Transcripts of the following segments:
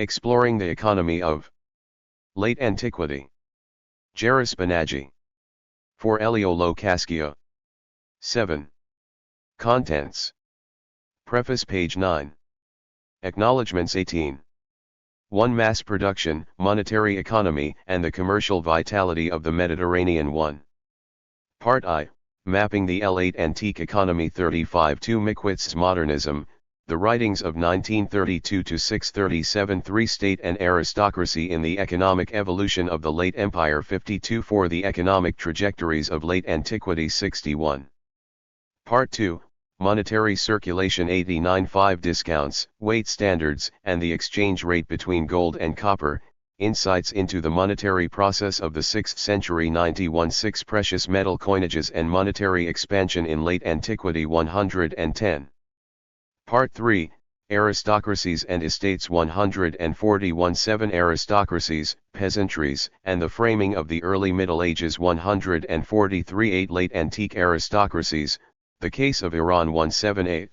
Exploring the Economy of Late Antiquity. Jairus Banaji. For Elio Locascio. 7. Contents. Preface page 9. Acknowledgements 18. 1. Mass production, monetary economy, and the commercial vitality of the Mediterranean. 1. Part I, Mapping the Late Antique Economy. 35. 2. Mickwit's Modernism, the writings of 1932 to 637. 3. State and aristocracy in the economic evolution of the late empire. 52. 4. The economic trajectories of late antiquity. 61. Part 2, Monetary circulation. 89. 5. Discounts, weight standards, and the exchange rate between gold and copper, insights into the monetary process of the 6th century. 91. 6. Precious metal coinages and monetary expansion in late antiquity. 110. Part 3, Aristocracies and Estates. 141. 7. Aristocracies, peasantries, and the framing of the early Middle Ages. 143. 8. Late antique aristocracies, the case of Iran. 178.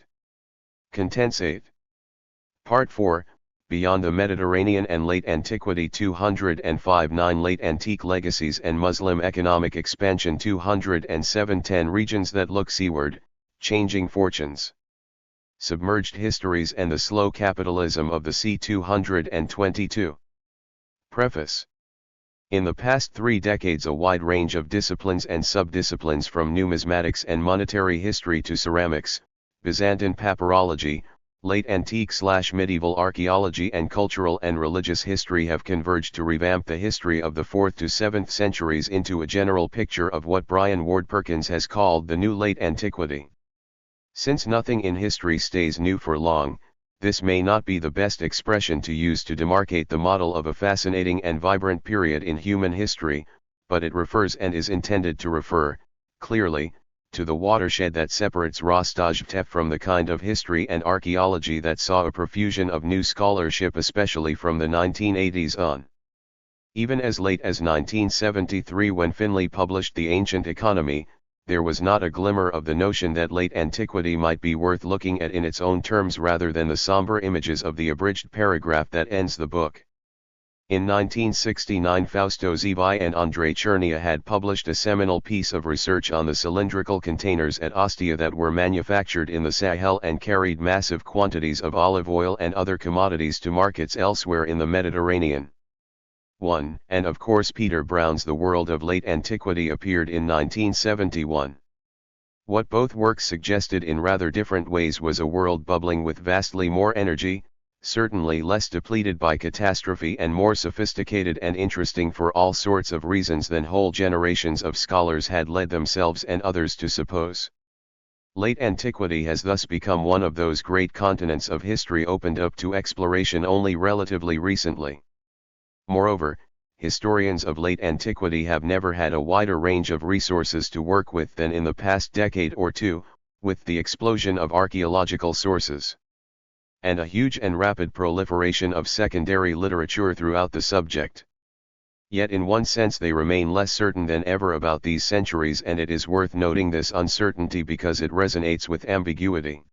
Contents 8. Part 4, Beyond the Mediterranean and Late Antiquity. 205. 9. Late Antique Legacies and Muslim Economic Expansion. 207. 10. Regions that Look Seaward, Changing Fortunes. Submerged Histories and the Slow Capitalism of the Sea. 222. Preface. In the past 3 decades a wide range of disciplines and subdisciplines from numismatics and monetary history to ceramics, Byzantine papyrology, late antique/medieval archaeology and cultural and religious history have converged to revamp the history of the 4th to 7th centuries into a general picture of what Brian Ward Perkins has called the New Late Antiquity. Since nothing in history stays new for long, this may not be the best expression to use to demarcate the model of a fascinating and vibrant period in human history, but it refers and is intended to refer, clearly, to the watershed that separates Rostojtep from the kind of history and archaeology that saw a profusion of new scholarship especially from the 1980s on. Even as late as 1973 when Finlay published The Ancient Economy, there was not a glimmer of the notion that late antiquity might be worth looking at in its own terms rather than the somber images of the abridged paragraph that ends the book. In 1969 Fausto Zevi and Andrei Chernia had published a seminal piece of research on the cylindrical containers at Ostia that were manufactured in the Sahel and carried massive quantities of olive oil and other commodities to markets elsewhere in the Mediterranean. 1. And of course Peter Brown's The World of Late Antiquity appeared in 1971. What both works suggested in rather different ways was a world bubbling with vastly more energy, certainly less depleted by catastrophe and more sophisticated and interesting for all sorts of reasons than whole generations of scholars had led themselves and others to suppose. Late antiquity has thus become one of those great continents of history opened up to exploration only relatively recently. Moreover, historians of late antiquity have never had a wider range of resources to work with than in the past decade or two, with the explosion of archaeological sources and a huge and rapid proliferation of secondary literature throughout the subject. Yet in one sense they remain less certain than ever about these centuries, and it is worth noting this uncertainty because it resonates with ambiguity.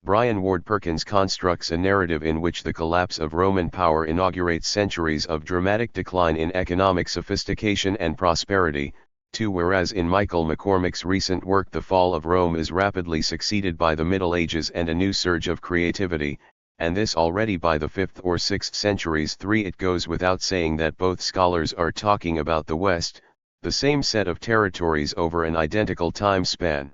Brian Ward Perkins constructs a narrative in which the collapse of Roman power inaugurates centuries of dramatic decline in economic sophistication and prosperity, whereas in Michael McCormick's recent work The Fall of Rome is rapidly succeeded by the Middle Ages and a new surge of creativity, and this already by the 5th or 6th centuries. 3. It goes without saying that both scholars are talking about the West, the same set of territories over an identical time span.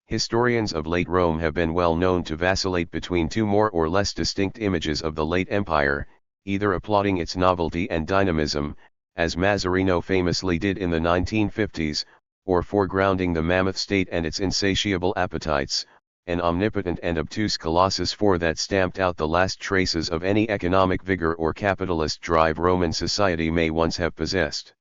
Historians of late Rome have been well known to vacillate between two more or less distinct images of the late empire, either applauding its novelty and dynamism, as Mazzarino famously did in the 1950s, or foregrounding the mammoth state and its insatiable appetites, an omnipotent and obtuse colossus that stamped out the last traces of any economic vigor or capitalist drive Roman society may once have possessed.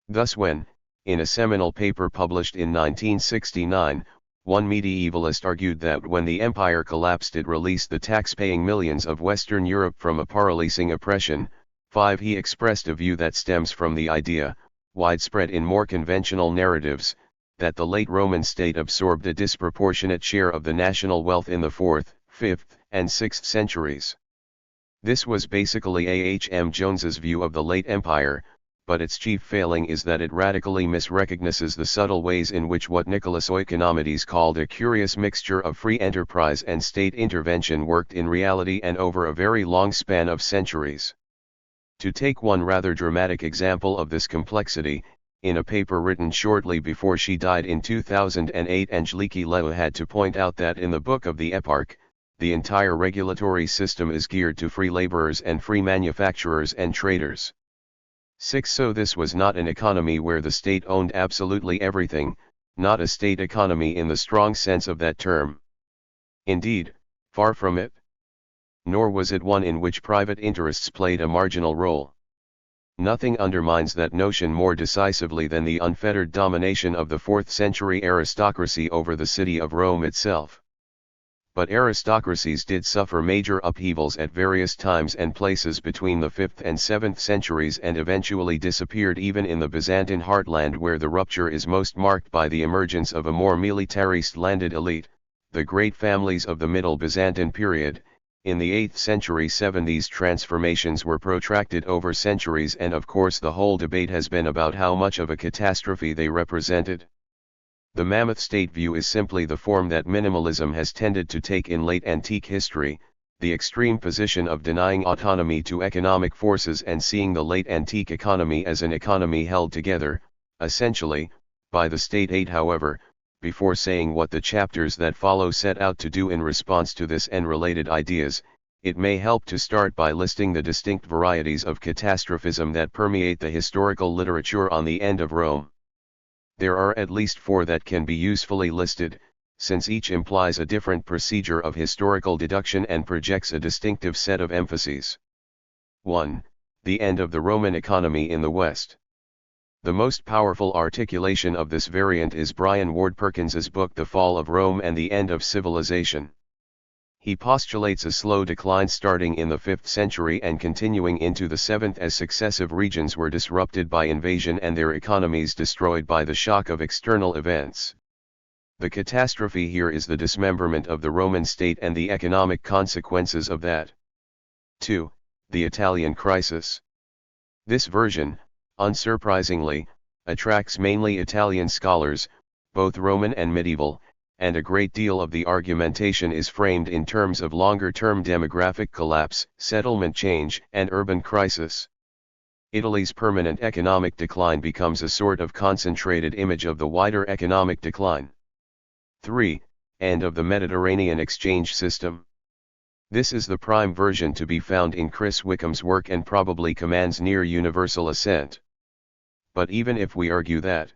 Thus when, in a seminal paper published in 1969, one medievalist argued that when the empire collapsed it released the tax-paying millions of Western Europe from a paralyzing oppression. 5. He expressed a view that stems from the idea, widespread in more conventional narratives, that the late Roman state absorbed a disproportionate share of the national wealth in the 4th, 5th, and 6th centuries. This was basically A. H. M. Jones's view of the late empire, but its chief failing is that it radically misrecognizes the subtle ways in which what Nicholas Oikonomidis called a curious mixture of free enterprise and state intervention worked in reality and over a very long span of centuries. To take one rather dramatic example of this complexity, in a paper written shortly before she died in 2008, Angeliki Leu had to point out that in the Book of the Eparch, the entire regulatory system is geared to free laborers and free manufacturers and traders. 6. So this was not an economy where the state owned absolutely everything, not a state economy in the strong sense of that term. Indeed, far from it. Nor was it one in which private interests played a marginal role. Nothing undermines that notion more decisively than the unfettered domination of the 4th century aristocracy over the city of Rome itself. But aristocracies did suffer major upheavals at various times and places between the 5th and 7th centuries and eventually disappeared even in the Byzantine heartland, where the rupture is most marked by the emergence of a more militarist landed elite, the great families of the Middle Byzantine period. In the 8th century 7 these transformations were protracted over centuries, and of course the whole debate has been about how much of a catastrophe they represented. The mammoth state view is simply the form that minimalism has tended to take in late antique history, the extreme position of denying autonomy to economic forces and seeing the late antique economy as an economy held together, essentially, by the state. 8. However, before saying what the chapters that follow set out to do in response to this and related ideas, it may help to start by listing the distinct varieties of catastrophism that permeate the historical literature on the end of Rome. There are at least 4 that can be usefully listed, since each implies a different procedure of historical deduction and projects a distinctive set of emphases. 1. The end of the Roman economy in the West. The most powerful articulation of this variant is Brian Ward Perkins's book The Fall of Rome and the End of Civilization. He postulates a slow decline starting in the 5th century and continuing into the 7th as successive regions were disrupted by invasion and their economies destroyed by the shock of external events. The catastrophe here is the dismemberment of the Roman state and the economic consequences of that. 2. The Italian crisis. This version, unsurprisingly, attracts mainly Italian scholars, both Roman and medieval, and a great deal of the argumentation is framed in terms of longer-term demographic collapse, settlement change, and urban crisis. Italy's permanent economic decline becomes a sort of concentrated image of the wider economic decline. 3. End of the Mediterranean exchange system. This is the prime version to be found in Chris Wickham's work and probably commands near universal assent. But even if we argue that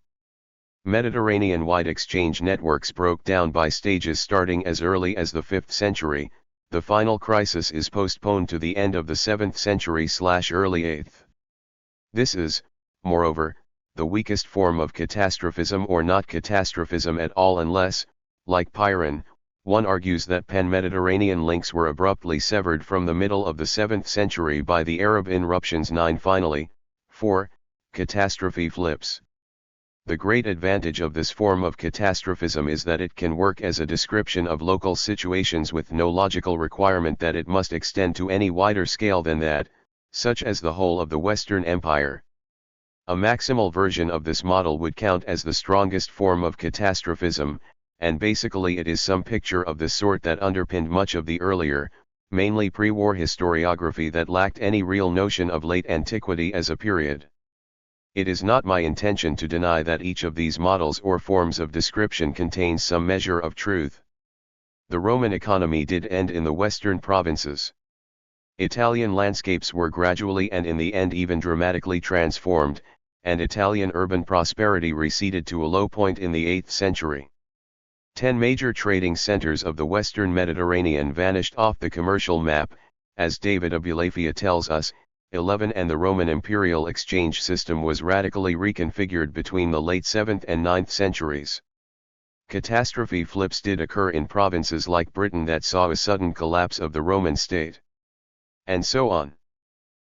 Mediterranean-wide exchange networks broke down by stages starting as early as the 5th century, the final crisis is postponed to the end of the 7th century/early 8th. This is, moreover, the weakest form of catastrophism or not catastrophism at all unless, like Pyrrhon, one argues that pan-Mediterranean links were abruptly severed from the middle of the 7th century by the Arab irruptions. 9. Finally, 4. Catastrophe flips. The great advantage of this form of catastrophism is that it can work as a description of local situations with no logical requirement that it must extend to any wider scale than that, such as the whole of the Western Empire. A maximal version of this model would count as the strongest form of catastrophism, and basically it is some picture of this sort that underpinned much of the earlier, mainly pre-war historiography that lacked any real notion of late antiquity as a period. It is not my intention to deny that each of these models or forms of description contains some measure of truth. The Roman economy did end in the western provinces. Italian landscapes were gradually and in the end even dramatically transformed, and Italian urban prosperity receded to a low point in the 8th century. 10 major trading centers of the western Mediterranean vanished off the commercial map, as David Abulafia tells us. 11 And the Roman imperial exchange system was radically reconfigured between the late 7th and 9th centuries. Catastrophe flips did occur in provinces like Britain that saw a sudden collapse of the Roman state. And so on.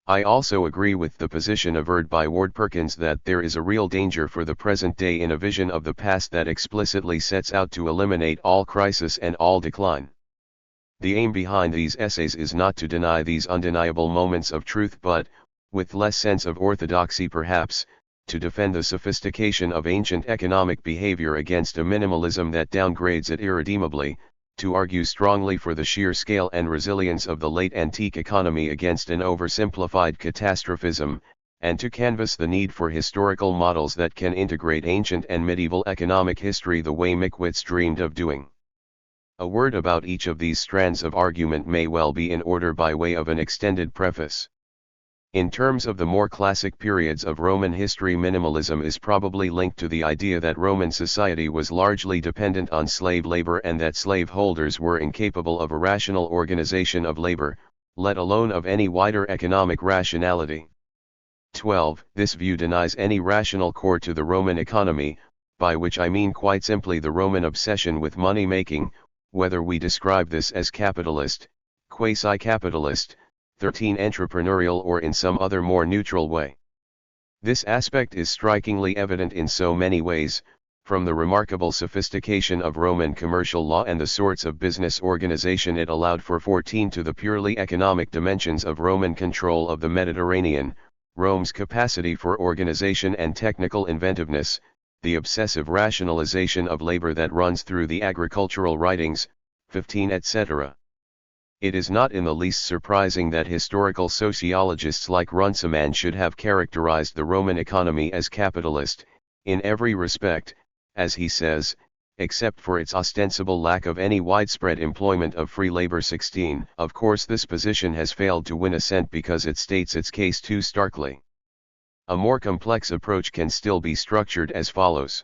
I also agree with the position averred by Ward Perkins that there is a real danger for the present day in a vision of the past that explicitly sets out to eliminate all crisis and all decline. The aim behind these essays is not to deny these undeniable moments of truth but, with less sense of orthodoxy perhaps, to defend the sophistication of ancient economic behavior against a minimalism that downgrades it irredeemably, to argue strongly for the sheer scale and resilience of the late antique economy against an oversimplified catastrophism, and to canvass the need for historical models that can integrate ancient and medieval economic history the way Mickwitz dreamed of doing. A word about each of these strands of argument may well be in order by way of an extended preface. In terms of the more classic periods of Roman history, minimalism is probably linked to the idea that Roman society was largely dependent on slave labor and that slaveholders were incapable of a rational organization of labor, let alone of any wider economic rationality. 12. This view denies any rational core to the Roman economy, by which I mean quite simply the Roman obsession with money-making, whether we describe this as capitalist, quasi-capitalist, 13 entrepreneurial or in some other more neutral way. This aspect is strikingly evident in so many ways, from the remarkable sophistication of Roman commercial law and the sorts of business organization it allowed for, 14 to the purely economic dimensions of Roman control of the Mediterranean, Rome's capacity for organization and technical inventiveness, the obsessive rationalization of labor that runs through the agricultural writings, 15 etc. It is not in the least surprising that historical sociologists like Runciman should have characterized the Roman economy as capitalist, in every respect, as he says, except for its ostensible lack of any widespread employment of free labor. 16. Of course, this position has failed to win assent because it states its case too starkly. A more complex approach can still be structured as follows.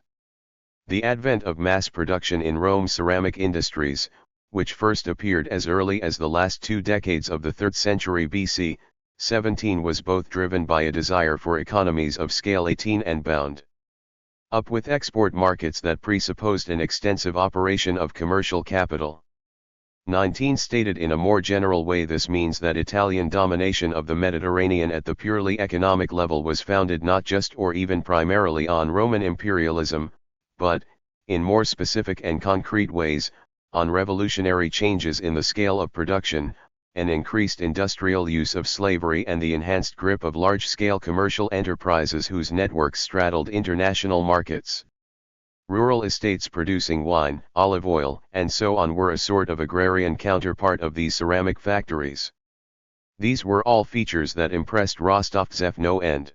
The advent of mass production in Rome's ceramic industries, which first appeared as early as the last 2 decades of the 3rd century BC, 17 was both driven by a desire for economies of scale, 18 and bound up with export markets that presupposed an extensive operation of commercial capital. 19 stated in a more general way, this means that Italian domination of the Mediterranean at the purely economic level was founded not just or even primarily on Roman imperialism, but, in more specific and concrete ways, on revolutionary changes in the scale of production, an increased industrial use of slavery and the enhanced grip of large-scale commercial enterprises whose networks straddled international markets. Rural estates producing wine, olive oil, and so on were a sort of agrarian counterpart of these ceramic factories. These were all features that impressed Rostovtsev no end.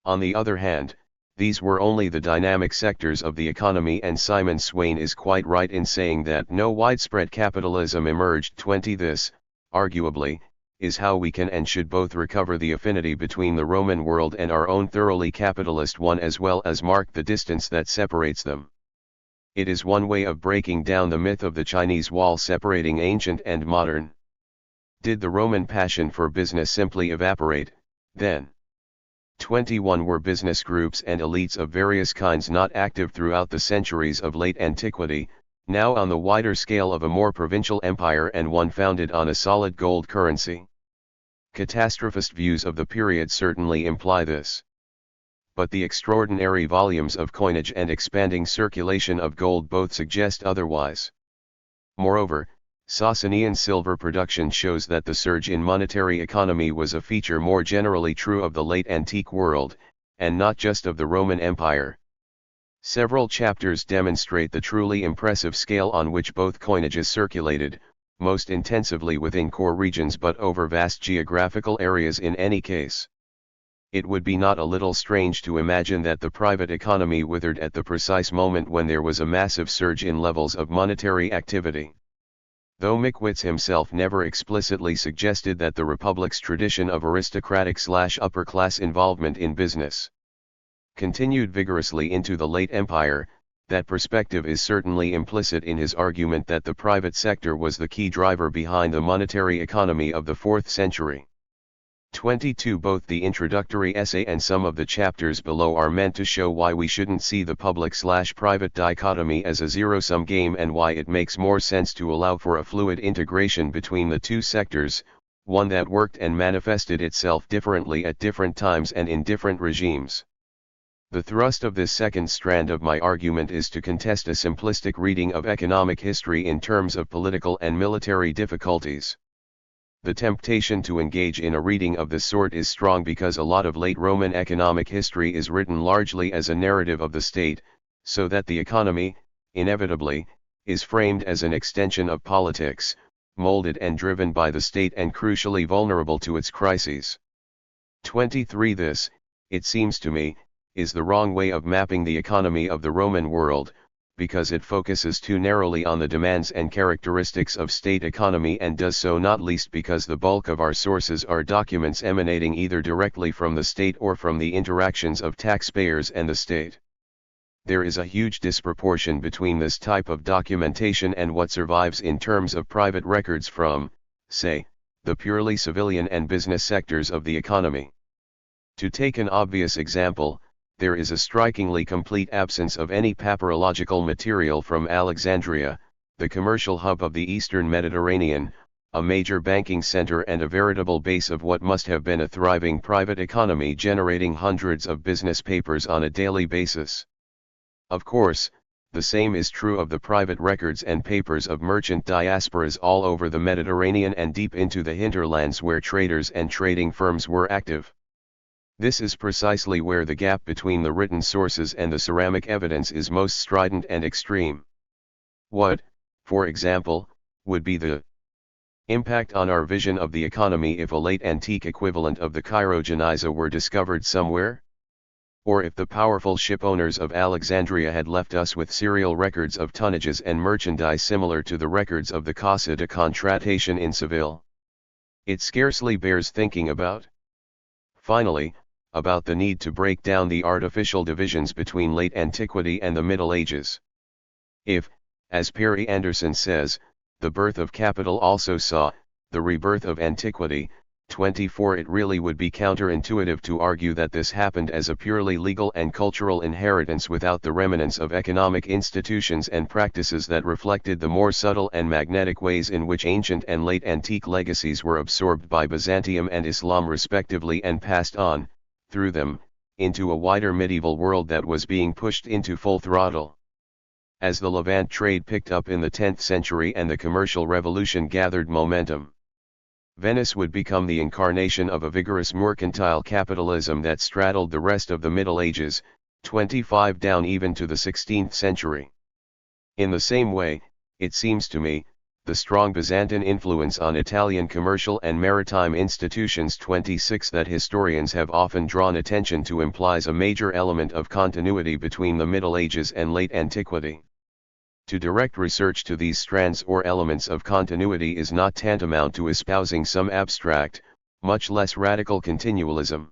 On the other hand, these were only the dynamic sectors of the economy, and Simon Swain is quite right in saying that no widespread capitalism emerged. 20. This, arguably, is how we can and should both recover the affinity between the Roman world and our own thoroughly capitalist one, as well as mark the distance that separates them. It is one way of breaking down the myth of the Chinese wall separating ancient and modern. Did the Roman passion for business simply evaporate, then? 21. Were business groups and elites of various kinds not active throughout the centuries of late antiquity, now on the wider scale of a more provincial empire and one founded on a solid gold currency? Catastrophist views of the period certainly imply this. But the extraordinary volumes of coinage and expanding circulation of gold both suggest otherwise. Moreover, Sasanian silver production shows that the surge in monetary economy was a feature more generally true of the late antique world, and not just of the Roman Empire. Several chapters demonstrate the truly impressive scale on which both coinages circulated, most intensively within core regions but over vast geographical areas in any case. It would be not a little strange to imagine that the private economy withered at the precise moment when there was a massive surge in levels of monetary activity. Though Mickwitz himself never explicitly suggested that the Republic's tradition of aristocratic/upper-class involvement in business continued vigorously into the late Empire, that perspective is certainly implicit in his argument that the private sector was the key driver behind the monetary economy of the 4th century. 22. Both the introductory essay and some of the chapters below are meant to show why we shouldn't see the public/private dichotomy as a zero-sum game and why it makes more sense to allow for a fluid integration between the two sectors, one that worked and manifested itself differently at different times and in different regimes. The thrust of this second strand of my argument is to contest a simplistic reading of economic history in terms of political and military difficulties. The temptation to engage in a reading of this sort is strong because a lot of late Roman economic history is written largely as a narrative of the state, so that the economy, inevitably, is framed as an extension of politics, molded and driven by the state and crucially vulnerable to its crises. 23. This, it seems to me, is the wrong way of mapping the economy of the Roman world, because it focuses too narrowly on the demands and characteristics of state economy and does so not least because the bulk of our sources are documents emanating either directly from the state or from the interactions of taxpayers and the state. There is a huge disproportion between this type of documentation and what survives in terms of private records from, say, the purely civilian and business sectors of the economy. To take an obvious example, there is a strikingly complete absence of any papyrological material from Alexandria, the commercial hub of the eastern Mediterranean, a major banking center and a veritable base of what must have been a thriving private economy generating hundreds of business papers on a daily basis. Of course, the same is true of the private records and papers of merchant diasporas all over the Mediterranean and deep into the hinterlands where traders and trading firms were active. This is precisely where the gap between the written sources and the ceramic evidence is most strident and extreme. What, for example, would be the impact on our vision of the economy if a late antique equivalent of the Cairo Geniza were discovered somewhere? Or if the powerful shipowners of Alexandria had left us with serial records of tonnages and merchandise similar to the records of the Casa de Contratación in Seville? It scarcely bears thinking about. Finally, about the need to break down the artificial divisions between late antiquity and the Middle Ages. If, as Perry Anderson says, the birth of capital also saw the rebirth of antiquity, 24, it really would be counterintuitive to argue that this happened as a purely legal and cultural inheritance without the remnants of economic institutions and practices that reflected the more subtle and magnetic ways in which ancient and late antique legacies were absorbed by Byzantium and Islam respectively and passed on, through them, into a wider medieval world that was being pushed into full throttle. As the Levant trade picked up in the 10th century and the commercial revolution gathered momentum, Venice would become the incarnation of a vigorous mercantile capitalism that straddled the rest of the Middle Ages, 25 down even to the 16th century. In the same way, it seems to me, the strong Byzantine influence on Italian commercial and maritime institutions 26 that historians have often drawn attention to implies a major element of continuity between the Middle Ages and late antiquity. To direct research to these strands or elements of continuity is not tantamount to espousing some abstract, much less radical continualism.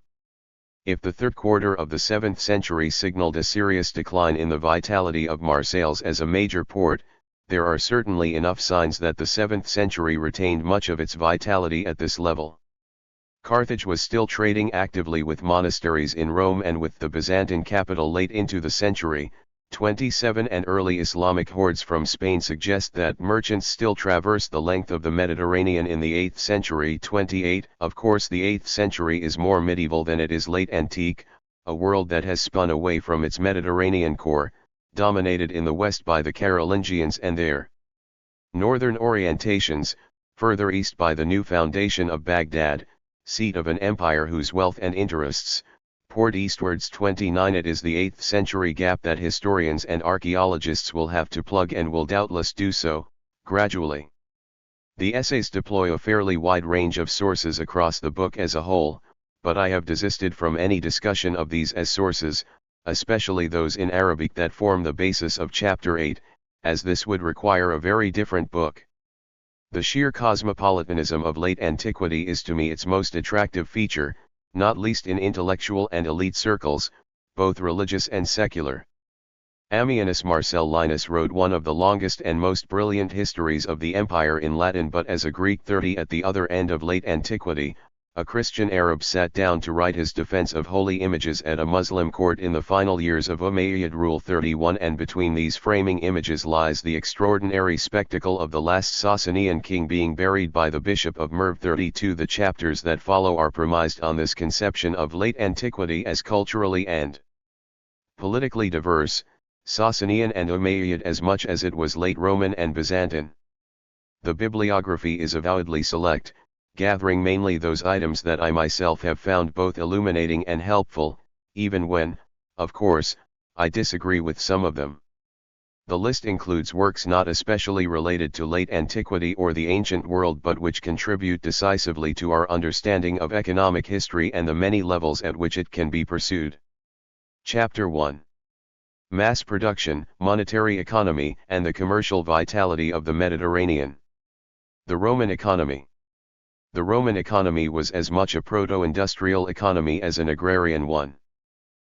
If the third quarter of the 7th century signaled a serious decline in the vitality of Marseilles as a major port, there are certainly enough signs that the 7th century retained much of its vitality at this level. Carthage was still trading actively with monasteries in Rome and with the Byzantine capital late into the century. 27 and early Islamic hordes from Spain suggest that merchants still traversed the length of the Mediterranean in the 8th century. 28 Of course, the 8th century is more medieval than it is late antique, a world that has spun away from its Mediterranean core, dominated in the west by the Carolingians and their northern orientations, further east by the new foundation of Baghdad, seat of an empire whose wealth and interests poured eastwards. 29 It is the 8th century gap that historians and archaeologists will have to plug and will doubtless do so, gradually. The essays deploy a fairly wide range of sources across the book as a whole, but I have desisted from any discussion of these as sources, especially those in Arabic that form the basis of Chapter 8, as this would require a very different book. The sheer cosmopolitanism of late antiquity is to me its most attractive feature, not least in intellectual and elite circles, both religious and secular. Ammianus Marcellinus wrote one of the longest and most brilliant histories of the empire in Latin, but as a Greek 30 at the other end of late antiquity, a Christian Arab sat down to write his defense of holy images at a Muslim court in the final years of Umayyad rule. 31 And between these framing images lies the extraordinary spectacle of the last Sasanian king being buried by the Bishop of Merv. 32 The chapters that follow are premised on this conception of late antiquity as culturally and politically diverse, Sasanian and Umayyad as much as it was late Roman and Byzantine. The bibliography is avowedly select, gathering mainly those items that I myself have found both illuminating and helpful, even when, of course, I disagree with some of them. The list includes works not especially related to late antiquity or the ancient world but which contribute decisively to our understanding of economic history and the many levels at which it can be pursued. Chapter 1. Mass Production, Monetary Economy, and the Commercial Vitality of the Mediterranean. The Roman Economy. The Roman economy was as much a proto-industrial economy as an agrarian one.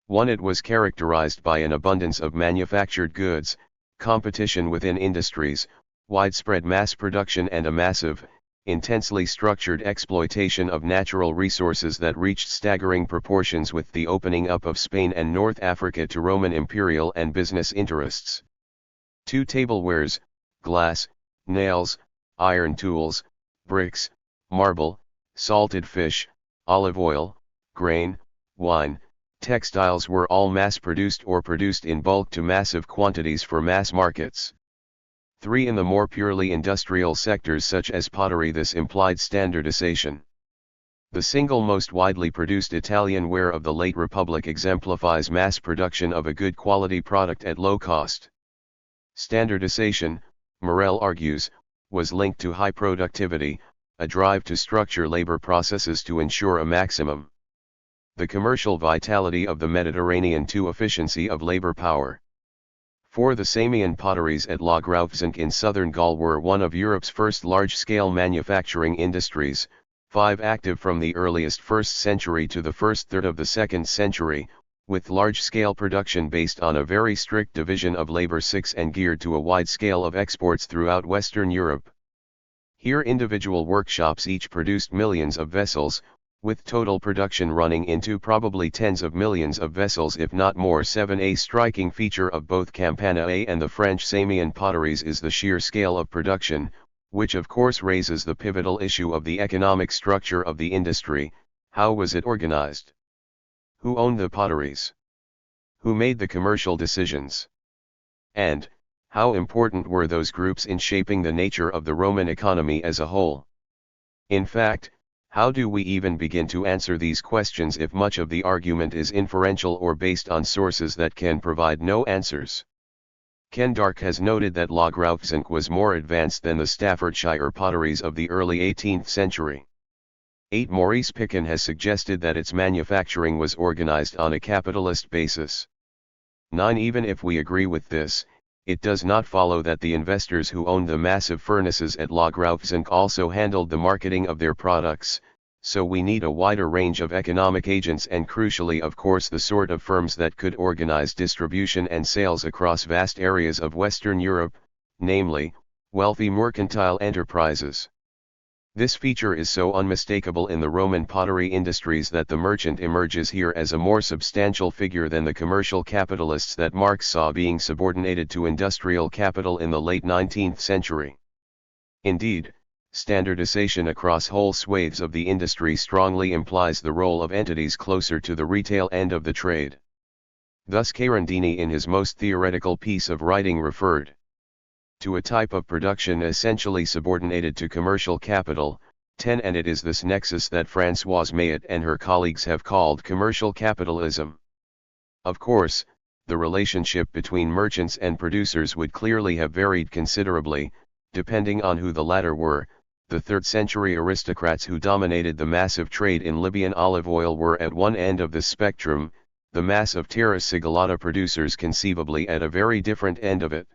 It was characterized by an abundance of manufactured goods, competition within industries, widespread mass production and a massive, intensely structured exploitation of natural resources that reached staggering proportions with the opening up of Spain and North Africa to Roman imperial and business interests. 2 Tablewares, glass, nails, iron tools, bricks, marble, salted fish, olive oil, grain, wine, textiles were all mass-produced or produced in bulk to massive quantities for mass markets. 3 In the more purely industrial sectors such as pottery this implied standardization. The single most widely produced Italian ware of the late Republic exemplifies mass production of a good quality product at low cost. Standardization, Morel argues, was linked to high productivity, a drive to structure labor processes to ensure a maximum. The commercial vitality of the Mediterranean to efficiency of labor power. 4 The Samian potteries at La Graufesenque in southern Gaul were one of Europe's first large-scale manufacturing industries, 5 Active from the earliest 1st century to the first third of the 2nd century, with large-scale production based on a very strict division of labor. 6 And geared to a wide scale of exports throughout Western Europe. Here individual workshops each produced millions of vessels, with total production running into probably tens of millions of vessels if not more. 7 A striking feature of both Campana A and the French Samian potteries is the sheer scale of production, which of course raises the pivotal issue of the economic structure of the industry. How was it organized? Who owned the potteries? Who made the commercial decisions? And, how important were those groups in shaping the nature of the Roman economy as a whole? In fact, how do we even begin to answer these questions if much of the argument is inferential or based on sources that can provide no answers? Ken Dark has noted that La Graufesenque was more advanced than the Staffordshire potteries of the early 18th century. 8 Maurice Picken has suggested that its manufacturing was organized on a capitalist basis. 9 Even if we agree with this, it does not follow that the investors who owned the massive furnaces at La Graufesenque also handled the marketing of their products, so we need a wider range of economic agents and crucially of course the sort of firms that could organize distribution and sales across vast areas of Western Europe, namely, wealthy mercantile enterprises. This feature is so unmistakable in the Roman pottery industries that the merchant emerges here as a more substantial figure than the commercial capitalists that Marx saw being subordinated to industrial capital in the late 19th century. Indeed, standardization across whole swathes of the industry strongly implies the role of entities closer to the retail end of the trade. Thus Carandini in his most theoretical piece of writing referred to a type of production essentially subordinated to commercial capital. 10 And it is this nexus that Françoise Mayet and her colleagues have called commercial capitalism. Of course, the relationship between merchants and producers would clearly have varied considerably, depending on who the latter were. The 3rd century aristocrats who dominated the massive trade in Libyan olive oil were at one end of the spectrum, the mass of terra sigillata producers conceivably at a very different end of it.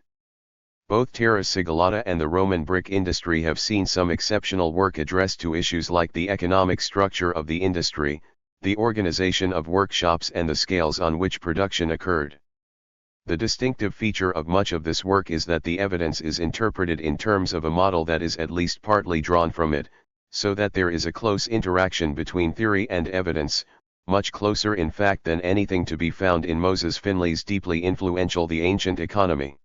Both terra sigillata and the Roman brick industry have seen some exceptional work addressed to issues like the economic structure of the industry, the organization of workshops and the scales on which production occurred. The distinctive feature of much of this work is that the evidence is interpreted in terms of a model that is at least partly drawn from it, so that there is a close interaction between theory and evidence, much closer in fact than anything to be found in Moses Finley's deeply influential The Ancient Economy.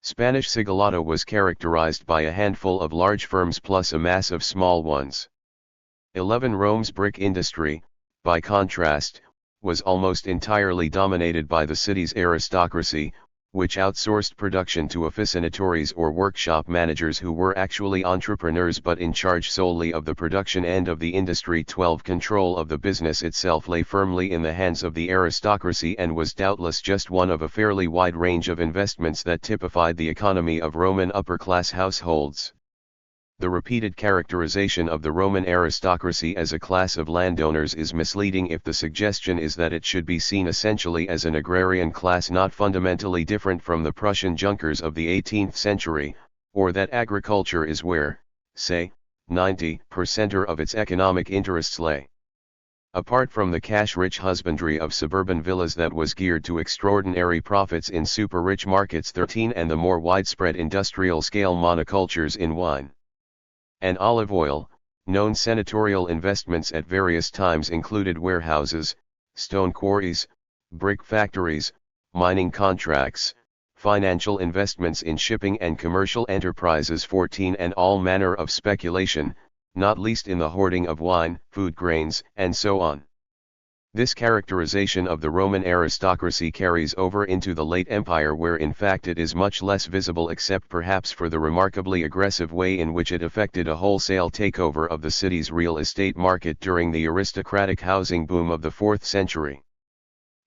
Spanish sigillata was characterized by a handful of large firms plus a mass of small ones. 11 Rome's brick industry, by contrast, was almost entirely dominated by the city's aristocracy, which outsourced production to officinatories or workshop managers who were actually entrepreneurs but in charge solely of the production end of the industry. 12. Control of the business itself lay firmly in the hands of the aristocracy and was doubtless just one of a fairly wide range of investments that typified the economy of Roman upper-class households. The repeated characterization of the Roman aristocracy as a class of landowners is misleading if the suggestion is that it should be seen essentially as an agrarian class not fundamentally different from the Prussian Junkers of the 18th century, or that agriculture is where, say, 90% of its economic interests lay. Apart from the cash-rich husbandry of suburban villas that was geared to extraordinary profits in super-rich markets. 13. And the more widespread industrial-scale monocultures in wine and olive oil, known senatorial investments at various times included warehouses, stone quarries, brick factories, mining contracts, financial investments in shipping and commercial enterprises. 14. And all manner of speculation, not least in the hoarding of wine, food grains, and so on. This characterization of the Roman aristocracy carries over into the late Empire, where in fact it is much less visible except perhaps for the remarkably aggressive way in which it effected a wholesale takeover of the city's real estate market during the aristocratic housing boom of the 4th century.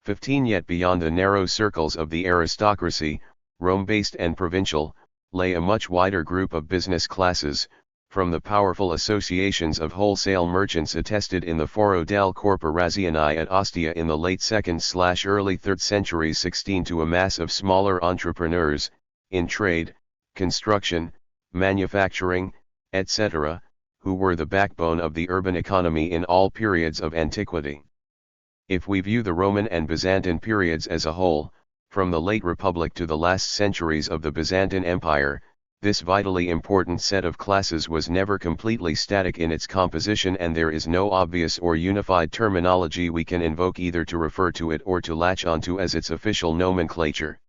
15. Yet beyond the narrow circles of the aristocracy, Rome-based and provincial, lay a much wider group of business classes, from the powerful associations of wholesale merchants attested in the Foro delle Corporazioni at Ostia in the late 2nd/early 3rd centuries 16 to a mass of smaller entrepreneurs, in trade, construction, manufacturing, etc., who were the backbone of the urban economy in all periods of antiquity. If we view the Roman and Byzantine periods as a whole, from the late Republic to the last centuries of the Byzantine Empire, this vitally important set of classes was never completely static in its composition, and there is no obvious or unified terminology we can invoke either to refer to it or to latch onto as its official nomenclature.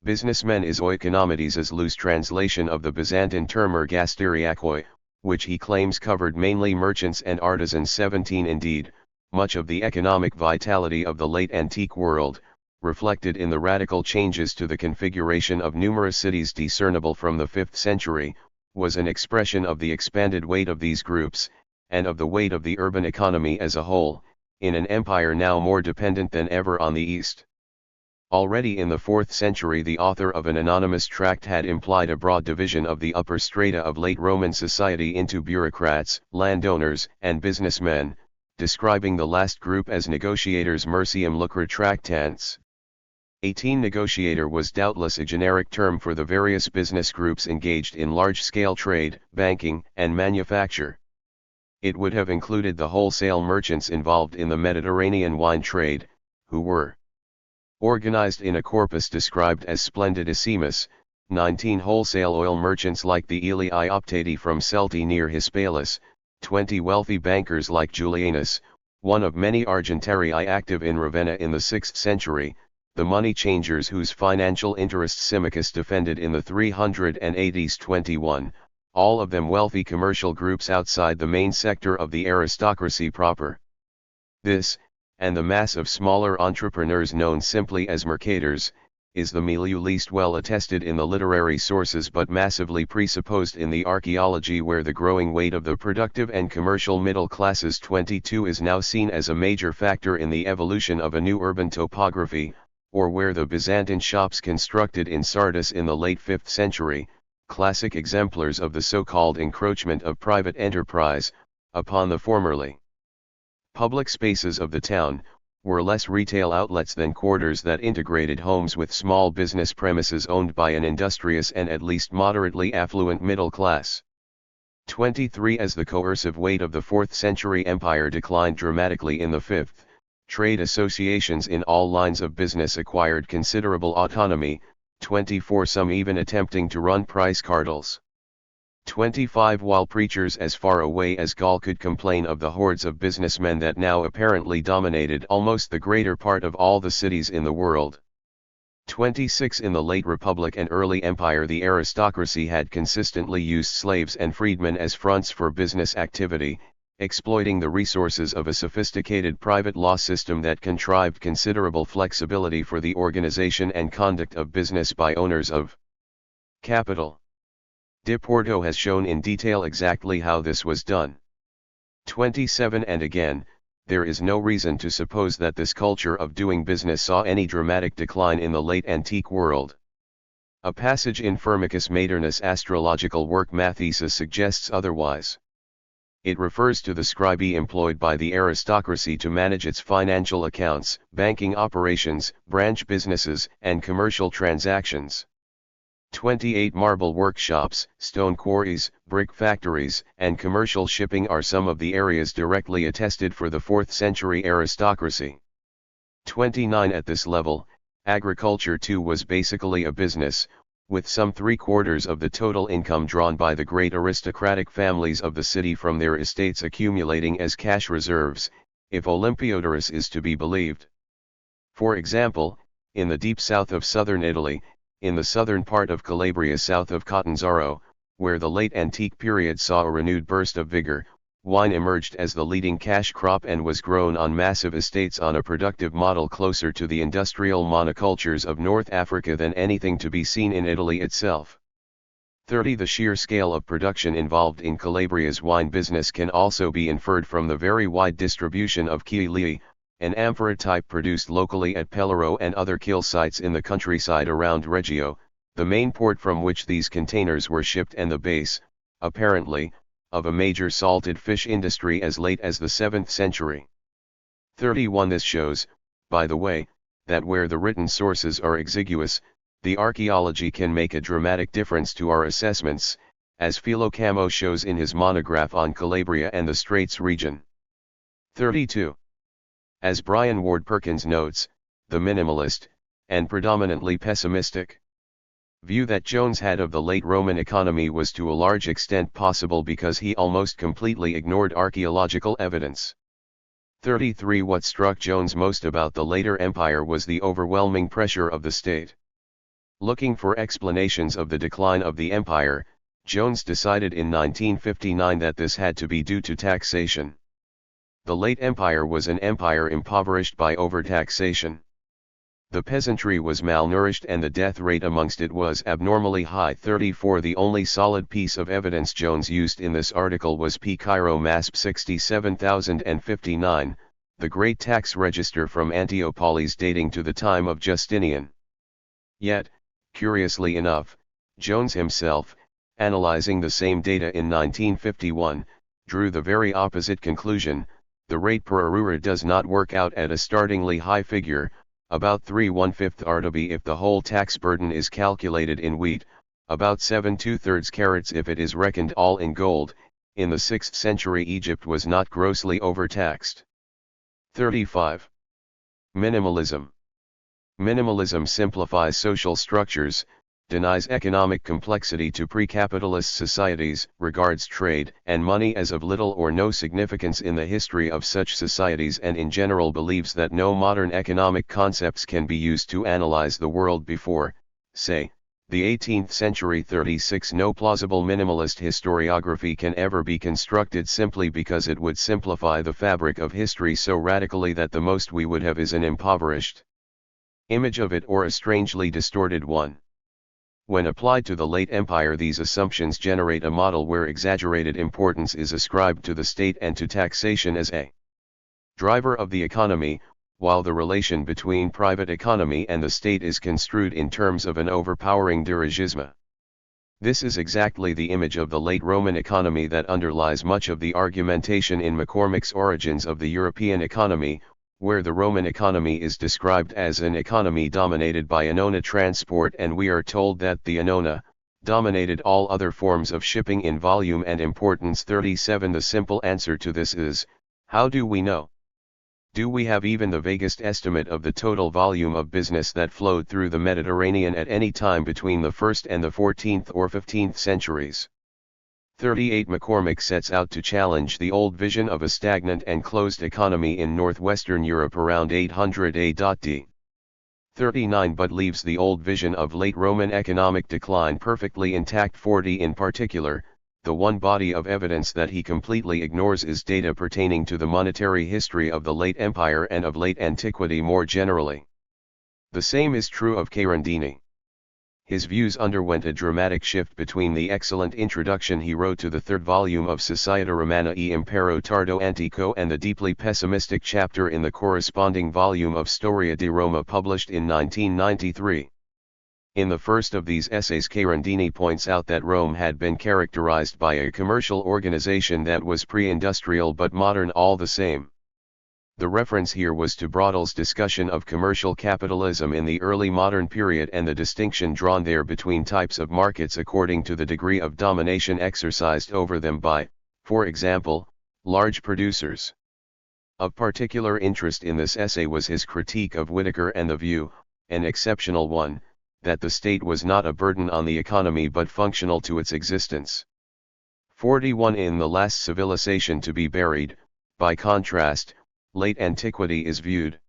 Businessmen is oikonomides' loose translation of the Byzantine term ergasteriakoi, which he claims covered mainly merchants and artisans. 17. Indeed, much of the economic vitality of the late antique world, reflected in the radical changes to the configuration of numerous cities discernible from the 5th century, was an expression of the expanded weight of these groups, and of the weight of the urban economy as a whole, in an empire now more dependent than ever on the East. Already in the 4th century the author of an anonymous tract had implied a broad division of the upper strata of late Roman society into bureaucrats, landowners, and businessmen, describing the last group as negotiators. Mercium lucre tractans. 18. Negotiator was doubtless a generic term for the various business groups engaged in large-scale trade, banking, and manufacture. It would have included the wholesale merchants involved in the Mediterranean wine trade, who were organized in a corpus described as splendidissimus. 19. Wholesale oil merchants like the Aelii Optati from Celti near Hispalis. 20. Wealthy bankers like Julianus, one of many Argentarii active in Ravenna in the 6th century, the money changers whose financial interests Symmachus defended in the 380s. 21, all of them wealthy commercial groups outside the main sector of the aristocracy proper. This, and the mass of smaller entrepreneurs known simply as mercators, is the milieu least well attested in the literary sources but massively presupposed in the archaeology, where the growing weight of the productive and commercial middle classes. 22 is now seen as a major factor in the evolution of a new urban topography, or where the Byzantine shops constructed in Sardis in the late 5th century, classic exemplars of the so-called encroachment of private enterprise, upon the formerly public spaces of the town, were less retail outlets than quarters that integrated homes with small business premises owned by an industrious and at least moderately affluent middle class. 23. As the coercive weight of the 4th century empire declined dramatically in the 5th, trade associations in all lines of business acquired considerable autonomy. 24. Some even attempting to run price cartels. 25. While preachers as far away as Gaul could complain of the hordes of businessmen that now apparently dominated almost the greater part of all the cities in the world. 26. In the late Republic and early Empire the aristocracy had consistently used slaves and freedmen as fronts for business activity, exploiting the resources of a sophisticated private law system that contrived considerable flexibility for the organization and conduct of business by owners of capital. De Porto has shown in detail exactly how this was done. 27 And again, there is no reason to suppose that this culture of doing business saw any dramatic decline in the late antique world. A passage in Firmicus Maternus' astrological work Mathesis suggests otherwise. It refers to the scribae employed by the aristocracy to manage its financial accounts, banking operations, branch businesses, and commercial transactions. 28 Marble workshops, stone quarries, brick factories, and commercial shipping are some of the areas directly attested for the 4th century aristocracy. 29 At this level, agriculture too was basically a business, with some 3/4 of the total income drawn by the great aristocratic families of the city from their estates accumulating as cash reserves, if Olympiodorus is to be believed. For example, in the deep south of southern Italy, in the southern part of Calabria south of Catanzaro, where the late antique period saw a renewed burst of vigor, wine emerged as the leading cash crop and was grown on massive estates on a productive model closer to the industrial monocultures of North Africa than anything to be seen in Italy itself. 30 The sheer scale of production involved in Calabria's wine business can also be inferred from the very wide distribution of Chiili, an amphora type produced locally at Pelaro and other kill sites in the countryside around Reggio, the main port from which these containers were shipped and the base, apparently, of a major salted fish industry as late as the 7th century. 31 This shows, by the way, that where the written sources are exiguous, the archaeology can make a dramatic difference to our assessments, as Philocamo shows in his monograph on Calabria and the Straits region. 32. As Brian Ward Perkins notes, the minimalist, and predominantly pessimistic view that Jones had of the late Roman economy was to a large extent possible because he almost completely ignored archaeological evidence. 33 What struck Jones most about the later empire was the overwhelming pressure of the state. Looking for explanations of the decline of the empire, Jones decided in 1959 that this had to be due to taxation. The late empire was an empire impoverished by overtaxation. The peasantry was malnourished and the death rate amongst it was abnormally high. 34 The only solid piece of evidence Jones used in this article was P. Cairo Masp 67059, the great tax register from Antiopolis dating to the time of Justinian. Yet, curiously enough, Jones himself, analyzing the same data in 1951, drew the very opposite conclusion: the rate per arura does not work out at a startlingly high figure, about 3/1/5 artabi if the whole tax burden is calculated in wheat, about 7/2 carats if it is reckoned all in gold. In the 6th century Egypt was not grossly overtaxed. 35. Minimalism. Minimalism simplifies social structures, denies economic complexity to pre-capitalist societies, regards trade and money as of little or no significance in the history of such societies, and in general believes that no modern economic concepts can be used to analyze the world before, say, the 18th century. 36 No plausible minimalist historiography can ever be constructed simply because it would simplify the fabric of history so radically that the most we would have is an impoverished image of it or a strangely distorted one. When applied to the late empire, these assumptions generate a model where exaggerated importance is ascribed to the state and to taxation as a driver of the economy, while the relation between private economy and the state is construed in terms of an overpowering dirigisme. This is exactly the image of the late Roman economy that underlies much of the argumentation in McCormick's Origins of the European Economy, where the Roman economy is described as an economy dominated by annona transport, and we are told that the annona dominated all other forms of shipping in volume and importance. 37 The simple answer to this is, how do we know? Do we have even the vaguest estimate of the total volume of business that flowed through the Mediterranean at any time between the 1st and the 14th or 15th centuries? 38 McCormick sets out to challenge the old vision of a stagnant and closed economy in northwestern Europe around 800 AD. 39 But leaves the old vision of late Roman economic decline perfectly intact. 40 In particular, the one body of evidence that he completely ignores is data pertaining to the monetary history of the late Empire and of late antiquity more generally. The same is true of Carandini. His views underwent a dramatic shift between the excellent introduction he wrote to the third volume of Societa Romana e Impero Tardo Antico and the deeply pessimistic chapter in the corresponding volume of Storia di Roma published in 1993. In the first of these essays, Carandini points out that Rome had been characterized by a commercial organization that was pre-industrial but modern all the same. The reference here was to Braudel's discussion of commercial capitalism in the early modern period and the distinction drawn there between types of markets according to the degree of domination exercised over them by, for example, large producers. Of particular interest in this essay was his critique of Whitaker and the view, an exceptional one, that the state was not a burden on the economy but functional to its existence. 41 In the last civilization to be buried, by contrast, late antiquity is viewed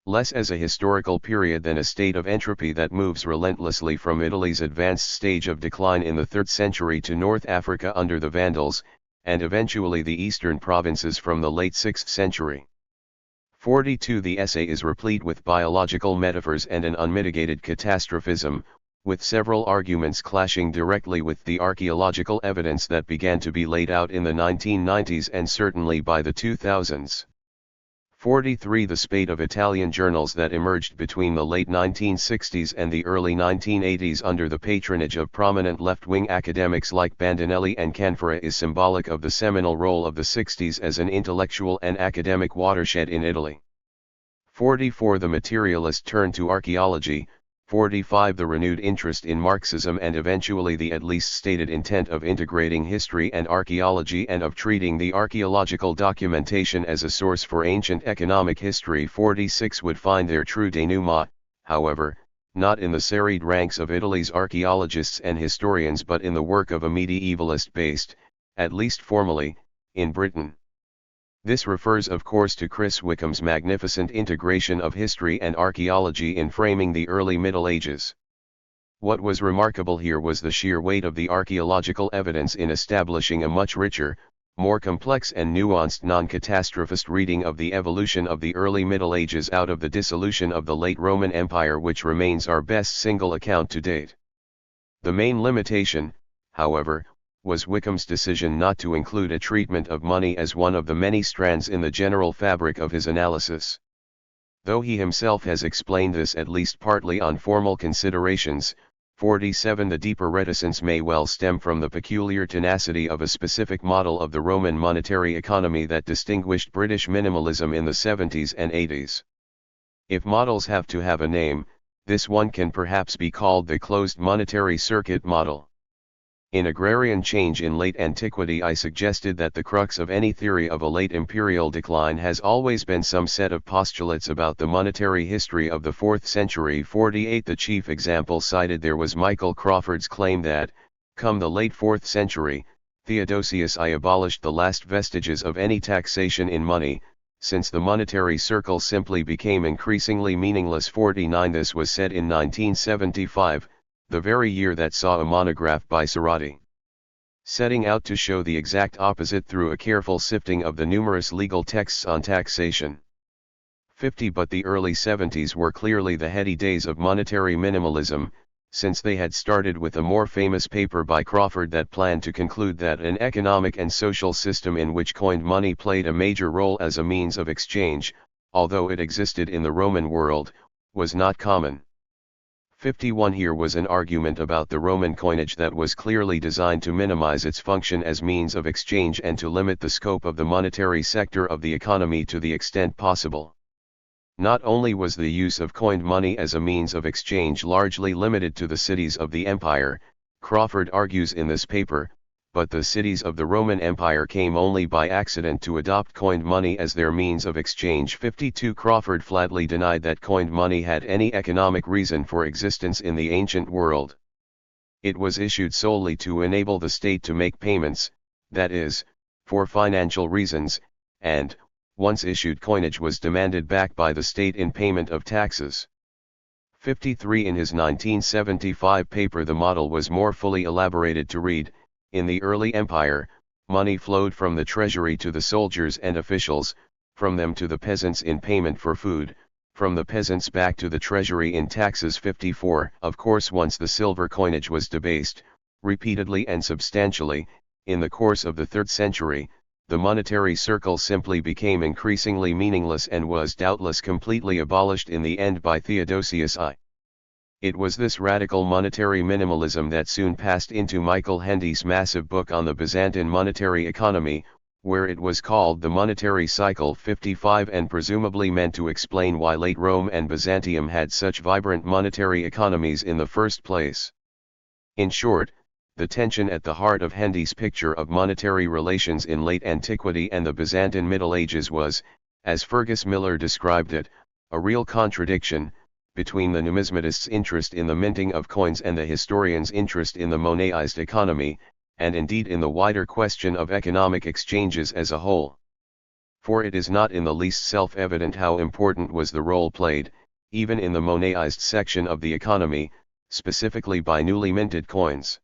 less as a historical period than a state of entropy that moves relentlessly from Italy's advanced stage of decline in the 3rd century to North Africa under the Vandals, and eventually the eastern provinces from the late 6th century. 42 The essay is replete with biological metaphors and an unmitigated catastrophism, with several arguments clashing directly with the archaeological evidence that began to be laid out in the 1990s and certainly by the 2000s. 43 The spate of Italian journals that emerged between the late 1960s and the early 1980s under the patronage of prominent left-wing academics like Bandinelli and Canfora is symbolic of the seminal role of the 60s as an intellectual and academic watershed in Italy. 44 The materialist turn to archaeology. 45 The renewed interest in Marxism and eventually the at least stated intent of integrating history and archaeology and of treating the archaeological documentation as a source for ancient economic history. 46 Would find their true denouement, however, not in the serried ranks of Italy's archaeologists and historians but in the work of a medievalist based, at least formally, in Britain. This refers of course to Chris Wickham's magnificent integration of history and archaeology in framing the early Middle Ages. What was remarkable here was the sheer weight of the archaeological evidence in establishing a much richer, more complex and nuanced non-catastrophist reading of the evolution of the early Middle Ages out of the dissolution of the late Roman Empire, which remains our best single account to date. The main limitation, however, was Wickham's decision not to include a treatment of money as one of the many strands in the general fabric of his analysis. Though he himself has explained this at least partly on formal considerations. 47 The deeper reticence may well stem from the peculiar tenacity of a specific model of the Roman monetary economy that distinguished British minimalism in the 70s and 80s. If models have to have a name, this one can perhaps be called the closed monetary circuit model. In Agrarian Change in Late Antiquity I suggested that the crux of any theory of a late imperial decline has always been some set of postulates about the monetary history of the 4th century. 48 The chief example cited there was Michael Crawford's claim that, come the late 4th century, Theodosius I abolished the last vestiges of any taxation in money, since the monetary circle simply became increasingly meaningless. 49 This was said in 1975. The very year that saw a monograph by Cerati, setting out to show the exact opposite through a careful sifting of the numerous legal texts on taxation. 50 But the early 70s were clearly the heady days of monetary minimalism, since they had started with a more famous paper by Crawford that planned to conclude that an economic and social system in which coined money played a major role as a means of exchange, although it existed in the Roman world, was not common. 51 Here was an argument about the Roman coinage that was clearly designed to minimize its function as means of exchange and to limit the scope of the monetary sector of the economy to the extent possible. Not only was the use of coined money as a means of exchange largely limited to the cities of the empire, Crawford argues in this paper, but the cities of the Roman Empire came only by accident to adopt coined money as their means of exchange. 52 Crawford flatly denied that coined money had any economic reason for existence in the ancient world. It was issued solely to enable the state to make payments, that is, for financial reasons, and, once issued coinage was demanded back by the state in payment of taxes. 53 In his 1975 paper the model was more fully elaborated to read, In the early empire, money flowed from the treasury to the soldiers and officials, from them to the peasants in payment for food, from the peasants back to the treasury in taxes. 54. Of course, once the silver coinage was debased, repeatedly and substantially, in the course of the 3rd century, the monetary circle simply became increasingly meaningless and was doubtless completely abolished in the end by Theodosius I. It was this radical monetary minimalism that soon passed into Michael Hendy's massive book on the Byzantine monetary economy, where it was called the monetary cycle. 55, and presumably meant to explain why late Rome and Byzantium had such vibrant monetary economies in the first place. In short, the tension at the heart of Hendy's picture of monetary relations in late antiquity and the Byzantine Middle Ages was, as Fergus Miller described it, a real contradiction between the numismatist's interest in the minting of coins and the historian's interest in the Monetized economy, and indeed in the wider question of economic exchanges as a whole. For it is not in the least self-evident how important was the role played, even in the Monetized section of the economy, specifically by newly minted coins.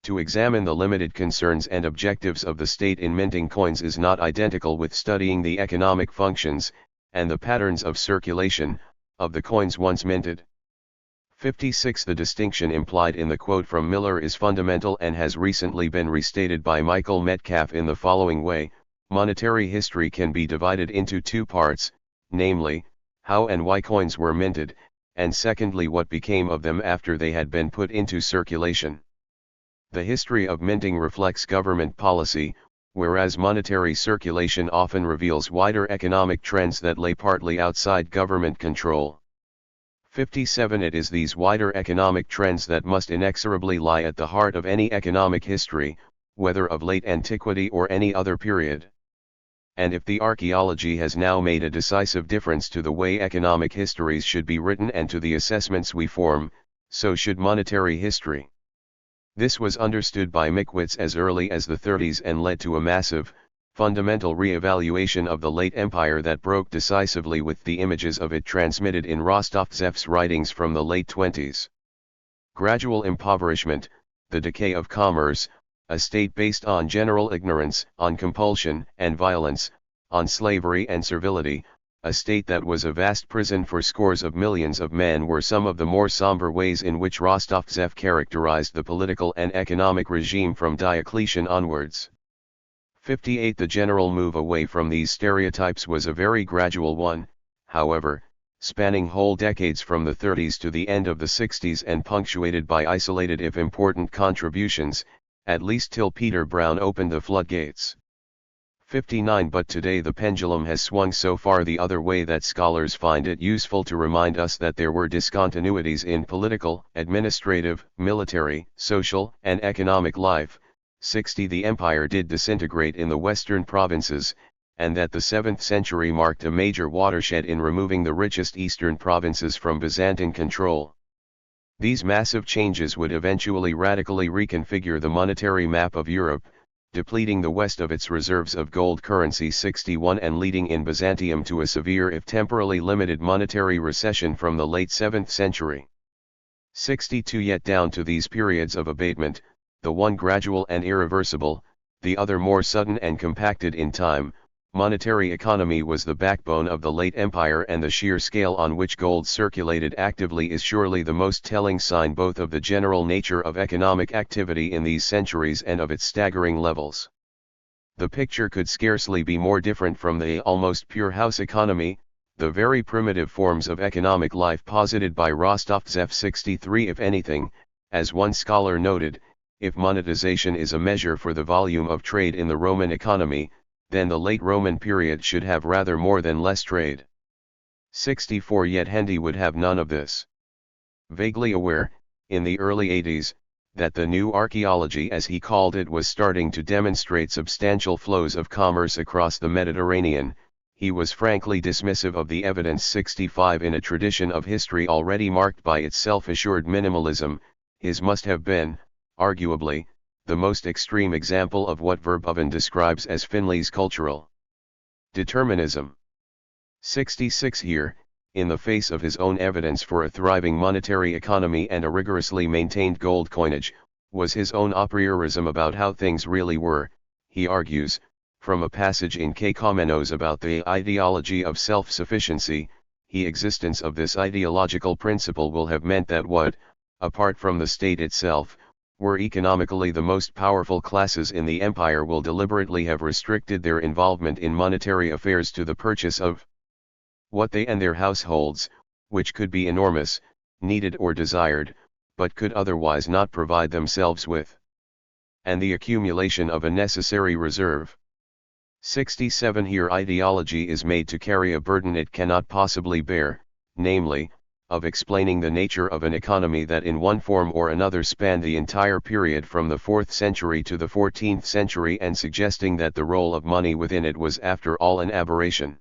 To examine the limited concerns and objectives of the state in minting coins is not identical with studying the economic functions, and the patterns of circulation, of the coins once minted. 56. The distinction implied in the quote from Miller is fundamental and has recently been restated by Michael Metcalf in the following way: monetary history can be divided into 2 parts, namely, how and why coins were minted, and secondly what became of them after they had been put into circulation. The history of minting reflects government policy, whereas monetary circulation often reveals wider economic trends that lay partly outside government control. 57. It is these wider economic trends that must inexorably lie at the heart of any economic history, whether of late antiquity or any other period. And if the archaeology has now made a decisive difference to the way economic histories should be written and to the assessments we form, so should monetary history. This was understood by Mickwitz as early as the 30s and led to a massive, fundamental re-evaluation of the late empire that broke decisively with the images of it transmitted in Rostovtsev's writings from the late 20s. Gradual impoverishment, the decay of commerce, a state based on general ignorance, on compulsion and violence, on slavery and servility, a state that was a vast prison for scores of millions of men were some of the more somber ways in which Rostovtsev characterized the political and economic regime from Diocletian onwards. 58. The general move away from these stereotypes was a very gradual one, however, spanning whole decades from the 30s to the end of the 60s and punctuated by isolated if important contributions, at least till Peter Brown opened the floodgates. 59. But today the pendulum has swung so far the other way that scholars find it useful to remind us that there were discontinuities in political, administrative, military, social, and economic life. 60. The empire did disintegrate in the western provinces, and that the 7th century marked a major watershed in removing the richest eastern provinces from Byzantine control. These massive changes would eventually radically reconfigure the monetary map of Europe, depleting the West of its reserves of gold currency. 61. And leading in Byzantium to a severe if temporally limited monetary recession from the late 7th century. 62. Yet down to these periods of abatement, the one gradual and irreversible, the other more sudden and compacted in time, monetary economy was the backbone of the late empire, and the sheer scale on which gold circulated actively is surely the most telling sign both of the general nature of economic activity in these centuries and of its staggering levels. The picture could scarcely be more different from the almost pure house economy, the very primitive forms of economic life posited by Rostovtsev. 63. If anything, as one scholar noted, if monetization is a measure for the volume of trade in the Roman economy, then the late Roman period should have rather more than less trade. 64. Yet Hendy would have none of this. Vaguely aware, in the early 80s, that the new archaeology as he called it was starting to demonstrate substantial flows of commerce across the Mediterranean, he was frankly dismissive of the evidence. 65. In a tradition of history already marked by its self-assured minimalism, his must have been, arguably, the most extreme example of what Verhoeven describes as Finley's cultural determinism. 66. Here, in the face of his own evidence for a thriving monetary economy and a rigorously maintained gold coinage, was his own a priorism about how things really were. He argues, from a passage in Comenos about the ideology of self-sufficiency, the existence of this ideological principle will have meant that what, apart from the state itself, were economically the most powerful classes in the empire will deliberately have restricted their involvement in monetary affairs to the purchase of what they and their households, which could be enormous, needed or desired, but could otherwise not provide themselves with, and the accumulation of a necessary reserve. 67 Here ideology is made to carry a burden it cannot possibly bear, namely, of explaining the nature of an economy that in one form or another spanned the entire period from the 4th century to the 14th century and suggesting that the role of money within it was after all an aberration.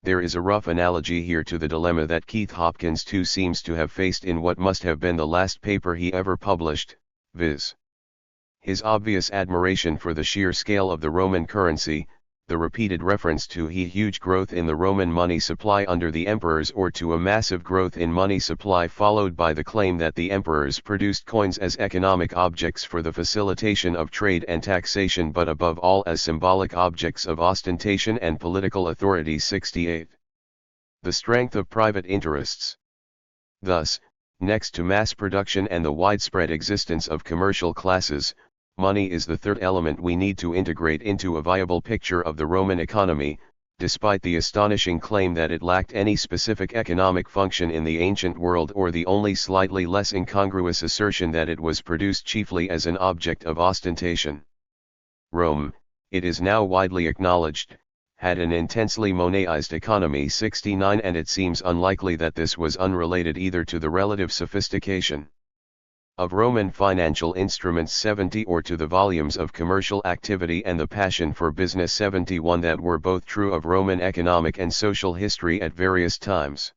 There is a rough analogy here to the dilemma that Keith Hopkins too seems to have faced in what must have been the last paper he ever published, viz. His obvious admiration for the sheer scale of the Roman currency, the repeated reference to huge growth in the Roman money supply under the emperors or to a massive growth in money supply followed by the claim that the emperors produced coins as economic objects for the facilitation of trade and taxation but above all as symbolic objects of ostentation and political authority. 68. The strength of private interests. Thus, next to mass production and the widespread existence of commercial classes, money is the third element we need to integrate into a viable picture of the Roman economy, despite the astonishing claim that it lacked any specific economic function in the ancient world or the only slightly less incongruous assertion that it was produced chiefly as an object of ostentation. Rome, it is now widely acknowledged, had an intensely moneized economy. 69 And it seems unlikely that this was unrelated either to the relative sophistication of Roman financial instruments 70 or to the volumes of commercial activity and the passion for business 71 that were both true of Roman economic and social history at various times.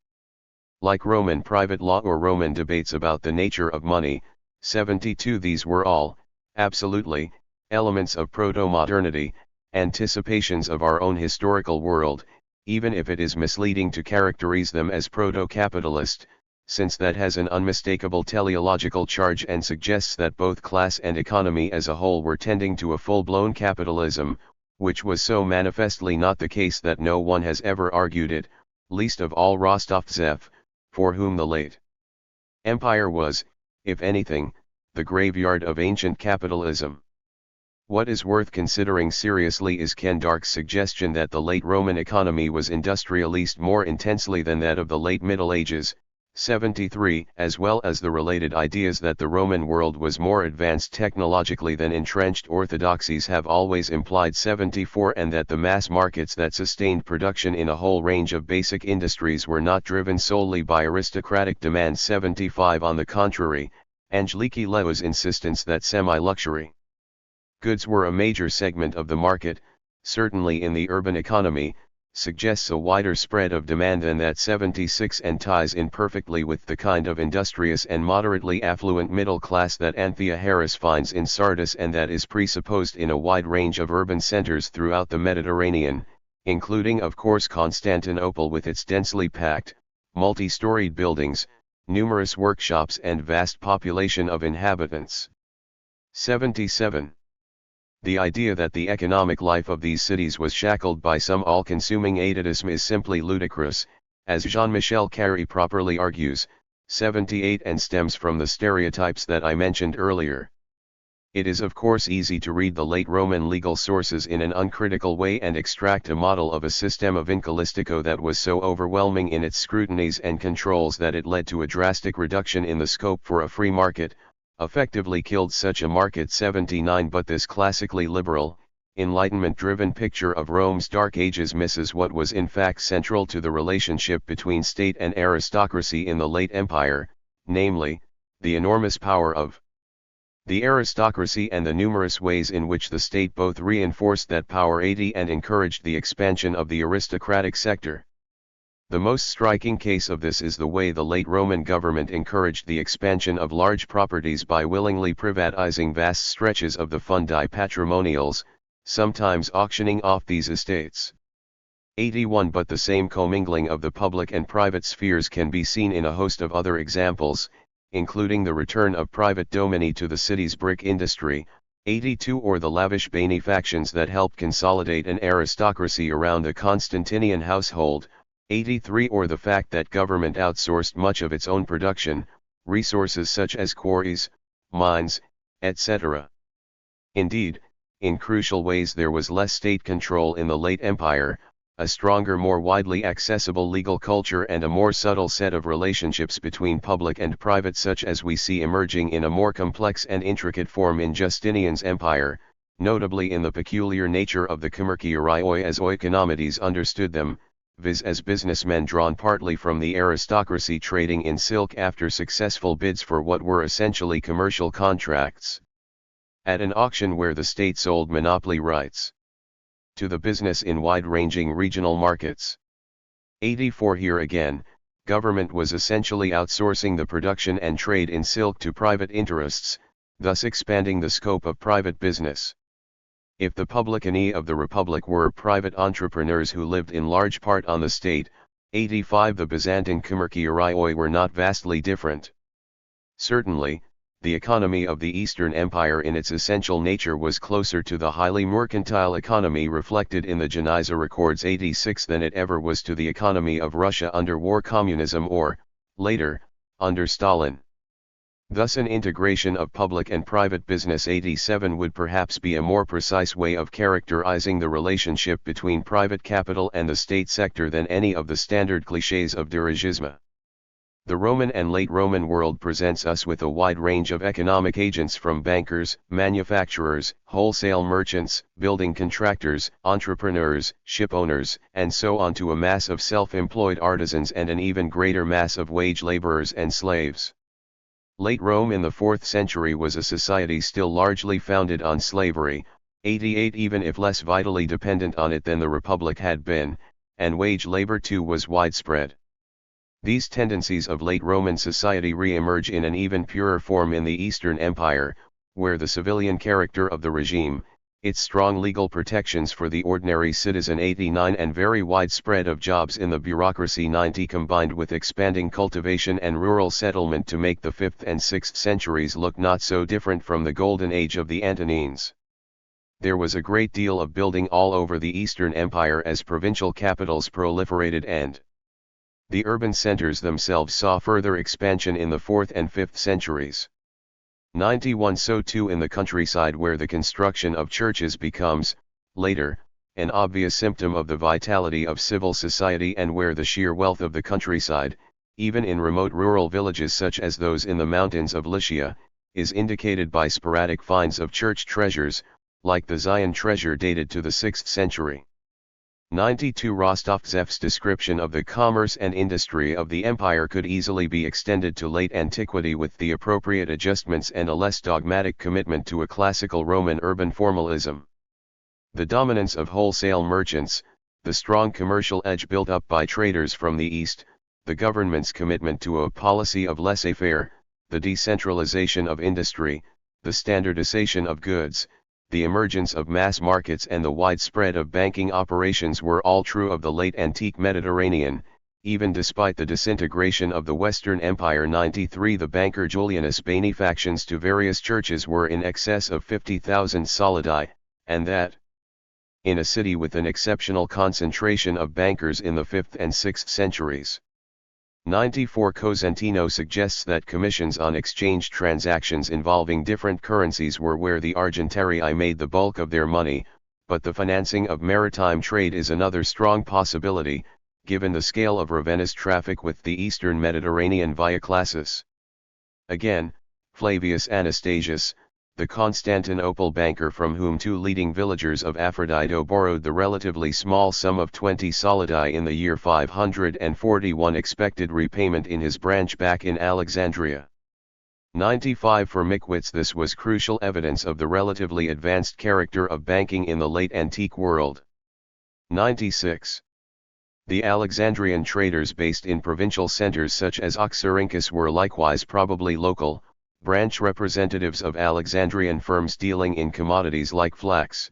Like Roman private law or Roman debates about the nature of money, 72 these were all, absolutely, elements of proto-modernity, anticipations of our own historical world, even if it is misleading to characterize them as proto-capitalist, since that has an unmistakable teleological charge and suggests that both class and economy as a whole were tending to a full-blown capitalism, which was so manifestly not the case that no one has ever argued it, least of all Rostov-Zev, for whom the late empire was, if anything, the graveyard of ancient capitalism. What is worth considering seriously is Ken Dark's suggestion that the late Roman economy was industrialized more intensely than that of the late Middle Ages, 73, as well as the related ideas that the Roman world was more advanced technologically than entrenched orthodoxies have always implied. 74 And that the mass markets that sustained production in a whole range of basic industries were not driven solely by aristocratic demand. 75 On the contrary, Angeliki Leo's insistence that semi-luxury goods were a major segment of the market, certainly in the urban economy, suggests a wider spread of demand than that. 76 And ties in perfectly with the kind of industrious and moderately affluent middle class that Anthea Harris finds in Sardis and that is presupposed in a wide range of urban centers throughout the Mediterranean, including of course Constantinople with its densely packed, multi-storied buildings, numerous workshops and vast population of inhabitants. 77. The idea that the economic life of these cities was shackled by some all-consuming atavism is simply ludicrous, as Jean-Michel Carré properly argues, 78 and stems from the stereotypes that I mentioned earlier. It is of course easy to read the late Roman legal sources in an uncritical way and extract a model of a system of incalistico that was so overwhelming in its scrutinies and controls that it led to a drastic reduction in the scope for a free market, effectively killed such a market. 79 But this classically liberal, Enlightenment-driven picture of Rome's Dark Ages misses what was in fact central to the relationship between state and aristocracy in the late empire, namely, the enormous power of the aristocracy and the numerous ways in which the state both reinforced that power and encouraged the expansion of the aristocratic sector. The most striking case of this is the way the late Roman government encouraged the expansion of large properties by willingly privatizing vast stretches of the fundi patrimonials, sometimes auctioning off these estates. 81 But the same commingling of the public and private spheres can be seen in a host of other examples, including the return of private domain to the city's brick industry, 82 or the lavish benefactions that helped consolidate an aristocracy around the Constantinian household, 83 or the fact that government outsourced much of its own production, resources such as quarries, mines, etc. Indeed, in crucial ways there was less state control in the late empire, a stronger, more widely accessible legal culture and a more subtle set of relationships between public and private such as we see emerging in a more complex and intricate form in Justinian's empire, notably in the peculiar nature of the komerkierioi as oikonomides understood them, viz. As businessmen drawn partly from the aristocracy trading in silk after successful bids for what were essentially commercial contracts. At an auction where the state sold monopoly rights to the business in wide-ranging regional markets. 84 Here again, government was essentially outsourcing the production and trade in silk to private interests, thus expanding the scope of private business. If the publicani of the Republic were private entrepreneurs who lived in large part on the state, 85 The Byzantine komerkierioi were not vastly different. Certainly, the economy of the Eastern Empire in its essential nature was closer to the highly mercantile economy reflected in the Geniza records 86 than it ever was to the economy of Russia under war communism or, later, under Stalin. Thus an integration of public and private business 87 would perhaps be a more precise way of characterizing the relationship between private capital and the state sector than any of the standard clichés of dirigisme. The Roman and late Roman world presents us with a wide range of economic agents from bankers, manufacturers, wholesale merchants, building contractors, entrepreneurs, shipowners, and so on to a mass of self-employed artisans and an even greater mass of wage laborers and slaves. Late Rome in the 4th century was a society still largely founded on slavery, 88 even if less vitally dependent on it than the Republic had been, and wage labor too was widespread. These tendencies of late Roman society re-emerge in an even purer form in the Eastern Empire, where the civilian character of the regime, its strong legal protections for the ordinary citizen 89 and very widespread of jobs in the bureaucracy 90 combined with expanding cultivation and rural settlement to make the 5th and 6th centuries look not so different from the golden age of the Antonines. There was a great deal of building all over the Eastern Empire as provincial capitals proliferated and the urban centers themselves saw further expansion in the 4th and 5th centuries. 91 So too in the countryside where the construction of churches becomes, later, an obvious symptom of the vitality of civil society and where the sheer wealth of the countryside, even in remote rural villages such as those in the mountains of Lycia, is indicated by sporadic finds of church treasures, like the Zion treasure dated to the 6th century. 92 Rostovtsev's description of the commerce and industry of the empire could easily be extended to late antiquity with the appropriate adjustments and a less dogmatic commitment to a classical Roman urban formalism. The dominance of wholesale merchants, the strong commercial edge built up by traders from the east, the government's commitment to a policy of laissez-faire, the decentralization of industry, the standardization of goods, the emergence of mass markets and the widespread of banking operations were all true of the late antique Mediterranean, even despite the disintegration of the Western Empire. 93 The banker Julianus' benefactions to various churches were in excess of 50,000 solidi, and that, in a city with an exceptional concentration of bankers in the 5th and 6th centuries. 94 Cosentino suggests that commissions on exchange transactions involving different currencies were where the Argentarii made the bulk of their money, but the financing of maritime trade is another strong possibility, given the scale of Ravenna's traffic with the eastern Mediterranean via Classis. Again, Flavius Anastasius, the Constantinople banker from whom two leading villagers of Aphrodito borrowed the relatively small sum of 20 solidi in the year 541, expected repayment in his branch back in Alexandria. 95 For Mickwitz this was crucial evidence of the relatively advanced character of banking in the late antique world. 96. The Alexandrian traders based in provincial centers such as Oxyrhynchus were likewise probably local, branch representatives of Alexandrian firms dealing in commodities like flax.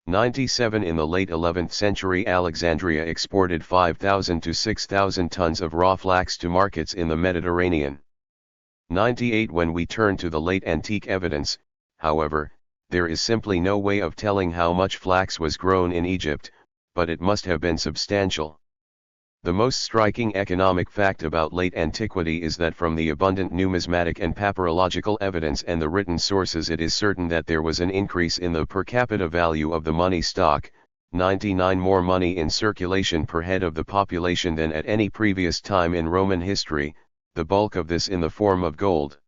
97 In the late 11th century Alexandria exported 5,000 to 6,000 tons of raw flax to markets in the Mediterranean. 98 When we turn to the late antique evidence, however, there is simply no way of telling how much flax was grown in Egypt, but it must have been substantial. The most striking economic fact about late antiquity is that from the abundant numismatic and papyrological evidence and the written sources it is certain that there was an increase in the per capita value of the money stock, 99 more money in circulation per head of the population than at any previous time in Roman history, the bulk of this in the form of gold.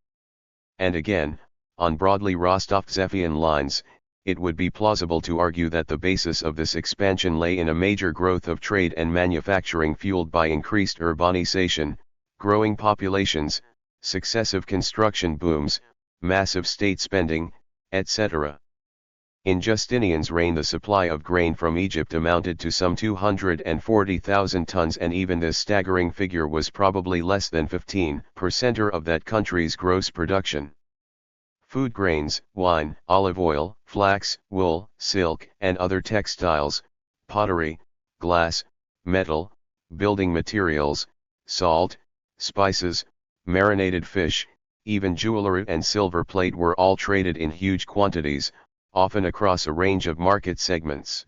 And again, on broadly Rostov-Zephian lines, it would be plausible to argue that the basis of this expansion lay in a major growth of trade and manufacturing fueled by increased urbanization, growing populations, successive construction booms, massive state spending, etc. In Justinian's reign the supply of grain from Egypt amounted to some 240,000 tons, and even this staggering figure was probably less than 15% of that country's gross production. Food grains, wine, olive oil, flax, wool, silk, and other textiles, pottery, glass, metal, building materials, salt, spices, marinated fish, even jewelry and silver plate were all traded in huge quantities, often across a range of market segments.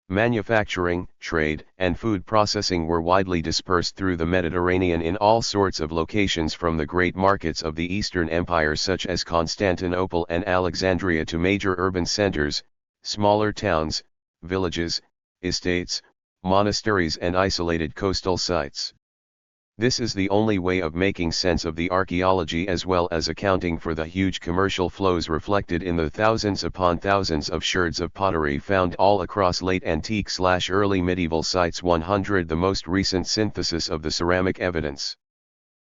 Manufacturing, trade, and food processing were widely dispersed through the Mediterranean in all sorts of locations, from the great markets of the Eastern Empire such as Constantinople and Alexandria to major urban centers, smaller towns, villages, estates, monasteries and isolated coastal sites. This is the only way of making sense of the archaeology as well as accounting for the huge commercial flows reflected in the thousands upon thousands of sherds of pottery found all across late antique/early medieval sites. 100 The most recent synthesis of the ceramic evidence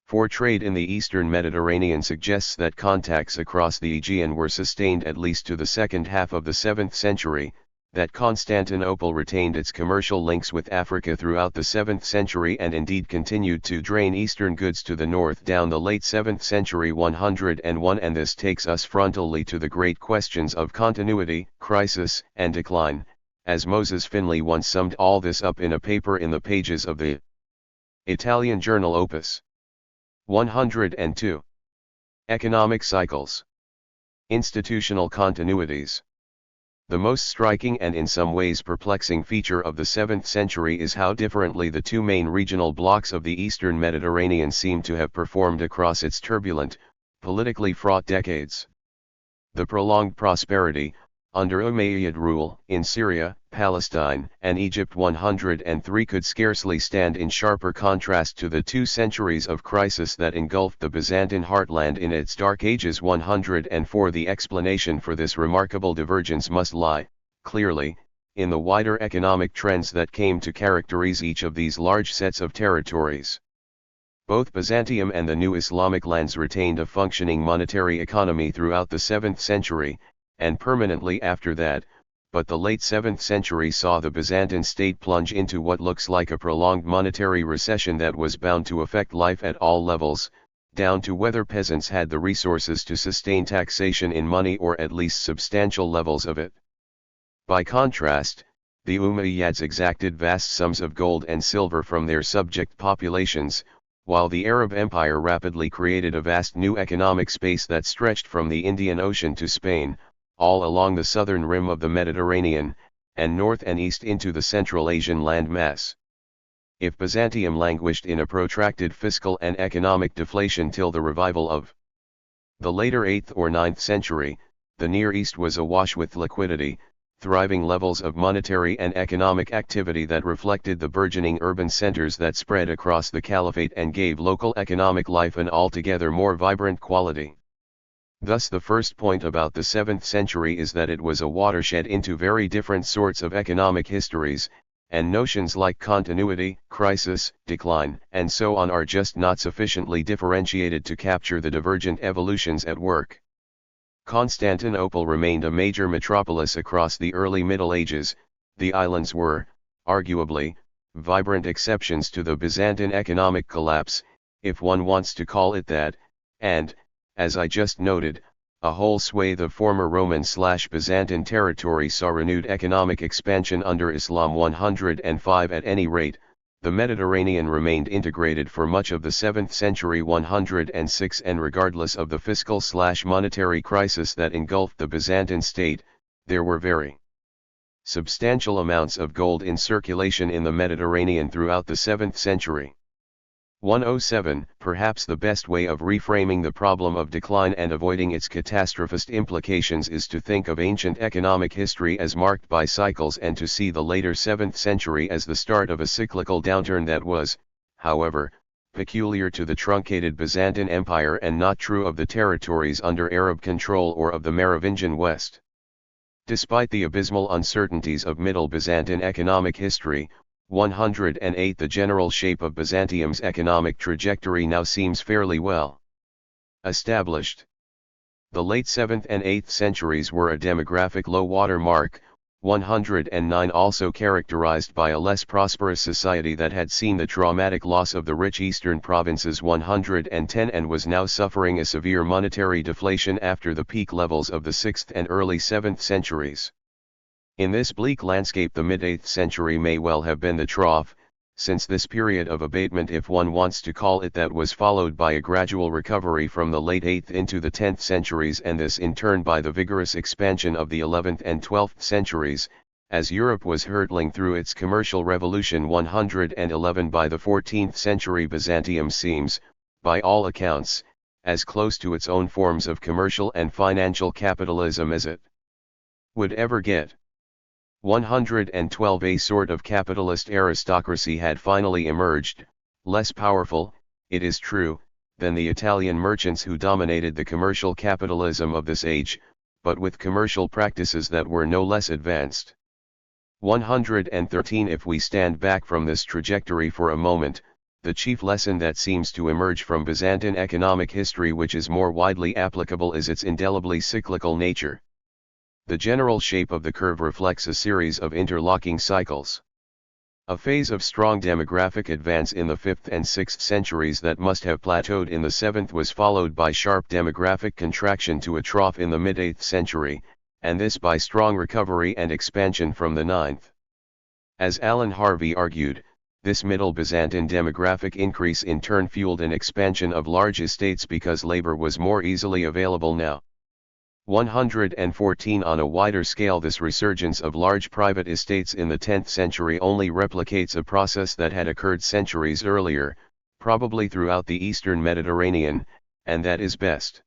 for trade in the eastern Mediterranean suggests that contacts across the Aegean were sustained at least to the second half of the 7th century, that Constantinople retained its commercial links with Africa throughout the 7th century and indeed continued to drain eastern goods to the north down the late 7th century. 101 And this takes us frontally to the great questions of continuity, crisis, and decline, as Moses Finley once summed all this up in a paper in the pages of the Italian journal Opus 102. Economic cycles. Institutional continuities. The most striking and in some ways perplexing feature of the 7th century is how differently the two main regional blocks of the eastern Mediterranean seem to have performed across its turbulent, politically fraught decades. The prolonged prosperity, under Umayyad rule, in Syria, Palestine, and Egypt 103 could scarcely stand in sharper contrast to the 2 centuries of crisis that engulfed the Byzantine heartland in its dark ages. 104 The explanation for this remarkable divergence must lie, clearly, in the wider economic trends that came to characterize each of these large sets of territories. Both Byzantium and the new Islamic lands retained a functioning monetary economy throughout the 7th century, and permanently after that, but the late 7th century saw the Byzantine state plunge into what looks like a prolonged monetary recession that was bound to affect life at all levels, down to whether peasants had the resources to sustain taxation in money or at least substantial levels of it. By contrast, the Umayyads exacted vast sums of gold and silver from their subject populations, while the Arab Empire rapidly created a vast new economic space that stretched from the Indian Ocean to Spain, all along the southern rim of the Mediterranean, and north and east into the Central Asian landmass. If Byzantium languished in a protracted fiscal and economic deflation till the revival of the later 8th or 9th century, the Near East was awash with liquidity, thriving levels of monetary and economic activity that reflected the burgeoning urban centers that spread across the caliphate and gave local economic life an altogether more vibrant quality. Thus the first point about the 7th century is that it was a watershed into very different sorts of economic histories, and notions like continuity, crisis, decline, and so on are just not sufficiently differentiated to capture the divergent evolutions at work. Constantinople remained a major metropolis across the early Middle Ages. The islands were, arguably, vibrant exceptions to the Byzantine economic collapse, if one wants to call it that, and, as I just noted, a whole swathe of former Roman/Byzantine territory saw renewed economic expansion under Islam. 105 At any rate, The Mediterranean remained integrated for much of the 7th century 106, and regardless of the fiscal/monetary crisis that engulfed the Byzantine state, there were very substantial amounts of gold in circulation in the Mediterranean throughout the 7th century. 107. Perhaps the best way of reframing the problem of decline and avoiding its catastrophist implications is to think of ancient economic history as marked by cycles, and to see the later 7th century as the start of a cyclical downturn that was, however, peculiar to the truncated Byzantine Empire and not true of the territories under Arab control or of the Merovingian West. Despite the abysmal uncertainties of Middle Byzantine economic history, 108. The general shape of Byzantium's economic trajectory now seems fairly well established. The late 7th and 8th centuries were a demographic low-water mark, 109, also characterized by a less prosperous society that had seen the traumatic loss of the rich eastern provinces 110 and was now suffering a severe monetary deflation after the peak levels of the 6th and early 7th centuries. In this bleak landscape, the mid-8th century may well have been the trough, since this period of abatement, if one wants to call it that, was followed by a gradual recovery from the late 8th into the 10th centuries, and this in turn by the vigorous expansion of the 11th and 12th centuries, as Europe was hurtling through its commercial revolution 111. By the 14th century, Byzantium seems, by all accounts, as close to its own forms of commercial and financial capitalism as it would ever get. 112. A sort of capitalist aristocracy had finally emerged, less powerful, it is true, than the Italian merchants who dominated the commercial capitalism of this age, but with commercial practices that were no less advanced. 113. If we stand back from this trajectory for a moment, the chief lesson that seems to emerge from Byzantine economic history, which is more widely applicable, is its indelibly cyclical nature. The general shape of the curve reflects a series of interlocking cycles. A phase of strong demographic advance in the 5th and 6th centuries that must have plateaued in the 7th was followed by sharp demographic contraction to a trough in the mid-8th century, and this by strong recovery and expansion from the 9th. As Alan Harvey argued, this Middle Byzantine demographic increase in turn fueled an expansion of large estates because labor was more easily available now. 114. On a wider scale, this resurgence of large private estates in the 10th century only replicates a process that had occurred centuries earlier, probably throughout the eastern Mediterranean, and that is best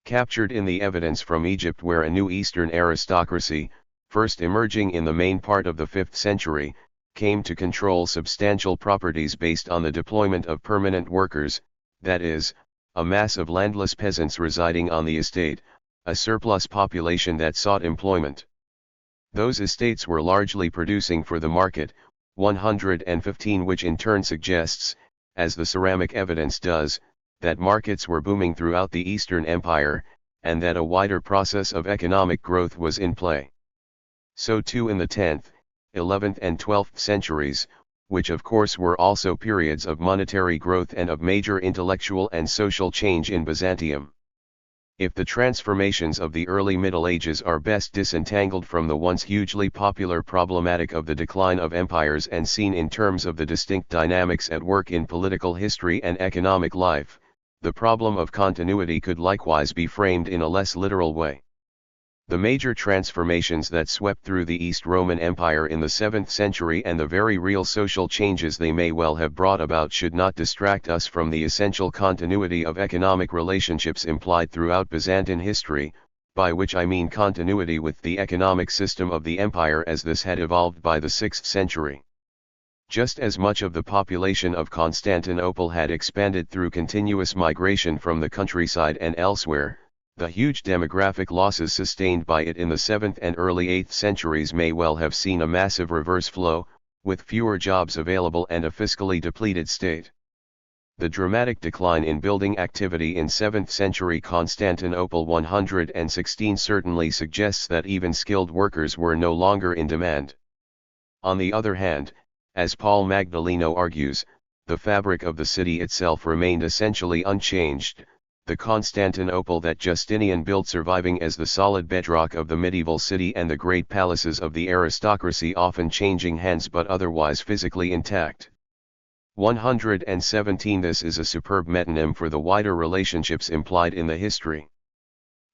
captured in the evidence from Egypt, where a new eastern aristocracy, first emerging in the main part of the 5th century, came to control substantial properties based on the deployment of permanent workers, that is, a mass of landless peasants residing on the estate, a surplus population that sought employment. Those estates were largely producing for the market, 115, which in turn suggests, as the ceramic evidence does, that markets were booming throughout the Eastern Empire, and that a wider process of economic growth was in play. So too in the 10th, 11th and 12th centuries, which of course were also periods of monetary growth and of major intellectual and social change in Byzantium. If the transformations of the early Middle Ages are best disentangled from the once hugely popular problematic of the decline of empires and seen in terms of the distinct dynamics at work in political history and economic life, the problem of continuity could likewise be framed in a less literal way. The major transformations that swept through the East Roman Empire in the 7th century and the very real social changes they may well have brought about should not distract us from the essential continuity of economic relationships implied throughout Byzantine history, by which I mean continuity with the economic system of the empire as this had evolved by the 6th century. Just as much of the population of Constantinople had expanded through continuous migration from the countryside and elsewhere, the huge demographic losses sustained by it in the 7th and early 8th centuries may well have seen a massive reverse flow, with fewer jobs available and a fiscally depleted state. The dramatic decline in building activity in 7th century Constantinople 116 certainly suggests that even skilled workers were no longer in demand. On the other hand, as Paul Magdaleno argues, the fabric of the city itself remained essentially unchanged, the Constantinople that Justinian built surviving as the solid bedrock of the medieval city and the great palaces of the aristocracy often changing hands but otherwise physically intact. 117 This is a superb metonym for the wider relationships implied in the history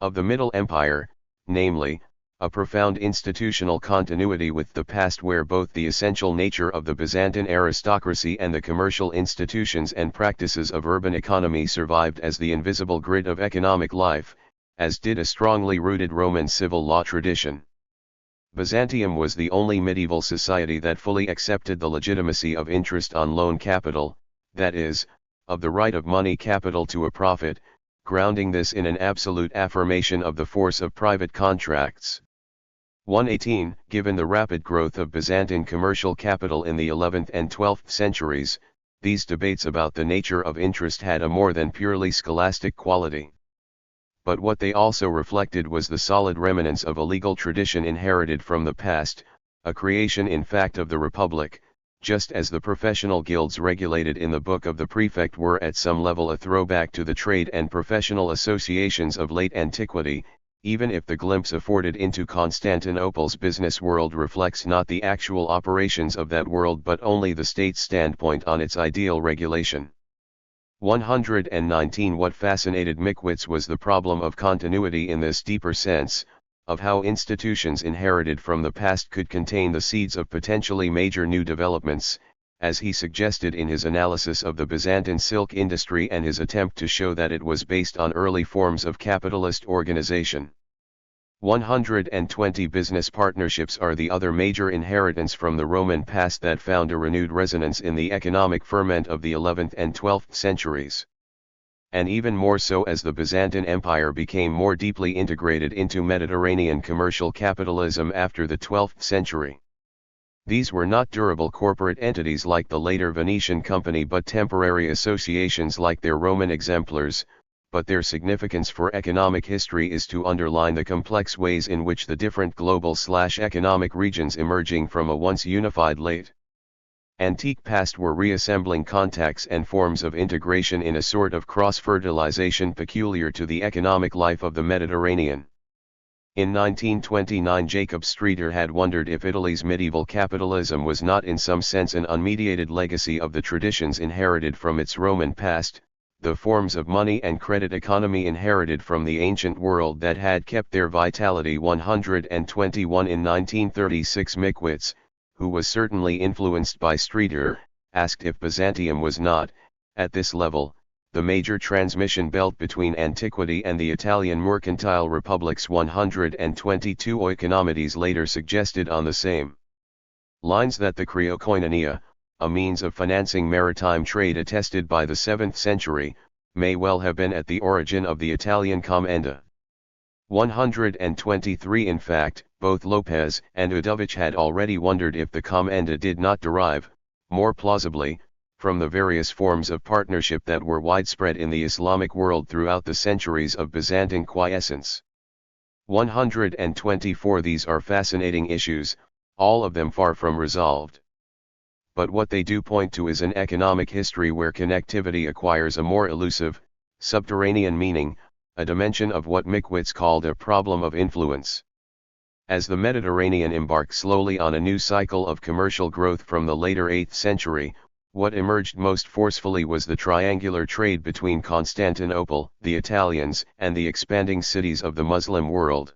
of the Middle Empire, namely, a profound institutional continuity with the past where both the essential nature of the Byzantine aristocracy and the commercial institutions and practices of urban economy survived as the invisible grid of economic life, as did a strongly rooted Roman civil law tradition. Byzantium was the only medieval society that fully accepted the legitimacy of interest on loan capital, that is, of the right of money capital to a profit, grounding this in an absolute affirmation of the force of private contracts. 118 Given the rapid growth of Byzantine commercial capital in the 11th and 12th centuries, these debates about the nature of interest had a more than purely scholastic quality. But what they also reflected was the solid remnants of a legal tradition inherited from the past, a creation in fact of the Republic, just as the professional guilds regulated in the Book of the Prefect were at some level a throwback to the trade and professional associations of late antiquity, even if the glimpse afforded into Constantinople's business world reflects not the actual operations of that world but only the state's standpoint on its ideal regulation. 119 What fascinated Mickwitz was the problem of continuity in this deeper sense, of how institutions inherited from the past could contain the seeds of potentially major new developments, as he suggested in his analysis of the Byzantine silk industry and his attempt to show that it was based on early forms of capitalist organization. 120 Business partnerships are the other major inheritance from the Roman past that found a renewed resonance in the economic ferment of the 11th and 12th centuries. And even more so as the Byzantine Empire became more deeply integrated into Mediterranean commercial capitalism after the 12th century. These were not durable corporate entities like the later Venetian company but temporary associations like their Roman exemplars, but their significance for economic history is to underline the complex ways in which the different global/economic regions emerging from a once unified late antique past were reassembling contacts and forms of integration in a sort of cross-fertilization peculiar to the economic life of the Mediterranean. In 1929 Jacob Streeter had wondered if Italy's medieval capitalism was not in some sense an unmediated legacy of the traditions inherited from its Roman past, the forms of money and credit economy inherited from the ancient world that had kept their vitality. 121 In 1936 Mickwitz, who was certainly influenced by Streeter, asked if Byzantium was not, at this level, the major transmission belt between antiquity and the Italian mercantile republics. 122 Oikonomides later suggested on the same lines that the Kriokoinonia, a means of financing maritime trade attested by the 7th century, may well have been at the origin of the Italian commenda. 123 In fact, both Lopez and Udovich had already wondered if the commenda did not derive, more plausibly, from the various forms of partnership that were widespread in the Islamic world throughout the centuries of Byzantine quiescence. 124 These are fascinating issues, all of them far from resolved. But what they do point to is an economic history where connectivity acquires a more elusive, subterranean meaning, a dimension of what Mickwitz called a problem of influence. As the Mediterranean embarked slowly on a new cycle of commercial growth from the later 8th century, what emerged most forcefully was the triangular trade between Constantinople, the Italians, and the expanding cities of the Muslim world.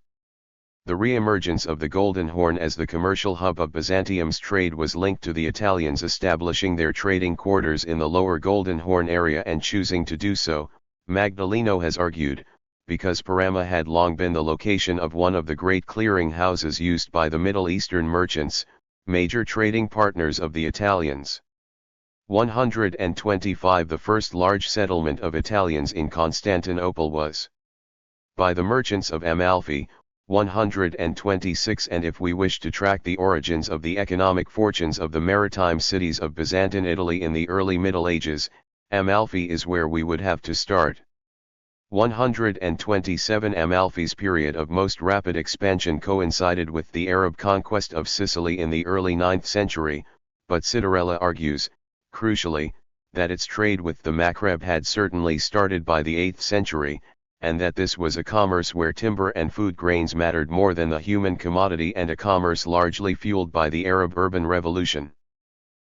The re-emergence of the Golden Horn as the commercial hub of Byzantium's trade was linked to the Italians establishing their trading quarters in the lower Golden Horn area and choosing to do so, Magdaleno has argued, because Parama had long been the location of one of the great clearing houses used by the Middle Eastern merchants, major trading partners of the Italians. 125 The first large settlement of Italians in Constantinople was by the merchants of Amalfi, 126 And if we wish to track the origins of the economic fortunes of the maritime cities of Byzantine Italy in the early Middle Ages, Amalfi is where we would have to start. 127 Amalfi's period of most rapid expansion coincided with the Arab conquest of Sicily in the early 9th century, but Citarella argues, crucially, that its trade with the Maghreb had certainly started by the 8th century, and that this was a commerce where timber and food grains mattered more than the human commodity and a commerce largely fueled by the Arab urban revolution.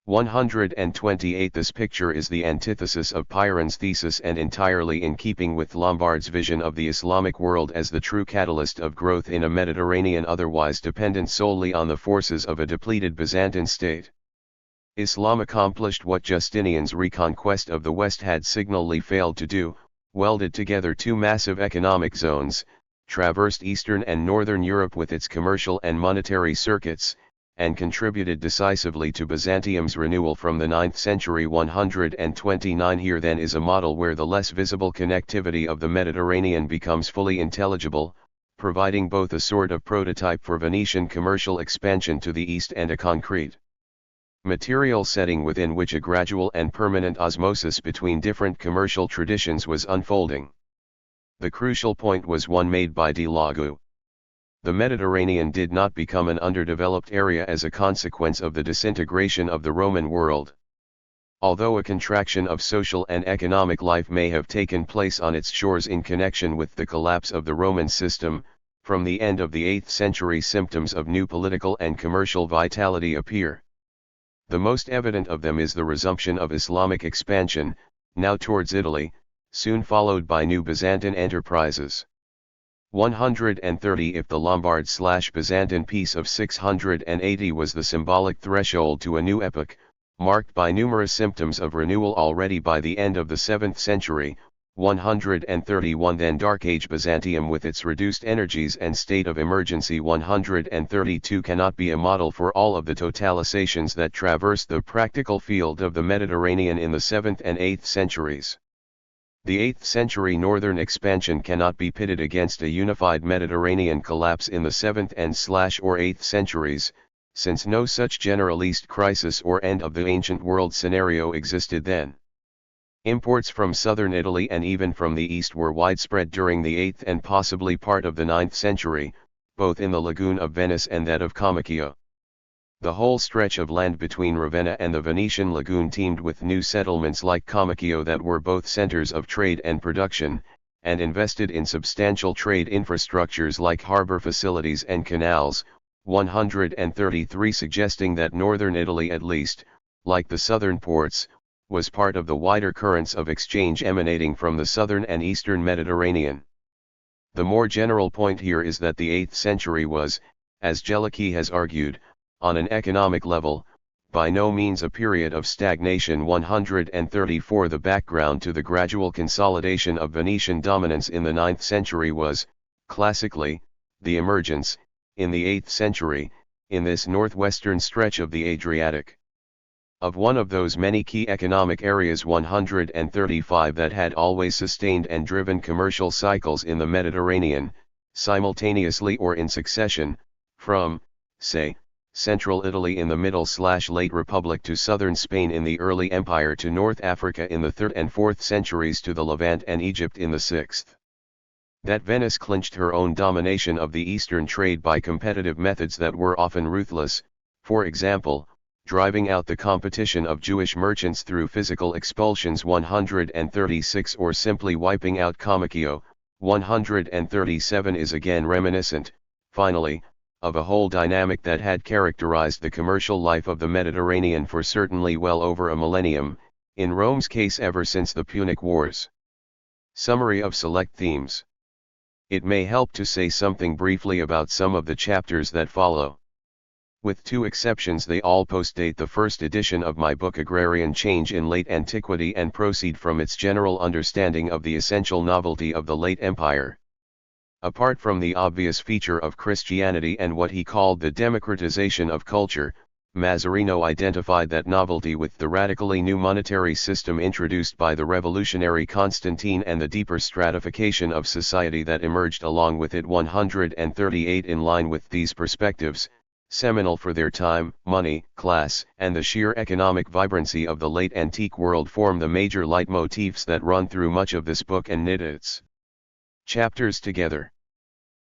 128. This picture is the antithesis of Pyrrhon's thesis and entirely in keeping with Lombard's vision of the Islamic world as the true catalyst of growth in a Mediterranean otherwise dependent solely on the forces of a depleted Byzantine state. Islam accomplished what Justinian's reconquest of the West had signally failed to do, welded together two massive economic zones, traversed Eastern and Northern Europe with its commercial and monetary circuits, and contributed decisively to Byzantium's renewal from the 9th century. 129. Here then is a model where the less visible connectivity of the Mediterranean becomes fully intelligible, providing both a sort of prototype for Venetian commercial expansion to the east and a concrete material setting within which a gradual and permanent osmosis between different commercial traditions was unfolding. The crucial point was one made by de Lagu. The Mediterranean did not become an underdeveloped area as a consequence of the disintegration of the Roman world. Although a contraction of social and economic life may have taken place on its shores in connection with the collapse of the Roman system, from the end of the 8th century symptoms of new political and commercial vitality appear. The most evident of them is the resumption of Islamic expansion, now towards Italy, soon followed by new Byzantine enterprises. 130. If the Lombard/Byzantine peace of 680 was the symbolic threshold to a new epoch, marked by numerous symptoms of renewal already by the end of the 7th century, 131. Then Dark Age Byzantium with its reduced energies and state of emergency 132 cannot be a model for all of the totalizations that traversed the practical field of the Mediterranean in the 7th and 8th centuries. The 8th century northern expansion cannot be pitted against a unified Mediterranean collapse in the 7th and/or 8th centuries, since no such general East crisis or end of the ancient world scenario existed then. Imports from southern Italy and even from the east were widespread during the 8th and possibly part of the 9th century, both in the lagoon of Venice and that of Comacchio. The whole stretch of land between Ravenna and the Venetian lagoon teemed with new settlements like Comacchio that were both centers of trade and production, and invested in substantial trade infrastructures like harbor facilities and canals. 133 suggesting that northern Italy at least, like the southern ports, was part of the wider currents of exchange emanating from the southern and eastern Mediterranean. The more general point here is that the 8th century was, as Jellicoe has argued, on an economic level, by no means a period of stagnation. 134 The background to the gradual consolidation of Venetian dominance in the 9th century was, classically, the emergence, in the 8th century, in this northwestern stretch of the Adriatic, of one of those many key economic areas 135 that had always sustained and driven commercial cycles in the Mediterranean, simultaneously or in succession, from, say, Central Italy in the Middle/Late Republic to southern Spain in the early Empire to North Africa in the 3rd and 4th centuries to the Levant and Egypt in the 6th. That Venice clinched her own domination of the eastern trade by competitive methods that were often ruthless, for example, driving out the competition of Jewish merchants through physical expulsions 136 or simply wiping out Comacchio. 137 is again reminiscent, finally, of a whole dynamic that had characterized the commercial life of the Mediterranean for certainly well over a millennium, in Rome's case ever since the Punic Wars. Summary of select themes. It may help to say something briefly about some of the chapters that follow. With two exceptions, they all postdate the first edition of my book Agrarian Change in Late Antiquity and proceed from its general understanding of the essential novelty of the late Empire. Apart from the obvious feature of Christianity and what he called the democratization of culture, Mazzarino identified that novelty with the radically new monetary system introduced by the revolutionary Constantine and the deeper stratification of society that emerged along with it. 138 In line with these perspectives, seminal for their time, money, class, and the sheer economic vibrancy of the late antique world form the major leitmotifs that run through much of this book and knit its chapters together.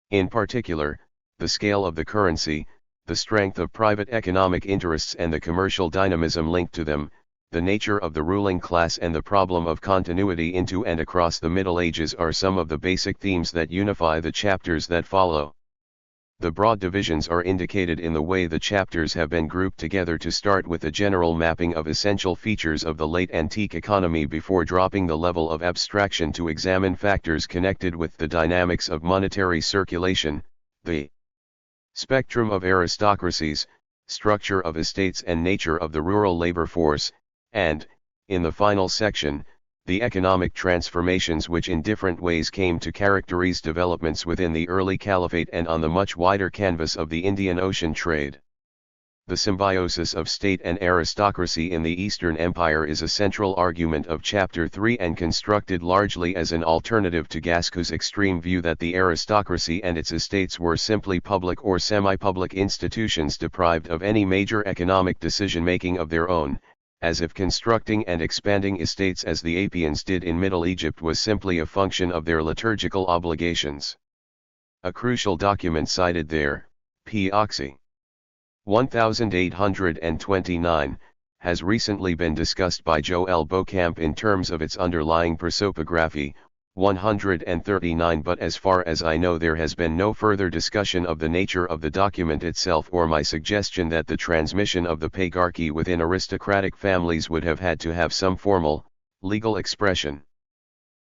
In particular, the scale of the currency, the strength of private economic interests and the commercial dynamism linked to them, the nature of the ruling class and the problem of continuity into and across the Middle Ages are some of the basic themes that unify the chapters that follow. The broad divisions are indicated in the way the chapters have been grouped together to start with a general mapping of essential features of the late antique economy before dropping the level of abstraction to examine factors connected with the dynamics of monetary circulation, the spectrum of aristocracies, structure of estates and nature of the rural labor force, and, in the final section, the economic transformations which in different ways came to characterize developments within the early caliphate and on the much wider canvas of the Indian Ocean trade. The symbiosis of state and aristocracy in the Eastern Empire is a central argument of Chapter 3 and constructed largely as an alternative to Gasque's extreme view that the aristocracy and its estates were simply public or semi-public institutions deprived of any major economic decision-making of their own, as if constructing and expanding estates as the Apians did in Middle Egypt was simply a function of their liturgical obligations. A crucial document cited there, P. Oxy. 1829, has recently been discussed by Joël Beauchamp in terms of its underlying prosopography, 139, but as far as I know there has been no further discussion of the nature of the document itself or my suggestion that the transmission of the patriarchy within aristocratic families would have had to have some formal, legal expression.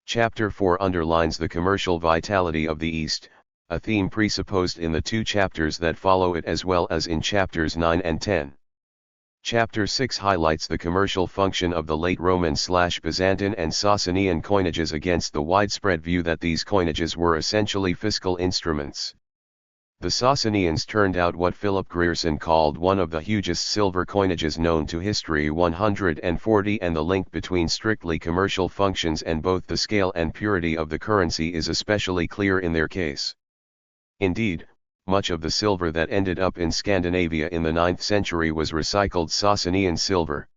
Chapter 4 underlines the commercial vitality of the East, a theme presupposed in the two chapters that follow it as well as in chapters 9 and 10. Chapter 6 highlights the commercial function of the late Roman/Byzantine and Sasanian coinages against the widespread view that these coinages were essentially fiscal instruments. The Sasanians turned out what Philip Grierson called one of the hugest silver coinages known to history, 140, and the link between strictly commercial functions and both the scale and purity of the currency is especially clear in their case. Indeed, much of the silver that ended up in Scandinavia in the 9th century was recycled Sasanian silver.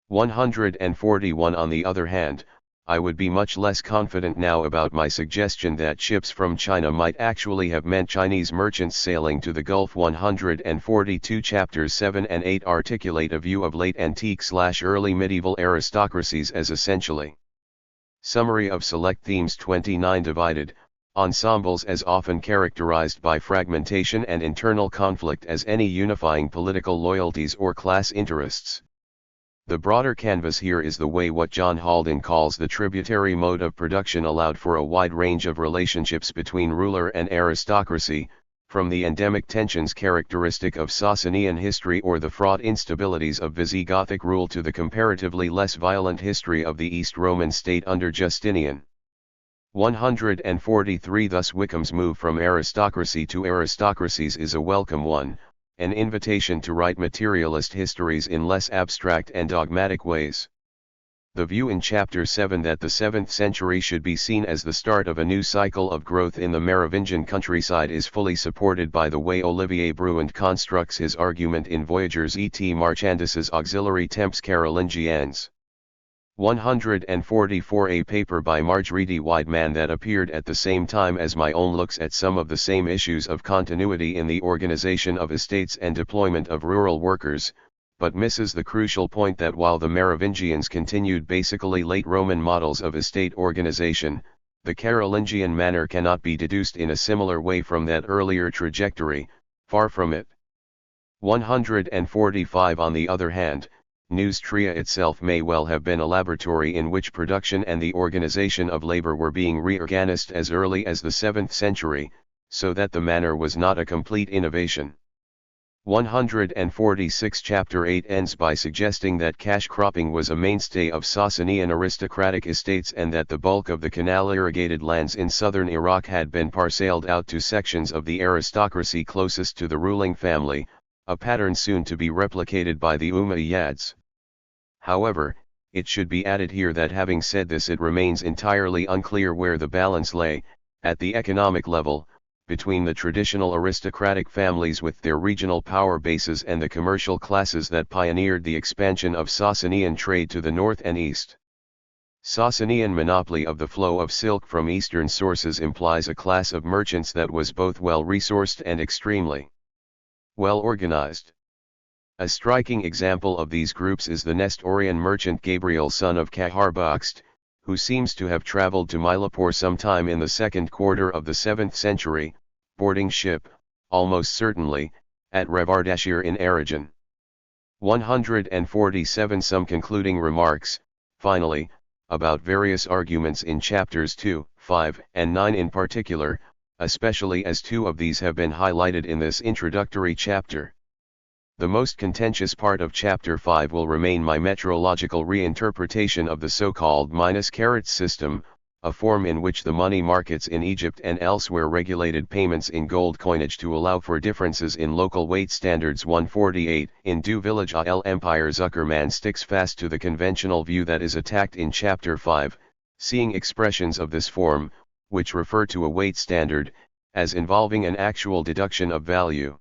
141. On the other hand, I would be much less confident now about my suggestion that ships from China might actually have meant Chinese merchants sailing to the Gulf. 142. Chapters 7 and 8 articulate a view of late antique/early medieval aristocracies as essentially. Summary of select themes. 29. Divided ensembles as often characterized by fragmentation and internal conflict as any unifying political loyalties or class interests. The broader canvas here is the way what John Haldane calls the tributary mode of production allowed for a wide range of relationships between ruler and aristocracy, from the endemic tensions characteristic of Sasanian history or the fraught instabilities of Visigothic rule to the comparatively less violent history of the East Roman state under Justinian. 143. Thus Wickham's move from aristocracy to aristocracies is a welcome one, an invitation to write materialist histories in less abstract and dogmatic ways. The view in Chapter 7 that the 7th century should be seen as the start of a new cycle of growth in the Merovingian countryside is fully supported by the way Olivier Bruand constructs his argument in Voyageurs et Marchandises Auxiliary Temps Carolingiens. 144. A paper by Marguerite Weidmann that appeared at the same time as my own looks at some of the same issues of continuity in the organization of estates and deployment of rural workers, but misses the crucial point that while the Merovingians continued basically late Roman models of estate organization, the Carolingian manner cannot be deduced in a similar way from that earlier trajectory, far from it. 145. On the other hand, Neustria itself may well have been a laboratory in which production and the organization of labor were being reorganized as early as the 7th century, so that the manner was not a complete innovation. 146. Chapter 8 ends by suggesting that cash cropping was a mainstay of Sasanian aristocratic estates and that the bulk of the canal-irrigated lands in southern Iraq had been parceled out to sections of the aristocracy closest to the ruling family, a pattern soon to be replicated by the Umayyads. However, it should be added here that having said this, it remains entirely unclear where the balance lay, at the economic level, between the traditional aristocratic families with their regional power bases and the commercial classes that pioneered the expansion of Sasanian trade to the north and east. Sasanian monopoly of the flow of silk from eastern sources implies a class of merchants that was both well-resourced and extremely well organized. A striking example of these groups is the Nestorian merchant Gabriel son of Kaharbakht, who seems to have traveled to Mylapore sometime in the second quarter of the 7th century, boarding ship, almost certainly, at Revardashir in Aragon. 147 Some concluding remarks, finally, about various arguments in chapters 2, 5, and 9 in particular, especially as two of these have been highlighted in this introductory chapter. The most contentious part of chapter 5 will remain my metrological reinterpretation of the so-called minus-carats system, a form in which the money markets in Egypt and elsewhere regulated payments in gold coinage to allow for differences in local weight standards. 148 In Du Village al Empire Zuckerman sticks fast to the conventional view that is attacked in chapter 5, seeing expressions of this form, which refer to a weight standard, as involving an actual deduction of value.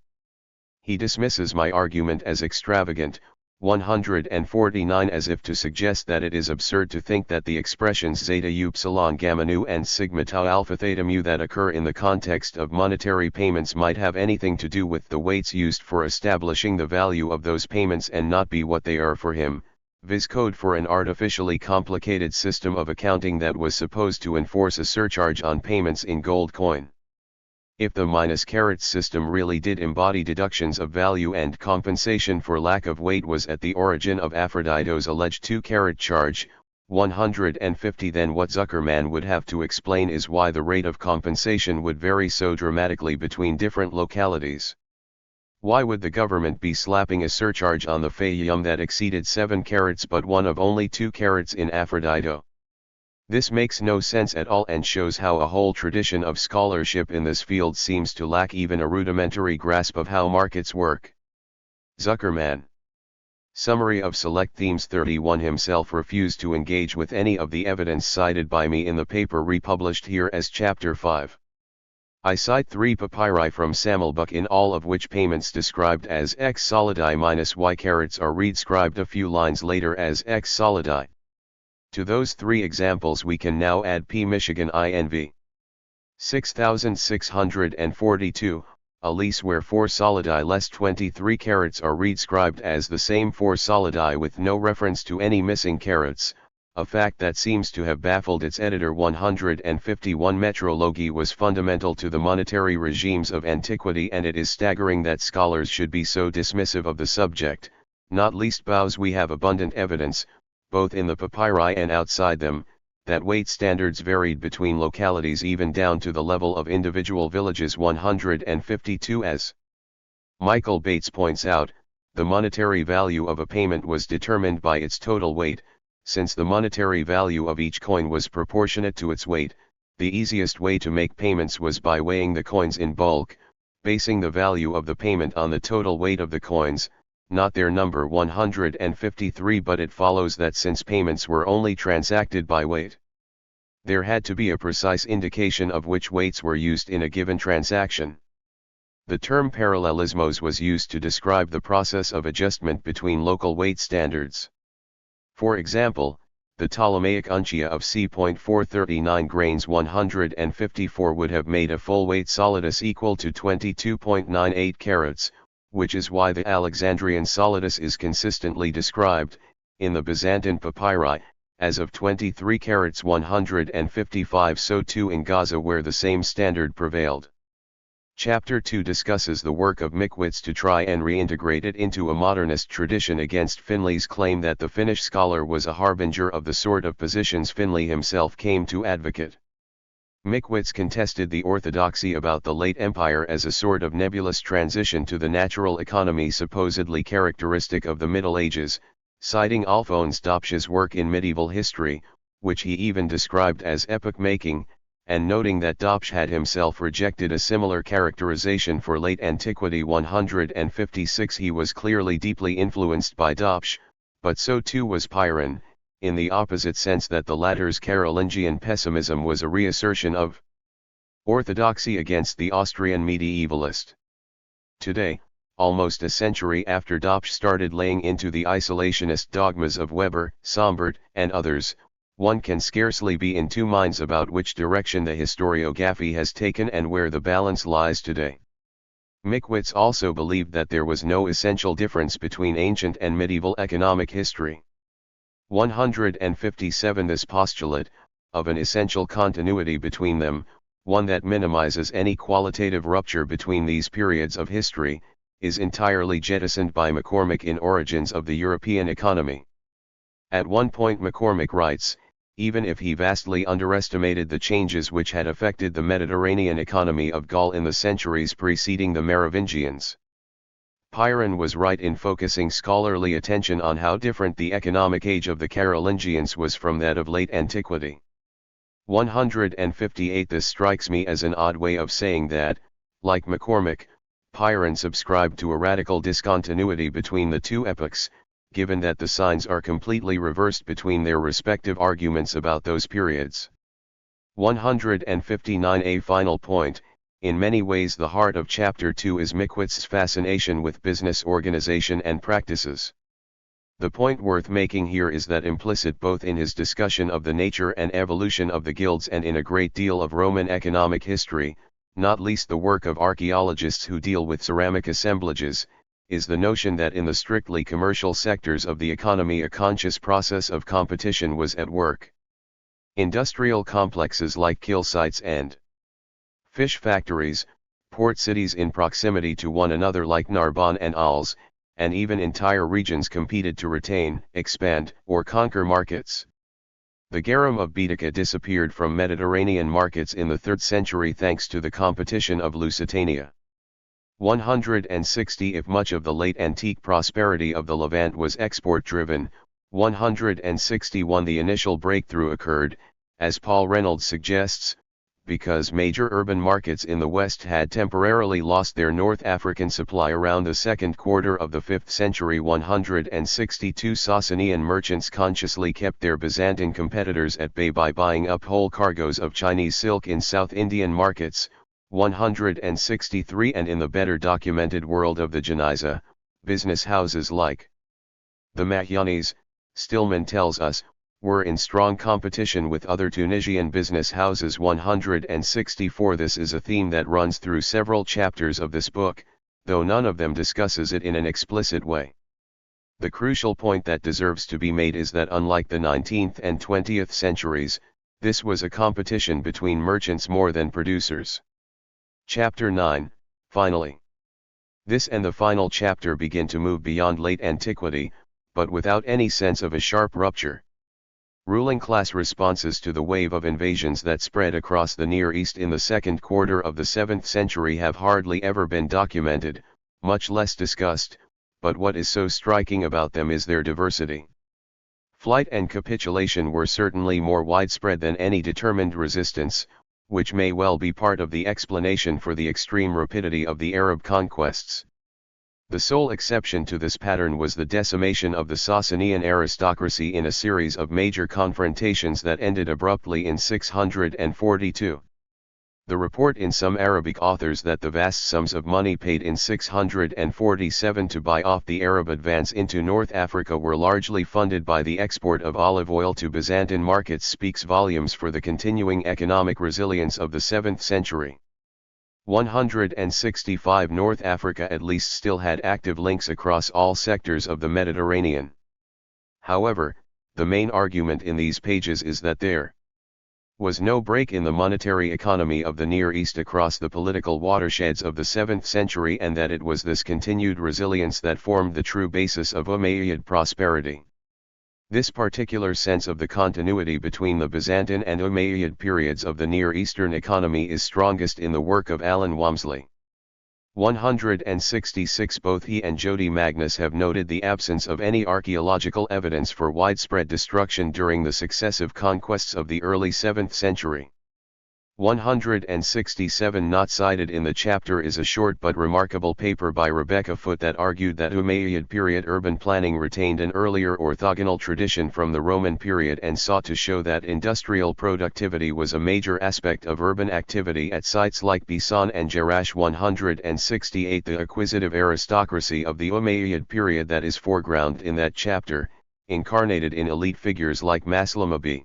He dismisses my argument as extravagant. 149 As if to suggest that it is absurd to think that the expressions zeta upsilon gamma nu and sigma tau alpha theta mu that occur in the context of monetary payments might have anything to do with the weights used for establishing the value of those payments and not be what they are for him, viz. Code for an artificially complicated system of accounting that was supposed to enforce a surcharge on payments in gold coin. If the minus-carats system really did embody deductions of value and compensation for lack of weight was at the origin of Aphrodito's alleged 2-carat charge, 150 then what Zuckerman would have to explain is why the rate of compensation would vary so dramatically between different localities. Why would the government be slapping a surcharge on the fayum that exceeded 7 carats but one of only 2 carats in Aphrodito? This makes no sense at all and shows how a whole tradition of scholarship in this field seems to lack even a rudimentary grasp of how markets work. Zuckerman. Summary of Select Themes 31 himself refused to engage with any of the evidence cited by me in the paper republished here as Chapter 5. I cite 3 papyri from Samalbuk in all of which payments described as X solidi minus Y carats are redscribed a few lines later as X solidi. To those 3 examples we can now add P. Michigan INV 6642, a lease where 4 solidi less 23 carats are redscribed as the same 4 solidi with no reference to any missing carats, a fact that seems to have baffled its editor. 151 Metrology was fundamental to the monetary regimes of antiquity and it is staggering that scholars should be so dismissive of the subject, not least because we have abundant evidence, both in the papyri and outside them, that weight standards varied between localities even down to the level of individual villages. 152 As Michael Bates points out, the monetary value of a payment was determined by its total weight. Since the monetary value of each coin was proportionate to its weight, the easiest way to make payments was by weighing the coins in bulk, basing the value of the payment on the total weight of the coins, not their number. 153 But it follows that since payments were only transacted by weight, there had to be a precise indication of which weights were used in a given transaction. The term parallelismos was used to describe the process of adjustment between local weight standards. For example, the Ptolemaic uncia of C.439 grains 154 would have made a full weight solidus equal to 22.98 carats, which is why the Alexandrian solidus is consistently described, in the Byzantine papyri, as of 23 carats 155. So too in Gaza where the same standard prevailed. Chapter 2 discusses the work of Mickwitz to try and reintegrate it into a modernist tradition against Finlay's claim that the Finnish scholar was a harbinger of the sort of positions Finlay himself came to advocate. Mickwitz contested the orthodoxy about the late empire as a sort of nebulous transition to the natural economy supposedly characteristic of the Middle Ages, citing Alphonse Dopsch's work in medieval history, which he even described as epoch-making, and noting that Dopsch had himself rejected a similar characterization for late antiquity. 156 He was clearly deeply influenced by Dopsch, but so too was Pyrrhon, in the opposite sense that the latter's Carolingian pessimism was a reassertion of orthodoxy against the Austrian medievalist. Today, almost a century after Dopsch started laying into the isolationist dogmas of Weber, Sombart, and others, one can scarcely be in two minds about which direction the historiography has taken and where the balance lies today. Mickwitz also believed that there was no essential difference between ancient and medieval economic history. 157 This postulate, of an essential continuity between them, one that minimizes any qualitative rupture between these periods of history, is entirely jettisoned by McCormick in Origins of the European Economy. At one point McCormick writes, even if he vastly underestimated the changes which had affected the Mediterranean economy of Gaul in the centuries preceding the Merovingians, Pyrrhon was right in focusing scholarly attention on how different the economic age of the Carolingians was from that of late antiquity. 158. This strikes me as an odd way of saying that, like McCormick, Pyrrhon subscribed to a radical discontinuity between the two epochs, given that the signs are completely reversed between their respective arguments about those periods. 159. A final point, in many ways the heart of Chapter 2 is Mickwit's fascination with business organization and practices. The point worth making here is that implicit both in his discussion of the nature and evolution of the guilds and in a great deal of Roman economic history, not least the work of archaeologists who deal with ceramic assemblages, is the notion that in the strictly commercial sectors of the economy a conscious process of competition was at work. Industrial complexes like kill sites and fish factories, port cities in proximity to one another like Narbonne and Arles, and even entire regions competed to retain, expand, or conquer markets. The garum of Baetica disappeared from Mediterranean markets in the 3rd century thanks to the competition of Lusitania. 160. If much of the late antique prosperity of the Levant was export-driven, 161. The initial breakthrough occurred, as Paul Reynolds suggests, because major urban markets in the West had temporarily lost their North African supply around the second quarter of the 5th century. 162. Sasanian merchants consciously kept their Byzantine competitors at bay by buying up whole cargoes of Chinese silk in South Indian markets. 163. And in the better documented world of the Geniza, business houses like the Mahyanis, Stillman tells us, were in strong competition with other Tunisian business houses. 164. This is a theme that runs through several chapters of this book, though none of them discusses it in an explicit way. The crucial point that deserves to be made is that unlike the 19th and 20th centuries, this was a competition between merchants more than producers. Chapter 9, finally. This and the final chapter begin to move beyond late antiquity, but without any sense of a sharp rupture. Ruling class responses to the wave of invasions that spread across the Near East in the second quarter of the 7th century have hardly ever been documented, much less discussed, but what is so striking about them is their diversity. Flight and capitulation were certainly more widespread than any determined resistance, which may well be part of the explanation for the extreme rapidity of the Arab conquests. The sole exception to this pattern was the decimation of the Sasanian aristocracy in a series of major confrontations that ended abruptly in 642. The report in some Arabic authors that the vast sums of money paid in 647 to buy off the Arab advance into North Africa were largely funded by the export of olive oil to Byzantine markets speaks volumes for the continuing economic resilience of the 7th century. 165. North Africa at least still had active links across all sectors of the Mediterranean. However, the main argument in these pages is that there was no break in the monetary economy of the Near East across the political watersheds of the 7th century and that it was this continued resilience that formed the true basis of Umayyad prosperity. This particular sense of the continuity between the Byzantine and Umayyad periods of the Near Eastern economy is strongest in the work of Alan Walmsley. 166. Both he and Jody Magnus have noted the absence of any archaeological evidence for widespread destruction during the successive conquests of the early 7th century. 167. Not cited in the chapter is a short but remarkable paper by Rebecca Foote that argued that Umayyad period urban planning retained an earlier orthogonal tradition from the Roman period and sought to show that industrial productivity was a major aspect of urban activity at sites like Bisan and Jerash. 168. The acquisitive aristocracy of the Umayyad period that is foregrounded in that chapter, incarnated in elite figures like Maslama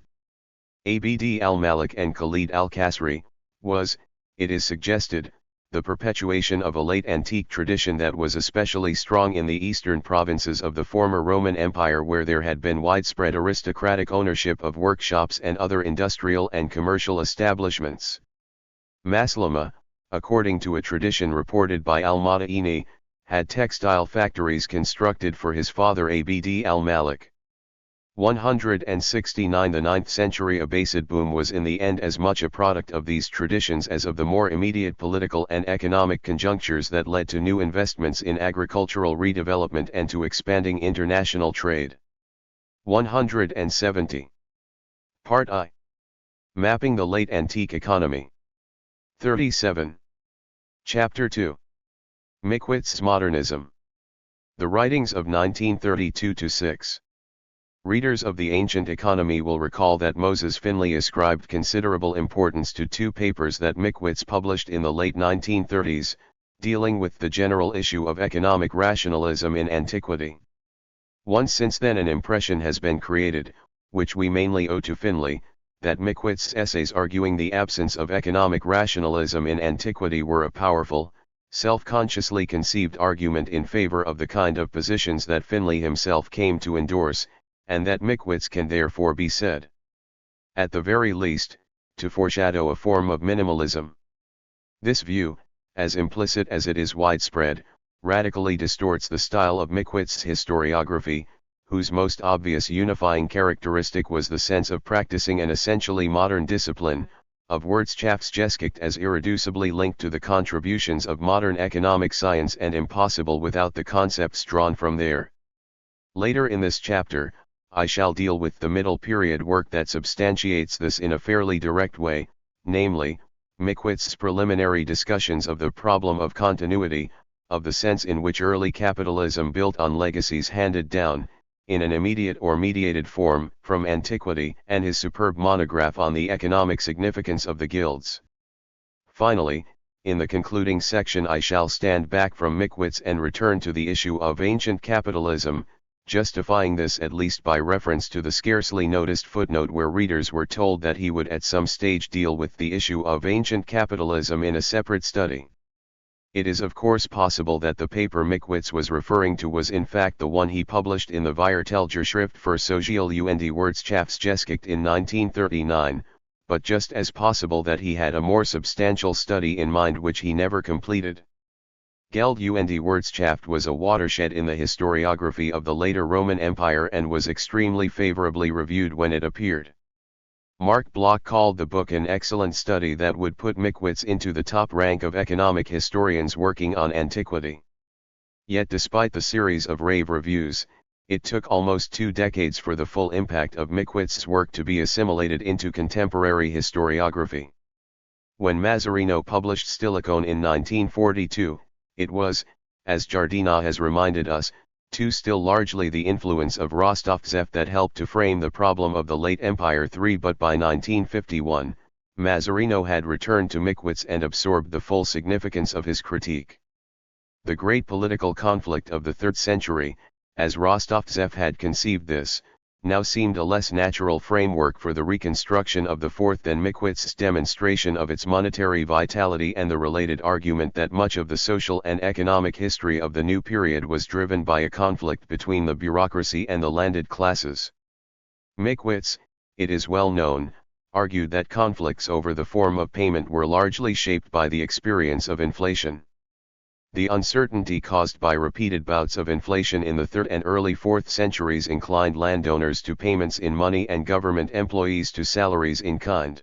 Abd al-Malik and Khalid al-Kasri, was, it is suggested, the perpetuation of a late antique tradition that was especially strong in the eastern provinces of the former Roman Empire where there had been widespread aristocratic ownership of workshops and other industrial and commercial establishments. Maslama, according to a tradition reported by al-Madaini, had textile factories constructed for his father Abd al-Malik. 169 The 9th century Abbasid boom was in the end as much a product of these traditions as of the more immediate political and economic conjunctures that led to new investments in agricultural redevelopment and to expanding international trade. 170. Part I. Mapping the Late Antique Economy. 37. Chapter 2. Mickwit's Modernism. The writings of 1932-6. Readers of the Ancient Economy will recall that Moses Finley ascribed considerable importance to two papers that Mickwitz published in the late 1930s, dealing with the general issue of economic rationalism in antiquity. Since then an impression has been created, which we mainly owe to Finley, that Mickwitz's essays arguing the absence of economic rationalism in antiquity were a powerful, self-consciously conceived argument in favor of the kind of positions that Finley himself came to endorse, and that Mickwitz can therefore be said, at the very least, to foreshadow a form of minimalism. This view, as implicit as it is widespread, radically distorts the style of Mickwitz's historiography, whose most obvious unifying characteristic was the sense of practicing an essentially modern discipline, of Wirtschaftsgeschichte as irreducibly linked to the contributions of modern economic science and impossible without the concepts drawn from there. Later in this chapter, I shall deal with the middle period work that substantiates this in a fairly direct way, namely, Mickwitz's preliminary discussions of the problem of continuity, of the sense in which early capitalism built on legacies handed down, in an immediate or mediated form, from antiquity, and his superb monograph on the economic significance of the guilds. Finally, in the concluding section I shall stand back from Mickwitz and return to the issue of ancient capitalism, justifying this at least by reference to the scarcely noticed footnote where readers were told that he would at some stage deal with the issue of ancient capitalism in a separate study. It is of course possible that the paper Mickwitz was referring to was in fact the one he published in the Viertelgerschrift für Soziale und Wirtschaftsgeschichte in 1939, but just as possible that he had a more substantial study in mind which he never completed. Geld und Wirtschaft was a watershed in the historiography of the later Roman Empire and was extremely favorably reviewed when it appeared. Mark Bloch called the book an excellent study that would put Mickwitz into the top rank of economic historians working on antiquity. Yet despite the series of rave reviews, it took almost 2 decades for the full impact of Mickwitz's work to be assimilated into contemporary historiography. When Mazzarino published Stilicone in 1942, it was, as Giardina has reminded us, still largely the influence of Rostovtsev that helped to frame the problem of the late Empire III, but by 1951, Mazzarino had returned to Mickwitz and absorbed the full significance of his critique. The great political conflict of the 3rd century, as Rostovtsev had conceived this, now seemed a less natural framework for the reconstruction of the 4th than Mickwitz's demonstration of its monetary vitality and the related argument that much of the social and economic history of the new period was driven by a conflict between the bureaucracy and the landed classes. Mickwitz, it is well known, argued that conflicts over the form of payment were largely shaped by the experience of inflation. The uncertainty caused by repeated bouts of inflation in the 3rd and early 4th centuries inclined landowners to payments in money and government employees to salaries in kind.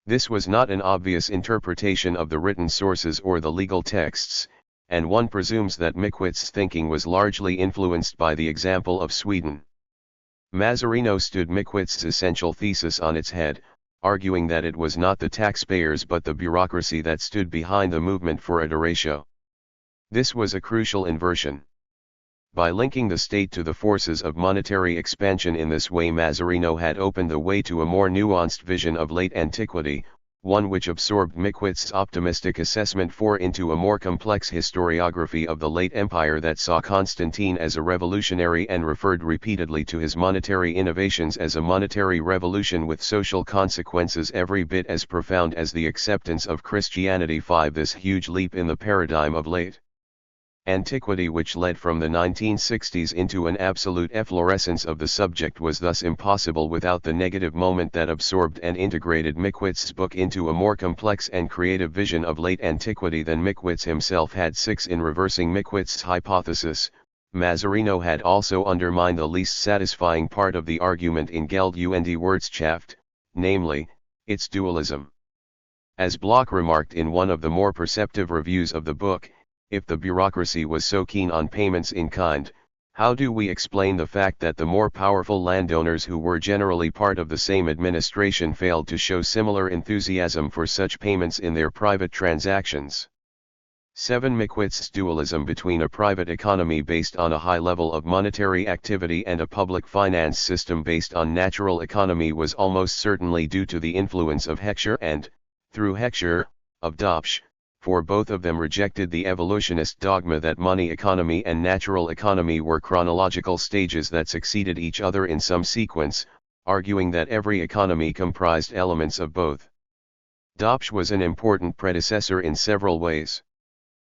This was not an obvious interpretation of the written sources or the legal texts, and one presumes that Mickwitz's thinking was largely influenced by the example of Sweden. Mazzarino stood Mickwitz's essential thesis on its head, arguing that it was not the taxpayers but the bureaucracy that stood behind the movement for a derecho. This was a crucial inversion. By linking the state to the forces of monetary expansion in this way, Mazzarino had opened the way to a more nuanced vision of late antiquity, one which absorbed Mickwitz's optimistic assessment into a more complex historiography of the late empire that saw Constantine as a revolutionary and referred repeatedly to his monetary innovations as a monetary revolution with social consequences every bit as profound as the acceptance of Christianity. 5. This huge leap in the paradigm of late Antiquity, which led from the 1960s into an absolute efflorescence of the subject, was thus impossible without the negative moment that absorbed and integrated Mickwit's book into a more complex and creative vision of late antiquity than Mickwitz himself had. 6. In reversing Mickwit's hypothesis, Mazzarino had also undermined the least satisfying part of the argument in Geld und Wirtschaft, namely, its dualism. As Bloch remarked in one of the more perceptive reviews of the book, if the bureaucracy was so keen on payments in kind, how do we explain the fact that the more powerful landowners, who were generally part of the same administration, failed to show similar enthusiasm for such payments in their private transactions? 7. Mickwitz's dualism between a private economy based on a high level of monetary activity and a public finance system based on natural economy was almost certainly due to the influence of Heckscher and, through Heckscher, of Dopsch, for both of them rejected the evolutionist dogma that money economy and natural economy were chronological stages that succeeded each other in some sequence, arguing that every economy comprised elements of both. Dopsch was an important predecessor in several ways.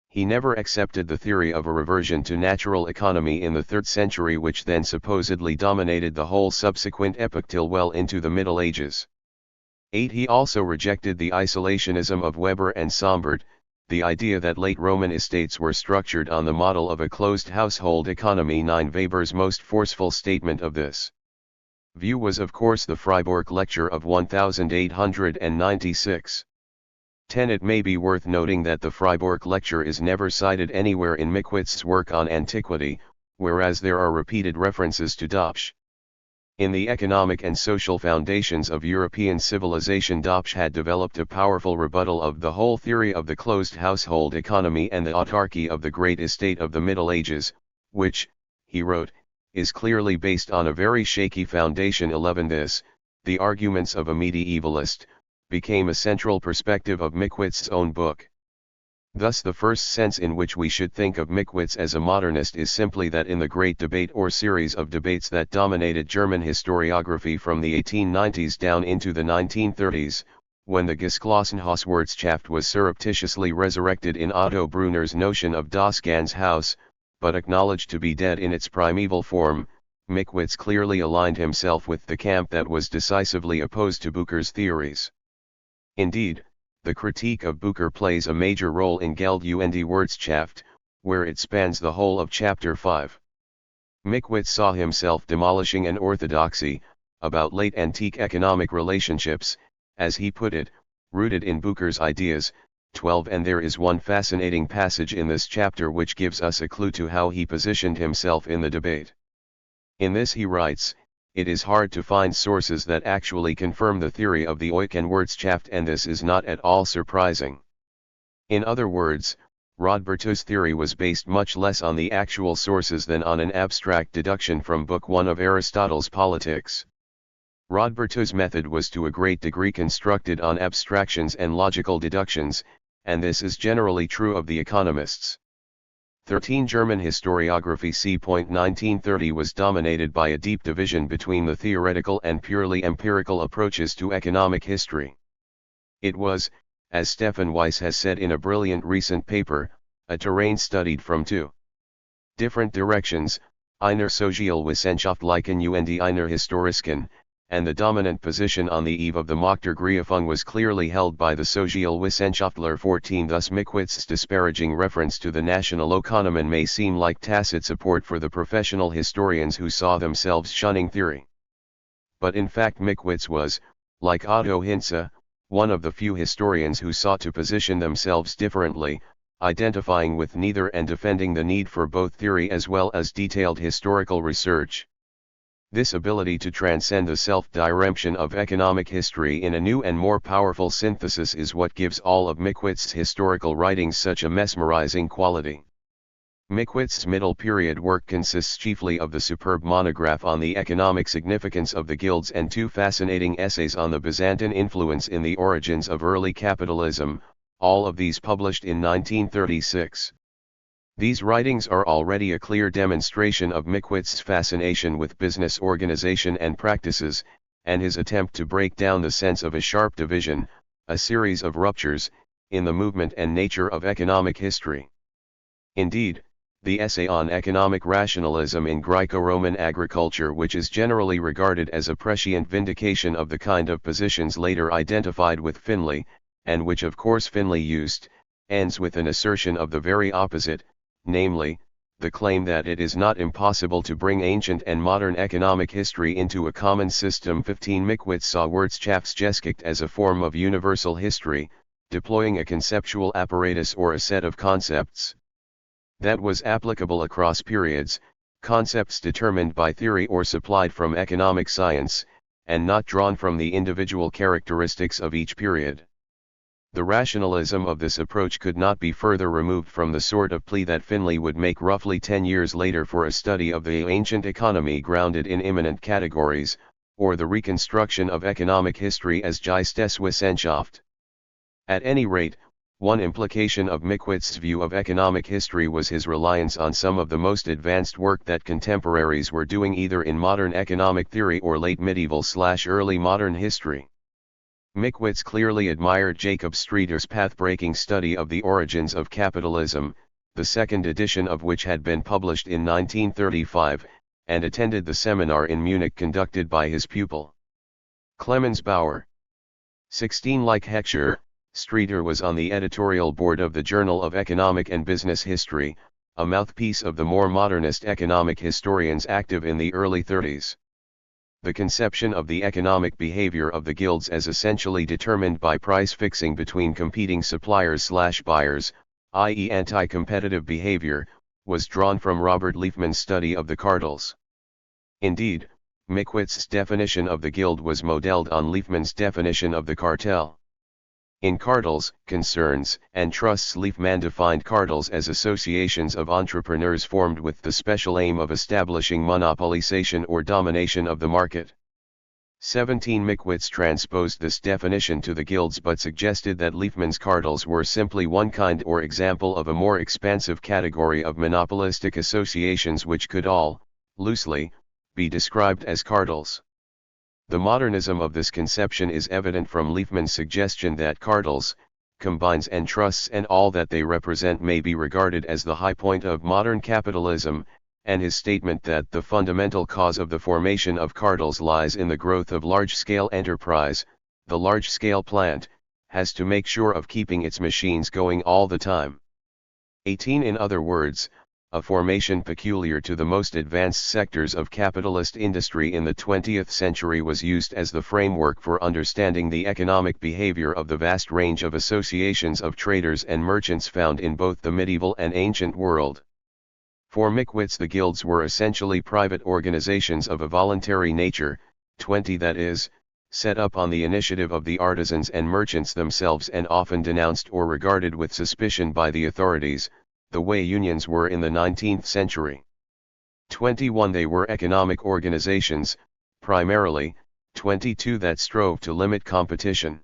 He never accepted the theory of a reversion to natural economy in the 3rd century, which then supposedly dominated the whole subsequent epoch till well into the Middle Ages. 8. He also rejected the isolationism of Weber and Sombart, the idea that late Roman estates were structured on the model of a closed household economy. 9. Weber's most forceful statement of this view was of course the Freiburg Lecture of 1896. 10. It may be worth noting that the Freiburg Lecture is never cited anywhere in Mickwitz's work on antiquity, whereas there are repeated references to Dopsch. In the economic and social foundations of European civilization, Dopsch had developed a powerful rebuttal of the whole theory of the closed household economy and the autarky of the great estate of the Middle Ages, which, he wrote, is clearly based on a very shaky foundation. 11. This, the arguments of a medievalist, became a central perspective of Mickwitz's own book. Thus the first sense in which we should think of Mickwitz as a modernist is simply that in the great debate or series of debates that dominated German historiography from the 1890s down into the 1930s, when the Geschlossenhauswirtschaft was surreptitiously resurrected in Otto Brunner's notion of Das Ganze Haus, but acknowledged to be dead in its primeval form, Mickwitz clearly aligned himself with the camp that was decisively opposed to Bucher's theories. Indeed, the critique of Bucher plays a major role in Geld und Wirtschaft, where it spans the whole of Chapter 5. Mickwitz saw himself demolishing an orthodoxy, about late antique economic relationships, as he put it, rooted in Bucher's ideas. 12. And there is one fascinating passage in this chapter which gives us a clue to how he positioned himself in the debate. In this he writes, "It is hard to find sources that actually confirm the theory of the Wirtschaft, and this is not at all surprising." In other words, Rodberto's theory was based much less on the actual sources than on an abstract deduction from Book 1 of Aristotle's Politics. Rodberto's method was to a great degree constructed on abstractions and logical deductions, and this is generally true of the economists. 13. German historiography c.1930 was dominated by a deep division between the theoretical and purely empirical approaches to economic history. It was, as Stefan Weiss has said in a brilliant recent paper, a terrain studied from two different directions, einer Sozialwissenschaftlichen und einer historischen, and the dominant position on the eve of the Machtergreifung was clearly held by the Sozialwissenschaftler. 14. Thus Mickwitz's disparaging reference to the Nationalökonomen may seem like tacit support for the professional historians who saw themselves shunning theory. But in fact Mickwitz was, like Otto Hintze, one of the few historians who sought to position themselves differently, identifying with neither and defending the need for both theory as well as detailed historical research. This ability to transcend the self-diremption of economic history in a new and more powerful synthesis is what gives all of Mickwitz's historical writings such a mesmerizing quality. Mickwitz's middle period work consists chiefly of the superb monograph on the economic significance of the guilds and two fascinating essays on the Byzantine influence in the origins of early capitalism, all of these published in 1936. These writings are already a clear demonstration of Mickwitz's fascination with business organization and practices, and his attempt to break down the sense of a sharp division, a series of ruptures, in the movement and nature of economic history. Indeed, The essay on economic rationalism in Greco-Roman agriculture, which is generally regarded as a prescient vindication of the kind of positions later identified with Finlay, and which of course Finlay used, ends with an assertion of the very opposite, namely, the claim that it is not impossible to bring ancient and modern economic history into a common system. 15 Mickwitz saw Wirtschaftsgeschichte as a form of universal history, deploying a conceptual apparatus or a set of concepts that was applicable across periods, concepts determined by theory or supplied from economic science, and not drawn from the individual characteristics of each period. The rationalism of this approach could not be further removed from the sort of plea that Finlay would make roughly 10 years later for a study of the ancient economy grounded in immanent categories, or the reconstruction of economic history as Geisteswissenschaft. At any rate, one implication of Mickwitz's view of economic history was his reliance on some of the most advanced work that contemporaries were doing either in modern economic theory or late medieval/early modern history. Mickwitz clearly admired Jacob Streeter's path-breaking study of the origins of capitalism, the second edition of which had been published in 1935, and attended the seminar in Munich conducted by his pupil Clemens Bauer. 16 Like Heckscher, Streeter was on the editorial board of the Journal of Economic and Business History, a mouthpiece of the more modernist economic historians active in the early 30s. The conception of the economic behavior of the guilds as essentially determined by price fixing between competing suppliers/buyers, i.e. anti-competitive behavior, was drawn from Robert Liefman's study of the cartels. Indeed, Mickwitz's definition of the guild was modeled on Liefman's definition of the cartel. In Cartels, Concerns, and Trusts, Liefman defined cartels as associations of entrepreneurs formed with the special aim of establishing monopolization or domination of the market. 17 Mickwitz transposed this definition to the guilds but suggested that Liefman's cartels were simply one kind or example of a more expansive category of monopolistic associations which could all, loosely, be described as cartels. The modernism of this conception is evident from Liefman's suggestion that cartels, combines and trusts and all that they represent may be regarded as the high point of modern capitalism, and his statement that the fundamental cause of the formation of cartels lies in the growth of large-scale enterprise. The large-scale plant has to make sure of keeping its machines going all the time. 18 In other words, a formation peculiar to the most advanced sectors of capitalist industry in the 20th century was used as the framework for understanding the economic behavior of the vast range of associations of traders and merchants found in both the medieval and ancient world. For Mickwitz, the guilds were essentially private organizations of a voluntary nature, 20 that is, set up on the initiative of the artisans and merchants themselves and often denounced or regarded with suspicion by the authorities, the way unions were in the 19th century. 21 They were economic organizations, primarily, 22 that strove to limit competition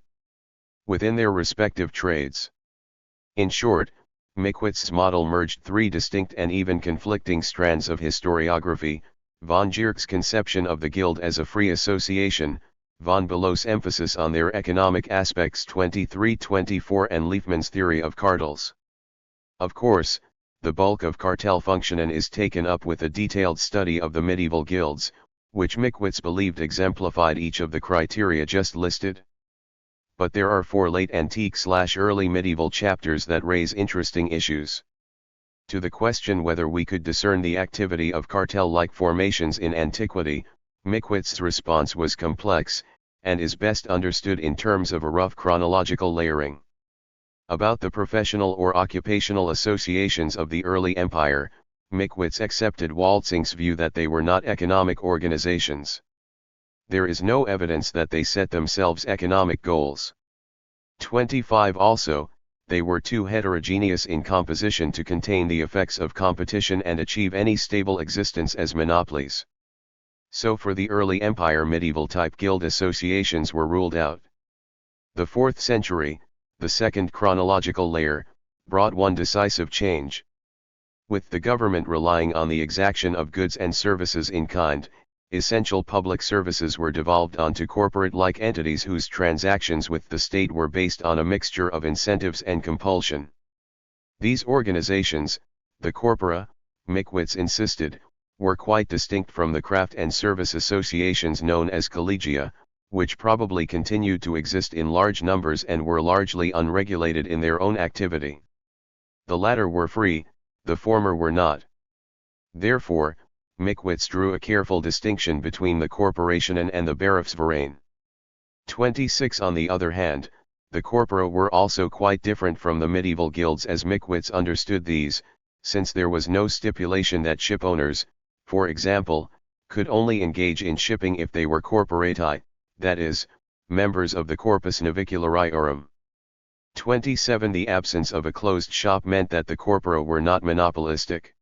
within their respective trades. In short, Mickwitz's model merged three distinct and even conflicting strands of historiography: von Gierk's conception of the guild as a free association, von Below's emphasis on their economic aspects 23-24 and Liefman's theory of cartels. Of course, the bulk of cartel functioning is taken up with a detailed study of the medieval guilds, which Mickwitz believed exemplified each of the criteria just listed. But there are 4 late antique/early medieval chapters that raise interesting issues. To the question whether we could discern the activity of cartel-like formations in antiquity, Mickwitz's response was complex, and is best understood in terms of a rough chronological layering. About the professional or occupational associations of the early empire, Mickwitz accepted Waltzing's view that they were not economic organizations. There is no evidence that they set themselves economic goals. 25 Also, they were too heterogeneous in composition to contain the effects of competition and achieve any stable existence as monopolies. So for the early empire, medieval-type guild associations were ruled out. The 4th century, the second chronological layer, brought one decisive change. With the government relying on the exaction of goods and services in kind, essential public services were devolved onto corporate-like entities whose transactions with the state were based on a mixture of incentives and compulsion. These organizations, the corpora, Mickwitz insisted, were quite distinct from the craft and service associations known as collegia, which probably continued to exist in large numbers and were largely unregulated in their own activity. The latter were free, the former were not. Therefore, Mickwitz drew a careful distinction between the corporationen and the Berufsverein. 26. On the other hand, the corpora were also quite different from the medieval guilds as Mickwitz understood these, since there was no stipulation that shipowners, for example, could only engage in shipping if they were corporati, that is, members of the Corpus Navicularium. 27. The absence of a closed shop meant that the corpora were not monopolistic.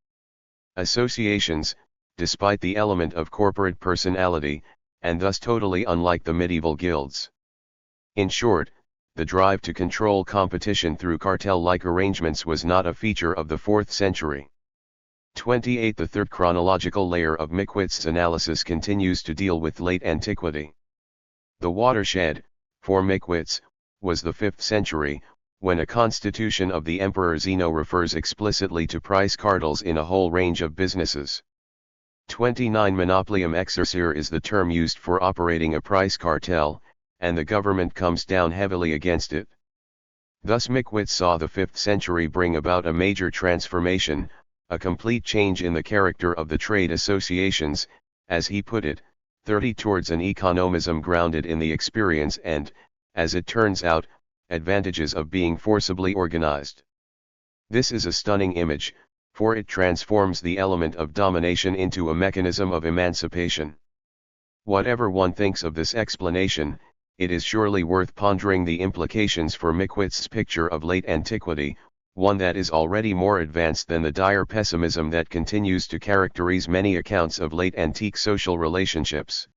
Associations, despite the element of corporate personality, and thus totally unlike the medieval guilds. In short, the drive to control competition through cartel-like arrangements was not a feature of the 4th century. 28. The third chronological layer of Mickwitz's analysis continues to deal with late antiquity. The watershed, for Mickwitz, was the 5th century, when a constitution of the Emperor Zeno refers explicitly to price cartels in a whole range of businesses. 29. Monopolium exercere is the term used for operating a price cartel, and the government comes down heavily against it. Thus Mickwitz saw the 5th century bring about a major transformation, a complete change in the character of the trade associations, as he put it, 30 towards an economism grounded in the experience and, as it turns out, advantages of being forcibly organized. This is a stunning image, for it transforms the element of domination into a mechanism of emancipation. Whatever one thinks of this explanation, it is surely worth pondering the implications for Mickwitz's picture of late antiquity, one that is already more advanced than the dire pessimism that continues to characterize many accounts of late antique social relationships.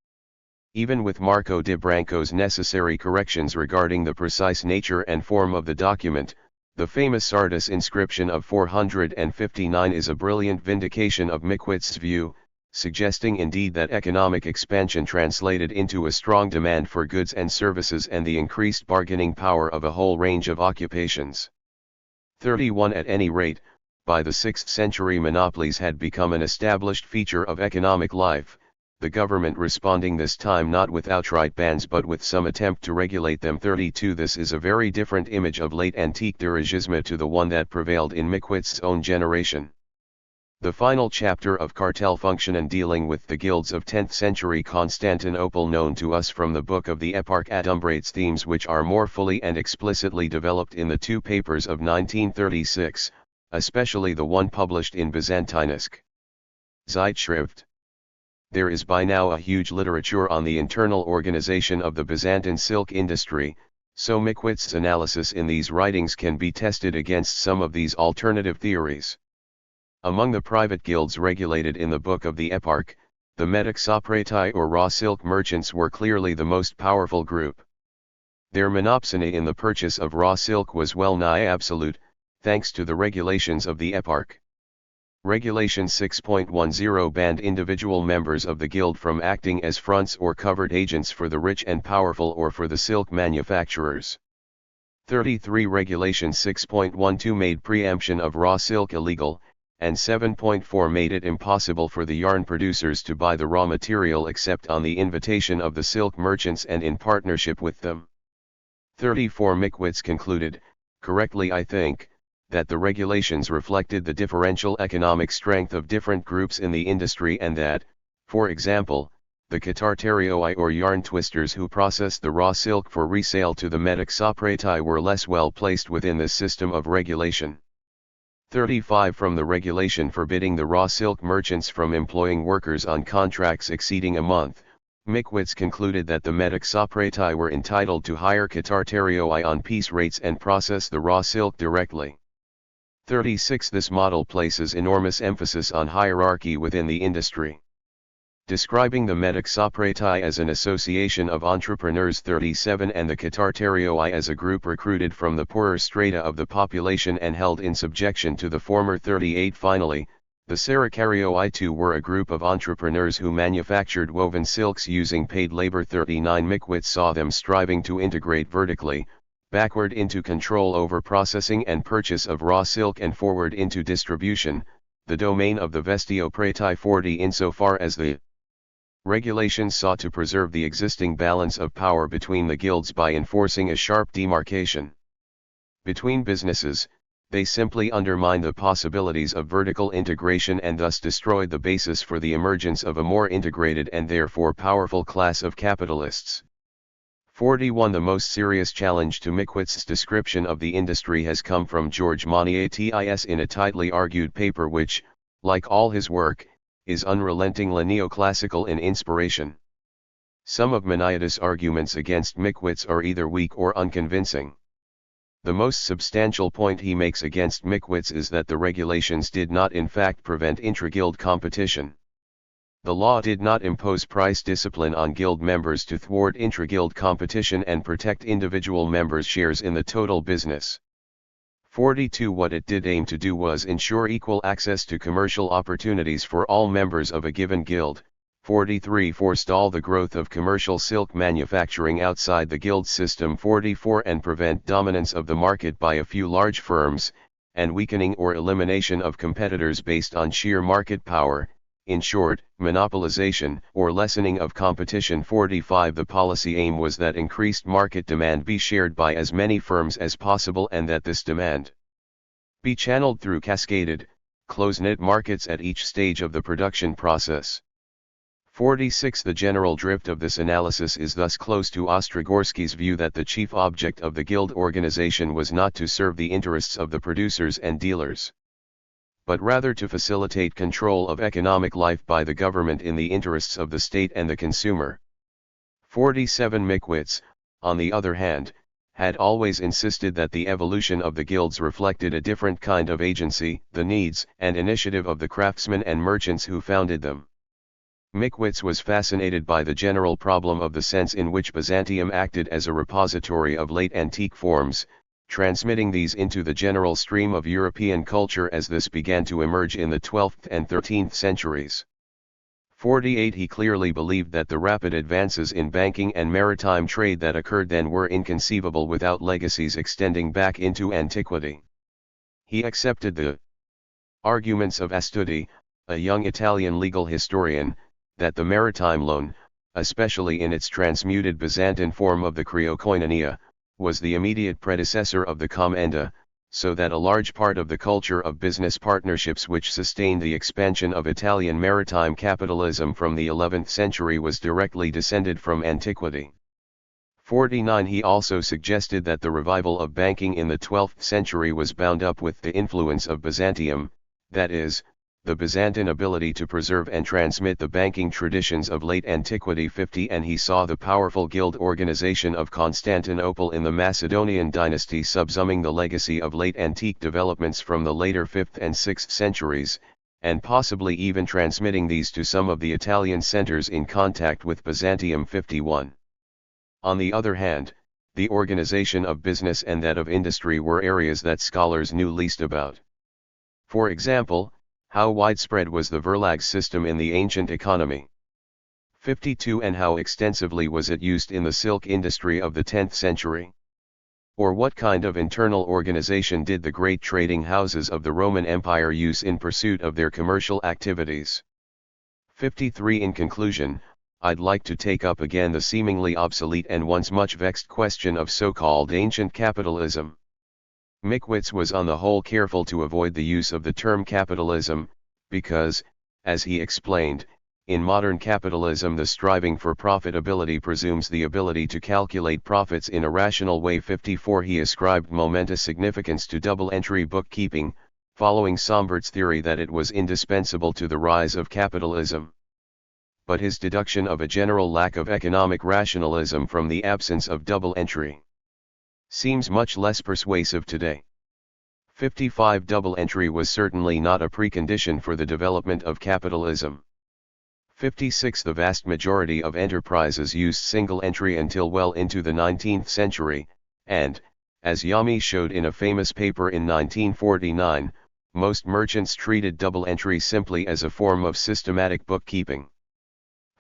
Even with Marco de Branco's necessary corrections regarding the precise nature and form of the document, the famous Sardis inscription of 459 is a brilliant vindication of Mickwitz's view, suggesting indeed that economic expansion translated into a strong demand for goods and services and the increased bargaining power of a whole range of occupations. 31. At any rate, by the 6th century monopolies had become an established feature of economic life, the government responding this time not with outright bans but with some attempt to regulate them. 32. This is a very different image of late antique dirigisme to the one that prevailed in Mickwitz's own generation. The final chapter of cartel function and dealing with the guilds of 10th century Constantinople, known to us from the book of the Eparch, adumbrates themes which are more fully and explicitly developed in the 2 papers of 1936, especially the one published in Byzantinisk Zeitschrift. There is by now a huge literature on the internal organization of the Byzantine silk industry, so Mickwitz's analysis in these writings can be tested against some of these alternative theories. Among the private guilds regulated in the book of the Eparch, the Metaxoprati or raw silk merchants were clearly the most powerful group. Their monopsony in the purchase of raw silk was well nigh absolute, thanks to the regulations of the Eparch. Regulation 6.10 banned individual members of the guild from acting as fronts or covered agents for the rich and powerful or for the silk manufacturers. 33. Regulation 6.12 made preemption of raw silk illegal, and 7.4 made it impossible for the yarn producers to buy the raw material except on the invitation of the silk merchants and in partnership with them. 34. Mickwitz concluded, correctly I think, that the regulations reflected the differential economic strength of different groups in the industry and that, for example, the catarterioi or yarn twisters who processed the raw silk for resale to the metaxoprati were less well placed within this system of regulation. 35. From the regulation forbidding the raw silk merchants from employing workers on contracts exceeding a month, Mickwitz concluded that the metaxoprati were entitled to hire catarterioi on piece rates and process the raw silk directly. 36. This model places enormous emphasis on hierarchy within the industry. Describing the metaxoprati as an association of entrepreneurs. 37. And the catarterioi as a group recruited from the poorer strata of the population and held in subjection to the former. 38. Finally, the sericarioi too were a group of entrepreneurs who manufactured woven silks using paid labor. 39. Mickwitz saw them striving to integrate vertically, backward into control over processing and purchase of raw silk and forward into distribution, the domain of the Vestio Praeti 40 insofar as the regulations sought to preserve the existing balance of power between the guilds by enforcing a sharp demarcation between businesses. They simply undermine the possibilities of vertical integration and thus destroyed the basis for the emergence of a more integrated and therefore powerful class of capitalists. 41. The most serious challenge to Mickwit's description of the industry has come from George Montiatis in a tightly argued paper which, like all his work, is unrelentingly neoclassical in inspiration. Some of Montiatis' arguments against Mickwitz are either weak or unconvincing. The most substantial point he makes against Mickwitz is that the regulations did not in fact prevent intra-guild competition. The law did not impose price discipline on guild members to thwart intra-guild competition and protect individual members' shares in the total business. 42. What it did aim to do was ensure equal access to commercial opportunities for all members of a given guild. 43. Forestall the growth of commercial silk manufacturing outside the guild system. 44. And prevent dominance of the market by a few large firms, and weakening or elimination of competitors based on sheer market power, in short, monopolization or lessening of competition. 45. The policy aim was that increased market demand be shared by as many firms as possible and that this demand be channeled through cascaded, close-knit markets at each stage of the production process. 46. The general drift of this analysis is thus close to Ostrogorsky's view that the chief object of the guild organization was not to serve the interests of the producers and dealers, but rather to facilitate control of economic life by the government in the interests of the state and the consumer. 47. Mickwitz, on the other hand, had always insisted that the evolution of the guilds reflected a different kind of agency, the needs and initiative of the craftsmen and merchants who founded them. Mickwitz was fascinated by the general problem of the sense in which Byzantium acted as a repository of late antique forms, transmitting these into the general stream of European culture as this began to emerge in the 12th and 13th centuries. 48. He clearly believed that the rapid advances in banking and maritime trade that occurred then were inconceivable without legacies extending back into antiquity. He accepted the arguments of Astuti, a young Italian legal historian, that the maritime loan, especially in its transmuted Byzantine form of the Kriokoinonia, was the immediate predecessor of the commenda, so that a large part of the culture of business partnerships which sustained the expansion of Italian maritime capitalism from the 11th century was directly descended from antiquity. 49. He also suggested that the revival of banking in the 12th century was bound up with the influence of Byzantium, that is, the Byzantine ability to preserve and transmit the banking traditions of late antiquity. 50. And he saw the powerful guild organization of Constantinople in the Macedonian dynasty subsuming the legacy of late antique developments from the later 5th and 6th centuries, and possibly even transmitting these to some of the Italian centers in contact with Byzantium. 51. On the other hand, the organization of business and that of industry were areas that scholars knew least about. For example, how widespread was the Verlag system in the ancient economy? 52. And how extensively was it used in the silk industry of the 10th century? Or what kind of internal organization did the great trading houses of the Roman Empire use in pursuit of their commercial activities? 53. In conclusion, I'd like to take up again the seemingly obsolete and once much vexed question of so-called ancient capitalism. Mickwitz was on the whole careful to avoid the use of the term capitalism, because, as he explained, in modern capitalism the striving for profitability presumes the ability to calculate profits in a rational way. 54. He ascribed momentous significance to double-entry bookkeeping, following Sombert's theory that it was indispensable to the rise of capitalism. But his deduction of a general lack of economic rationalism from the absence of double entry seems much less persuasive today. 55. Double entry was certainly not a precondition for the development of capitalism. 56. The vast majority of enterprises used single entry until well into the 19th century, and, as Yami showed in a famous paper in 1949, most merchants treated double entry simply as a form of systematic bookkeeping.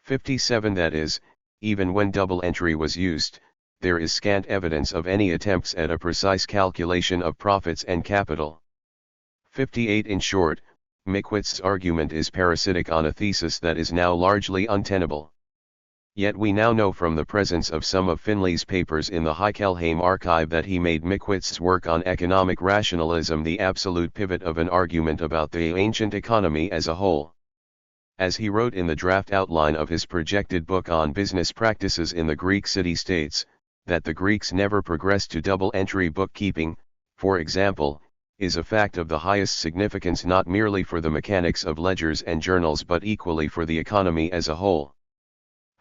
57. That is, even when double entry was used, there is scant evidence of any attempts at a precise calculation of profits and capital. 58. In short, Mickwit's argument is parasitic on a thesis that is now largely untenable. Yet we now know from the presence of some of Finlay's papers in the Heikelheim archive that he made Mickwit's work on economic rationalism the absolute pivot of an argument about the ancient economy as a whole. As he wrote in the draft outline of his projected book on business practices in the Greek city-states, that the Greeks never progressed to double-entry bookkeeping, for example, is a fact of the highest significance not merely for the mechanics of ledgers and journals but equally for the economy as a whole.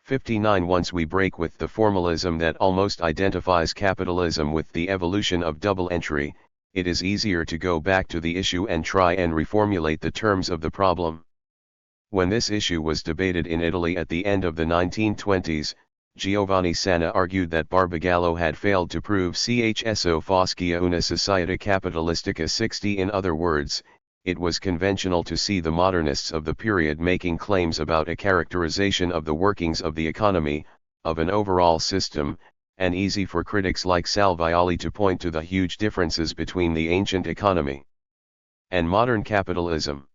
59. Once we break with the formalism that almost identifies capitalism with the evolution of double entry, it is easier to go back to the issue and try and reformulate the terms of the problem. When this issue was debated in Italy at the end of the 1920s, Giovanni Sanna argued that Barbagallo had failed to prove Chso Foschia una società capitalistica 60. In other words, it was conventional to see the modernists of the period making claims about a characterization of the workings of the economy, of an overall system, and easy for critics like Salvioli to point to the huge differences between the ancient economy and modern capitalism.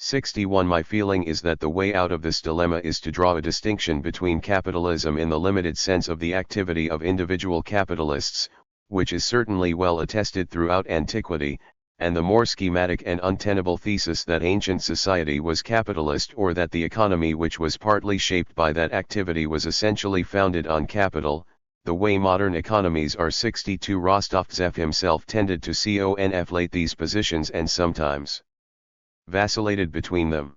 61. My feeling is that the way out of this dilemma is to draw a distinction between capitalism in the limited sense of the activity of individual capitalists, which is certainly well attested throughout antiquity, and the more schematic and untenable thesis that ancient society was capitalist or that the economy which was partly shaped by that activity was essentially founded on capital, the way modern economies are. 62. Rostovtsev himself tended to conflate these positions and sometimes vacillated between them.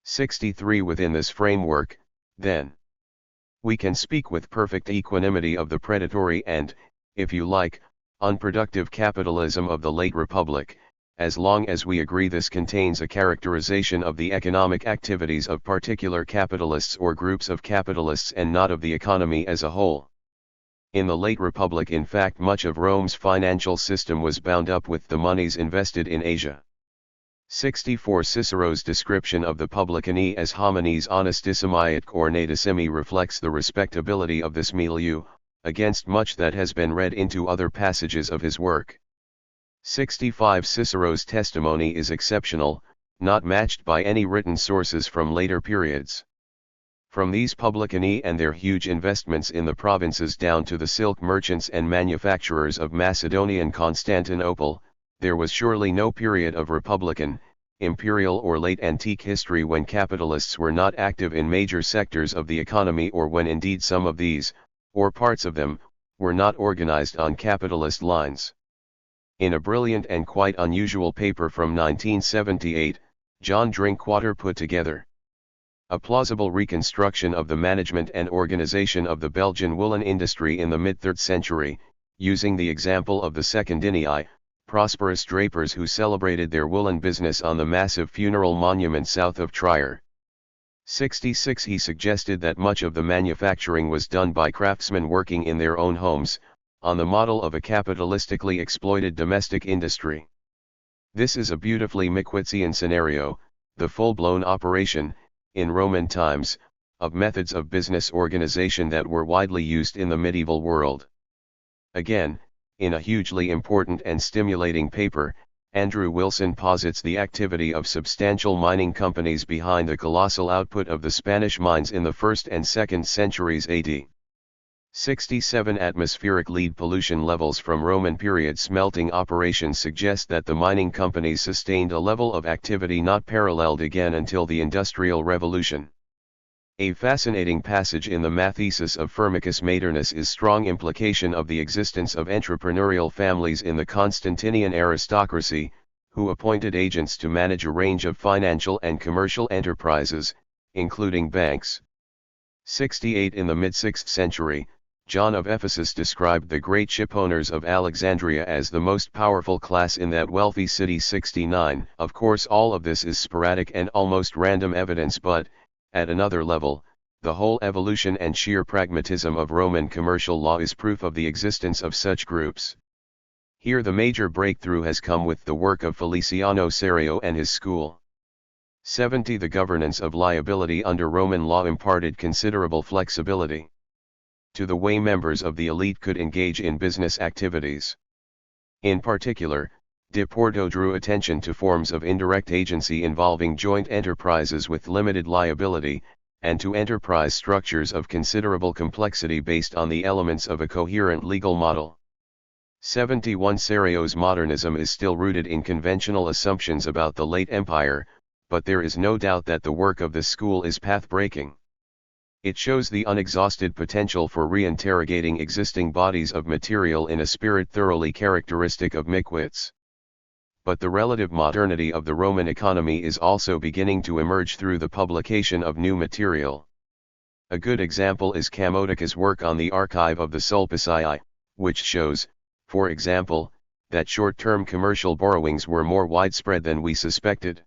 63. Within this framework, then, we can speak with perfect equanimity of the predatory and, if you like, unproductive capitalism of the late Republic, as long as we agree this contains a characterization of the economic activities of particular capitalists or groups of capitalists and not of the economy as a whole. In the late Republic, in fact, much of Rome's financial system was bound up with the monies invested in Asia. 64. Cicero's description of the publicani as homines honestissimi et ornatissimi reflects the respectability of this milieu, against much that has been read into other passages of his work. 65. Cicero's testimony is exceptional, not matched by any written sources from later periods. From these publicani and their huge investments in the provinces down to the silk merchants and manufacturers of Macedonia and Constantinople, there was surely no period of republican, imperial or late antique history when capitalists were not active in major sectors of the economy, or when indeed some of these, or parts of them, were not organized on capitalist lines. In a brilliant and quite unusual paper from 1978, John Drinkwater put together a plausible reconstruction of the management and organization of the Belgian woolen industry in the mid-3rd century, using the example of the Secundinii, prosperous drapers who celebrated their woolen business on the massive funeral monument south of Trier. 66. He suggested that much of the manufacturing was done by craftsmen working in their own homes, on the model of a capitalistically exploited domestic industry. This is a beautifully Mickwitzian scenario, the full-blown operation, in Roman times, of methods of business organization that were widely used in the medieval world. Again, in a hugely important and stimulating paper, Andrew Wilson posits the activity of substantial mining companies behind the colossal output of the Spanish mines in the 1st and 2nd centuries AD. 67. Atmospheric lead pollution levels from Roman period smelting operations suggest that the mining companies sustained a level of activity not paralleled again until the Industrial Revolution. A fascinating passage in the Mathesis of Firmicus Maternus is strong implication of the existence of entrepreneurial families in the Constantinian aristocracy, who appointed agents to manage a range of financial and commercial enterprises, including banks. 68. In the mid-6th century, John of Ephesus described the great shipowners of Alexandria as the most powerful class in that wealthy city. 69. Of course, all of this is sporadic and almost random evidence, but, at another level, the whole evolution and sheer pragmatism of Roman commercial law is proof of the existence of such groups. Here the major breakthrough has come with the work of Feliciano Serio and his school. 70. The governance of liability under Roman law imparted considerable flexibility to the way members of the elite could engage in business activities. In particular, De Porto drew attention to forms of indirect agency involving joint enterprises with limited liability, and to enterprise structures of considerable complexity based on the elements of a coherent legal model. 71 Serrio's modernism is still rooted in conventional assumptions about the late empire, but there is no doubt that the work of this school is path-breaking. It shows the unexhausted potential for reinterrogating existing bodies of material in a spirit thoroughly characteristic of Mickwitz. But the relative modernity of the Roman economy is also beginning to emerge through the publication of new material. A good example is Kamodica's work on the archive of the Sulpicii, which shows, for example, that short-term commercial borrowings were more widespread than we suspected.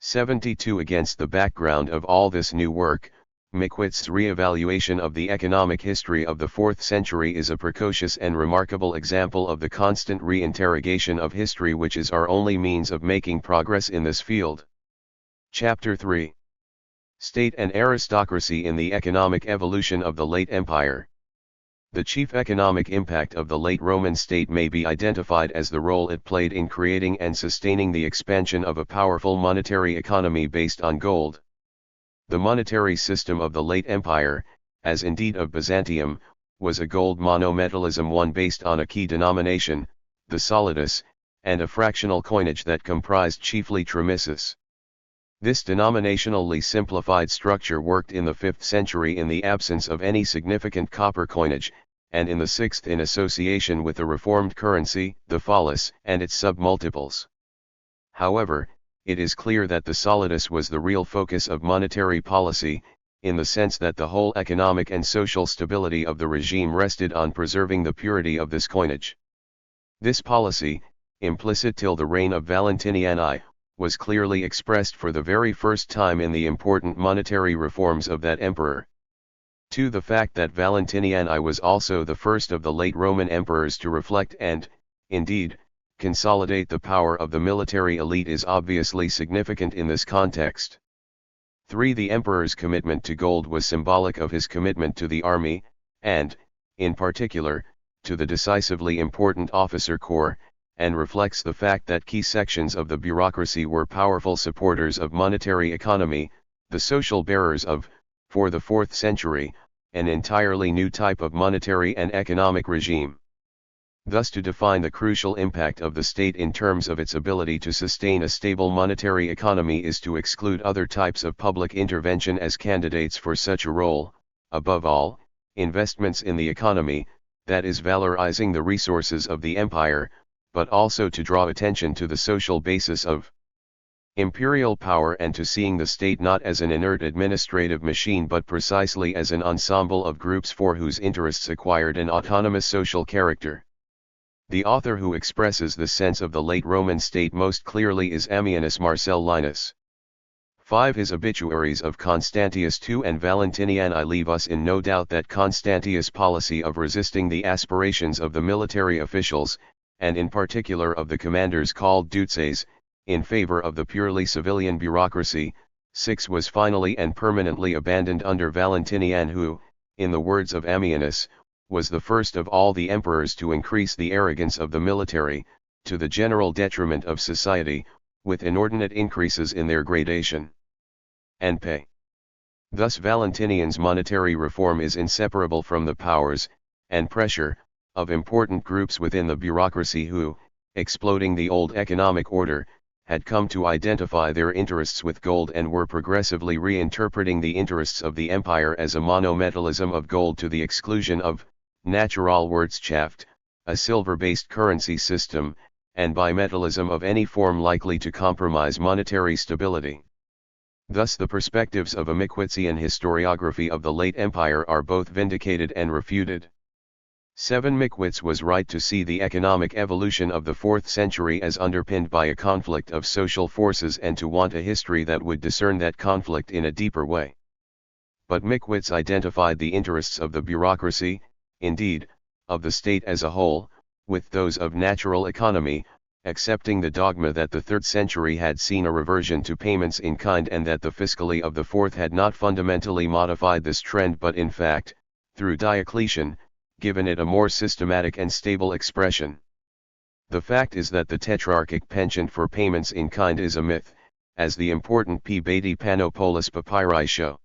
72 Against the background of all this new work, Mickwitz's re-evaluation of the economic history of the 4th century is a precocious and remarkable example of the constant re-interrogation of history which is our only means of making progress in this field. Chapter 3. State and Aristocracy in the Economic Evolution of the Late Empire. The chief economic impact of the late Roman state may be identified as the role it played in creating and sustaining the expansion of a powerful monetary economy based on gold. The monetary system of the late empire, as indeed of Byzantium, was a gold monometallism, one based on a key denomination, the solidus, and a fractional coinage that comprised chiefly trimissus. This denominationally simplified structure worked in the 5th century in the absence of any significant copper coinage, and in the 6th in association with a reformed currency, the follis, and its submultiples. However, it is clear that the solidus was the real focus of monetary policy, in the sense that the whole economic and social stability of the regime rested on preserving the purity of this coinage. This policy, implicit till the reign of Valentiniani, was clearly expressed for the very first time in the important monetary reforms of that emperor. 2. The fact that Valentiniani was also the first of the late Roman emperors to reflect and, indeed, consolidate the power of the military elite is obviously significant in this context. 3. The emperor's commitment to gold was symbolic of his commitment to the army, and, in particular, to the decisively important officer corps, and reflects the fact that key sections of the bureaucracy were powerful supporters of monetary economy, the social bearers of, for the 4th century, an entirely new type of monetary and economic regime. Thus, to define the crucial impact of the state in terms of its ability to sustain a stable monetary economy is to exclude other types of public intervention as candidates for such a role, above all, investments in the economy, that is valorizing the resources of the empire, but also to draw attention to the social basis of imperial power and to seeing the state not as an inert administrative machine but precisely as an ensemble of groups for whose interests acquired an autonomous social character. The author who expresses the sense of the late Roman state most clearly is Ammianus Marcellinus. 5. His obituaries of Constantius II and Valentiniani leave us in no doubt that Constantius' policy of resisting the aspirations of the military officials, and in particular of the commanders called duces, in favor of the purely civilian bureaucracy, 6. was finally and permanently abandoned under Valentinian who, in the words of Ammianus, was the first of all the emperors to increase the arrogance of the military, to the general detriment of society, with inordinate increases in their gradation and pay. Thus Valentinian's monetary reform is inseparable from the powers, and pressure, of important groups within the bureaucracy who, exploding the old economic order, had come to identify their interests with gold and were progressively reinterpreting the interests of the empire as a monometallism of gold to the exclusion of Naturalwirtschaft, a silver-based currency system, and bimetallism of any form likely to compromise monetary stability. Thus the perspectives of a Mickwitzian historiography of the late empire are both vindicated and refuted. 7. Mickwitz was right to see the economic evolution of the 4th century as underpinned by a conflict of social forces and to want a history that would discern that conflict in a deeper way. But Mickwitz identified the interests of the bureaucracy, indeed, of the state as a whole, with those of natural economy, accepting the dogma that the 3rd century had seen a reversion to payments in kind and that the fiscally of the 4th had not fundamentally modified this trend but in fact, through Diocletian, given it a more systematic and stable expression. The fact is that the tetrarchic penchant for payments in kind is a myth, as the important P. Beatty Panopolis papyri show.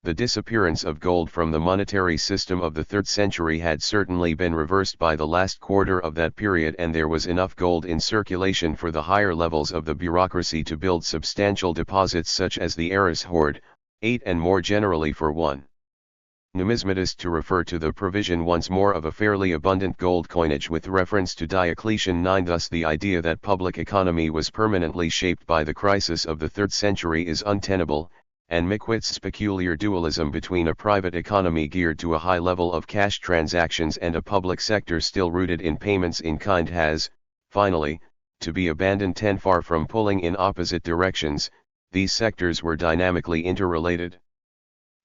The disappearance of gold from the monetary system of the 3rd century had certainly been reversed by the last quarter of that period, and there was enough gold in circulation for the higher levels of the bureaucracy to build substantial deposits such as the Jairus hoard, 8, and more generally for 1 numismatist to refer to the provision once more of a fairly abundant gold coinage with reference to Diocletian 9. Thus the idea that public economy was permanently shaped by the crisis of the 3rd century is untenable, and Mickwit's peculiar dualism between a private economy geared to a high level of cash transactions and a public sector still rooted in payments in kind has, finally, to be abandoned. 10. Far from pulling in opposite directions, these sectors were dynamically interrelated.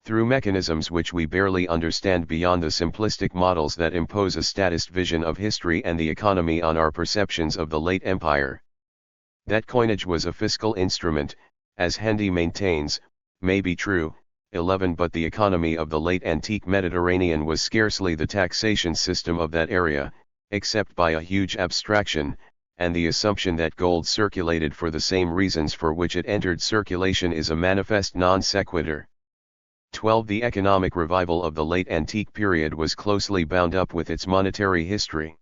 Through mechanisms which we barely understand beyond the simplistic models that impose a statist vision of history and the economy on our perceptions of the late empire. That coinage was a fiscal instrument, as Hendy maintains, may be true. 11. But the economy of the late antique Mediterranean was scarcely the taxation system of that area, except by a huge abstraction, and the assumption that gold circulated for the same reasons for which it entered circulation is a manifest non sequitur. 12. The economic revival of the late antique period was closely bound up with its monetary history.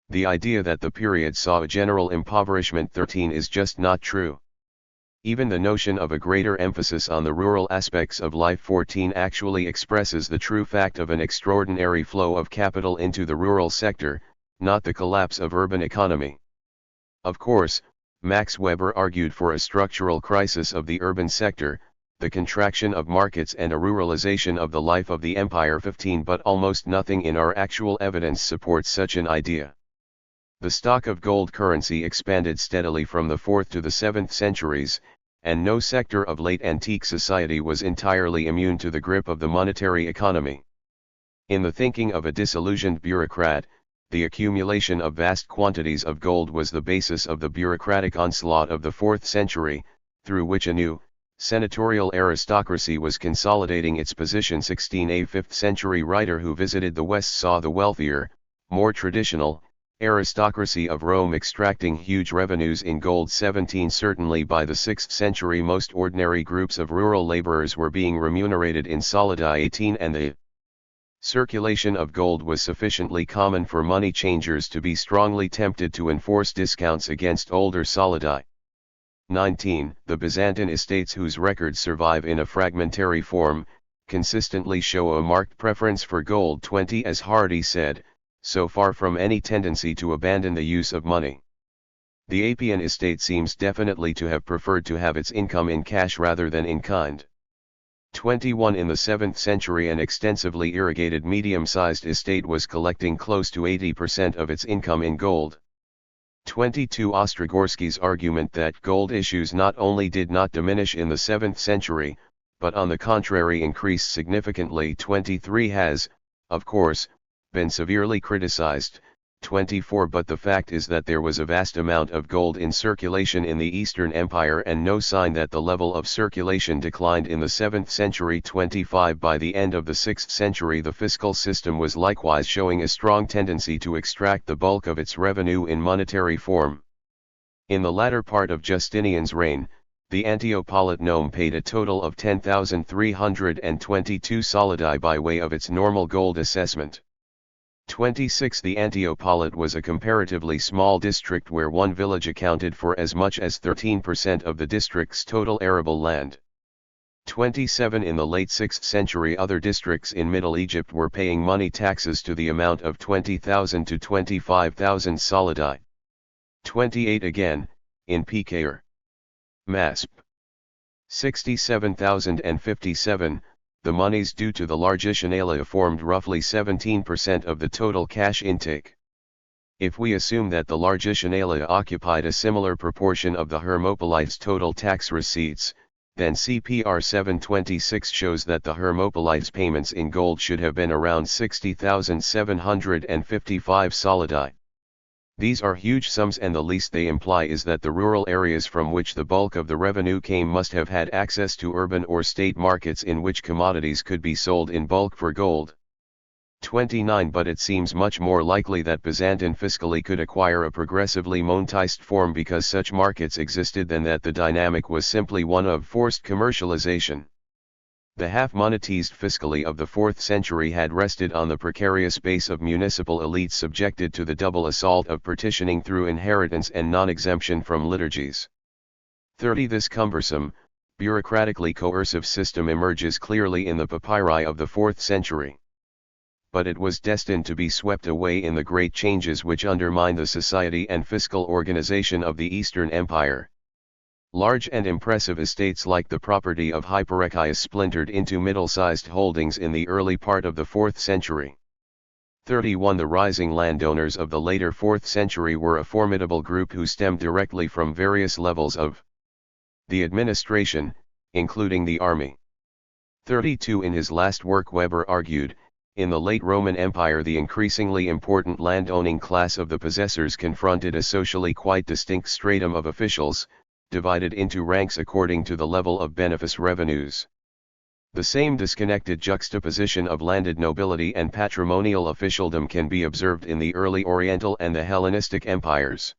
The idea that the period saw a general impoverishment 13 is just not true. Even the notion of a greater emphasis on the rural aspects of life 14 actually expresses the true fact of an extraordinary flow of capital into the rural sector, not the collapse of urban economy. Of course, Max Weber argued for a structural crisis of the urban sector, the contraction of markets and a ruralization of the life of the empire 15. But almost nothing in our actual evidence supports such an idea. The stock of gold currency expanded steadily from the 4th to the 7th centuries, and no sector of late antique society was entirely immune to the grip of the monetary economy. In the thinking of a disillusioned bureaucrat, the accumulation of vast quantities of gold was the basis of the bureaucratic onslaught of the 4th century, through which a new, senatorial aristocracy was consolidating its position. 16. A 5th century writer who visited the West saw the wealthier, more traditional, aristocracy of Rome extracting huge revenues in gold. 17. Certainly by the 6th century most ordinary groups of rural laborers were being remunerated in solidi. 18. And the circulation of gold was sufficiently common for money changers to be strongly tempted to enforce discounts against older solidi. 19. The Byzantine estates whose records survive in a fragmentary form, consistently show a marked preference for gold. 20. As Hardy said, so far from any tendency to abandon the use of money. The Appian estate seems definitely to have preferred to have its income in cash rather than in kind. 21. In the 7th century an extensively irrigated medium-sized estate was collecting close to 80% of its income in gold. 22. Ostrogorsky's argument that gold issues not only did not diminish in the 7th century, but on the contrary increased significantly. 23. Has, of course, been severely criticized. 24. But the fact is that there was a vast amount of gold in circulation in the Eastern Empire and no sign that the level of circulation declined in the 7th century. 25. By the end of the 6th century the fiscal system was likewise showing a strong tendency to extract the bulk of its revenue in monetary form. In the latter part of Justinian's reign, the Antiopolite nome paid a total of 10,322 solidi by way of its normal gold assessment. 26. The Antiopolite was a comparatively small district where one village accounted for as much as 13% of the district's total arable land. 27. In the late 6th century other districts in Middle Egypt were paying money taxes to the amount of 20,000 to 25,000 solidi. 28. Again, in Pkr. Masp. 67,057, the monies due to the Largitionalia formed roughly 17% of the total cash intake. If we assume that the Largitionalia occupied a similar proportion of the Hermopolites' total tax receipts, then CPR 726 shows that the Hermopolites' payments in gold should have been around 60,755 solidi. These are huge sums, and the least they imply is that the rural areas from which the bulk of the revenue came must have had access to urban or state markets in which commodities could be sold in bulk for gold. 29 But it seems much more likely that Byzantine fiscally could acquire a progressively monetized form because such markets existed than that the dynamic was simply one of forced commercialization. The half-monetized fiscally of the 4th century had rested on the precarious base of municipal elites subjected to the double assault of partitioning through inheritance and non-exemption from liturgies. 30 This cumbersome, bureaucratically coercive system emerges clearly in the papyri of the 4th century. But it was destined to be swept away in the great changes which undermined the society and fiscal organization of the Eastern Empire. Large and impressive estates like the property of Hyperechius splintered into middle-sized holdings in the early part of the 4th century. 31 The rising landowners of the later 4th century were a formidable group who stemmed directly from various levels of the administration, including the army. 32 In his last work Weber argued, in the late Roman Empire the increasingly important land-owning class of the possessors confronted a socially quite distinct stratum of officials, divided into ranks according to the level of benefice revenues. The same disconnected juxtaposition of landed nobility and patrimonial officialdom can be observed in the early Oriental and the Hellenistic empires.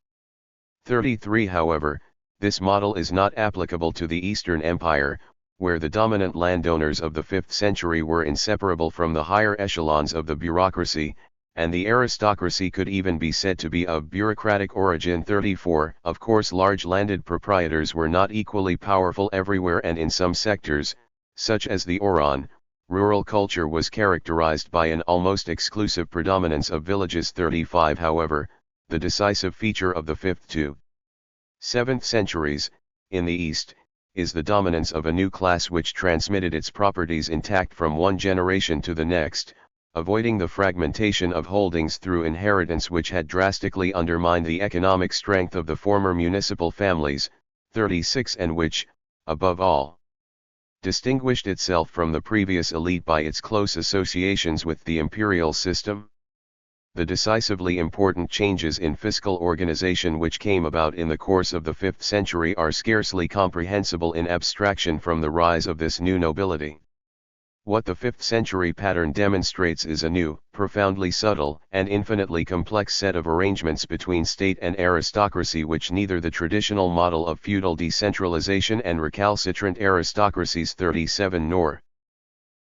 33 However, this model is not applicable to the Eastern Empire, where the dominant landowners of the 5th century were inseparable from the higher echelons of the bureaucracy, and the aristocracy could even be said to be of bureaucratic origin. 34 Of course large landed proprietors were not equally powerful everywhere, and in some sectors, such as the Oran, rural culture was characterized by an almost exclusive predominance of villages. 35 However, the decisive feature of the 5th to 7th centuries, in the East, is the dominance of a new class which transmitted its properties intact from one generation to the next, avoiding the fragmentation of holdings through inheritance which had drastically undermined the economic strength of the former municipal families. 36 And which, above all, distinguished itself from the previous elite by its close associations with the imperial system. The decisively important changes in fiscal organization which came about in the course of the 5th century are scarcely comprehensible in abstraction from the rise of this new nobility. What the 5th century pattern demonstrates is a new, profoundly subtle, and infinitely complex set of arrangements between state and aristocracy which neither the traditional model of feudal decentralization and recalcitrant aristocracies 37 nor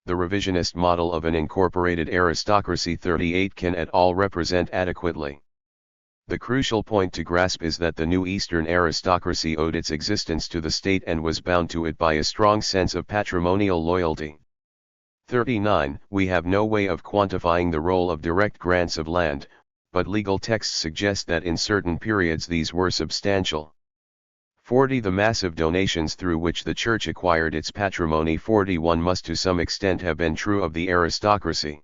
the revisionist model of an incorporated aristocracy 38 can at all represent adequately. The crucial point to grasp is that the new Eastern aristocracy owed its existence to the state and was bound to it by a strong sense of patrimonial loyalty. 39 We have no way of quantifying the role of direct grants of land, but legal texts suggest that in certain periods these were substantial. 40 The massive donations through which the church acquired its patrimony. 41 Must to some extent have been true of the aristocracy.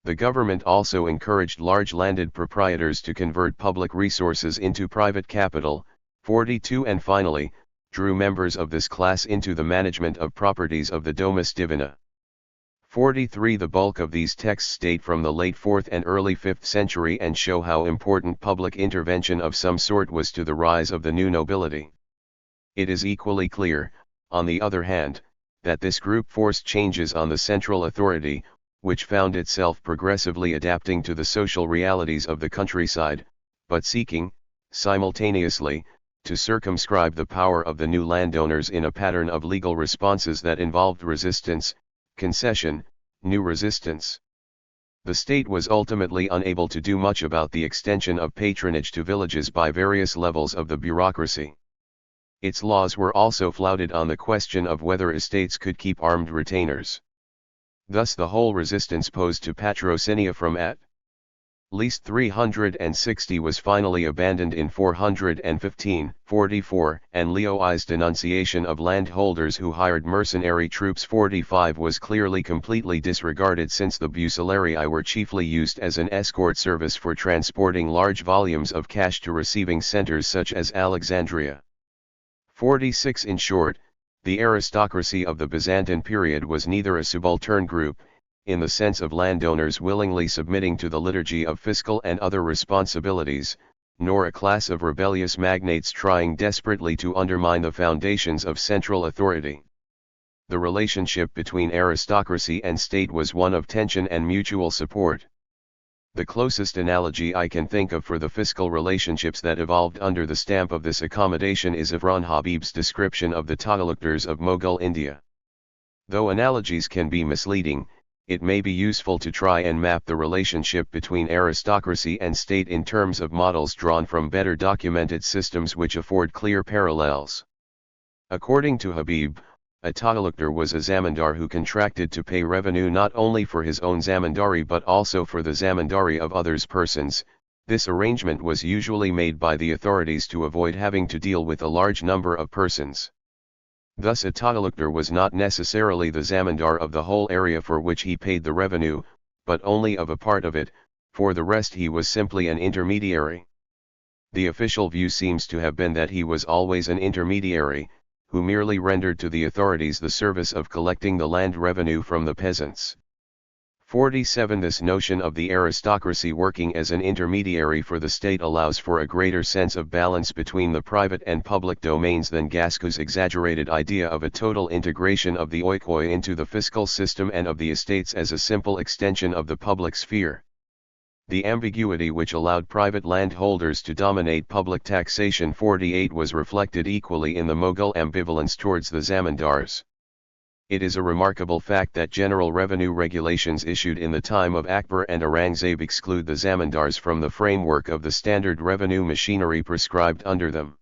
The government also encouraged large landed proprietors to convert public resources into private capital. 42 And finally, drew members of this class into the management of properties of the Domus Divina. 43 The bulk of these texts date from the late 4th and early 5th century and show how important public intervention of some sort was to the rise of the new nobility. It is equally clear, on the other hand, that this group forced changes on the central authority, which found itself progressively adapting to the social realities of the countryside, but seeking, simultaneously, to circumscribe the power of the new landowners in a pattern of legal responses that involved resistance, concession, new resistance. The state was ultimately unable to do much about the extension of patronage to villages by various levels of the bureaucracy. Its laws were also flouted on the question of whether estates could keep armed retainers. Thus the whole resistance posed to patrocinia from at least 360 was finally abandoned in 415-44, and Leo I's denunciation of landholders who hired mercenary troops 45 was clearly completely disregarded, since the bucellarii were chiefly used as an escort service for transporting large volumes of cash to receiving centers such as Alexandria. 46 In short, the aristocracy of the Byzantine period was neither a subaltern group, in the sense of landowners willingly submitting to the liturgy of fiscal and other responsibilities, nor a class of rebellious magnates trying desperately to undermine the foundations of central authority. The relationship between aristocracy and state was one of tension and mutual support. The closest analogy I can think of for the fiscal relationships that evolved under the stamp of this accommodation is Ifran Habib's description of the taluqdars of Mughal India. Though analogies can be misleading, it may be useful to try and map the relationship between aristocracy and state in terms of models drawn from better documented systems which afford clear parallels. According to Habib, a taluqdar was a zamindar who contracted to pay revenue not only for his own zamindari but also for the zamindari of others' persons. This arrangement was usually made by the authorities to avoid having to deal with a large number of persons. Thus a taluqdar was not necessarily the zamindar of the whole area for which he paid the revenue, but only of a part of it. For the rest he was simply an intermediary. The official view seems to have been that he was always an intermediary, who merely rendered to the authorities the service of collecting the land revenue from the peasants. 47. This notion of the aristocracy working as an intermediary for the state allows for a greater sense of balance between the private and public domains than Gasque's exaggerated idea of a total integration of the oikoi into the fiscal system and of the estates as a simple extension of the public sphere. The ambiguity which allowed private landholders to dominate public taxation 48 was reflected equally in the Mughal ambivalence towards the zamindars. It is a remarkable fact that general revenue regulations issued in the time of Akbar and Aurangzeb exclude the zamindars from the framework of the standard revenue machinery prescribed under them.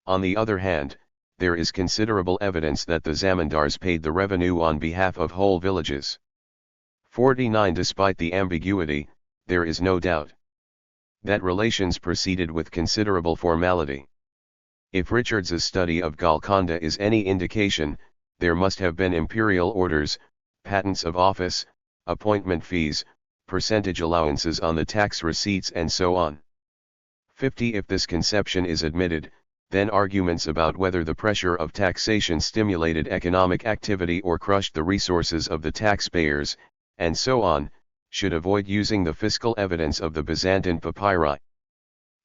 On the other hand, there is considerable evidence that the zamindars paid the revenue on behalf of whole villages. 49. Despite the ambiguity, there is no doubt that relations proceeded with considerable formality. If Richards's study of Golconda is any indication, there must have been imperial orders, patents of office, appointment fees, percentage allowances on the tax receipts and so on. 50. If this conception is admitted, then arguments about whether the pressure of taxation stimulated economic activity or crushed the resources of the taxpayers, and so on, should avoid using the fiscal evidence of the Byzantine papyri.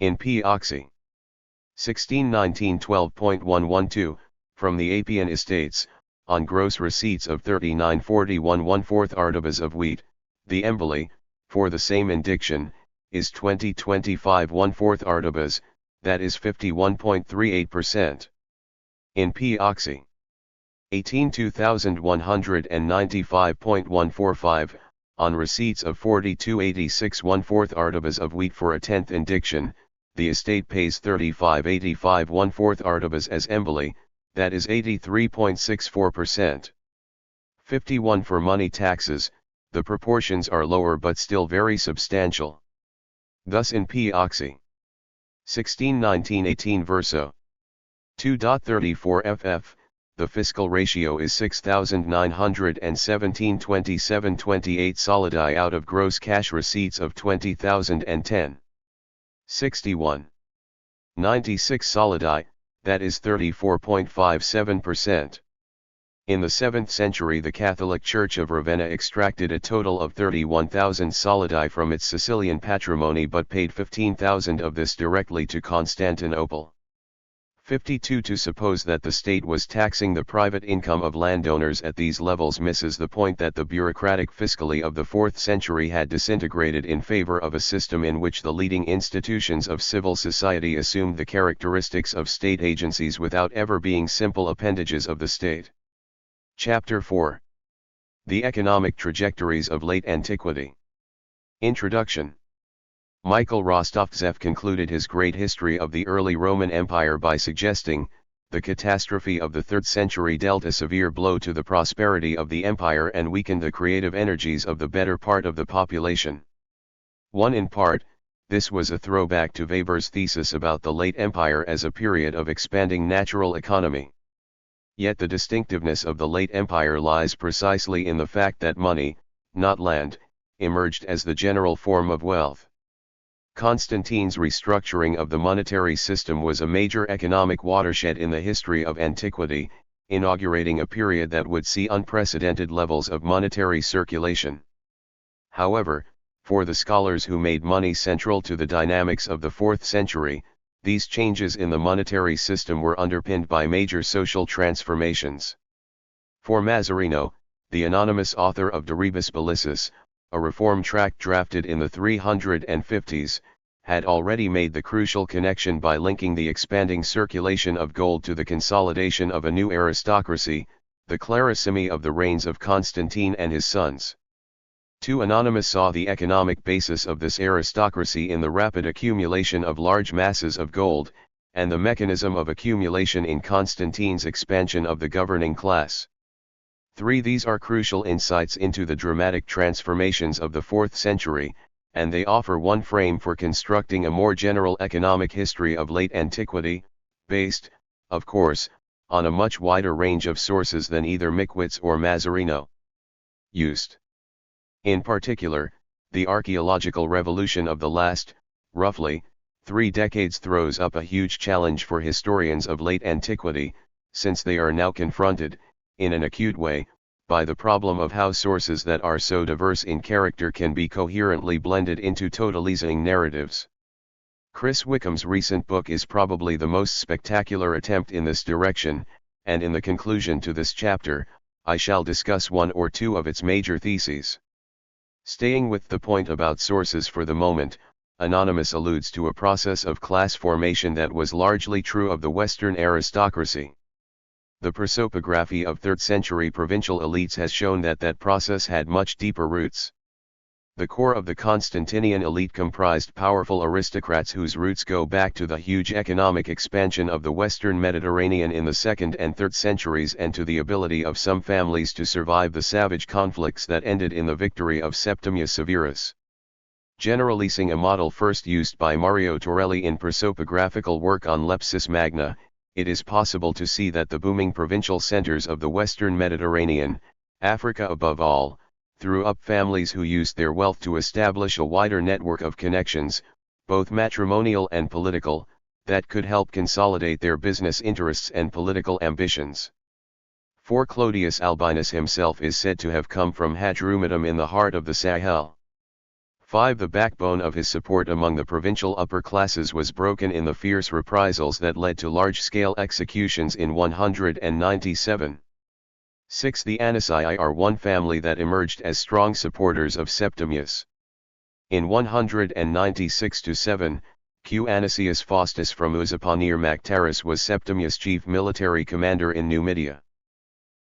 In P. Oxy. 1619 12.112, from the Appian estates, on gross receipts of 3941 1/4 ardabas of wheat, the emboli, for the same indiction, is 2025 1/4 ardabas, that is 51.38%. In P. Oxy. 18 2195.145, on receipts of 4286 1/4 ardabas of wheat for a 10th indiction, the estate pays 3585 1/4 ardabas as emboli, that is 83.64%. 51. For money taxes, the proportions are lower but still very substantial. Thus in P. Oxy. 1619-18 verso. 2.34 ff, the fiscal ratio is 6,917.2728 solidi out of gross cash receipts of 20,010. 61. 96 solidi, that is 34.57%. In the 7th century the Catholic Church of Ravenna extracted a total of 31,000 solidi from its Sicilian patrimony but paid 15,000 of this directly to Constantinople. 52. To suppose that the state was taxing the private income of landowners at these levels misses the point that the bureaucratic fiscally of the 4th century had disintegrated in favor of a system in which the leading institutions of civil society assumed the characteristics of state agencies without ever being simple appendages of the state. Chapter 4. The Economic Trajectories of Late Antiquity. Introduction. Michael Rostovtsev concluded his great history of the early Roman Empire by suggesting, the catastrophe of the 3rd century dealt a severe blow to the prosperity of the empire and weakened the creative energies of the better part of the population. 1. In part, this was a throwback to Weber's thesis about the late empire as a period of expanding natural economy. Yet the distinctiveness of the late empire lies precisely in the fact that money, not land, emerged as the general form of wealth. Constantine's restructuring of the monetary system was a major economic watershed in the history of antiquity, inaugurating a period that would see unprecedented levels of monetary circulation. However, for the scholars who made money central to the dynamics of the 4th century, these changes in the monetary system were underpinned by major social transformations. For Mazzarino, the anonymous author of De Rebus Bellicis, a reform tract drafted in the 350s, had already made the crucial connection by linking the expanding circulation of gold to the consolidation of a new aristocracy, the Clarissimi of the reigns of Constantine and his sons. 2. Anonymous saw the economic basis of this aristocracy in the rapid accumulation of large masses of gold, and the mechanism of accumulation in Constantine's expansion of the governing class. 3. These are crucial insights into the dramatic transformations of the 4th century, and they offer one frame for constructing a more general economic history of late antiquity, based, of course, on a much wider range of sources than either Mickwitz or Mazzarino used. In particular, the archaeological revolution of the last, roughly, 3 decades throws up a huge challenge for historians of late antiquity, since they are now confronted, in an acute way, by the problem of how sources that are so diverse in character can be coherently blended into totalizing narratives. Chris Wickham's recent book is probably the most spectacular attempt in this direction, and in the conclusion to this chapter, I shall discuss one or two of its major theses. Staying with the point about sources for the moment, Anonymous alludes to a process of class formation that was largely true of the Western aristocracy. The prosopography of 3rd century provincial elites has shown that that process had much deeper roots. The core of the Constantinian elite comprised powerful aristocrats whose roots go back to the huge economic expansion of the Western Mediterranean in the 2nd and 3rd centuries and to the ability of some families to survive the savage conflicts that ended in the victory of Septimius Severus. Generalizing a model first used by Mario Torelli in prosopographical work on Lepsis Magna, it is possible to see that the booming provincial centers of the Western Mediterranean, Africa above all, threw up families who used their wealth to establish a wider network of connections, both matrimonial and political, that could help consolidate their business interests and political ambitions. For Clodius Albinus himself is said to have come from Hadrumetum in the heart of the Sahel. 5. The backbone of his support among the provincial upper classes was broken in the fierce reprisals that led to large-scale executions in 197. 6. The Anasii are one family that emerged as strong supporters of Septimius. In 196-7, Q. Anicius Faustus from Usipa near Mactaris was Septimius' chief military commander in Numidia.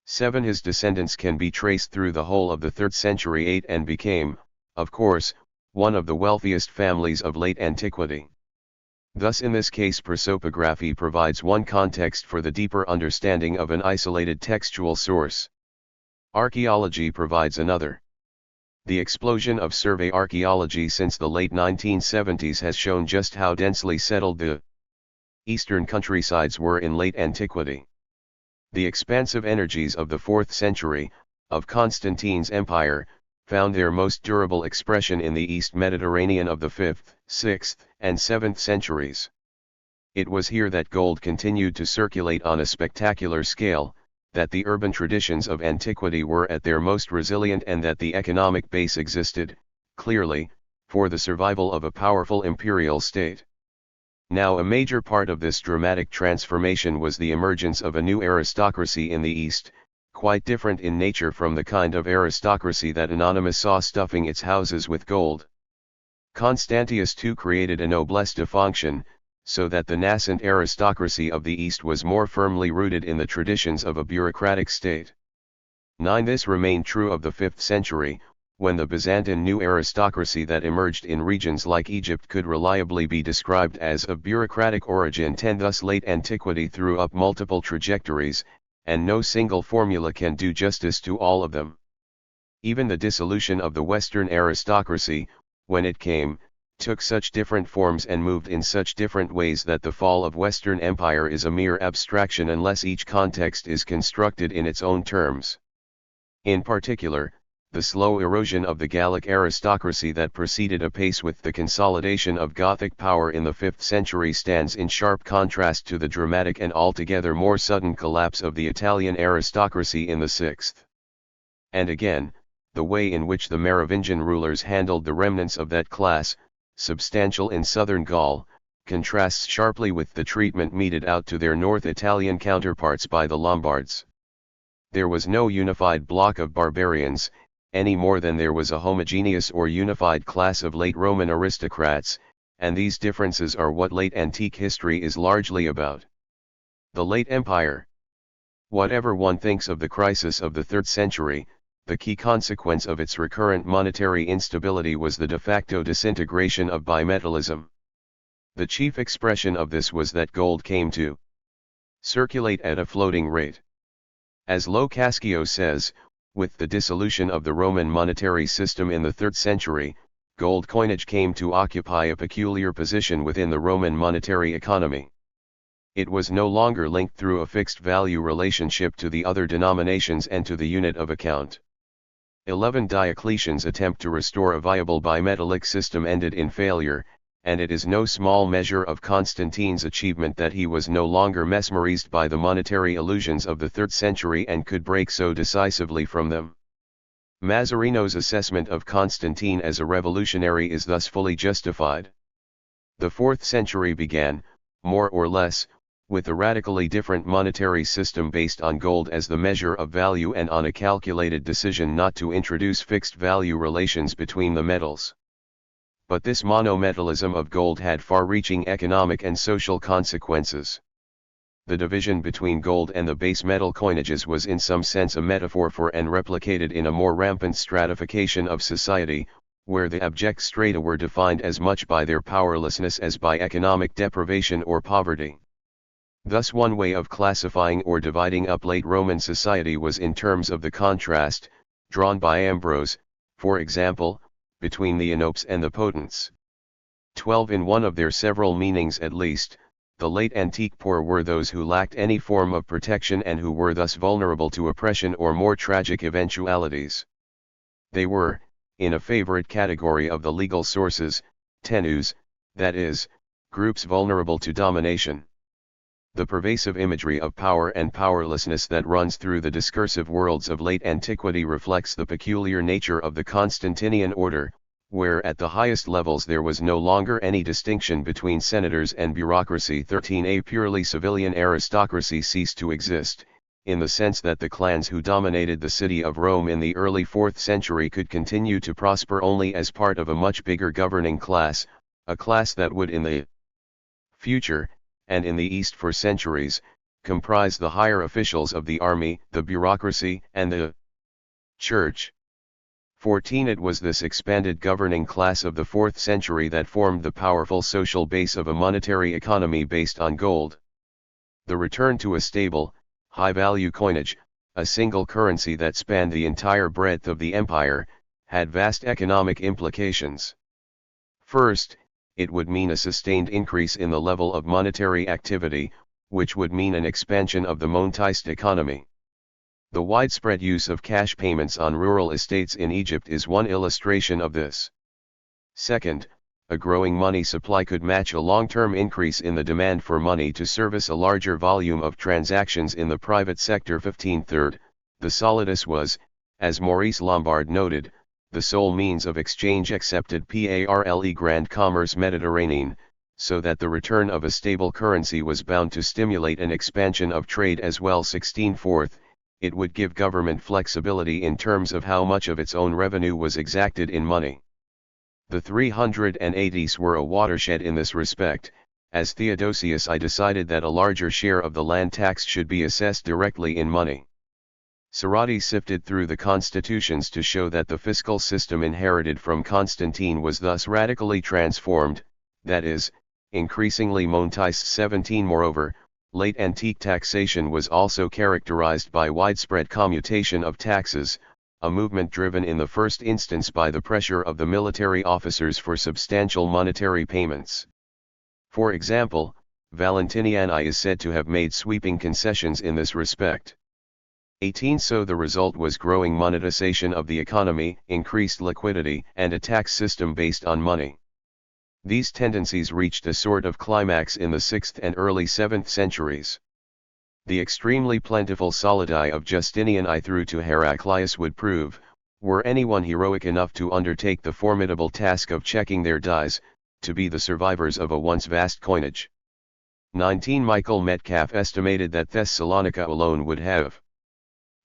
7. His descendants can be traced through the whole of the 3rd century 8 and became, of course, one of the wealthiest families of late antiquity. Thus in this case prosopography provides one context for the deeper understanding of an isolated textual source. Archaeology provides another. The explosion of survey archaeology since the late 1970s has shown just how densely settled the eastern countrysides were in late antiquity. The expansive energies of the 4th century, of Constantine's empire, found their most durable expression in the East Mediterranean of the 5th, 6th, and 7th centuries. It was here that gold continued to circulate on a spectacular scale, that the urban traditions of antiquity were at their most resilient and that the economic base existed, clearly, for the survival of a powerful imperial state. Now a major part of this dramatic transformation was the emergence of a new aristocracy in the East, quite different in nature from the kind of aristocracy that Anonymous saw stuffing its houses with gold. Constantius too created a noblesse de fonction, so that the nascent aristocracy of the East was more firmly rooted in the traditions of a bureaucratic state. 9. This remained true of the 5th century, when the Byzantine new aristocracy that emerged in regions like Egypt could reliably be described as of bureaucratic origin. 10. Thus late antiquity threw up multiple trajectories, and no single formula can do justice to all of them. Even the dissolution of the Western aristocracy, when it came, took such different forms and moved in such different ways that the fall of Western Empire is a mere abstraction unless each context is constructed in its own terms. In particular, the slow erosion of the Gallic aristocracy that proceeded apace with the consolidation of Gothic power in the 5th century stands in sharp contrast to the dramatic and altogether more sudden collapse of the Italian aristocracy in the 6th. And again, the way in which the Merovingian rulers handled the remnants of that class, substantial in southern Gaul, contrasts sharply with the treatment meted out to their North Italian counterparts by the Lombards. There was no unified block of barbarians, any more than there was a homogeneous or unified class of late Roman aristocrats, and these differences are what late antique history is largely about. The late empire. Whatever one thinks of the crisis of the 3rd century, the key consequence of its recurrent monetary instability was the de facto disintegration of bimetallism. The chief expression of this was that gold came to circulate at a floating rate. As Locascio says, with the dissolution of the Roman monetary system in the 3rd century, gold coinage came to occupy a peculiar position within the Roman monetary economy. It was no longer linked through a fixed value relationship to the other denominations and to the unit of account. 11 Diocletian's attempt to restore a viable bimetallic system ended in failure, and it is no small measure of Constantine's achievement that he was no longer mesmerized by the monetary illusions of the 3rd century and could break so decisively from them. Mazzarino's assessment of Constantine as a revolutionary is thus fully justified. The 4th century began, more or less, with a radically different monetary system based on gold as the measure of value and on a calculated decision not to introduce fixed value relations between the metals. But this monometallism of gold had far-reaching economic and social consequences. The division between gold and the base metal coinages was in some sense a metaphor for and replicated in a more rampant stratification of society, where the abject strata were defined as much by their powerlessness as by economic deprivation or poverty. Thus one way of classifying or dividing up late Roman society was in terms of the contrast, drawn by Ambrose, for example, between the Enopes and the Potents. 12 In one of their several meanings at least, the late antique poor were those who lacked any form of protection and who were thus vulnerable to oppression or more tragic eventualities. They were, in a favorite category of the legal sources, tenus, that is, groups vulnerable to domination. The pervasive imagery of power and powerlessness that runs through the discursive worlds of late antiquity reflects the peculiar nature of the Constantinian order, where at the highest levels there was no longer any distinction between senators and bureaucracy. 13 A purely civilian aristocracy ceased to exist, in the sense that the clans who dominated the city of Rome in the early 4th century could continue to prosper only as part of a much bigger governing class, a class that would in the future, and in the East for centuries, comprise the higher officials of the army, the bureaucracy, and the church. 14 It was this expanded governing class of the 4th century that formed the powerful social base of a monetary economy based on gold. The return to a stable, high-value coinage, a single currency that spanned the entire breadth of the empire, had vast economic implications. First, it would mean a sustained increase in the level of monetary activity, which would mean an expansion of the monetized economy. The widespread use of cash payments on rural estates in Egypt is one illustration of this. Second, a growing money supply could match a long-term increase in the demand for money to service a larger volume of transactions in the private sector. 15 Third, the solidus was, as Maurice Lombard noted, the sole means of exchange accepted parle grand commerce Mediterranean, so that the return of a stable currency was bound to stimulate an expansion of trade as well. 16 Fourth, it would give government flexibility in terms of how much of its own revenue was exacted in money. The 380s were a watershed in this respect, as Theodosius I decided that a larger share of the land tax should be assessed directly in money. Cerati sifted through the constitutions to show that the fiscal system inherited from Constantine was thus radically transformed, that is, increasingly monetized. 17 Moreover, late antique taxation was also characterized by widespread commutation of taxes, a movement driven in the first instance by the pressure of the military officers for substantial monetary payments. For example, Valentinian I is said to have made sweeping concessions in this respect. 18 So the result was growing monetization of the economy, increased liquidity, and a tax system based on money. These tendencies reached a sort of climax in the 6th and early 7th centuries. The extremely plentiful solidi of Justinian I through to Heraclius would prove, were anyone heroic enough to undertake the formidable task of checking their dies, to be the survivors of a once vast coinage. 19 Michael Metcalfe estimated that Thessalonica alone would have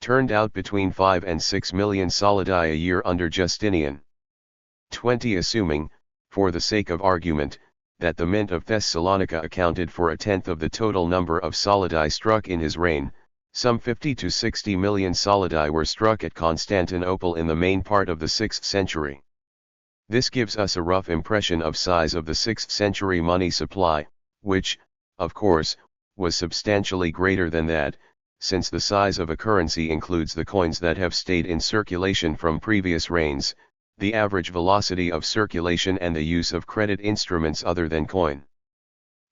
turned out between 5 and 6 million solidi a year under Justinian. 20. Assuming, for the sake of argument, that the mint of Thessalonica accounted for a tenth of the total number of solidi struck in his reign, some 50 to 60 million solidi were struck at Constantinople in the main part of the 6th century. This gives us a rough impression of size of the 6th century money supply, which, of course, was substantially greater than that, since the size of a currency includes the coins that have stayed in circulation from previous reigns, the average velocity of circulation and the use of credit instruments other than coin.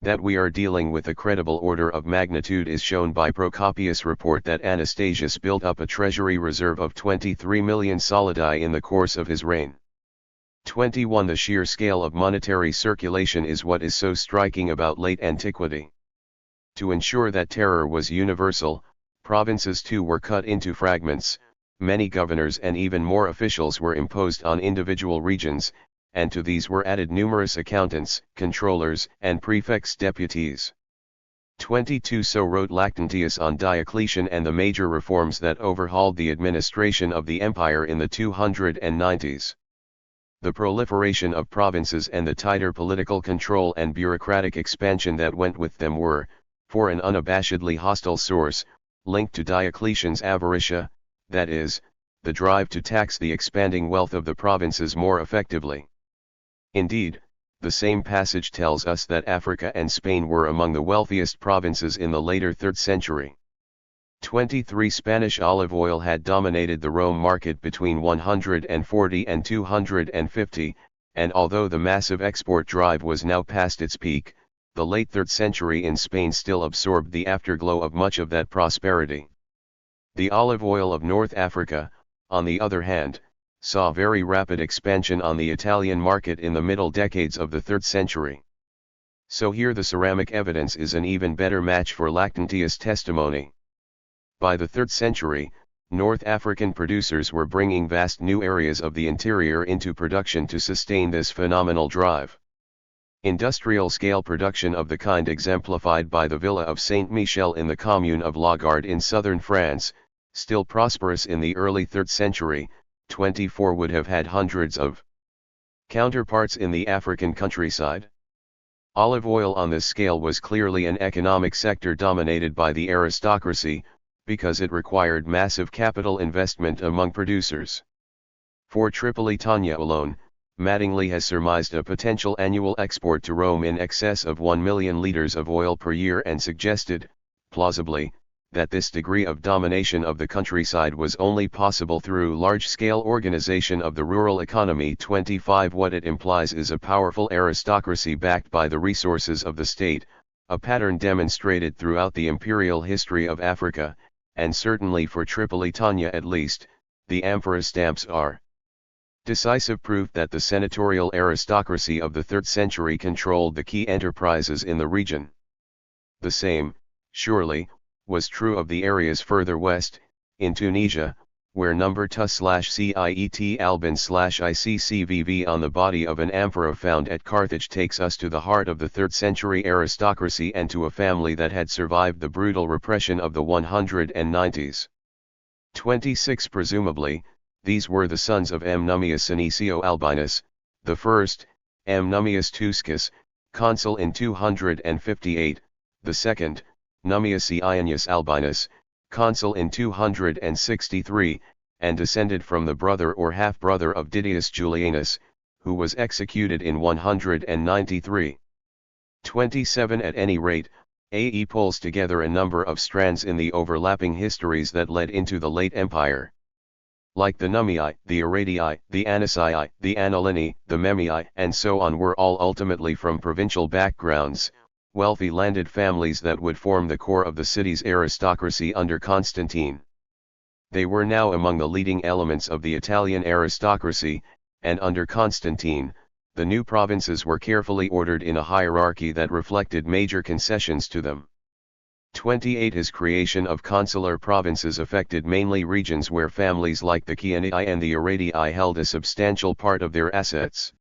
That we are dealing with a credible order of magnitude is shown by Procopius' report that Anastasius built up a treasury reserve of 23 million solidi in the course of his reign. 21. The sheer scale of monetary circulation is what is so striking about late antiquity. To ensure that terror was universal, provinces too were cut into fragments, many governors and even more officials were imposed on individual regions, and to these were added numerous accountants, controllers, and prefects deputies. 22. So wrote Lactantius on Diocletian and the major reforms that overhauled the administration of the empire in the 290s. The proliferation of provinces and the tighter political control and bureaucratic expansion that went with them were, for an unabashedly hostile source, linked to Diocletian's avaritia, that is, the drive to tax the expanding wealth of the provinces more effectively. Indeed, the same passage tells us that Africa and Spain were among the wealthiest provinces in the later 3rd century. 23. Spanish olive oil had dominated the Rome market between 140 and 250, and although the massive export drive was now past its peak, the late 3rd century in Spain still absorbed the afterglow of much of that prosperity. The olive oil of North Africa, on the other hand, saw very rapid expansion on the Italian market in the middle decades of the 3rd century. So here the ceramic evidence is an even better match for Lactantius' testimony. By the 3rd century, North African producers were bringing vast new areas of the interior into production to sustain this phenomenal drive. Industrial-scale production of the kind exemplified by the Villa of Saint-Michel in the commune of Lagarde in southern France, still prosperous in the early 3rd century, 24 would have had hundreds of counterparts in the African countryside. Olive oil on this scale was clearly an economic sector dominated by the aristocracy, because it required massive capital investment among producers. For Tripolitania alone, Mattingly has surmised a potential annual export to Rome in excess of 1 million liters of oil per year and suggested, plausibly, that this degree of domination of the countryside was only possible through large-scale organization of the rural economy. 25 What it implies is a powerful aristocracy backed by the resources of the state, a pattern demonstrated throughout the imperial history of Africa, and certainly for Tripolitania at least, the amphora stamps are decisive proof that the senatorial aristocracy of the 3rd century controlled the key enterprises in the region. The same, surely, was true of the areas further west, in Tunisia, where number tu/ciet albin/iccvv on the body of an amphora found at Carthage takes us to the heart of the 3rd century aristocracy and to a family that had survived the brutal repression of the 190s. 26 Presumably, these were the sons of M. Nummius Senecio Albinus, the first, M. Nummius Tuscus, consul in 258, the second, Nummius Ianius Albinus, consul in 263, and descended from the brother or half-brother of Didius Julianus, who was executed in 193. 27 At any rate, AE pulls together a number of strands in the overlapping histories that led into the late empire. Like the Nummii, the Aradii, the Anasii, the Anulini, the Memii, and so on were all ultimately from provincial backgrounds, wealthy landed families that would form the core of the city's aristocracy under Constantine. They were now among the leading elements of the Italian aristocracy, and under Constantine, the new provinces were carefully ordered in a hierarchy that reflected major concessions to them. 28 His creation of consular provinces affected mainly regions where families like the Chianii and the Aradii held a substantial part of their assets.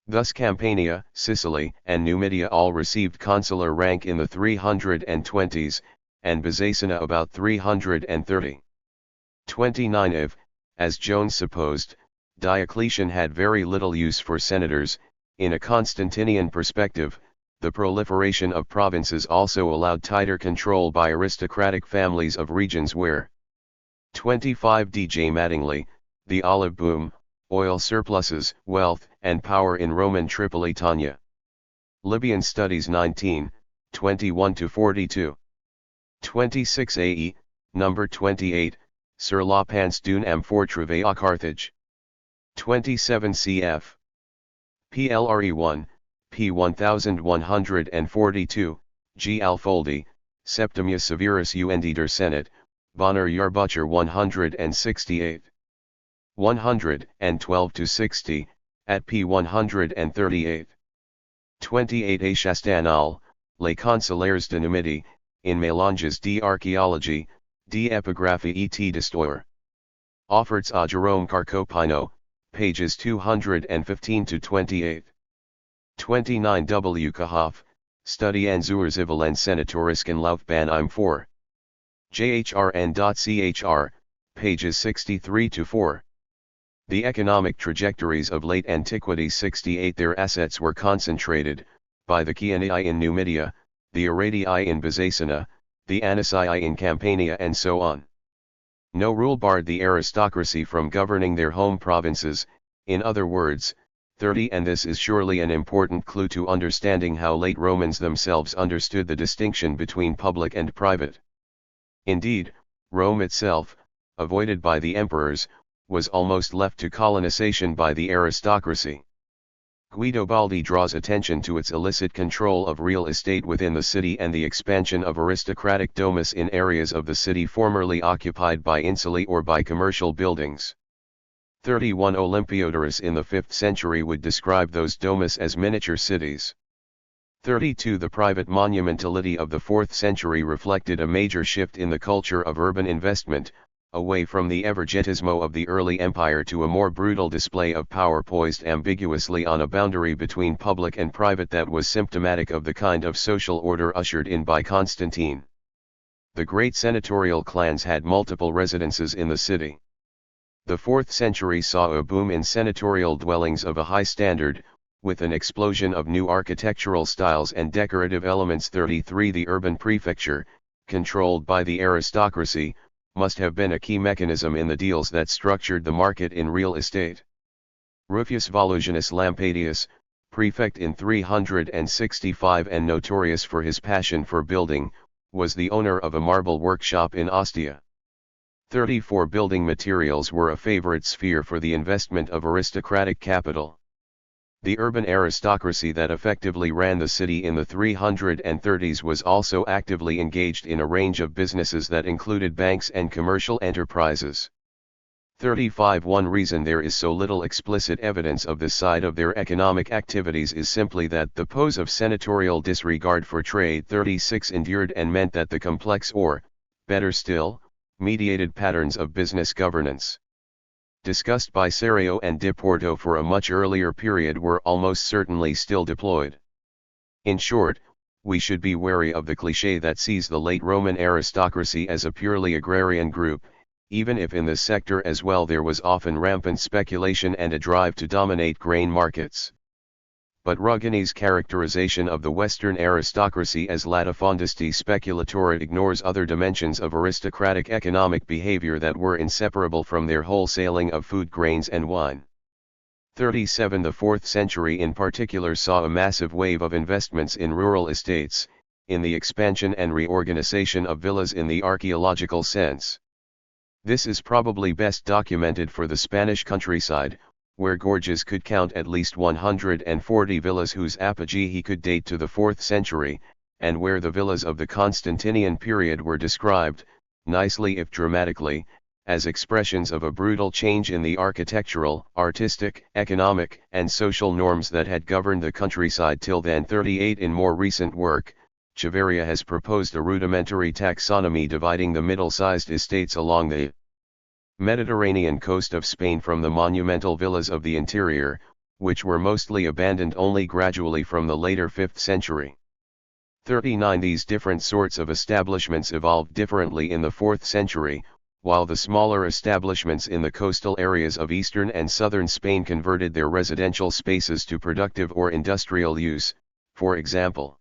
Thus Campania, Sicily, and Numidia all received consular rank in the 320s, and Byzacena about 330. 29 If, as Jones supposed, Diocletian had very little use for senators, in a Constantinian perspective, the proliferation of provinces also allowed tighter control by aristocratic families of regions where 25 DJ Mattingly, the olive boom, oil surpluses, wealth, and power in Roman Tripolitania. Libyan Studies 19, 21-42. 26 AE, number 28, Sur la Panse d'une am fort trouvé à Carthage. 27 cf. PLRE 1, p. 1142, G. Alfoldi, Septimia Severus und der Senate, Bonner Jahrbucher 168. 112-60, at p. 138. 28 A. Chastanal, Les Consulaires de Numidie, in Mélanges d'archéologie, d'epigraphie et d'histoire. Offerts à Jerome Carcopino, pages 215-28. 29 W. Kahoff, Studie an zur zivilen senatorischen Laufbahn im 4. JHRN.CHR, pages 63-4. The economic trajectories of late antiquity 68. Their assets were concentrated, by the Chianii in Numidia, the Aradii in Byzacina, the Anasii in Campania and so on. No rule barred the aristocracy from governing their home provinces, in other words, 30. And this is surely an important clue to understanding how late Romans themselves understood the distinction between public and private. Indeed, Rome itself, avoided by the emperors, was almost left to colonization by the aristocracy. Guido Baldi draws attention to its illicit control of real estate within the city and the expansion of aristocratic domus in areas of the city formerly occupied by insuli or by commercial buildings. 31 Olympiodorus in the 5th century would describe those domus as miniature cities. 32 The private monumentality of the 4th century reflected a major shift in the culture of urban investment, away from the evergetismo of the early empire to a more brutal display of power poised ambiguously on a boundary between public and private that was symptomatic of the kind of social order ushered in by Constantine. The great senatorial clans had multiple residences in the city. The 4th century saw a boom in senatorial dwellings of a high standard, with an explosion of new architectural styles and decorative elements. 33 The urban prefecture, controlled by the aristocracy, must have been a key mechanism in the deals that structured the market in real estate. Rufius Volusianus Lampadius, prefect in 365 and notorious for his passion for building, was the owner of a marble workshop in Ostia. 34 Building materials were a favorite sphere for the investment of aristocratic capital. The urban aristocracy that effectively ran the city in the 330s was also actively engaged in a range of businesses that included banks and commercial enterprises. 35 One reason there is so little explicit evidence of this side of their economic activities is simply that the pose of senatorial disregard for trade 36 endured and meant that the complex or, better still, mediated patterns of business governance discussed by Serrio and de Porto for a much earlier period were almost certainly still deployed. In short, we should be wary of the cliché that sees the late Roman aristocracy as a purely agrarian group, even if in this sector as well there was often rampant speculation and a drive to dominate grain markets. But Ruggiani's characterization of the Western aristocracy as latifondisti speculatori ignores other dimensions of aristocratic economic behavior that were inseparable from their wholesaling of food, grains and wine. 37 The 4th century in particular saw a massive wave of investments in rural estates, in the expansion and reorganization of villas in the archaeological sense. This is probably best documented for the Spanish countryside, where Gorges could count at least 140 villas whose apogee he could date to the 4th century, and where the villas of the Constantinian period were described, nicely if dramatically, as expressions of a brutal change in the architectural, artistic, economic, and social norms that had governed the countryside till then. 38 In more recent work, Chavarria has proposed a rudimentary taxonomy dividing the middle-sized estates along the Mediterranean coast of Spain from the monumental villas of the interior, which were mostly abandoned only gradually from the later 5th century. 39 These different sorts of establishments evolved differently in the 4th century, while the smaller establishments in the coastal areas of eastern and southern Spain converted their residential spaces to productive or industrial use. For example,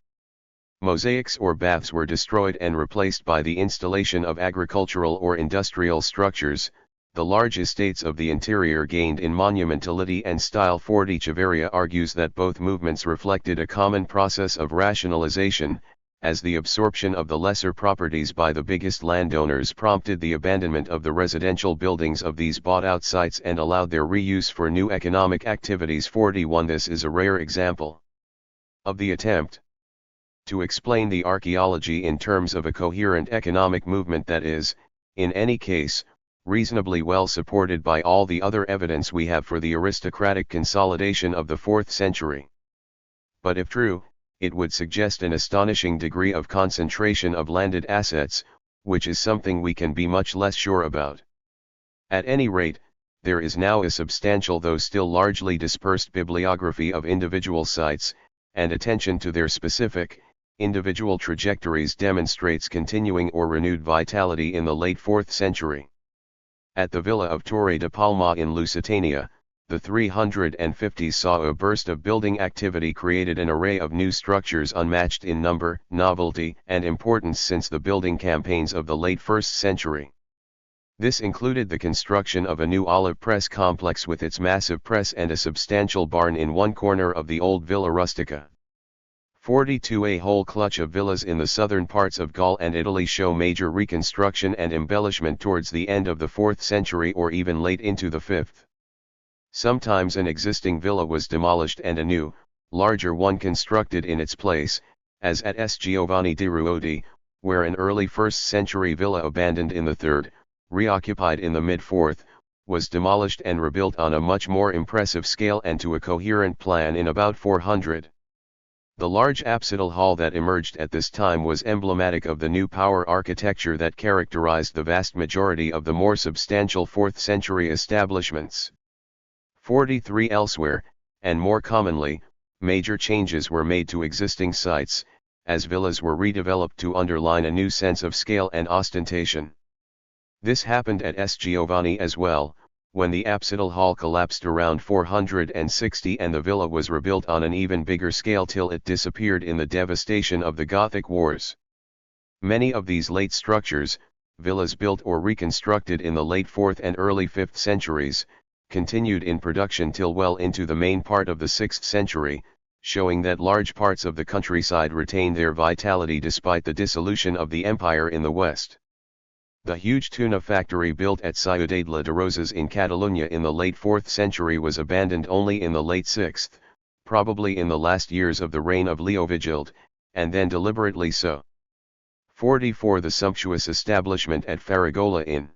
mosaics or baths were destroyed and replaced by the installation of agricultural or industrial structures. The large estates of the interior gained in monumentality and style. 40 Echeverria argues that both movements reflected a common process of rationalization, as the absorption of the lesser properties by the biggest landowners prompted the abandonment of the residential buildings of these bought-out sites and allowed their reuse for new economic activities. 41 This is a rare example of the attempt to explain the archaeology in terms of a coherent economic movement that is, in any case, reasonably well supported by all the other evidence we have for the aristocratic consolidation of the 4th century. But if true, it would suggest an astonishing degree of concentration of landed assets, which is something we can be much less sure about. At any rate, there is now a substantial though still largely dispersed bibliography of individual sites, and attention to their specific, individual trajectories demonstrates continuing or renewed vitality in the late 4th century. At the villa of Torre de Palma in Lusitania, the 350s saw a burst of building activity created an array of new structures unmatched in number, novelty, and importance since the building campaigns of the late 1st century. This included the construction of a new olive press complex with its massive press and a substantial barn in one corner of the old Villa Rustica. 42 A whole clutch of villas in the southern parts of Gaul and Italy show major reconstruction and embellishment towards the end of the 4th century or even late into the 5th. Sometimes an existing villa was demolished and a new, larger one constructed in its place, as at S. Giovanni di Ruodi, where an early 1st century villa abandoned in the 3rd, reoccupied in the mid-4th, was demolished and rebuilt on a much more impressive scale and to a coherent plan in about 400. The large apsidal hall that emerged at this time was emblematic of the new power architecture that characterized the vast majority of the more substantial 4th century establishments. 43 Elsewhere, and more commonly, major changes were made to existing sites, as villas were redeveloped to underline a new sense of scale and ostentation. This happened at S. Giovanni as well, when the apsidal hall collapsed around 460 and the villa was rebuilt on an even bigger scale till it disappeared in the devastation of the Gothic Wars. Many of these late structures, villas built or reconstructed in the late 4th and early 5th centuries, continued in production till well into the main part of the 6th century, showing that large parts of the countryside retained their vitality despite the dissolution of the empire in the west. The huge tuna factory built at Ciudad de Rosas in Catalonia in the late 4th century was abandoned only in the late 6th, probably in the last years of the reign of Leovigild, and then deliberately so. 44 The sumptuous establishment at Faragola in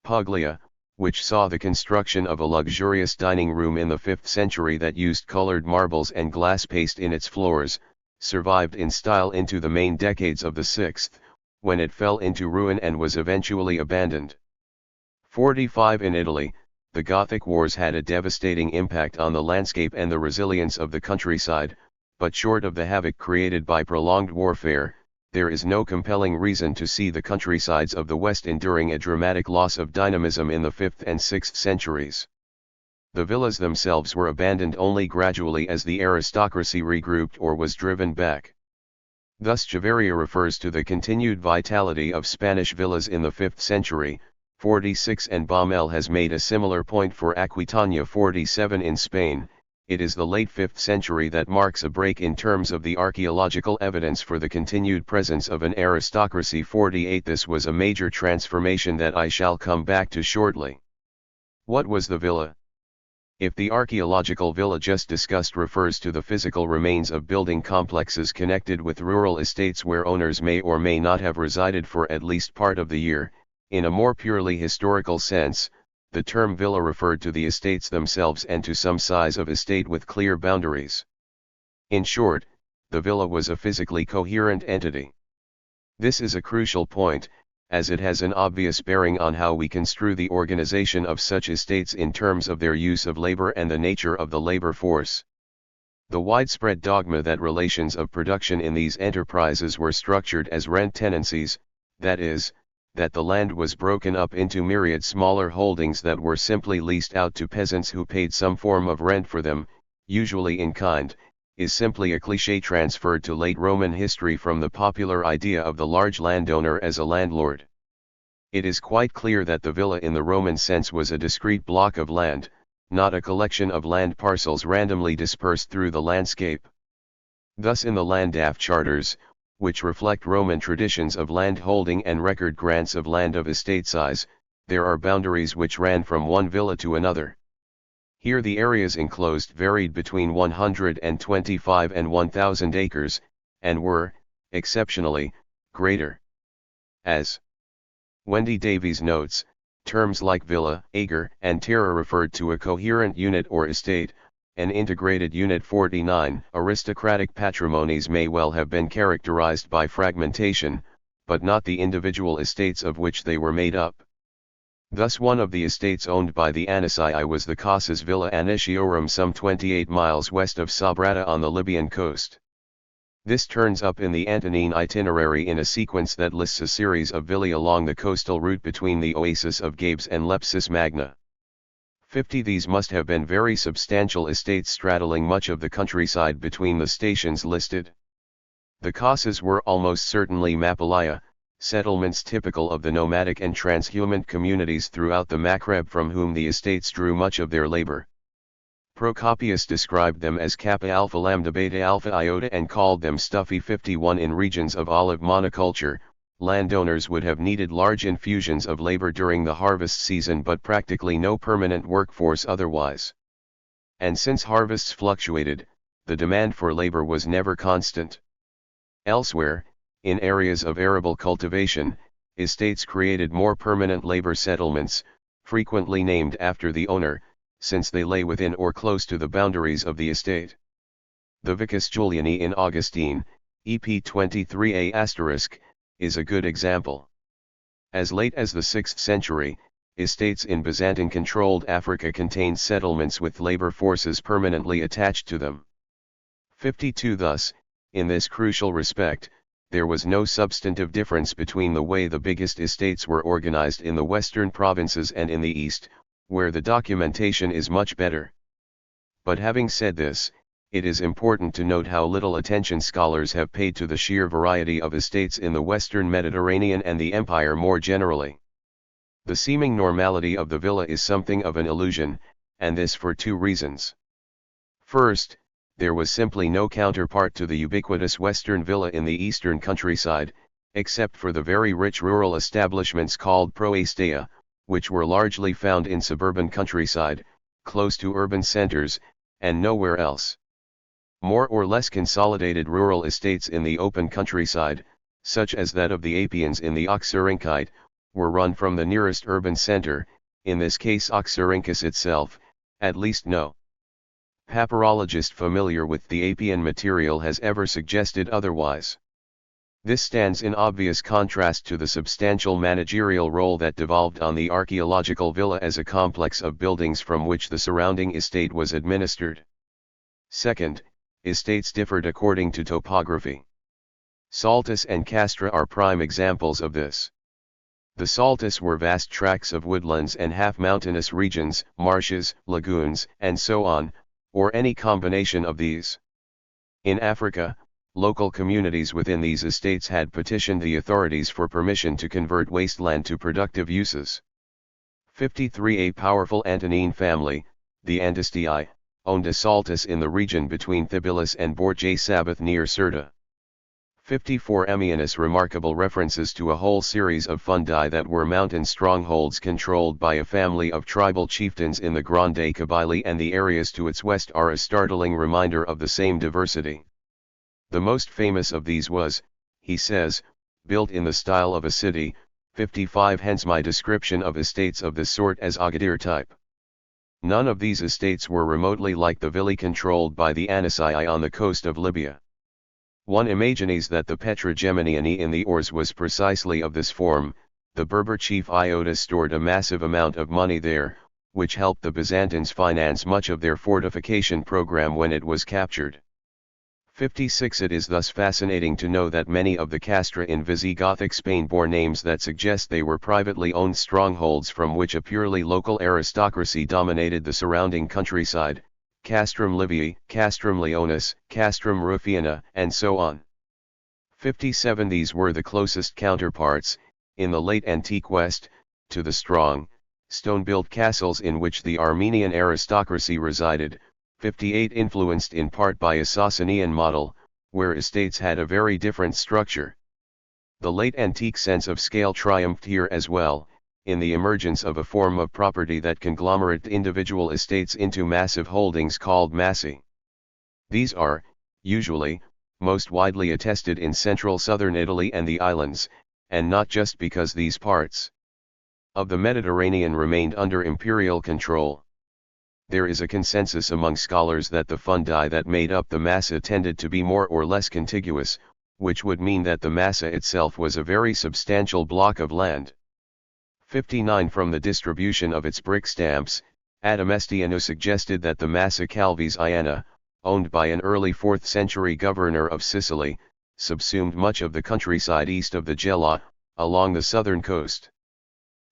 Puglia, which saw the construction of a luxurious dining room in the 5th century that used colored marbles and glass paste in its floors, survived in style into the main decades of the 6th, when it fell into ruin and was eventually abandoned. 45 In Italy, the Gothic Wars had a devastating impact on the landscape and the resilience of the countryside, but short of the havoc created by prolonged warfare, there is no compelling reason to see the countrysides of the West enduring a dramatic loss of dynamism in the 5th and 6th centuries. The villas themselves were abandoned only gradually as the aristocracy regrouped or was driven back. Thus Echeverria refers to the continued vitality of Spanish villas in the 5th century, 46 and Baumel has made a similar point for Aquitania 47 in Spain. It is the late 5th century that marks a break in terms of the archaeological evidence for the continued presence of an aristocracy 48 This was a major transformation that I shall come back to shortly. What was the villa? If the archaeological villa just discussed refers to the physical remains of building complexes connected with rural estates where owners may or may not have resided for at least part of the year, in a more purely historical sense, the term villa referred to the estates themselves and to some size of estate with clear boundaries. In short, the villa was a physically coherent entity. This is a crucial point, as it has an obvious bearing on how we construe the organization of such estates in terms of their use of labor and the nature of the labor force. The widespread dogma that relations of production in these enterprises were structured as rent tenancies, that is, that the land was broken up into myriad smaller holdings that were simply leased out to peasants who paid some form of rent for them, usually in kind, is simply a cliché transferred to late Roman history from the popular idea of the large landowner as a landlord. It is quite clear that the villa in the Roman sense was a discrete block of land, not a collection of land parcels randomly dispersed through the landscape. Thus in the Landgraf charters, which reflect Roman traditions of land holding and record grants of land of estate size, there are boundaries which ran from one villa to another. Here the areas enclosed varied between 125 and 1,000 acres, and were, exceptionally, greater. As Wendy Davies notes, terms like villa, acre, and terra referred to a coherent unit or estate. An integrated unit. 49 Aristocratic patrimonies may well have been characterized by fragmentation, but not the individual estates of which they were made up. Thus one of the estates owned by the Anasii was the Casas Villa Aniciorum some 28 miles west of Sabrata on the Libyan coast. This turns up in the Antonine itinerary in a sequence that lists a series of villi along the coastal route between the oasis of Gabes and Lepsis Magna. 50 These must have been very substantial estates straddling much of the countryside between the stations listed. The Casas were almost certainly Mapalia, settlements typical of the nomadic and transhumant communities throughout the Maghreb from whom the estates drew much of their labor. Procopius described them as Kappa Alpha Lambda Beta Alpha Iota and called them stuffy. 51 In regions of olive monoculture, landowners would have needed large infusions of labor during the harvest season but practically no permanent workforce otherwise. And since harvests fluctuated, the demand for labor was never constant. Elsewhere, in areas of arable cultivation, estates created more permanent labor settlements, frequently named after the owner, since they lay within or close to the boundaries of the estate. The Vicus Juliani in Augustine, EP 23a*, is a good example. As late as the 6th century, estates in Byzantine-controlled Africa contained settlements with labor forces permanently attached to them. 52 Thus, in this crucial respect, there was no substantive difference between the way the biggest estates were organized in the western provinces and in the east, where the documentation is much better. But having said this, it is important to note how little attention scholars have paid to the sheer variety of estates in the Western Mediterranean and the Empire more generally. The seeming normality of the villa is something of an illusion, and this for two reasons. First, there was simply no counterpart to the ubiquitous Western villa in the eastern countryside, except for the very rich rural establishments called proestea, which were largely found in suburban countryside, close to urban centers, and nowhere else. More or less consolidated rural estates in the open countryside, such as that of the Apians in the Oxyrhynchite, were run from the nearest urban center, in this case Oxyrhynchus itself. At least no papyrologist familiar with the Apian material has ever suggested otherwise. This stands in obvious contrast to the substantial managerial role that devolved on the archaeological villa as a complex of buildings from which the surrounding estate was administered. Second, estates differed according to topography. Saltus and Castra are prime examples of this. The Saltus were vast tracts of woodlands and half-mountainous regions, marshes, lagoons, and so on, or any combination of these. In Africa, local communities within these estates had petitioned the authorities for permission to convert wasteland to productive uses. 53 A powerful Antonine family, the Antistii, owned a Saltus in the region between Thybulus and Borge Sabbath near Cirta. 54 Ammianus remarkable references to a whole series of fundi that were mountain strongholds controlled by a family of tribal chieftains in the Grande Kabylie and the areas to its west are a startling reminder of the same diversity. The most famous of these was, he says, built in the style of a city. 55 Hence my description of estates of this sort as Agadir type. None of these estates were remotely like the villi controlled by the Anasii on the coast of Libya. One imagines that the Petra Geminiani in the Ors was precisely of this form. The Berber chief Iota stored a massive amount of money there, which helped the Byzantines finance much of their fortification program when it was captured. 56. It is thus fascinating to know that many of the castra in Visigothic Spain bore names that suggest they were privately owned strongholds from which a purely local aristocracy dominated the surrounding countryside: Castrum Livii, Castrum Leonis, Castrum Ruffiana, and so on. 57. These were the closest counterparts, in the late antique West, to the strong, stone-built castles in which the Armenian aristocracy resided. 58. Influenced in part by a Sasanian model, where estates had a very different structure. The late antique sense of scale triumphed here as well, in the emergence of a form of property that conglomerated individual estates into massive holdings called massi. These are, usually, most widely attested in central southern Italy and the islands, and not just because these parts of the Mediterranean remained under imperial control. There is a consensus among scholars that the fundi that made up the massa tended to be more or less contiguous, which would mean that the massa itself was a very substantial block of land. 59. From the distribution of its brick stamps, Adamestiano suggested that the Massa Calvis Iana, owned by an early 4th century governor of Sicily, subsumed much of the countryside east of the Gela, along the southern coast.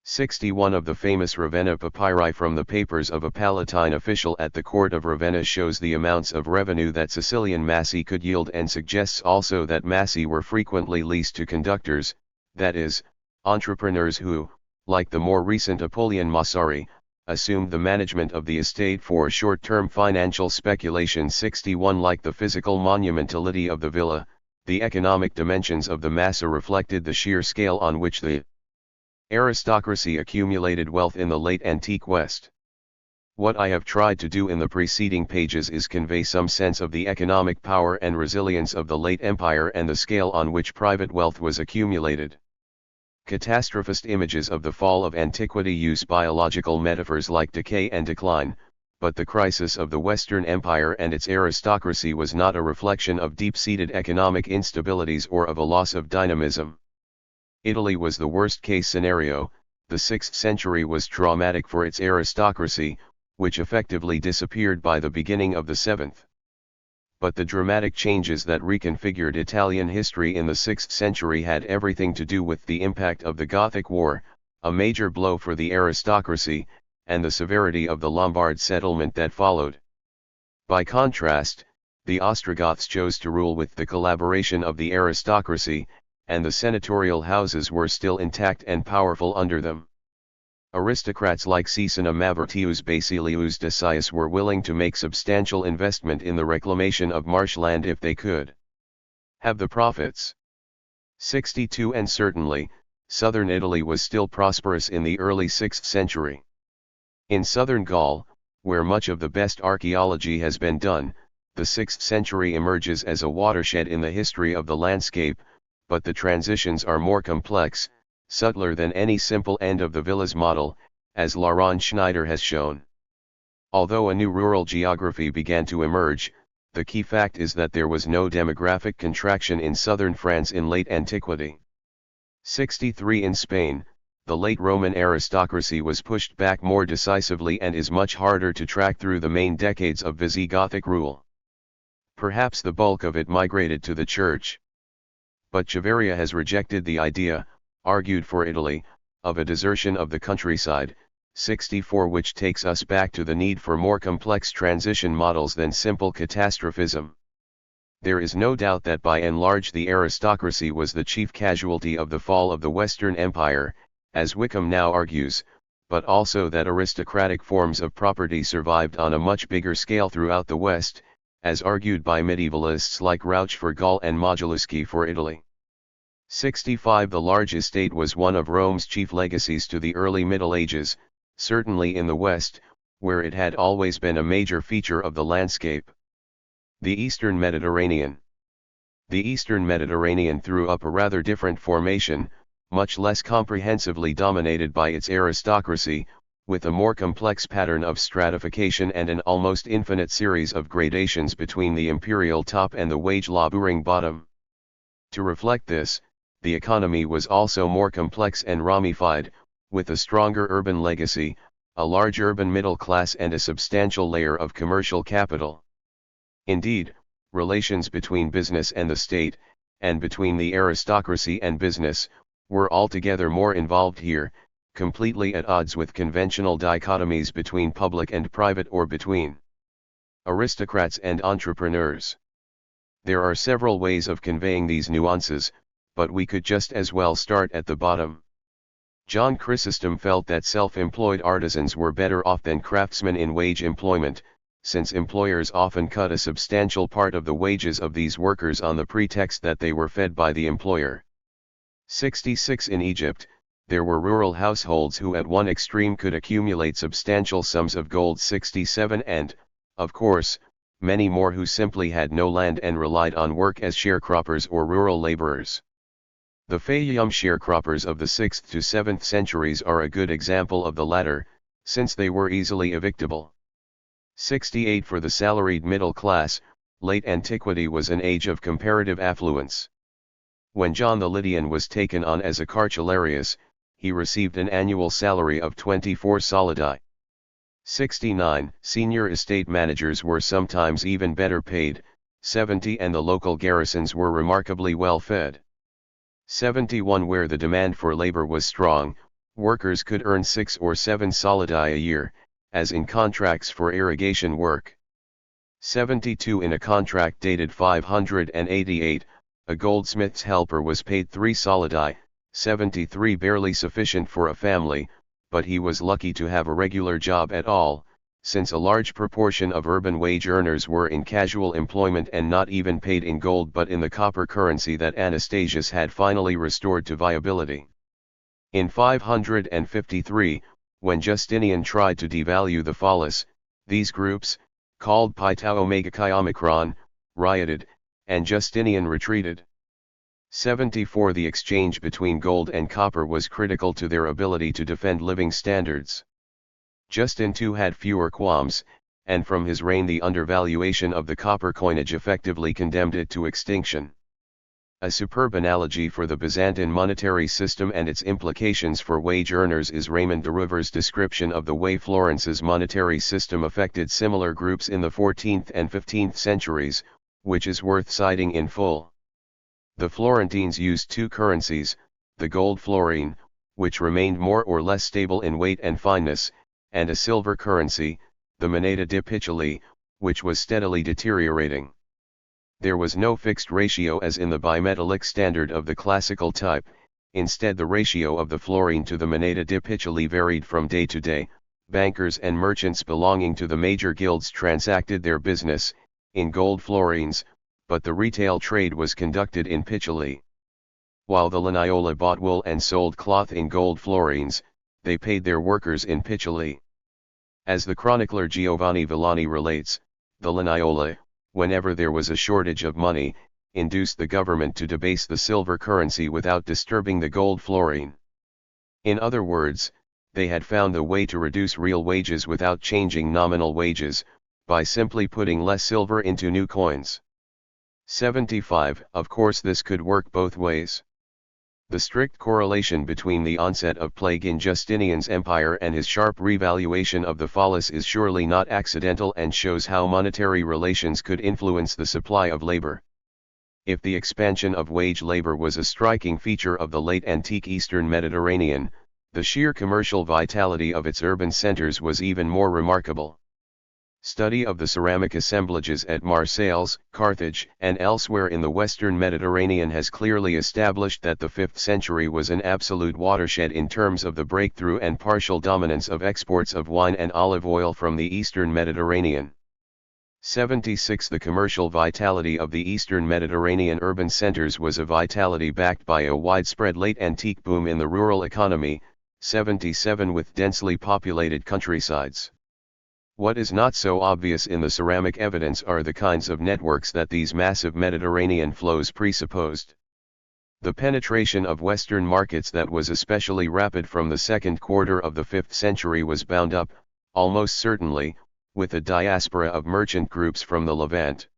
61. Of the famous Ravenna papyri from the papers of a Palatine official at the court of Ravenna shows the amounts of revenue that Sicilian massi could yield, and suggests also that massi were frequently leased to conductors, that is, entrepreneurs who, like the more recent Apulian Massari, assumed the management of the estate for short-term financial speculation. 61. Like the physical monumentality of the villa, the economic dimensions of the massa reflected the sheer scale on which the aristocracy accumulated wealth in the late antique West. What I have tried to do in the preceding pages is convey some sense of the economic power and resilience of the late empire and the scale on which private wealth was accumulated. Catastrophist images of the fall of antiquity use biological metaphors like decay and decline, but the crisis of the Western Empire and its aristocracy was not a reflection of deep-seated economic instabilities or of a loss of dynamism. Italy was the worst-case scenario. The 6th century was traumatic for its aristocracy, which effectively disappeared by the beginning of the 7th. But the dramatic changes that reconfigured Italian history in the 6th century had everything to do with the impact of the Gothic War, a major blow for the aristocracy, and the severity of the Lombard settlement that followed. By contrast, the Ostrogoths chose to rule with the collaboration of the aristocracy, and the senatorial houses were still intact and powerful under them. Aristocrats like Caesina Mavirtius Basilius Decius were willing to make substantial investment in the reclamation of marshland if they could have the profits. 62. And certainly, southern Italy was still prosperous in the early 6th century. In southern Gaul, where much of the best archaeology has been done, the 6th century emerges as a watershed in the history of the landscape, but the transitions are more complex, subtler than any simple end of the villas model, as Laurent Schneider has shown. Although a new rural geography began to emerge, the key fact is that there was no demographic contraction in southern France in late antiquity. 63. In Spain, the late Roman aristocracy was pushed back more decisively and is much harder to track through the main decades of Visigothic rule. Perhaps the bulk of it migrated to the church. But Chavarria has rejected the idea, argued for Italy, of a desertion of the countryside. 64. Which takes us back to the need for more complex transition models than simple catastrophism. There is no doubt that by and large the aristocracy was the chief casualty of the fall of the Western Empire, as Wickham now argues, but also that aristocratic forms of property survived on a much bigger scale throughout the West, as argued by medievalists like Rauch for Gaul and Modulewski for Italy. 65. The large estate was one of Rome's chief legacies to the early Middle Ages, certainly in the West, where it had always been a major feature of the landscape. The Eastern Mediterranean. The Eastern Mediterranean threw up a rather different formation, much less comprehensively dominated by its aristocracy, with a more complex pattern of stratification and an almost infinite series of gradations between the imperial top and the wage-laboring bottom. To reflect this, the economy was also more complex and ramified, with a stronger urban legacy, a large urban middle class and a substantial layer of commercial capital. Indeed, relations between business and the state, and between the aristocracy and business, were altogether more involved here, completely at odds with conventional dichotomies between public and private or between aristocrats and entrepreneurs. There are several ways of conveying these nuances, but we could just as well start at the bottom. John Chrysostom felt that self-employed artisans were better off than craftsmen in wage employment, since employers often cut a substantial part of the wages of these workers on the pretext that they were fed by the employer. 66 In Egypt, there were rural households who at one extreme could accumulate substantial sums of gold. 67 And, of course, many more who simply had no land and relied on work as sharecroppers or rural laborers. The Fayyum sharecroppers of the 6th to 7th centuries are a good example of the latter, since they were easily evictable. 68 For the salaried middle class, late antiquity was an age of comparative affluence. When John the Lydian was taken on as a carcelarius, he received an annual salary of 24 solidi. 69 Senior estate managers were sometimes even better paid. 70 And the local garrisons were remarkably well fed. 71 Where the demand for labor was strong, workers could earn 6 or 7 solidi a year, as in contracts for irrigation work. 72 In a contract dated 588, a goldsmith's helper was paid 3 solidi, 73 barely sufficient for a family, but he was lucky to have a regular job at all, since a large proportion of urban wage earners were in casual employment and not even paid in gold but in the copper currency that Anastasius had finally restored to viability. In 553, when Justinian tried to devalue the follis, these groups, called Pi Tau Omega Chi Omicron, rioted, and Justinian retreated. 74 The exchange between gold and copper was critical to their ability to defend living standards. Justin too had fewer qualms, and from his reign the undervaluation of the copper coinage effectively condemned it to extinction. A superb analogy for the Byzantine monetary system and its implications for wage earners is Raymond de River's description of the way Florence's monetary system affected similar groups in the 14th and 15th centuries, which is worth citing in full. The Florentines used two currencies, the gold florine, which remained more or less stable in weight and fineness, and a silver currency, the moneta di Piccioli, which was steadily deteriorating. There was no fixed ratio as in the bimetallic standard of the classical type, instead the ratio of the florine to the moneta di Piccioli varied from day to day. Bankers and merchants belonging to the major guilds transacted their business in gold florines, but the retail trade was conducted in Piccioli. While the Laniola bought wool and sold cloth in gold florines, they paid their workers in Piccioli. As the chronicler Giovanni Villani relates, the Laniola, whenever there was a shortage of money, induced the government to debase the silver currency without disturbing the gold florine. In other words, they had found the way to reduce real wages without changing nominal wages, by simply putting less silver into new coins. 75 Of course this could work both ways. The strict correlation between the onset of plague in Justinian's empire and his sharp revaluation of the follis is surely not accidental and shows how monetary relations could influence the supply of labor. If the expansion of wage labor was a striking feature of the late antique Eastern Mediterranean, the sheer commercial vitality of its urban centers was even more remarkable. Study of the ceramic assemblages at Marseilles, Carthage, and elsewhere in the Western Mediterranean has clearly established that the 5th century was an absolute watershed in terms of the breakthrough and partial dominance of exports of wine and olive oil from the Eastern Mediterranean. 76 The commercial vitality of the Eastern Mediterranean urban centers was a vitality backed by a widespread late antique boom in the rural economy. 77 With densely populated countrysides. What is not so obvious in the ceramic evidence are the kinds of networks that these massive Mediterranean flows presupposed. The penetration of Western markets that was especially rapid from the second quarter of the 5th century was bound up, almost certainly, with a diaspora of merchant groups from the Levant.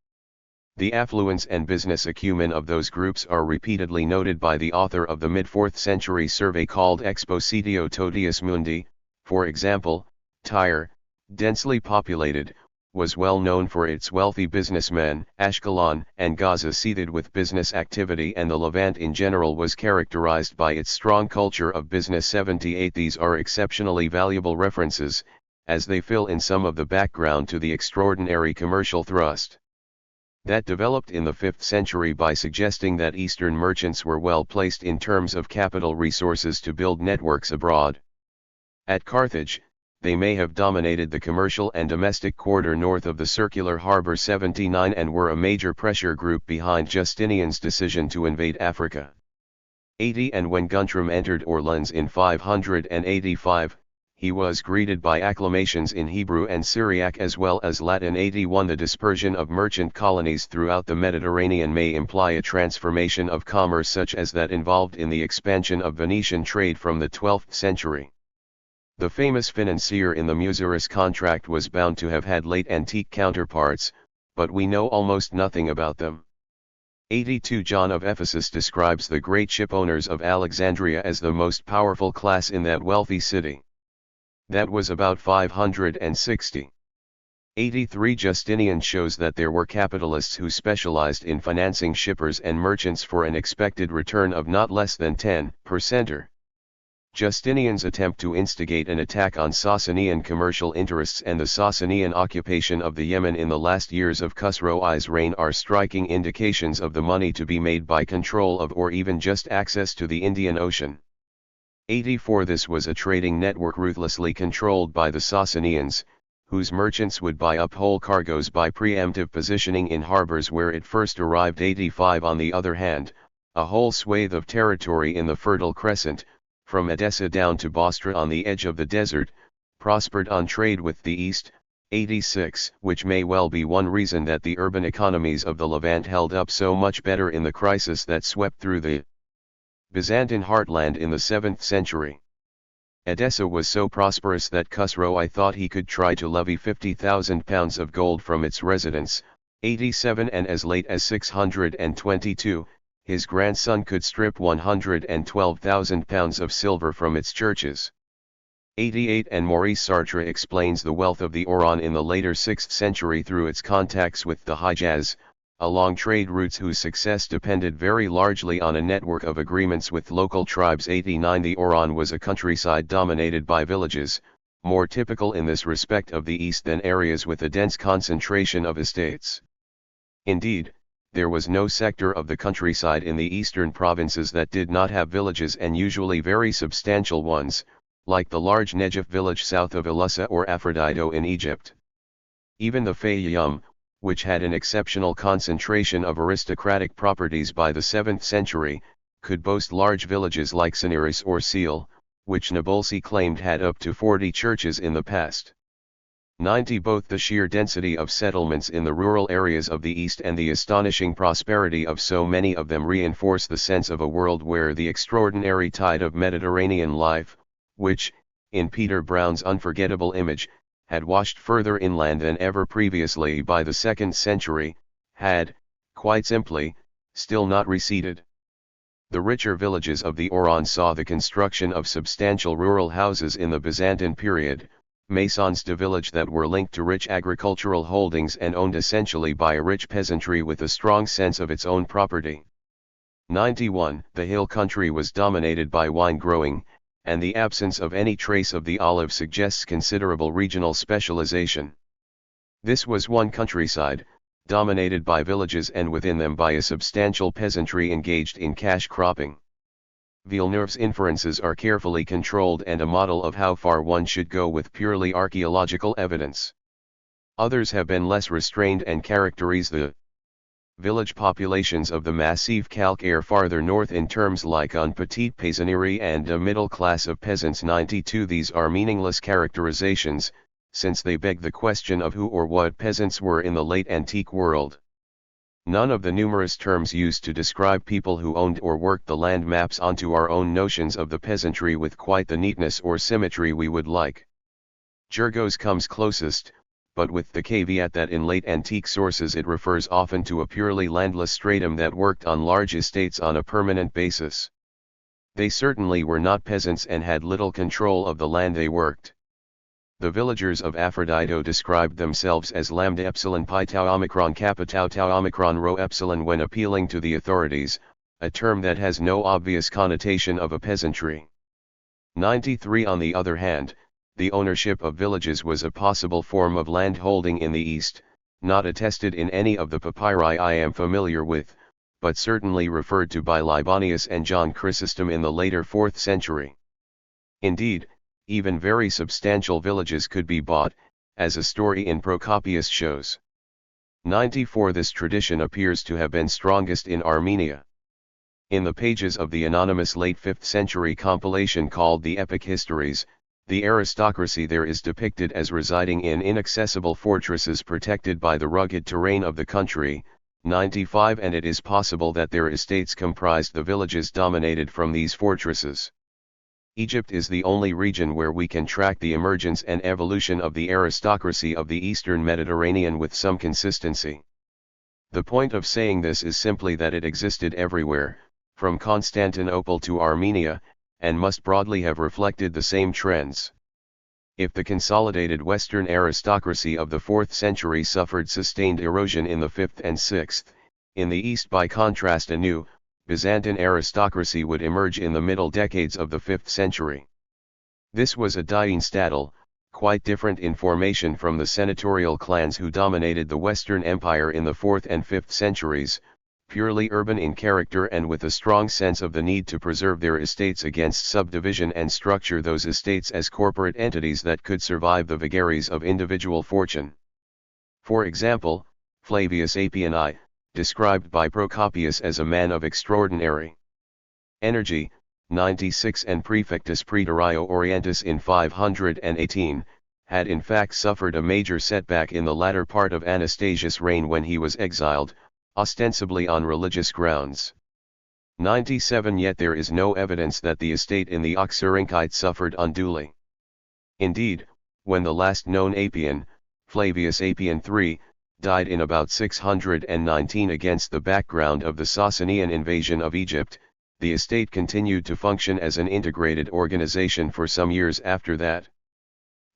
The affluence and business acumen of those groups are repeatedly noted by the author of the mid-4th century survey called Expositio Totius Mundi. For example, Tyre, densely populated, was well known for its wealthy businessmen. Ashkelon and Gaza seethed with business activity, and the Levant in general was characterized by its strong culture of business. 78 These are exceptionally valuable references, as they fill in some of the background to the extraordinary commercial thrust that developed in the 5th century by suggesting that Eastern merchants were well placed in terms of capital resources to build networks abroad. At Carthage, they may have dominated the commercial and domestic quarter north of the circular harbor. 79 And were a major pressure group behind Justinian's decision to invade Africa. 80 And when Guntram entered Orleans in 585, he was greeted by acclamations in Hebrew and Syriac as well as Latin. 81 The dispersion of merchant colonies throughout the Mediterranean may imply a transformation of commerce such as that involved in the expansion of Venetian trade from the 12th century. The famous financier in the Musaris contract was bound to have had late antique counterparts, but we know almost nothing about them. 82 John of Ephesus describes the great shipowners of Alexandria as the most powerful class in that wealthy city. That was about 560. 83 Justinian shows that there were capitalists who specialized in financing shippers and merchants for an expected return of not less than 10%. Justinian's attempt to instigate an attack on Sasanian commercial interests and the Sasanian occupation of the Yemen in the last years of Khusro-I's reign are striking indications of the money to be made by control of or even just access to the Indian Ocean. 84 This was a trading network ruthlessly controlled by the Sasanians, whose merchants would buy up whole cargoes by preemptive positioning in harbors where it first arrived. 85 On the other hand, a whole swathe of territory in the Fertile Crescent, from Edessa down to Bostra on the edge of the desert, prospered on trade with the East. 86 Which may well be one reason that the urban economies of the Levant held up so much better in the crisis that swept through the Byzantine heartland in the 7th century. Edessa was so prosperous that Khusro-I thought he could try to levy £50,000 of gold from its residents. 87 And as late as 622, his grandson could strip £112,000 of silver from its churches. 88 And Maurice Sartre explains the wealth of the Oran in the later 6th century through its contacts with the Hijaz, along trade routes whose success depended very largely on a network of agreements with local tribes. 89 The Oran was a countryside dominated by villages, more typical in this respect of the East than areas with a dense concentration of estates. Indeed, there was no sector of the countryside in the eastern provinces that did not have villages, and usually very substantial ones, like the large Nejef village south of Ilusa or Aphrodito in Egypt. Even the Fayyum, which had an exceptional concentration of aristocratic properties by the 7th century, could boast large villages like Seniris or Seal, which Nabolsi claimed had up to 40 churches in the past. 90 Both the sheer density of settlements in the rural areas of the East and the astonishing prosperity of so many of them reinforce the sense of a world where the extraordinary tide of Mediterranean life, which, in Peter Brown's unforgettable image, had washed further inland than ever previously by the 2nd century, had, quite simply, still not receded. The richer villages of the Oran saw the construction of substantial rural houses in the Byzantine period, maisons de village that were linked to rich agricultural holdings and owned essentially by a rich peasantry with a strong sense of its own property. 91 The hill country was dominated by wine growing, and the absence of any trace of the olive suggests considerable regional specialization. This was one countryside, dominated by villages and within them by a substantial peasantry engaged in cash cropping. Villeneuve's inferences are carefully controlled and a model of how far one should go with purely archaeological evidence. Others have been less restrained and characterize the village populations of the Massif calcaire farther north in terms like un petit paysannerie and a middle class of peasants. 92 These are meaningless characterizations, since they beg the question of who or what peasants were in the late antique world. None of the numerous terms used to describe people who owned or worked the land maps onto our own notions of the peasantry with quite the neatness or symmetry we would like. Gergos comes closest, but with the caveat that in late antique sources it refers often to a purely landless stratum that worked on large estates on a permanent basis. They certainly were not peasants and had little control of the land they worked. The villagers of Aphrodito described themselves as lambda epsilon pi tau omicron kappa tau tau omicron rho epsilon when appealing to the authorities, a term that has no obvious connotation of a peasantry. 93. On the other hand, the ownership of villages was a possible form of land holding in the East, not attested in any of the papyri I am familiar with, but certainly referred to by Libanius and John Chrysostom in the later 4th century. Indeed, even very substantial villages could be bought, as a story in Procopius shows. 94. This tradition appears to have been strongest in Armenia. In the pages of the anonymous late 5th century compilation called the Epic Histories, the aristocracy there is depicted as residing in inaccessible fortresses protected by the rugged terrain of the country. 95. And it is possible that their estates comprised the villages dominated from these fortresses. Egypt is the only region where we can track the emergence and evolution of the aristocracy of the Eastern Mediterranean with some consistency. The point of saying this is simply that it existed everywhere, from Constantinople to Armenia, and must broadly have reflected the same trends. If the consolidated Western aristocracy of the 4th century suffered sustained erosion in the 5th and 6th, in the East by contrast a new, Byzantine aristocracy would emerge in the middle decades of the 5th century. This was a dying staddle, quite different in formation from the senatorial clans who dominated the Western Empire in the 4th and 5th centuries, purely urban in character and with a strong sense of the need to preserve their estates against subdivision and structure those estates as corporate entities that could survive the vagaries of individual fortune. For example, Flavius Appian I, described by Procopius as a man of extraordinary energy, 96 and Praefectus Praetorio Orientis in 518, had in fact suffered a major setback in the latter part of Anastasius' reign when he was exiled, ostensibly on religious grounds. 97. Yet there is no evidence that the estate in the Oxyrhynchite suffered unduly. Indeed, when the last known Appian, Flavius Appian III, died in about 619 against the background of the Sasanian invasion of Egypt, the estate continued to function as an integrated organization for some years after that.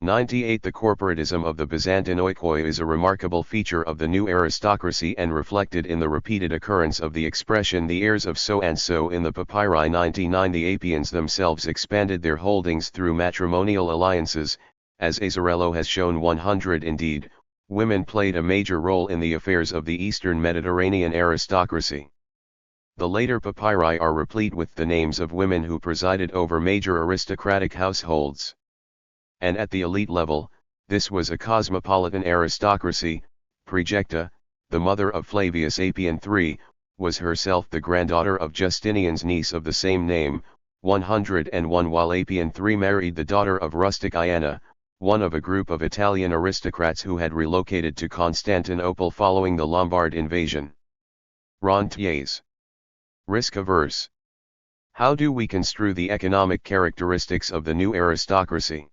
98. The corporatism of the Byzantine oikoi is a remarkable feature of the new aristocracy and reflected in the repeated occurrence of the expression the heirs of so-and-so in the papyri. 99. The Appians themselves expanded their holdings through matrimonial alliances, as Azarello has shown. 100. Indeed, women played a major role in the affairs of the Eastern Mediterranean aristocracy. The later papyri are replete with the names of women who presided over major aristocratic households. And at the elite level, this was a cosmopolitan aristocracy. Praejecta, the mother of Flavius Appian III, was herself the granddaughter of Justinian's niece of the same name. 101. While Appian III married the daughter of rustic Iana, one of a group of Italian aristocrats who had relocated to Constantinople following the Lombard invasion. Rentiers. Risk-averse. How do we construe the economic characteristics of the new aristocracy?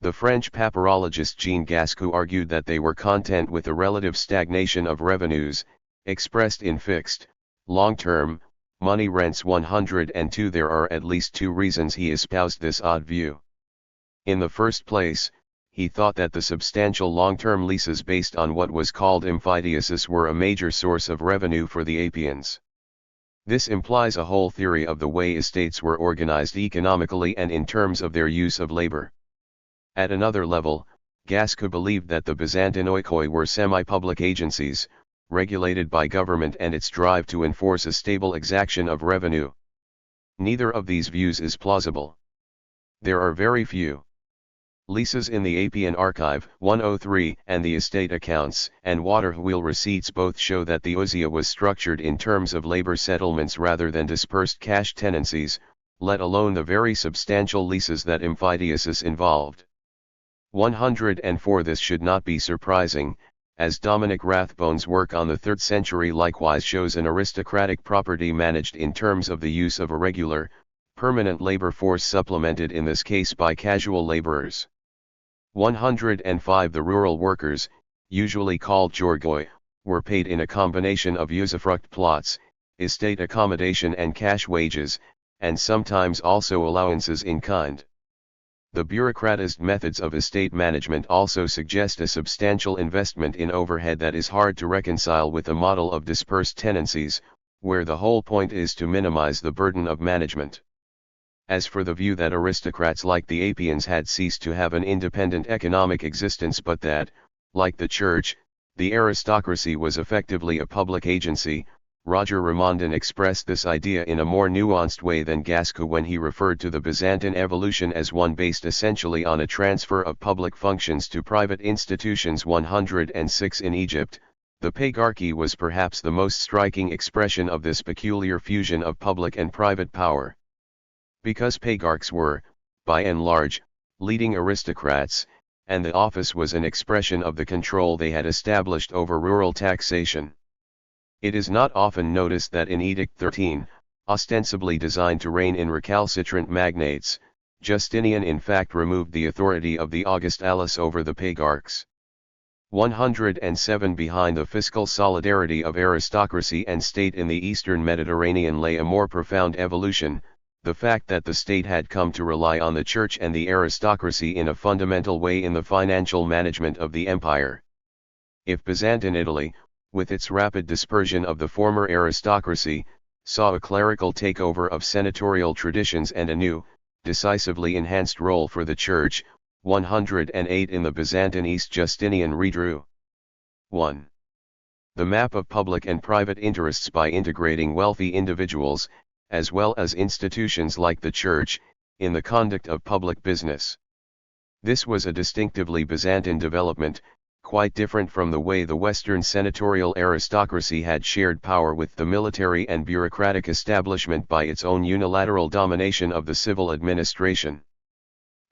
The French papyrologist Jean Gascoigne argued that they were content with a relative stagnation of revenues, expressed in fixed, long-term, money rents. 102. There are at least two reasons he espoused this odd view. In the first place, he thought that the substantial long-term leases based on what was called emphydiasis were a major source of revenue for the Appians. This implies a whole theory of the way estates were organized economically and in terms of their use of labor. At another level, Gascoigne believed that the Byzantine oikoi were semi-public agencies, regulated by government and its drive to enforce a stable exaction of revenue. Neither of these views is plausible. There are very few leases in the Appian Archive 103 and the estate accounts and water wheel receipts both show that the oesia was structured in terms of labor settlements rather than dispersed cash tenancies, let alone the very substantial leases that emphydiasis involved. 104. This should not be surprising, as Dominic Rathbone's work on the 3rd century likewise shows an aristocratic property managed in terms of the use of a regular, permanent labor force supplemented in this case by casual laborers. 105. The rural workers, usually called georgoi, were paid in a combination of usufruct plots, estate accommodation and cash wages, and sometimes also allowances in kind. The bureaucratized methods of estate management also suggest a substantial investment in overhead that is hard to reconcile with a model of dispersed tenancies, where the whole point is to minimize the burden of management. As for the view that aristocrats like the Apians had ceased to have an independent economic existence but that, like the church, the aristocracy was effectively a public agency, Roger Ramondin expressed this idea in a more nuanced way than Gasco when he referred to the Byzantine evolution as one based essentially on a transfer of public functions to private institutions. 106 In Egypt, the pagarchy was perhaps the most striking expression of this peculiar fusion of public and private power. Because pagarchs were, by and large, leading aristocrats, and the office was an expression of the control they had established over rural taxation. It is not often noticed that in Edict 13, ostensibly designed to rein in recalcitrant magnates, Justinian in fact removed the authority of the Augustalis over the pagarchs. 107 Behind the fiscal solidarity of aristocracy and state in the eastern Mediterranean lay a more profound evolution, the fact that the state had come to rely on the church and the aristocracy in a fundamental way in the financial management of the empire. If Byzantine Italy, with its rapid dispersion of the former aristocracy, saw a clerical takeover of senatorial traditions and a new, decisively enhanced role for the church, 108 In the Byzantine East Justinian redrew 1. The map of public and private interests by integrating wealthy individuals, as well as institutions like the church, in the conduct of public business. This was a distinctively Byzantine development, quite different from the way the Western senatorial aristocracy had shared power with the military and bureaucratic establishment by its own unilateral domination of the civil administration.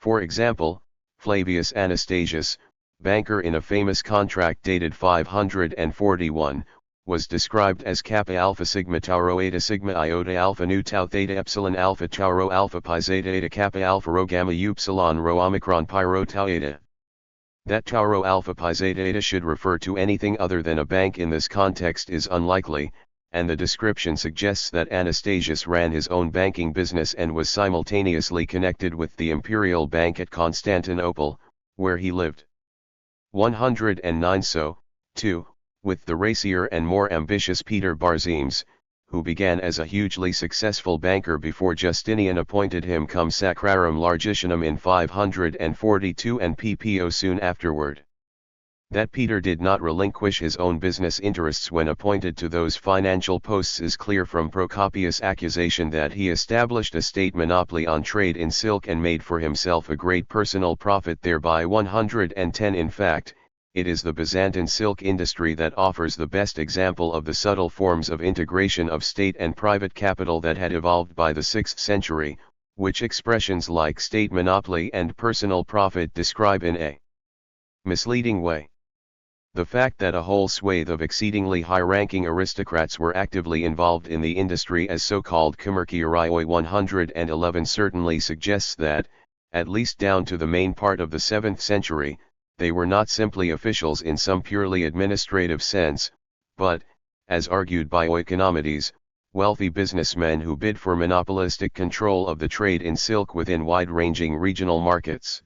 For example, Flavius Anastasius, banker in a famous contract dated 541, was described as kappa alpha sigma tau rho eta sigma iota alpha nu tau theta epsilon alpha tau rho alpha pi zeta eta kappa alpha rho gamma upsilon rho omicron pi rho tau eta. That tau rho alpha pi zeta eta should refer to anything other than a bank in this context is unlikely, and the description suggests that Anastasius ran his own banking business and was simultaneously connected with the imperial bank at Constantinople, where he lived. 109 So, too, with the racier and more ambitious Peter Barzimes, who began as a hugely successful banker before Justinian appointed him cum sacrarum largitionum in 542 and ppo soon afterward. That Peter did not relinquish his own business interests when appointed to those financial posts is clear from Procopius' accusation that he established a state monopoly on trade in silk and made for himself a great personal profit thereby. 110 In fact, it is the Byzantine silk industry that offers the best example of the subtle forms of integration of state and private capital that had evolved by the 6th century, which expressions like state monopoly and personal profit describe in a misleading way. The fact that a whole swathe of exceedingly high-ranking aristocrats were actively involved in the industry as so-called komerkiarioi 111 certainly suggests that, at least down to the main part of the 7th century, they were not simply officials in some purely administrative sense, but, as argued by Oikonomides, wealthy businessmen who bid for monopolistic control of the trade in silk within wide-ranging regional markets.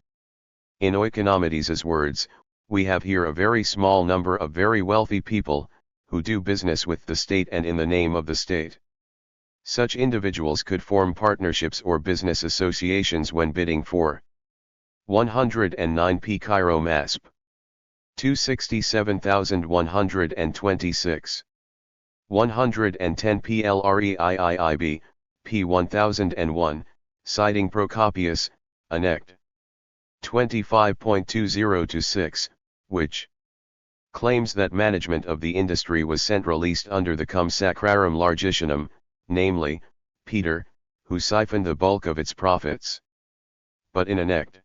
In Oikonomides' words, we have here a very small number of very wealthy people, who do business with the state and in the name of the state. Such individuals could form partnerships or business associations when bidding for 109 P. Cairo Masp. 267,126. 110 P. LREIIIB, P. 1001, citing Procopius, Annect. 25.20-6, which claims that management of the industry was centralized under the cum sacrarum largitionum, namely, Peter, who siphoned the bulk of its profits. But in Annect.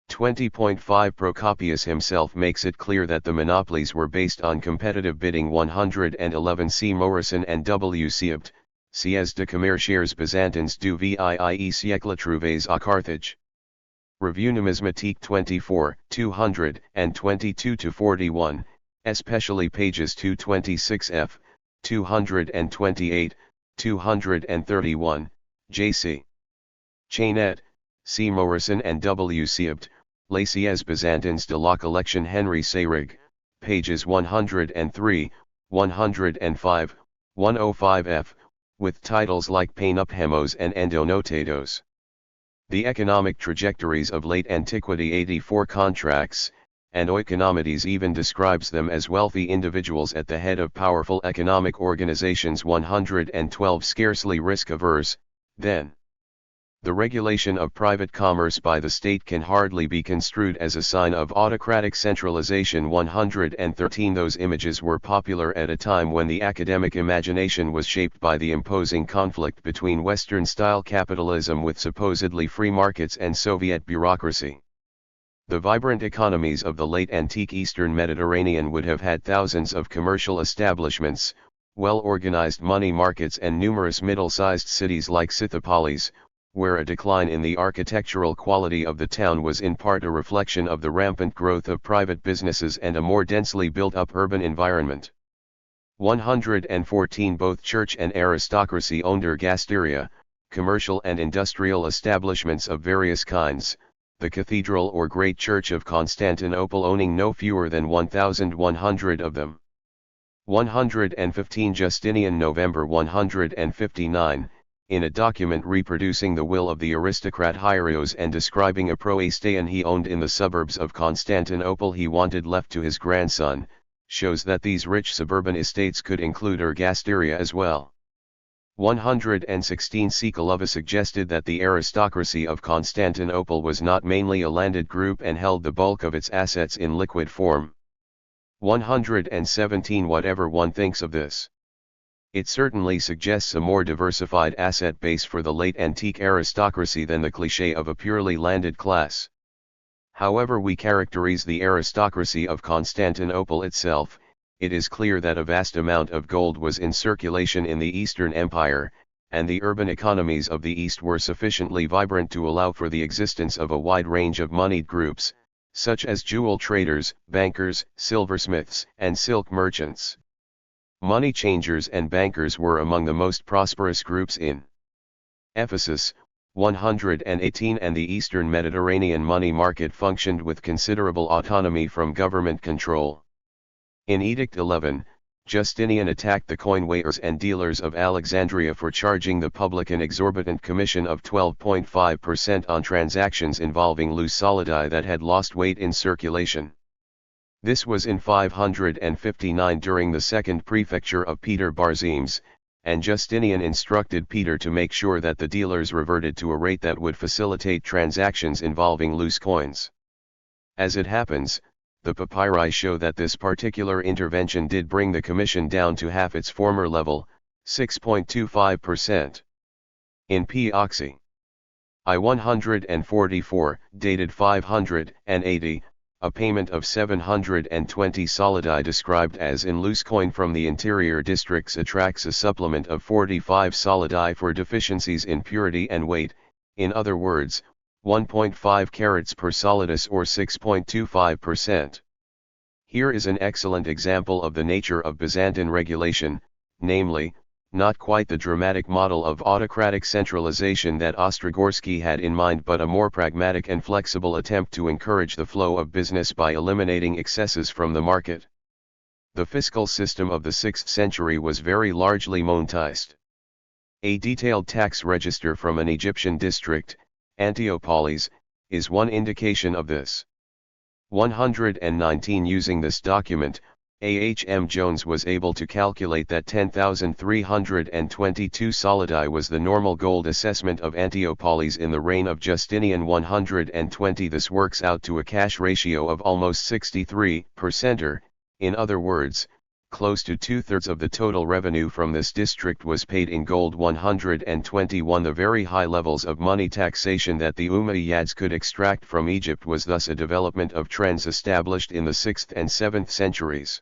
20.5 Procopius himself makes it clear that the monopolies were based on competitive bidding. 111 C. Morrison and W. Siebt, Sièges de commerciers byzantins du VIIe siècle trouvés à Carthage. Revue Numismatique 24, 222-41, especially pages 226f, 228, 231, J.C. Chainet, C. Morrison and W. Siebt, Les Sièges Byzantins de la Collection Henry Seyrig, pages 103, 105, 105f, with titles like Painupheimos and Endonotatos. The economic trajectories of late antiquity 84 contracts, and Oikonomides even describes them as wealthy individuals at the head of powerful economic organizations 112 scarcely risk-averse, then. The regulation of private commerce by the state can hardly be construed as a sign of autocratic centralization 113 Those images were popular at a time when the academic imagination was shaped by the imposing conflict between Western-style capitalism with supposedly free markets and Soviet bureaucracy. The vibrant economies of the late antique Eastern Mediterranean would have had thousands of commercial establishments, well-organized money markets and numerous middle-sized cities like Scythopolis, where a decline in the architectural quality of the town was in part a reflection of the rampant growth of private businesses and a more densely built-up urban environment. 114 Both church and aristocracy owned ergasteria, commercial and industrial establishments of various kinds, the Cathedral or Great Church of Constantinople owning no fewer than 1,100 of them. 115 Justinian November 159, in a document reproducing the will of the aristocrat Jairus and describing a proestation he owned in the suburbs of Constantinople he wanted left to his grandson, shows that these rich suburban estates could include ergasteria as well. 116 Sicalova suggested that the aristocracy of Constantinople was not mainly a landed group and held the bulk of its assets in liquid form. 117 Whatever one thinks of this, it certainly suggests a more diversified asset base for the late antique aristocracy than the cliché of a purely landed class. However we characterize the aristocracy of Constantinople itself, it is clear that a vast amount of gold was in circulation in the Eastern Empire, and the urban economies of the East were sufficiently vibrant to allow for the existence of a wide range of moneyed groups, such as jewel traders, bankers, silversmiths, and silk merchants. Money changers and bankers were among the most prosperous groups in Ephesus, 118 and the Eastern Mediterranean money market functioned with considerable autonomy from government control. In Edict 11, Justinian attacked the coin weighers and dealers of Alexandria for charging the public an exorbitant commission of 12.5% on transactions involving loose solidi that had lost weight in circulation. This was in 559 during the second prefecture of Peter Barzimes, and Justinian instructed Peter to make sure that the dealers reverted to a rate that would facilitate transactions involving loose coins. As it happens, the papyri show that this particular intervention did bring the commission down to half its former level, 6.25%. In P. Oxy. I-144, dated 580, a payment of 720 solidi described as in loose coin from the interior districts attracts a supplement of 45 solidi for deficiencies in purity and weight, in other words, 1.5 carats per solidus or 6.25%. Here is an excellent example of the nature of Byzantine regulation, namely, not quite the dramatic model of autocratic centralization that Ostrogorsky had in mind but a more pragmatic and flexible attempt to encourage the flow of business by eliminating excesses from the market. The fiscal system of the 6th century was very largely monetized. A detailed tax register from an Egyptian district, Antiopolis, is one indication of this. 119 Using this document, A.H.M. Jones was able to calculate that 10,322 solidi was the normal gold assessment of Antiopolis in the reign of Justinian 120. This works out to a cash ratio of almost 63%, or, in other words, close to two-thirds of the total revenue from this district was paid in gold. 121 The very high levels of money taxation that the Umayyads could extract from Egypt was thus a development of trends established in the 6th and 7th centuries.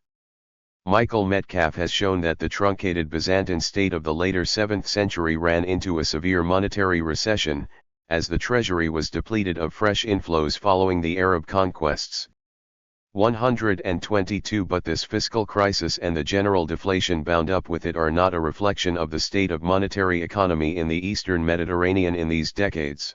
Michael Metcalf has shown that the truncated Byzantine state of the later 7th century ran into a severe monetary recession, as the treasury was depleted of fresh inflows following the Arab conquests. 122 But this fiscal crisis and the general deflation bound up with it are not a reflection of the state of monetary economy in the Eastern Mediterranean in these decades.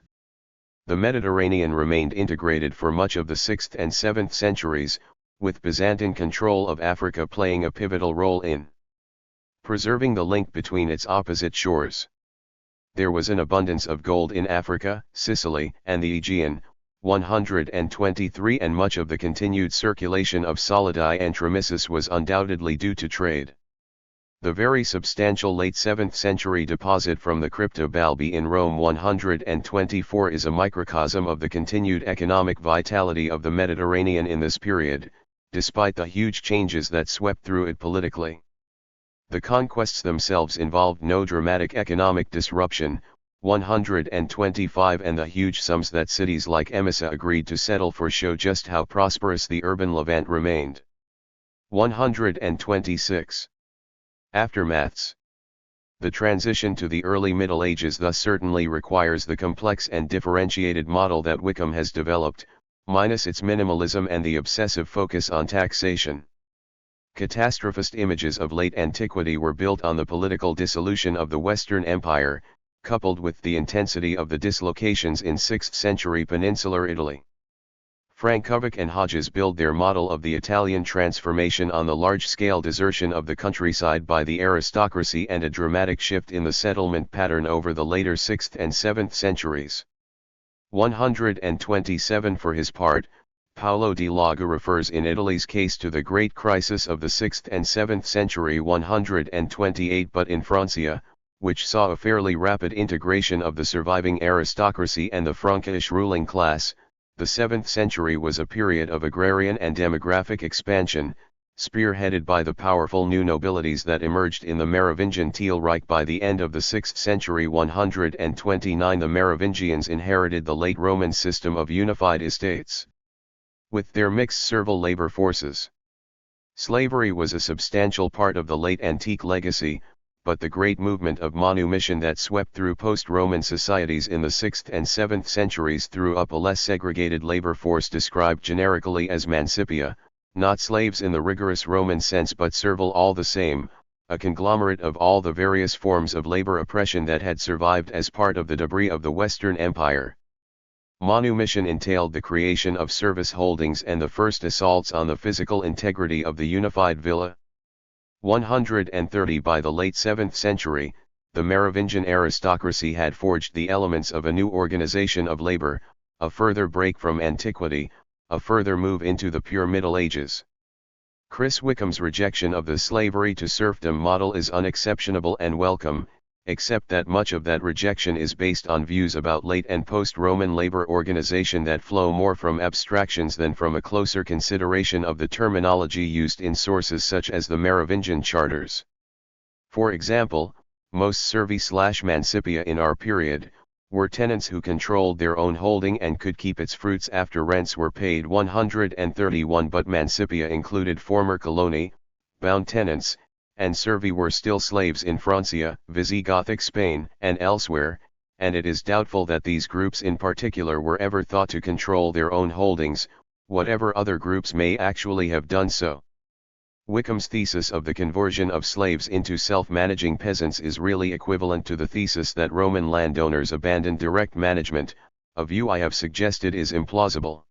The Mediterranean remained integrated for much of the 6th and 7th centuries, with Byzantine control of Africa playing a pivotal role in preserving the link between its opposite shores. There was an abundance of gold in Africa, Sicily, and the Aegean, 123, and much of the continued circulation of solidi and tramissus was undoubtedly due to trade. The very substantial late 7th century deposit from the Crypto Balbi in Rome 124 is a microcosm of the continued economic vitality of the Mediterranean in this period, despite the huge changes that swept through it politically. The conquests themselves involved no dramatic economic disruption, 125, and the huge sums that cities like Emesa agreed to settle for show just how prosperous the urban Levant remained. 126. Aftermaths. The transition to the early Middle Ages thus certainly requires the complex and differentiated model that Wickham has developed, minus its minimalism and the obsessive focus on taxation. Catastrophist images of late antiquity were built on the political dissolution of the Western Empire, coupled with the intensity of the dislocations in 6th century peninsular Italy. Frankovic and Hodges build their model of the Italian transformation on the large-scale desertion of the countryside by the aristocracy and a dramatic shift in the settlement pattern over the later 6th and 7th centuries. 127. For his part, Paolo di Laga refers in Italy's case to the great crisis of the 6th and 7th century 128, but in Francia, which saw a fairly rapid integration of the surviving aristocracy and the Frankish ruling class, the 7th century was a period of agrarian and demographic expansion, spearheaded by the powerful new nobilities that emerged in the Merovingian Tealreich. By the end of the 6th century 129, the Merovingians inherited the late Roman system of unified estates, with their mixed servile labor forces. Slavery was a substantial part of the late antique legacy, but the great movement of manumission that swept through post-Roman societies in the 6th and 7th centuries threw up a less segregated labor force described generically as mancipia, not slaves in the rigorous Roman sense but servile all the same, a conglomerate of all the various forms of labor oppression that had survived as part of the debris of the Western Empire. Manumission entailed the creation of service holdings and the first assaults on the physical integrity of the unified villa. 130. By the late 7th century, the Merovingian aristocracy had forged the elements of a new organization of labor, a further break from antiquity, a further move into the pure Middle Ages. Chris Wickham's rejection of the slavery to serfdom model is unexceptionable and welcome, except that much of that rejection is based on views about late and post-Roman labor organization that flow more from abstractions than from a closer consideration of the terminology used in sources such as the Merovingian charters. For example, most servi/mancipia in our period were tenants who controlled their own holding and could keep its fruits after rents were paid. 131. But mancipia included former coloni, bound tenants, and servi were still slaves in Francia, Visigothic Spain, and elsewhere, and it is doubtful that these groups in particular were ever thought to control their own holdings, whatever other groups may actually have done so. Wickham's thesis of the conversion of slaves into self-managing peasants is really equivalent to the thesis that Roman landowners abandoned direct management, a view I have suggested is implausible.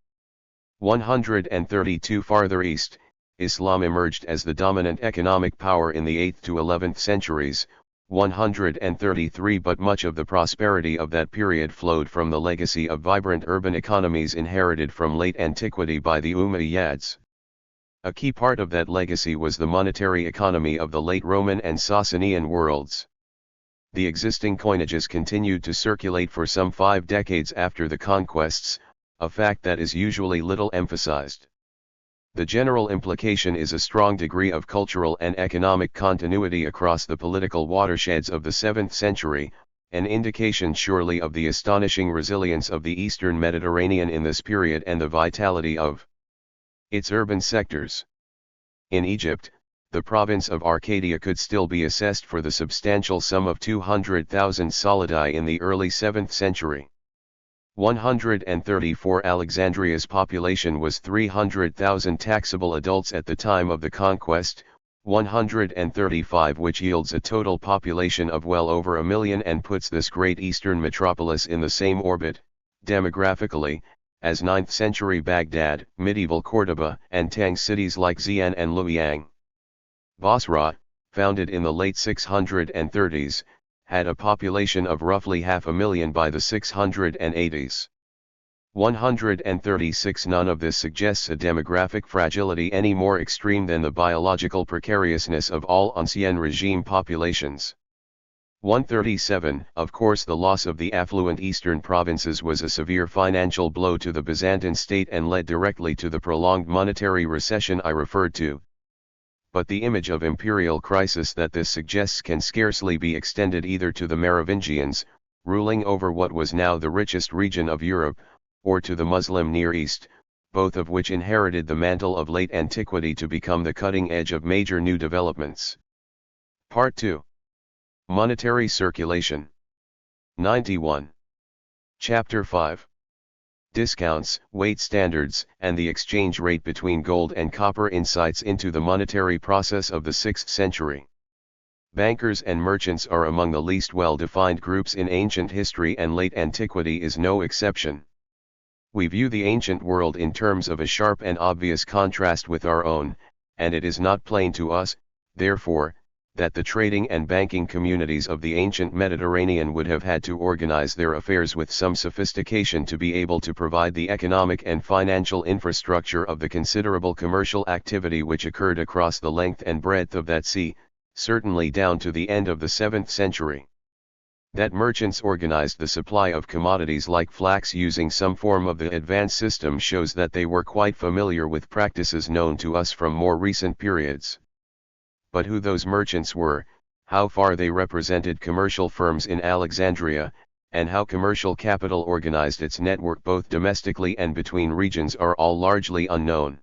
132. Farther east, Islam emerged as the dominant economic power in the 8th to 11th centuries, 133. But much of the prosperity of that period flowed from the legacy of vibrant urban economies inherited from late antiquity by the Umayyads. A key part of that legacy was the monetary economy of the late Roman and Sasanian worlds. The existing coinages continued to circulate for some 5 decades after the conquests, a fact that is usually little emphasized. The general implication is a strong degree of cultural and economic continuity across the political watersheds of the 7th century, an indication surely of the astonishing resilience of the Eastern Mediterranean in this period and the vitality of its urban sectors. In Egypt, the province of Arcadia could still be assessed for the substantial sum of 200,000 solidi in the early 7th century. 134. Alexandria's population was 300,000 taxable adults at the time of the conquest, 135, which yields a total population of well over 1 million and puts this great eastern metropolis in the same orbit, demographically, as 9th century Baghdad, medieval Cordoba, and Tang cities like Xi'an and Luoyang. Basra, founded in the late 630s, had a population of roughly 500,000 by the 680s. 136. None of this suggests a demographic fragility any more extreme than the biological precariousness of all ancien regime populations. 137. Of course, the loss of the affluent eastern provinces was a severe financial blow to the Byzantine state and led directly to the prolonged monetary recession I referred to. But the image of imperial crisis that this suggests can scarcely be extended either to the Merovingians, ruling over what was now the richest region of Europe, or to the Muslim Near East, both of which inherited the mantle of late antiquity to become the cutting edge of major new developments. Part 2. Monetary Circulation. 91. Chapter 5. Discounts, weight standards, and the exchange rate between gold and copper. Insights into the monetary process of the 6th century. Bankers and merchants are among the least well-defined groups in ancient history, and late antiquity is no exception. We view the ancient world in terms of a sharp and obvious contrast with our own, and it is not plain to us, therefore, that the trading and banking communities of the ancient Mediterranean would have had to organize their affairs with some sophistication to be able to provide the economic and financial infrastructure of the considerable commercial activity which occurred across the length and breadth of that sea, certainly down to the end of the 7th century. That merchants organized the supply of commodities like flax using some form of the advance system shows that they were quite familiar with practices known to us from more recent periods. But who those merchants were, how far they represented commercial firms in Alexandria, and how commercial capital organized its network both domestically and between regions are all largely unknown.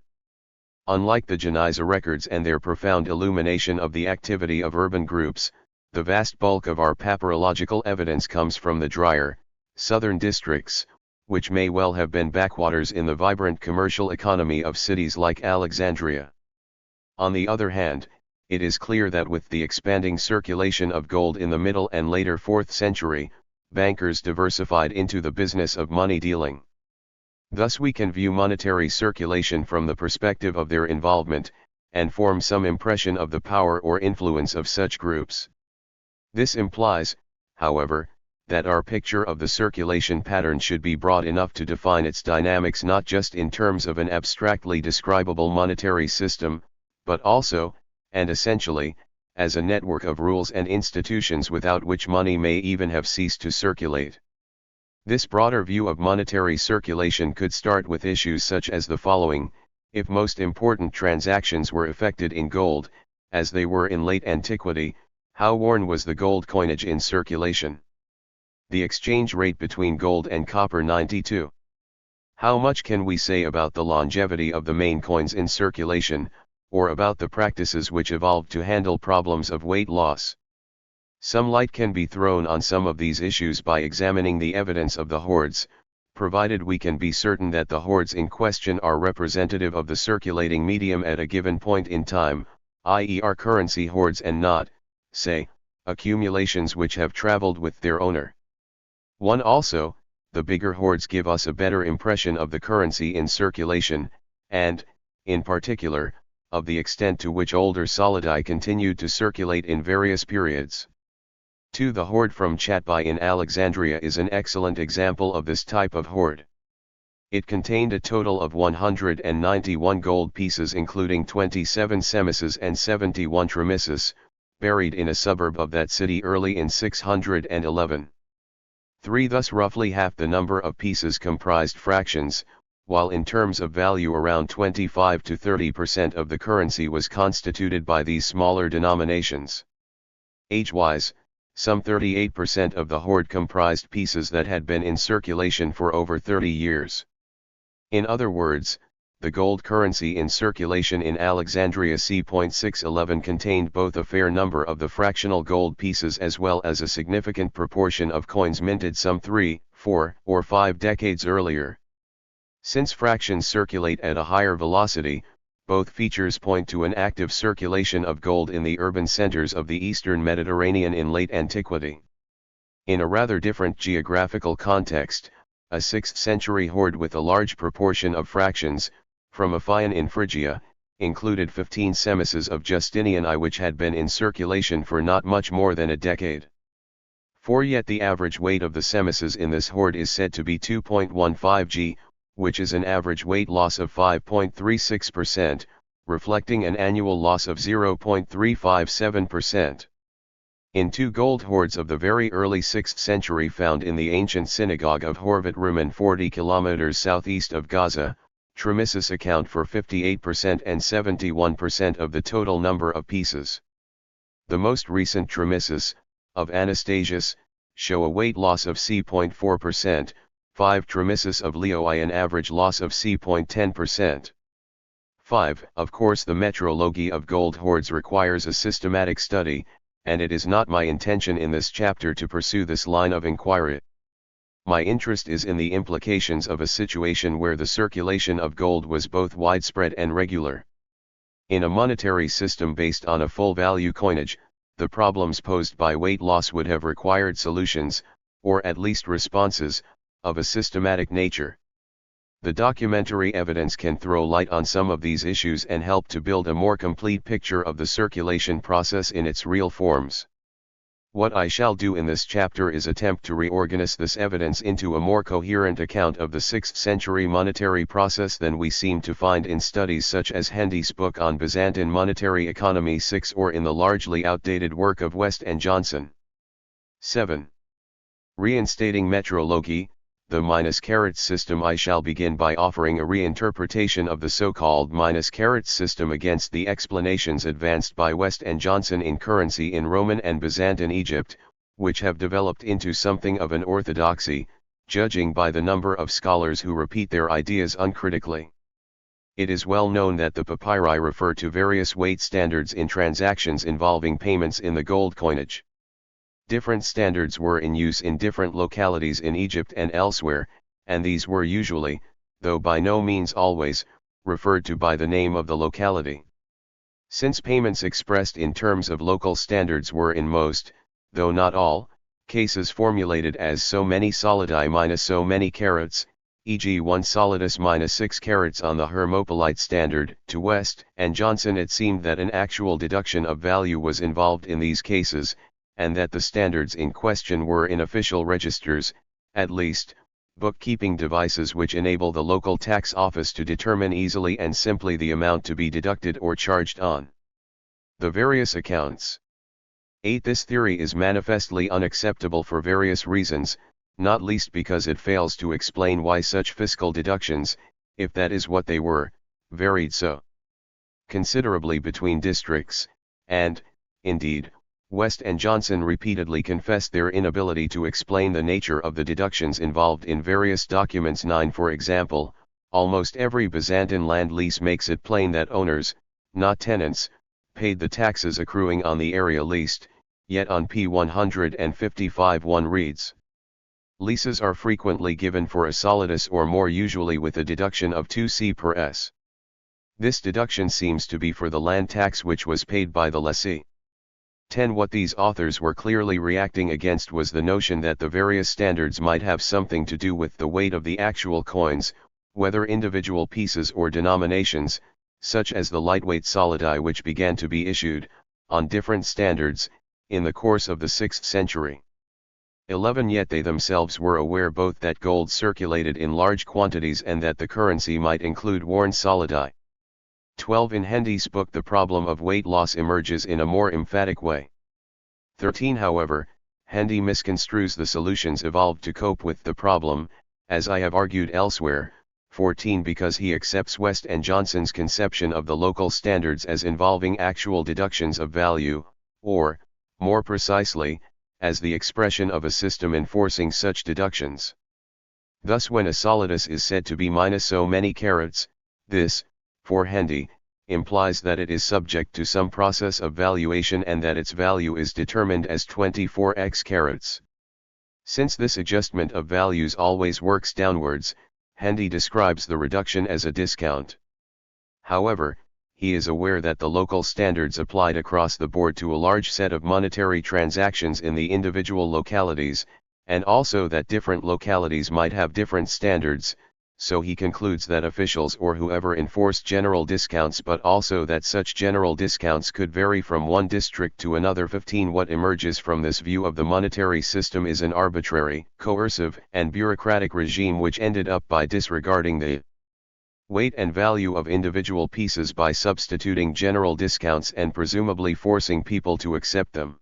Unlike the Geniza records and their profound illumination of the activity of urban groups, the vast bulk of our papyrological evidence comes from the drier, southern districts, which may well have been backwaters in the vibrant commercial economy of cities like Alexandria. On the other hand, it is clear that with the expanding circulation of gold in the middle and later 4th century, bankers diversified into the business of money dealing. Thus we can view monetary circulation from the perspective of their involvement, and form some impression of the power or influence of such groups. This implies, however, that our picture of the circulation pattern should be broad enough to define its dynamics not just in terms of an abstractly describable monetary system, but also, and essentially, as a network of rules and institutions without which money may even have ceased to circulate. This broader view of monetary circulation could start with issues such as the following: if most important transactions were effected in gold, as they were in late antiquity, how worn was the gold coinage in circulation? The exchange rate between gold and copper. 92. How much can we say about the longevity of the main coins in circulation, or about the practices which evolved to handle problems of weight loss? Some light can be thrown on some of these issues by examining the evidence of the hoards, provided we can be certain that the hoards in question are representative of the circulating medium at a given point in time, i.e. are currency hoards and not, say, accumulations which have traveled with their owner. Also, the bigger hoards give us a better impression of the currency in circulation, and, in particular, of the extent to which older solidi continued to circulate in various periods. 2. The hoard from Chatbai in Alexandria is an excellent example of this type of hoard. It contained a total of 191 gold pieces including 27 semises and 71 tremises, buried in a suburb of that city early in 611. 3. Thus roughly half the number of pieces comprised fractions, while in terms of value around 25 to 30% of the currency was constituted by these smaller denominations. Age-wise, some 38% of the hoard comprised pieces that had been in circulation for over 30 years. In other words, the gold currency in circulation in Alexandria c.611 contained both a fair number of the fractional gold pieces as well as a significant proportion of coins minted some 3, 4, or 5 decades earlier. Since fractions circulate at a higher velocity, both features point to an active circulation of gold in the urban centers of the eastern Mediterranean in late antiquity. In a rather different geographical context, a 6th century hoard with a large proportion of fractions, from a faian in Phrygia, included 15 semises of Justinian I which had been in circulation for not much more than a decade. For yet the average weight of the semises in this hoard is said to be 2.15 g, which is an average weight loss of 5.36%, reflecting an annual loss of 0.357%. In 2 gold hoards of the very early 6th century found in the ancient synagogue of Horvat Rumen 40 km southeast of Gaza, tremises account for 58% and 71% of the total number of pieces. The most recent tremises, of Anastasius, show a weight loss of c.4%, 5 tremises of Leo I an average loss of c.10%. 5. Of course the metrology of gold hoards requires a systematic study, and it is not my intention in this chapter to pursue this line of inquiry. My interest is in the implications of a situation where the circulation of gold was both widespread and regular. In a monetary system based on a full-value coinage, the problems posed by weight loss would have required solutions, or at least responses, of a systematic nature. The documentary evidence can throw light on some of these issues and help to build a more complete picture of the circulation process in its real forms. What I shall do in this chapter is attempt to reorganize this evidence into a more coherent account of the 6th century monetary process than we seem to find in studies such as Hendy's book on Byzantine monetary economy 6 or in the largely outdated work of West and Johnson. 7. Reinstating metrology, the minus-carat system. I shall begin by offering a reinterpretation of the so-called minus-carat system against the explanations advanced by West and Johnson in currency in Roman and Byzantine Egypt, which have developed into something of an orthodoxy, judging by the number of scholars who repeat their ideas uncritically. It is well known that the papyri refer to various weight standards in transactions involving payments in the gold coinage. Different standards were in use in different localities in Egypt and elsewhere, and these were usually, though by no means always, referred to by the name of the locality. Since payments expressed in terms of local standards were in most, though not all, cases formulated as so many solidi minus so many carats, e.g. 1 solidus minus 6 carats on the Hermopolite standard, to West and Johnson it seemed that an actual deduction of value was involved in these cases, and that the standards in question were in official registers, at least, bookkeeping devices which enable the local tax office to determine easily and simply the amount to be deducted or charged on the various accounts. 8. This theory is manifestly unacceptable for various reasons, not least because it fails to explain why such fiscal deductions, if that is what they were, varied so considerably between districts, and, indeed, West and Johnson repeatedly confessed their inability to explain the nature of the deductions involved in various documents. 9. For example, almost every Byzantine land lease makes it plain that owners, not tenants, paid the taxes accruing on the area leased, yet on p. 155 one reads, "Leases are frequently given for a solidus or more, usually with a deduction of 2c per s. This deduction seems to be for the land tax which was paid by the lessee." 10. What these authors were clearly reacting against was the notion that the various standards might have something to do with the weight of the actual coins, whether individual pieces or denominations, such as the lightweight solidi which began to be issued, on different standards, in the course of the 6th century. 11. Yet they themselves were aware both that gold circulated in large quantities and that the currency might include worn solidi. 12. In Hendy's book the problem of weight loss emerges in a more emphatic way. 13. However, Hendy misconstrues the solutions evolved to cope with the problem, as I have argued elsewhere. 14. Because he accepts West and Johnson's conception of the local standards as involving actual deductions of value, or, more precisely, as the expression of a system enforcing such deductions. Thus when a solidus is said to be minus so many carats, this, for Hendy, implies that it is subject to some process of valuation and that its value is determined as 24x carats. Since this adjustment of values always works downwards, Hendy describes the reduction as a discount. However, he is aware that the local standards applied across the board to a large set of monetary transactions in the individual localities, and also that different localities might have different standards, so he concludes that officials or whoever enforced general discounts, but also that such general discounts could vary from one district to another. 15. What emerges from this view of the monetary system is an arbitrary, coercive, and bureaucratic regime which ended up by disregarding the weight and value of individual pieces by substituting general discounts and presumably forcing people to accept them.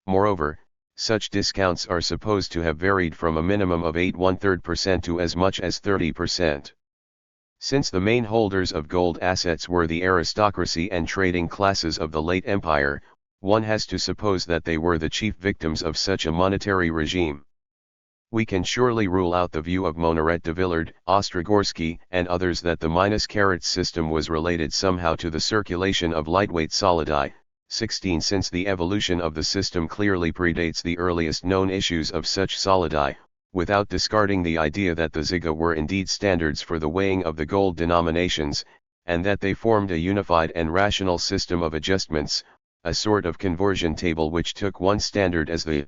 Moreover, such discounts are supposed to have varied from a minimum of 8.1/3% to as much as 30%. Since the main holders of gold assets were the aristocracy and trading classes of the late empire, one has to suppose that they were the chief victims of such a monetary regime. We can surely rule out the view of Monaret de Villard, Ostrogorsky, and others that the minus-carats system was related somehow to the circulation of lightweight solidi. 16. Since the evolution of the system clearly predates the earliest known issues of such solidi, without discarding the idea that the ziga were indeed standards for the weighing of the gold denominations, and that they formed a unified and rational system of adjustments, a sort of conversion table which took one standard as the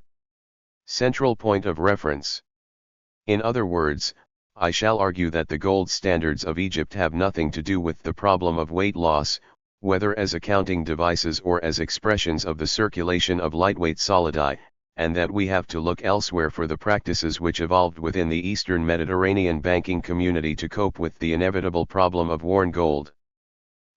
central point of reference. In other words, I shall argue that the gold standards of Egypt have nothing to do with the problem of weight loss, whether as accounting devices or as expressions of the circulation of lightweight solidi, and that we have to look elsewhere for the practices which evolved within the Eastern Mediterranean banking community to cope with the inevitable problem of worn gold.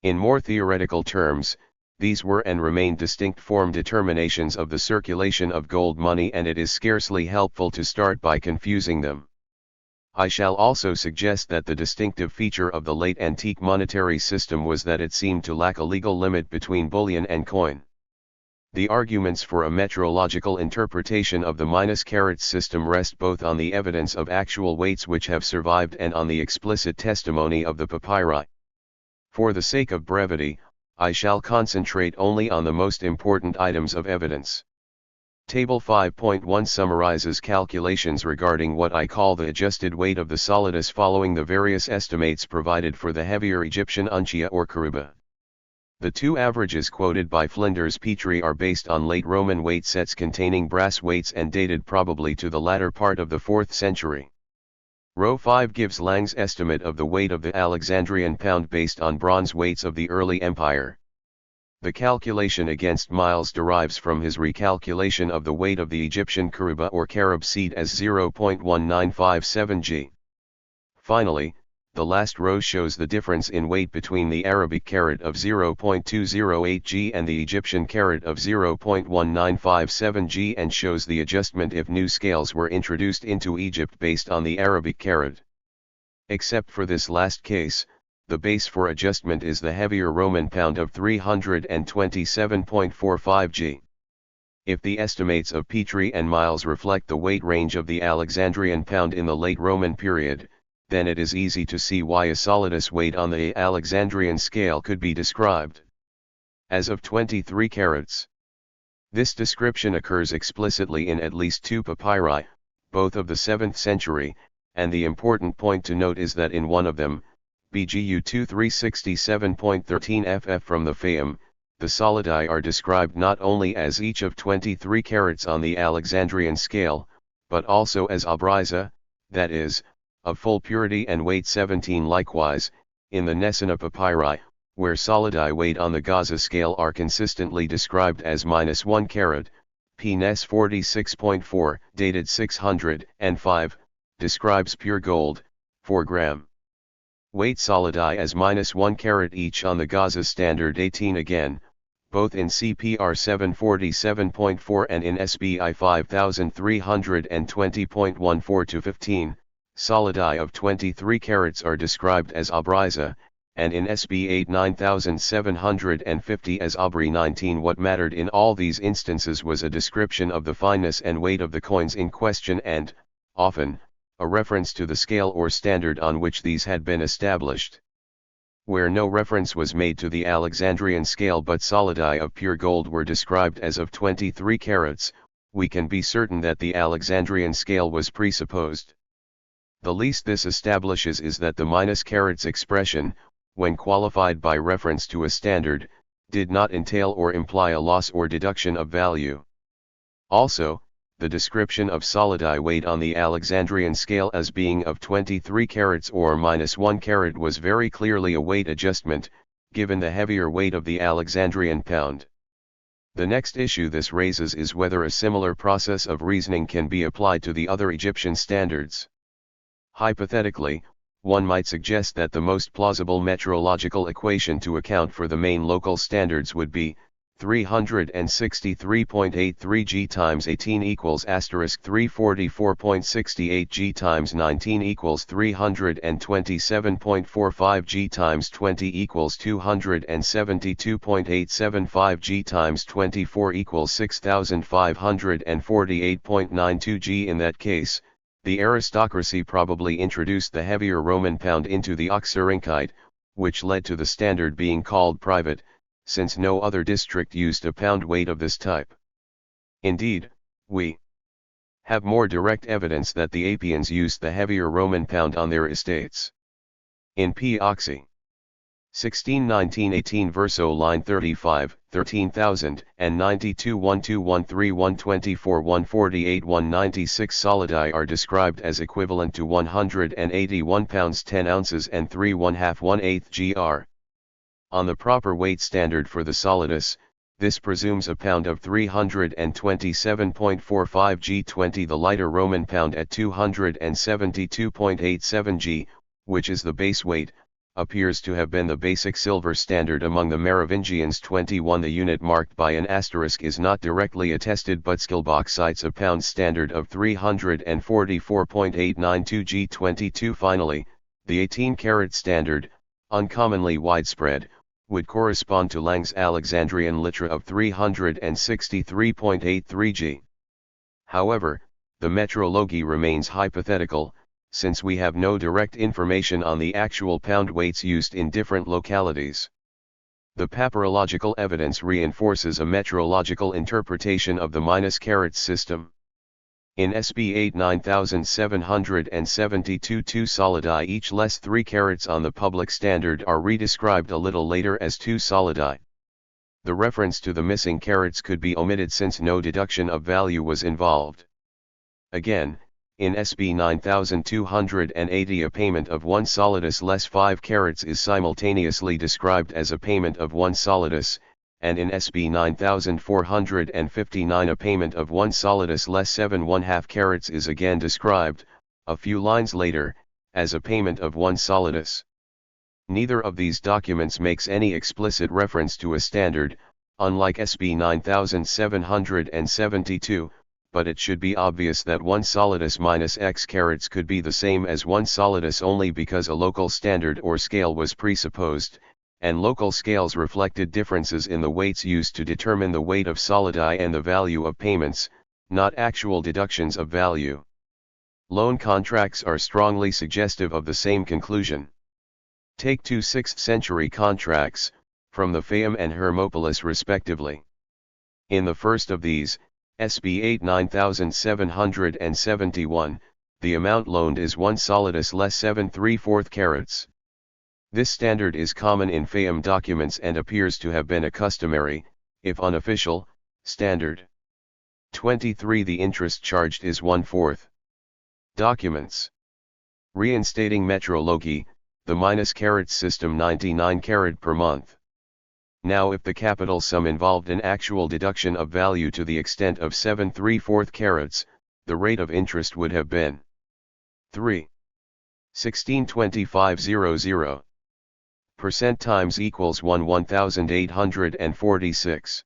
In more theoretical terms, these were and remain distinct form determinations of the circulation of gold money, and it is scarcely helpful to start by confusing them. I shall also suggest that the distinctive feature of the late antique monetary system was that it seemed to lack a legal limit between bullion and coin. The arguments for a metrological interpretation of the minus-carats system rest both on the evidence of actual weights which have survived and on the explicit testimony of the papyri. For the sake of brevity, I shall concentrate only on the most important items of evidence. Table 5.1 summarizes calculations regarding what I call the adjusted weight of the solidus following the various estimates provided for the heavier Egyptian uncia or karuba. The two averages quoted by Flinders Petrie are based on late Roman weight sets containing brass weights and dated probably to the latter part of the 4th century. Row 5 gives Lang's estimate of the weight of the Alexandrian pound based on bronze weights of the early empire. The calculation against miles derives from his recalculation of the weight of the Egyptian karuba or carob seed as 0.1957 g. Finally, the last row shows the difference in weight between the Arabic carat of 0.208 g and the Egyptian carat of 0.1957 g and shows the adjustment if new scales were introduced into Egypt based on the Arabic carat. Except for this last case, the base for adjustment is the heavier Roman pound of 327.45 g. If the estimates of Petrie and Miles reflect the weight range of the Alexandrian pound in the late Roman period, then it is easy to see why a solidus weight on the Alexandrian scale could be described as of 23 carats. This description occurs explicitly in at least two papyri, both of the 7th century, and the important point to note is that in one of them, BGU 2367.13 FF from the Fayum, the solidi are described not only as each of 23 carats on the Alexandrian scale, but also as abriza, that is, of full purity and weight 17. Likewise, in the Nessana papyri, where solidi weight on the Gaza scale are consistently described as -1 carat, P. Ness 46.4, dated 605, describes pure gold, 4 gram. Weight solidi as -1 carat each on the Gaza standard 18 again, both in CPR 747.4 and in SBI 5320.14-15, solidi of 23 carats are described as abriza, and in SB 89750 as abri 19. What mattered in all these instances was a description of the fineness and weight of the coins in question and, often, a reference to the scale or standard on which these had been established. Where no reference was made to the Alexandrian scale but solidi of pure gold were described as of 23 carats, we can be certain that the Alexandrian scale was presupposed. The least this establishes is that the -carats expression, when qualified by reference to a standard, did not entail or imply a loss or deduction of value. Also, the description of solidi weight on the Alexandrian scale as being of 23 carats or -1 carat was very clearly a weight adjustment, given the heavier weight of the Alexandrian pound. The next issue this raises is whether a similar process of reasoning can be applied to the other Egyptian standards. Hypothetically, one might suggest that the most plausible metrological equation to account for the main local standards would be 363.83 g times 18 equals asterisk 344.68 g times 19 equals 327.45 g times 20 equals 272.875 g times 24 equals 6548.92 g. In that case, the aristocracy probably introduced the heavier Roman pound into the Oxyrhynchite, which led to the standard being called private, since no other district used a pound weight of this type. Indeed, we have more direct evidence that the Apians used the heavier Roman pound on their estates. In P. Oxy. 16-19-18 verso line 35, 13,092 1213 124 148 196 solidi are described as equivalent to 181 pounds 10 ounces and 3 1/2 gr. On the proper weight standard for the solidus, this presumes a pound of 327.45 g20. The lighter Roman pound at 272.87 g, which is the base weight, appears to have been the basic silver standard among the Merovingians. 21 The unit marked by an asterisk is not directly attested, but Skillbox cites a pound standard of 344.892 g22. Finally, the 18-carat standard, uncommonly widespread, would correspond to Lang's Alexandrian litra of 363.83 g. However, the metrology remains hypothetical, since we have no direct information on the actual pound weights used in different localities. The papyrological evidence reinforces a metrological interpretation of the -carats system. In SB 8 9772 2 solidi each less 3 carats on the public standard are redescribed a little later as 2 solidi. The reference to the missing carats could be omitted since no deduction of value was involved. Again, in SB 9280 a payment of 1 solidus less 5 carats is simultaneously described as a payment of 1 solidus, and in SB 9459 a payment of 1 solidus less 7 1/2 carats is again described, a few lines later, as a payment of 1 solidus. Neither of these documents makes any explicit reference to a standard, unlike SB 9772, but it should be obvious that 1 solidus minus X carats could be the same as 1 solidus only because a local standard or scale was presupposed, and local scales reflected differences in the weights used to determine the weight of solidi and the value of payments, not actual deductions of value. Loan contracts are strongly suggestive of the same conclusion. Take 2 6th-century contracts, from the Fayum and Hermopolis respectively. In the first of these, SB 8 9771, the amount loaned is 1 solidus less 7 3/4 carats. This standard is common in Fayum documents and appears to have been a customary, if unofficial, standard. 23 The interest charged is 1/4. Documents. Reinstating metrology, the -carats system 99 carat per month. Now if the capital sum involved an actual deduction of value to the extent of 7 3/4 carats, the rate of interest would have been 3. 1625.00 % times equals 1/1846.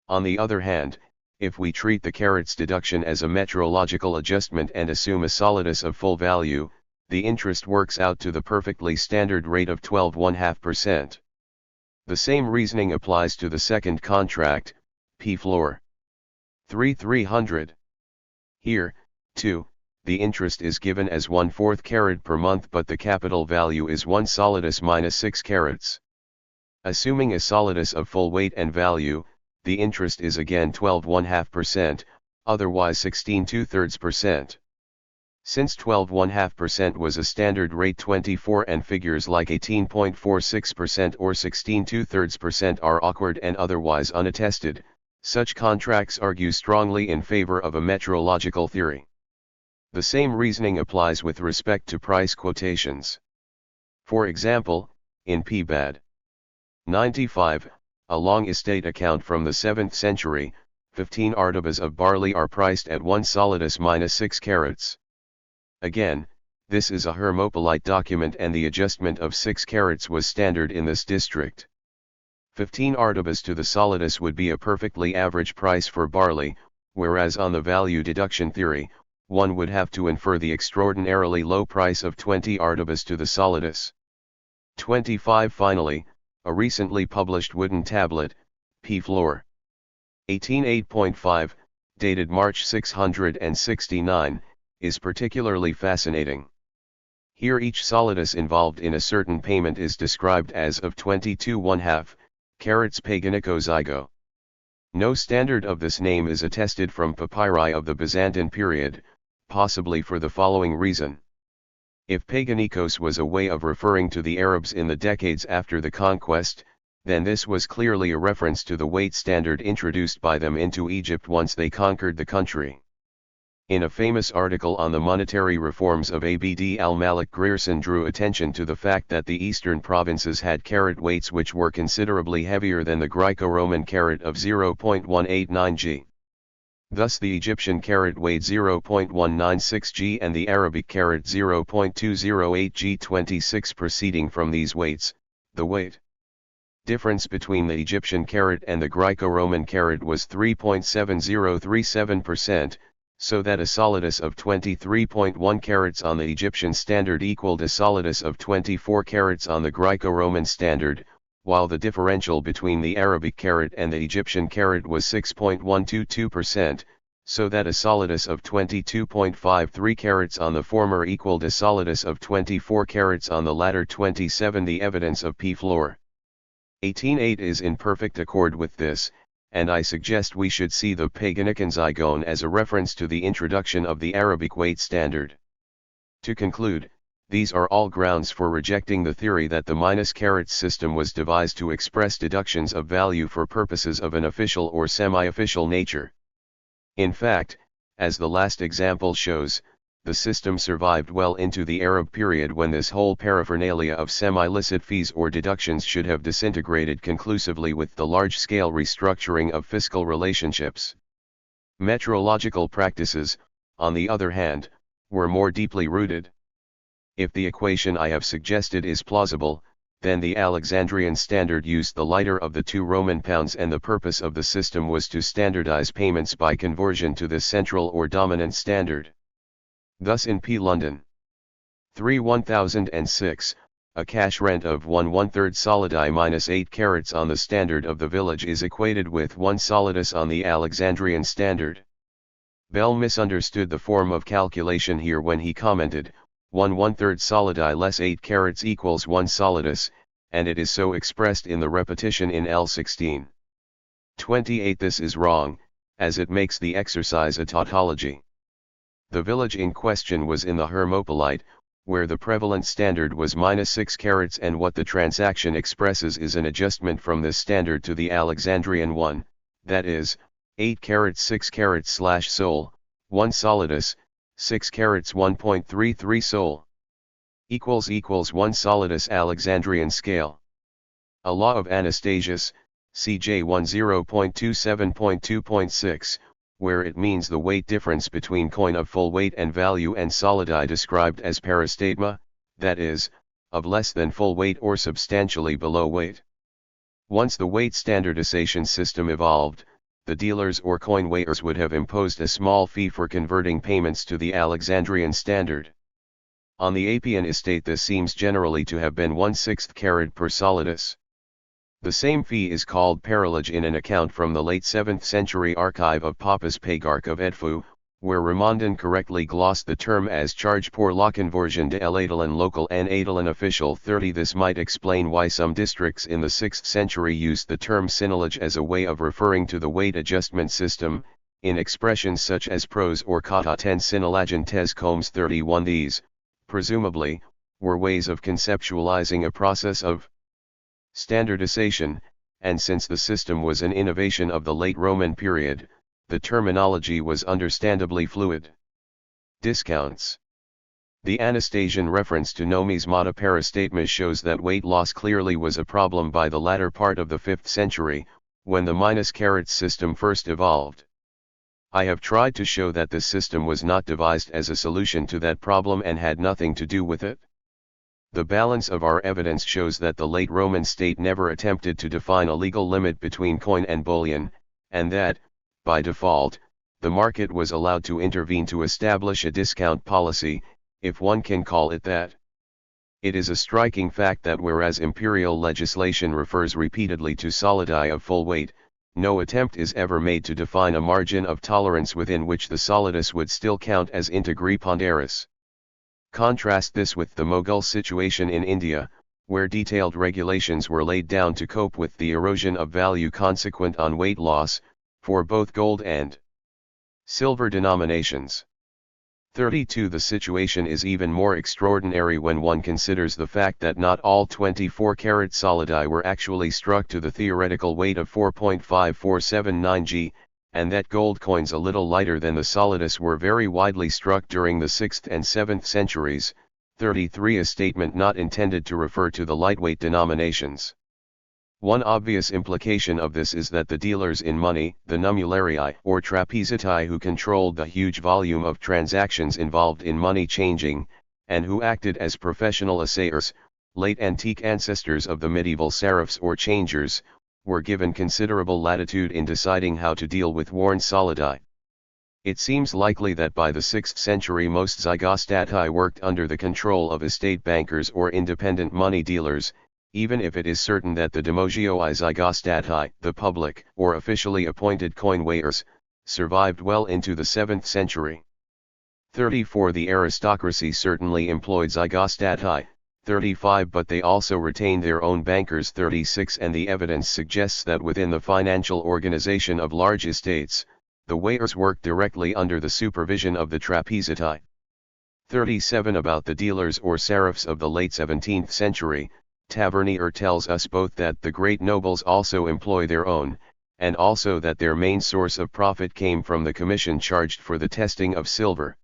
On the other hand, if we treat the carats deduction as a metrological adjustment and assume a solidus of full value, the interest works out to the perfectly standard rate of 12.5%. The same reasoning applies to the second contract, P floor 300. Here, too, the interest is given as 1/4 carat per month, but the capital value is 1 solidus minus 6 carats. Assuming a solidus of full weight and value, the interest is again 12.5%, otherwise 16 2/3%. Since 12.5% was a standard rate, 24 and figures like 18.46% or 16 2/3% are awkward and otherwise unattested, Such contracts argue strongly in favor of a metrological theory. The same reasoning applies with respect to price quotations. For example, in P-Bad 95, a long estate account from the 7th century, 15 ardabas of barley are priced at 1 solidus minus 6 carats. Again, this is a Hermopolite document and the adjustment of 6 carats was standard in this district. 15 ardabas to the solidus would be a perfectly average price for barley, whereas on the value deduction theory, one would have to infer the extraordinarily low price of 20 ardabas to the solidus. 25 Finally, a recently published wooden tablet, P. Floor. 18:8.5, dated March 669, is particularly fascinating. Here each solidus involved in a certain payment is described as of 22 1/2 carats paganico-zygo. No standard of this name is attested from papyri of the Byzantine period, possibly for the following reason. If paganiscos was a way of referring to the Arabs in the decades after the conquest, then this was clearly a reference to the weight standard introduced by them into Egypt once they conquered the country. In a famous article on the monetary reforms of Abd al-Malik, Grierson drew attention to the fact that the eastern provinces had carat weights which were considerably heavier than the Greco-Roman carat of 0.189 g. Thus the Egyptian carat weighed 0.196 g and the Arabic carat 0.208 g. 26 Proceeding from these weights, the weight difference between the Egyptian carat and the Greco-Roman carat was 3.7037%, so that a solidus of 23.1 carats on the Egyptian standard equaled a solidus of 24 carats on the Greco-Roman standard, while the differential between the Arabic carat and the Egyptian carat was 6.122%, so that a solidus of 22.53 carats on the former equaled a solidus of 24 carats on the latter. 27 The evidence of P. Floor. 18:8 is in perfect accord with this, and I suggest we should see the paganican-zygon as a reference to the introduction of the Arabic weight standard. To conclude, these are all grounds for rejecting the theory that the minus carats system was devised to express deductions of value for purposes of an official or semi-official nature. In fact, as the last example shows, the system survived well into the Arab period when this whole paraphernalia of semi-licit fees or deductions should have disintegrated conclusively with the large-scale restructuring of fiscal relationships. Metrological practices, on the other hand, were more deeply rooted. If the equation I have suggested is plausible, then the Alexandrian standard used the lighter of the 2 Roman pounds and the purpose of the system was to standardize payments by conversion to the central or dominant standard. Thus in P. London 3/1006, a cash rent of 1/3 solidi minus 8 carats on the standard of the village is equated with 1 solidus on the Alexandrian standard. Bell misunderstood the form of calculation here when he commented, 1/3 solidi less 8 carats equals 1 solidus, and it is so expressed in the repetition in L16. 28 This is wrong, as it makes the exercise a tautology. The village in question was in the Hermopolite, where the prevalent standard was minus 6 carats, and what the transaction expresses is an adjustment from this standard to the Alexandrian one, that is, 8 carats 6 carats / sol, 1 solidus, 6 carats 1.33 sol. Equals 1 solidus Alexandrian scale. A law of Anastasius, CJ 10.27.2.6, where it means the weight difference between coin of full weight and value and solidi described as parastatema, that is, of less than full weight or substantially below weight. Once the weight standardization system evolved, the dealers or coin weighers would have imposed a small fee for converting payments to the Alexandrian standard. On the Appian estate this seems generally to have been 1/6 carat per solidus. The same fee is called parillage in an account from the late 7th century archive of Pappus Pagarch of Edfu, where Ramondan correctly glossed the term as charge pour la conversion de l'Adalin local en Adalin official. 30 This might explain why some districts in the 6th century used the term synallage as a way of referring to the weight adjustment system, in expressions such as pros or kata ten synallagen tes combs. 31 These, presumably, were ways of conceptualizing a process of standardization, and since the system was an innovation of the late Roman period, the terminology was understandably fluid. Discounts. The Anastasian reference to numismata parastatma shows that weight loss clearly was a problem by the latter part of the 5th century, when the minus carats system first evolved. I have tried to show that this system was not devised as a solution to that problem and had nothing to do with it. The balance of our evidence shows that the late Roman state never attempted to define a legal limit between coin and bullion, and that, by default, the market was allowed to intervene to establish a discount policy, if one can call it that. It is a striking fact that whereas imperial legislation refers repeatedly to solidi of full weight, no attempt is ever made to define a margin of tolerance within which the solidus would still count as integri ponderus. Contrast this with the Mughal situation in India, where detailed regulations were laid down to cope with the erosion of value consequent on weight loss, for both gold and silver denominations. 32. The situation is even more extraordinary when one considers the fact that not all 24-carat solidi were actually struck to the theoretical weight of 4.5479 g, and that gold coins a little lighter than the solidus were very widely struck during the 6th and 7th centuries. 33. A statement not intended to refer to the lightweight denominations. One obvious implication of this is that the dealers in money, the numularii or trapeziti who controlled the huge volume of transactions involved in money changing, and who acted as professional assayers, late antique ancestors of the medieval saraffs or changers, were given considerable latitude in deciding how to deal with worn solidi. It seems likely that by the 6th century most zygostati worked under the control of estate bankers or independent money dealers, even if it is certain that the demogioi zygostati, the public or officially appointed coin weighers, survived well into the 7th century. 34. The aristocracy certainly employed zygostati. 35. But they also retained their own bankers. 36. And the evidence suggests that within the financial organization of large estates, the weighers worked directly under the supervision of the trapeziti. 37. About the dealers or saraffs of the late 17th century, Tavernier tells us both that the great nobles also employ their own, and also that their main source of profit came from the commission charged for the testing of silver.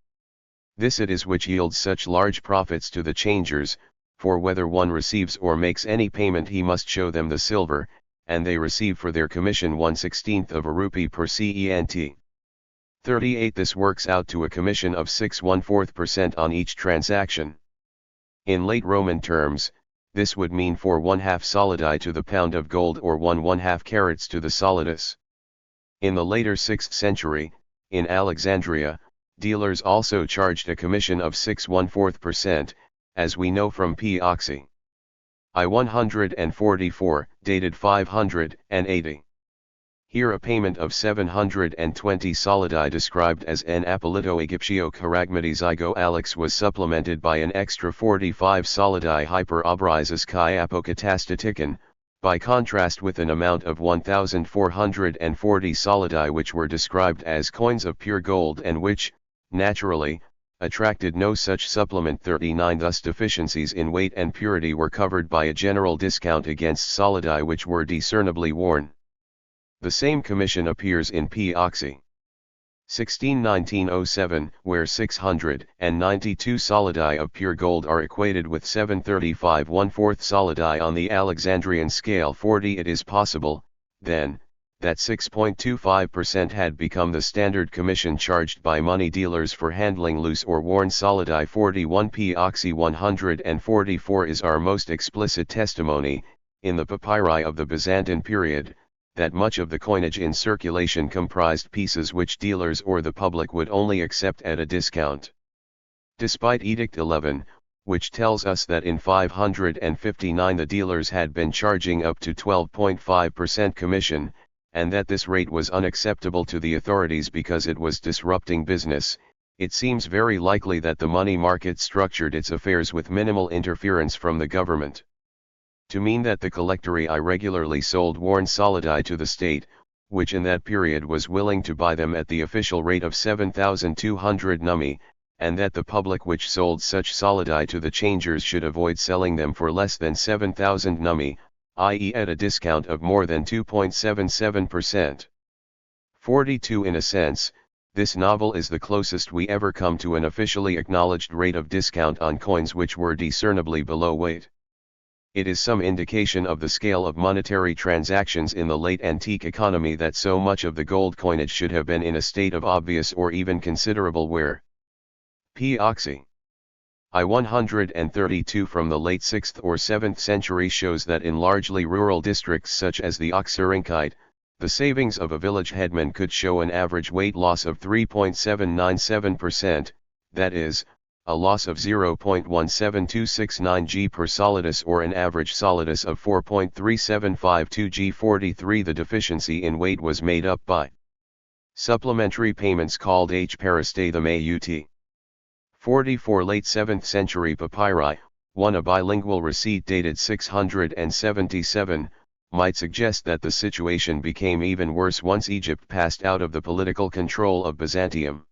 This it is which yields such large profits to the changers, for whether one receives or makes any payment he must show them the silver, and they receive for their commission 1/16 of a rupee per cent. 38. This works out to a commission of 6.14% on each transaction. In late Roman terms, this would mean 4.5 solidi to the pound of gold or 1.5 carats to the solidus. In the later 6th century, in Alexandria, dealers also charged a commission of 6.14%, as we know from P. Oxy. I 144, dated 580. Here a payment of 720 solidi described as n apolito Egyptio charagmati zygo alex was supplemented by an extra 45 solidi hyper obrizis chi apokatastatikon, by contrast with an amount of 1,440 solidi which were described as coins of pure gold and which, naturally, attracted no such supplement. 39. Thus deficiencies in weight and purity were covered by a general discount against solidi which were discernibly worn. The same commission appears in P. Oxy. 16-1907, where 692 solidi of pure gold are equated with 735 1/4 solidi on the Alexandrian scale. 40. It is possible, then, that 6.25% had become the standard commission charged by money dealers for handling loose or worn solidi. 41. P. Oxy 144 is our most explicit testimony, in the papyri of the Byzantine period, that much of the coinage in circulation comprised pieces which dealers or the public would only accept at a discount. Despite Edict 11, which tells us that in 559 the dealers had been charging up to 12.5% commission, and that this rate was unacceptable to the authorities because it was disrupting business, it seems very likely that the money market structured its affairs with minimal interference from the government. To mean that the collectory regularly sold worn solidi to the state, which in that period was willing to buy them at the official rate of 7,200 numi, and that the public which sold such solidi to the changers should avoid selling them for less than 7,000 numi, i.e. at a discount of more than 2.77%. 42 In a sense, this novel is the closest we ever come to an officially acknowledged rate of discount on coins which were discernibly below weight. It is some indication of the scale of monetary transactions in the late antique economy that so much of the gold coinage should have been in a state of obvious or even considerable wear. P. Oxy. I-132 from the late 6th or 7th century shows that in largely rural districts such as the Oxyrhynchite, the savings of a village headman could show an average weight loss of 3.797%, that is, a loss of 0.17269 g per solidus or an average solidus of 4.3752 g. 43 The deficiency in weight was made up by supplementary payments called h. parastethum aut. 44 Late 7th century papyri, one a bilingual receipt dated 677, might suggest that the situation became even worse once Egypt passed out of the political control of Byzantium.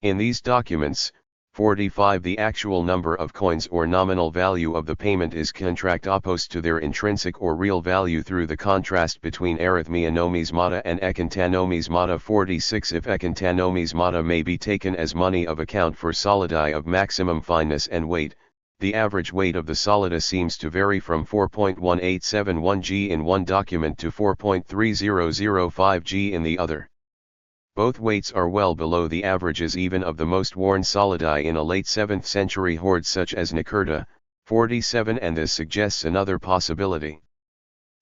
In these documents, 45 the actual number of coins or nominal value of the payment is contract opposed to their intrinsic or real value through the contrast between arithmia numismata and ekantanumismata. 46 If ekantanumismata may be taken as money of account for solidi of maximum fineness and weight, the average weight of the solida seems to vary from 4.1871 g in one document to 4.3005 g in the other. Both weights are well below the averages even of the most worn solidi in a late 7th century hoard such as Nicerta, 47 and this suggests another possibility.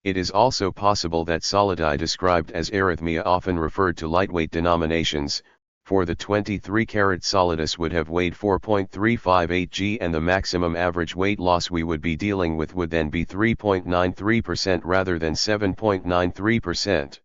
It is also possible that solidi described as arithmia often referred to lightweight denominations, for the 23-carat solidus would have weighed 4.358 g and the maximum average weight loss we would be dealing with would then be 3.93% rather than 7.93%.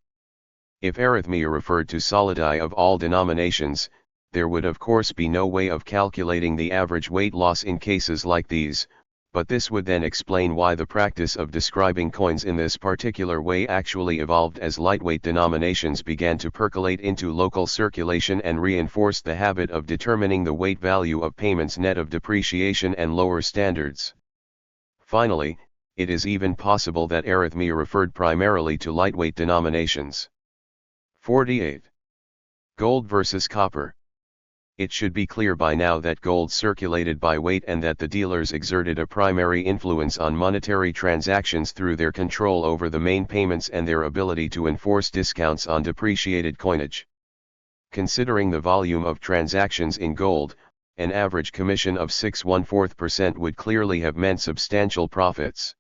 If arithmia referred to solidi of all denominations, there would of course be no way of calculating the average weight loss in cases like these, but this would then explain why the practice of describing coins in this particular way actually evolved as lightweight denominations began to percolate into local circulation and reinforced the habit of determining the weight value of payments net of depreciation and lower standards. Finally, it is even possible that arithmia referred primarily to lightweight denominations. 48. Gold versus copper. It should be clear by now that gold circulated by weight and that the dealers exerted a primary influence on monetary transactions through their control over the main payments and their ability to enforce discounts on depreciated coinage. Considering the volume of transactions in gold, an average commission of 6.14% would clearly have meant substantial profits.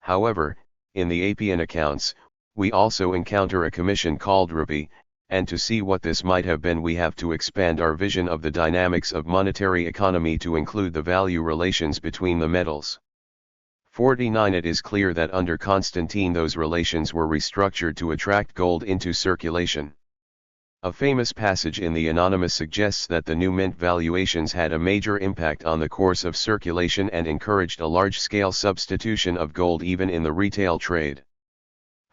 However, in the Appian accounts, we also encounter a commission called rupee, and to see what this might have been we have to expand our vision of the dynamics of monetary economy to include the value relations between the metals. 49 It is clear that under Constantine those relations were restructured to attract gold into circulation. A famous passage in the Anonymous suggests that the new mint valuations had a major impact on the course of circulation and encouraged a large-scale substitution of gold even in the retail trade.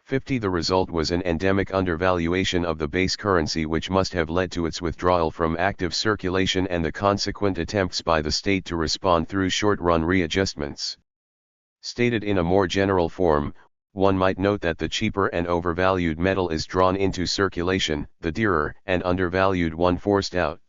50 The result was an endemic undervaluation of the base currency which must have led to its withdrawal from active circulation and the consequent attempts by the state to respond through short-run readjustments. Stated in a more general form, one might note that the cheaper and overvalued metal is drawn into circulation, the dearer and undervalued one forced out.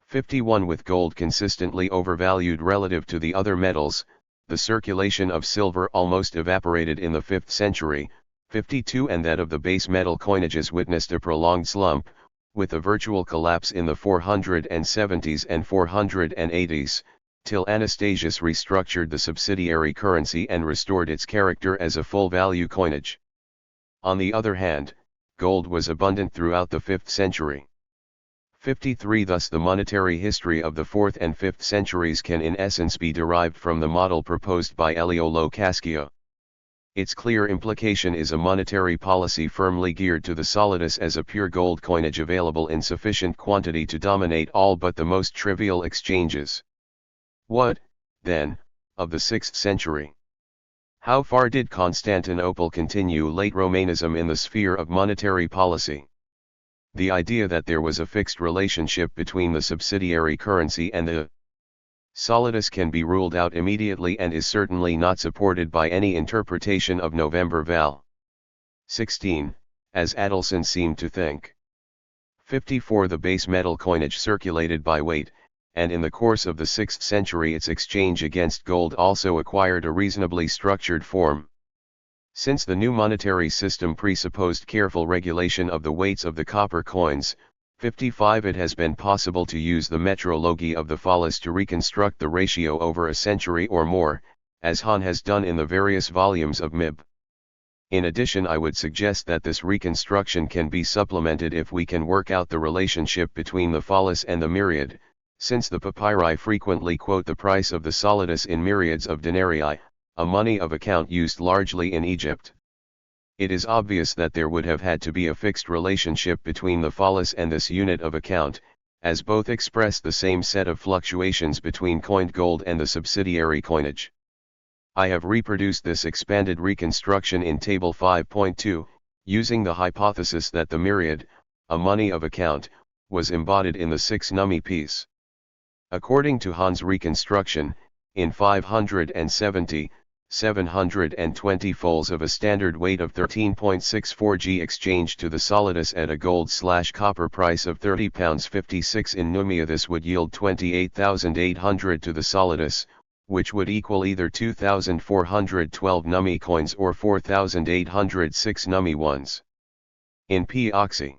51 With gold consistently overvalued relative to the other metals, the circulation of silver almost evaporated in the 5th century, 52 and that of the base metal coinages witnessed a prolonged slump, with a virtual collapse in the 470s and 480s, till Anastasius restructured the subsidiary currency and restored its character as a full-value coinage. On the other hand, gold was abundant throughout the 5th century. 53 Thus the monetary history of the 4th and 5th centuries can in essence be derived from the model proposed by Elio Locascio. Its clear implication is a monetary policy firmly geared to the solidus as a pure gold coinage available in sufficient quantity to dominate all but the most trivial exchanges. What, then, of the 6th century? How far did Constantinople continue late Romanism in the sphere of monetary policy? The idea that there was a fixed relationship between the subsidiary currency and the Solidus can be ruled out immediately and is certainly not supported by any interpretation of November Val. 16, as Adelson seemed to think. 54. The base metal coinage circulated by weight, and in the course of the 6th century its exchange against gold also acquired a reasonably structured form. Since the new monetary system presupposed careful regulation of the weights of the copper coins, 55. It has been possible to use the metrology of the phallus to reconstruct the ratio over a century or more, as Hahn has done in the various volumes of MIB. In addition, I would suggest that this reconstruction can be supplemented if we can work out the relationship between the phallus and the myriad, since the papyri frequently quote the price of the solidus in myriads of denarii, a money of account used largely in Egypt. It is obvious that there would have had to be a fixed relationship between the phallus and this unit of account, as both express the same set of fluctuations between coined gold and the subsidiary coinage. I have reproduced this expanded reconstruction in Table 5.2, using the hypothesis that the myriad, a money of account, was embodied in the 6 nummi piece. According to Hahn's reconstruction, in 570, 720 foals of a standard weight of 13.64 g exchanged to the solidus at a gold/copper price of £30.56 in Numia. This would yield 28,800 to the solidus, which would equal either 2,412 nummi coins or 4,806 nummi ones. In P. Oxy,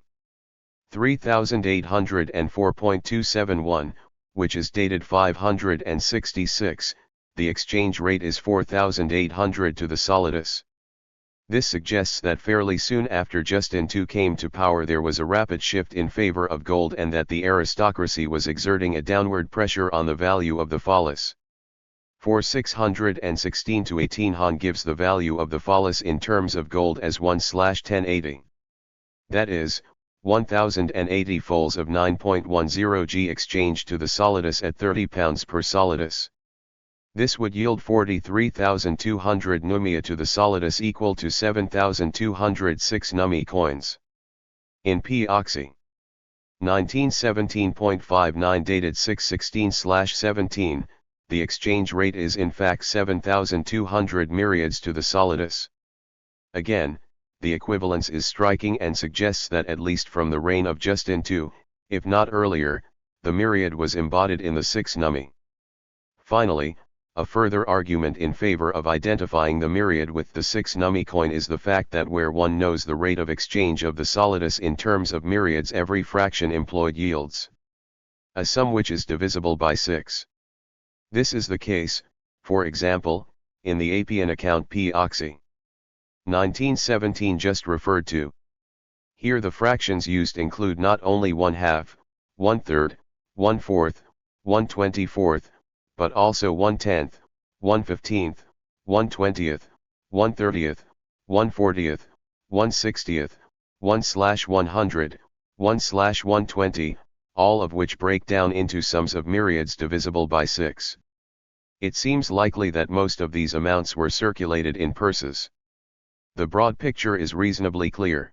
3,804.271, which is dated 566, the exchange rate is 4,800 to the solidus. This suggests that fairly soon after Justin II came to power there was a rapid shift in favor of gold and that the aristocracy was exerting a downward pressure on the value of the phallus. For 616-18 Hahn gives the value of the phallus in terms of gold as 1/1080. That is, 1,080 foals of 9.10 g exchanged to the solidus at £30 per solidus. This would yield 43,200 numia to the solidus, equal to 7,206 nummi coins. In P. Oxy, 1917.59 dated 6/16/17, the exchange rate is in fact 7,200 myriads to the solidus. Again, the equivalence is striking and suggests that at least from the reign of Justin II, if not earlier, the myriad was embodied in the 6 nummi. Finally, a further argument in favor of identifying the myriad with the 6 nummi coin is the fact that where one knows the rate of exchange of the solidus in terms of myriads, every fraction employed yields a sum which is divisible by 6. This is the case, for example, in the Appian account P. Oxy 1917 just referred to. Here the fractions used include not only 1/2, 1/3, 1/4, 1/24, but also 1/10, 1/15, 1/20, 1/30, 1/40, 1/60, 1/100, 1/120, all of which break down into sums of myriads divisible by 6. It seems likely that most of these amounts were circulated in purses. The broad picture is reasonably clear.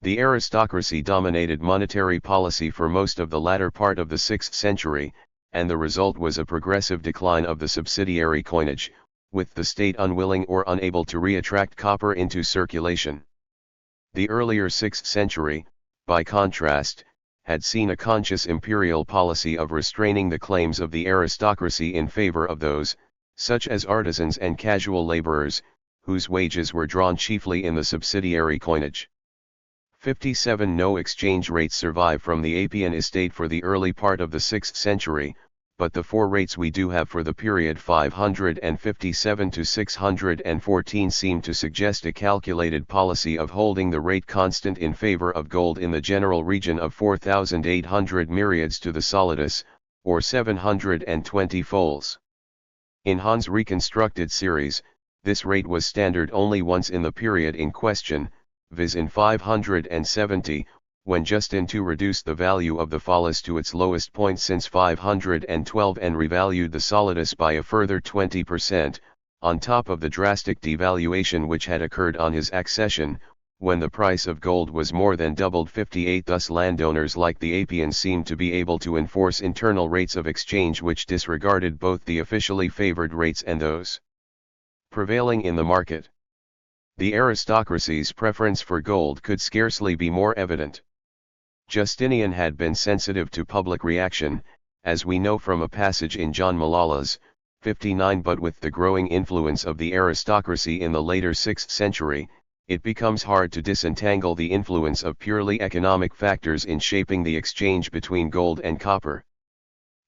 The aristocracy dominated monetary policy for most of the latter part of the 6th century, and the result was a progressive decline of the subsidiary coinage, with the state unwilling or unable to re-attract copper into circulation. The earlier 6th century, by contrast, had seen a conscious imperial policy of restraining the claims of the aristocracy in favor of those, such as artisans and casual laborers, whose wages were drawn chiefly in the subsidiary coinage. 57. No exchange rates survive from the Appian estate for the early part of the 6th century, but the 4 rates we do have for the period 557 to 614 seem to suggest a calculated policy of holding the rate constant in favor of gold in the general region of 4,800 myriads to the solidus, or 720 foals. In Hahn's reconstructed series, this rate was standard only once in the period in question, viz. in 570, when Justin II reduced the value of the phallus to its lowest point since 512 and revalued the solidus by a further 20%, on top of the drastic devaluation which had occurred on his accession, when the price of gold was more than doubled 58. Thus landowners like the Apians seemed to be able to enforce internal rates of exchange which disregarded both the officially favored rates and those prevailing in the market. The aristocracy's preference for gold could scarcely be more evident. Justinian had been sensitive to public reaction, as we know from a passage in John Malala's 59. But with the growing influence of the aristocracy in the later 6th century, it becomes hard to disentangle the influence of purely economic factors in shaping the exchange between gold and copper.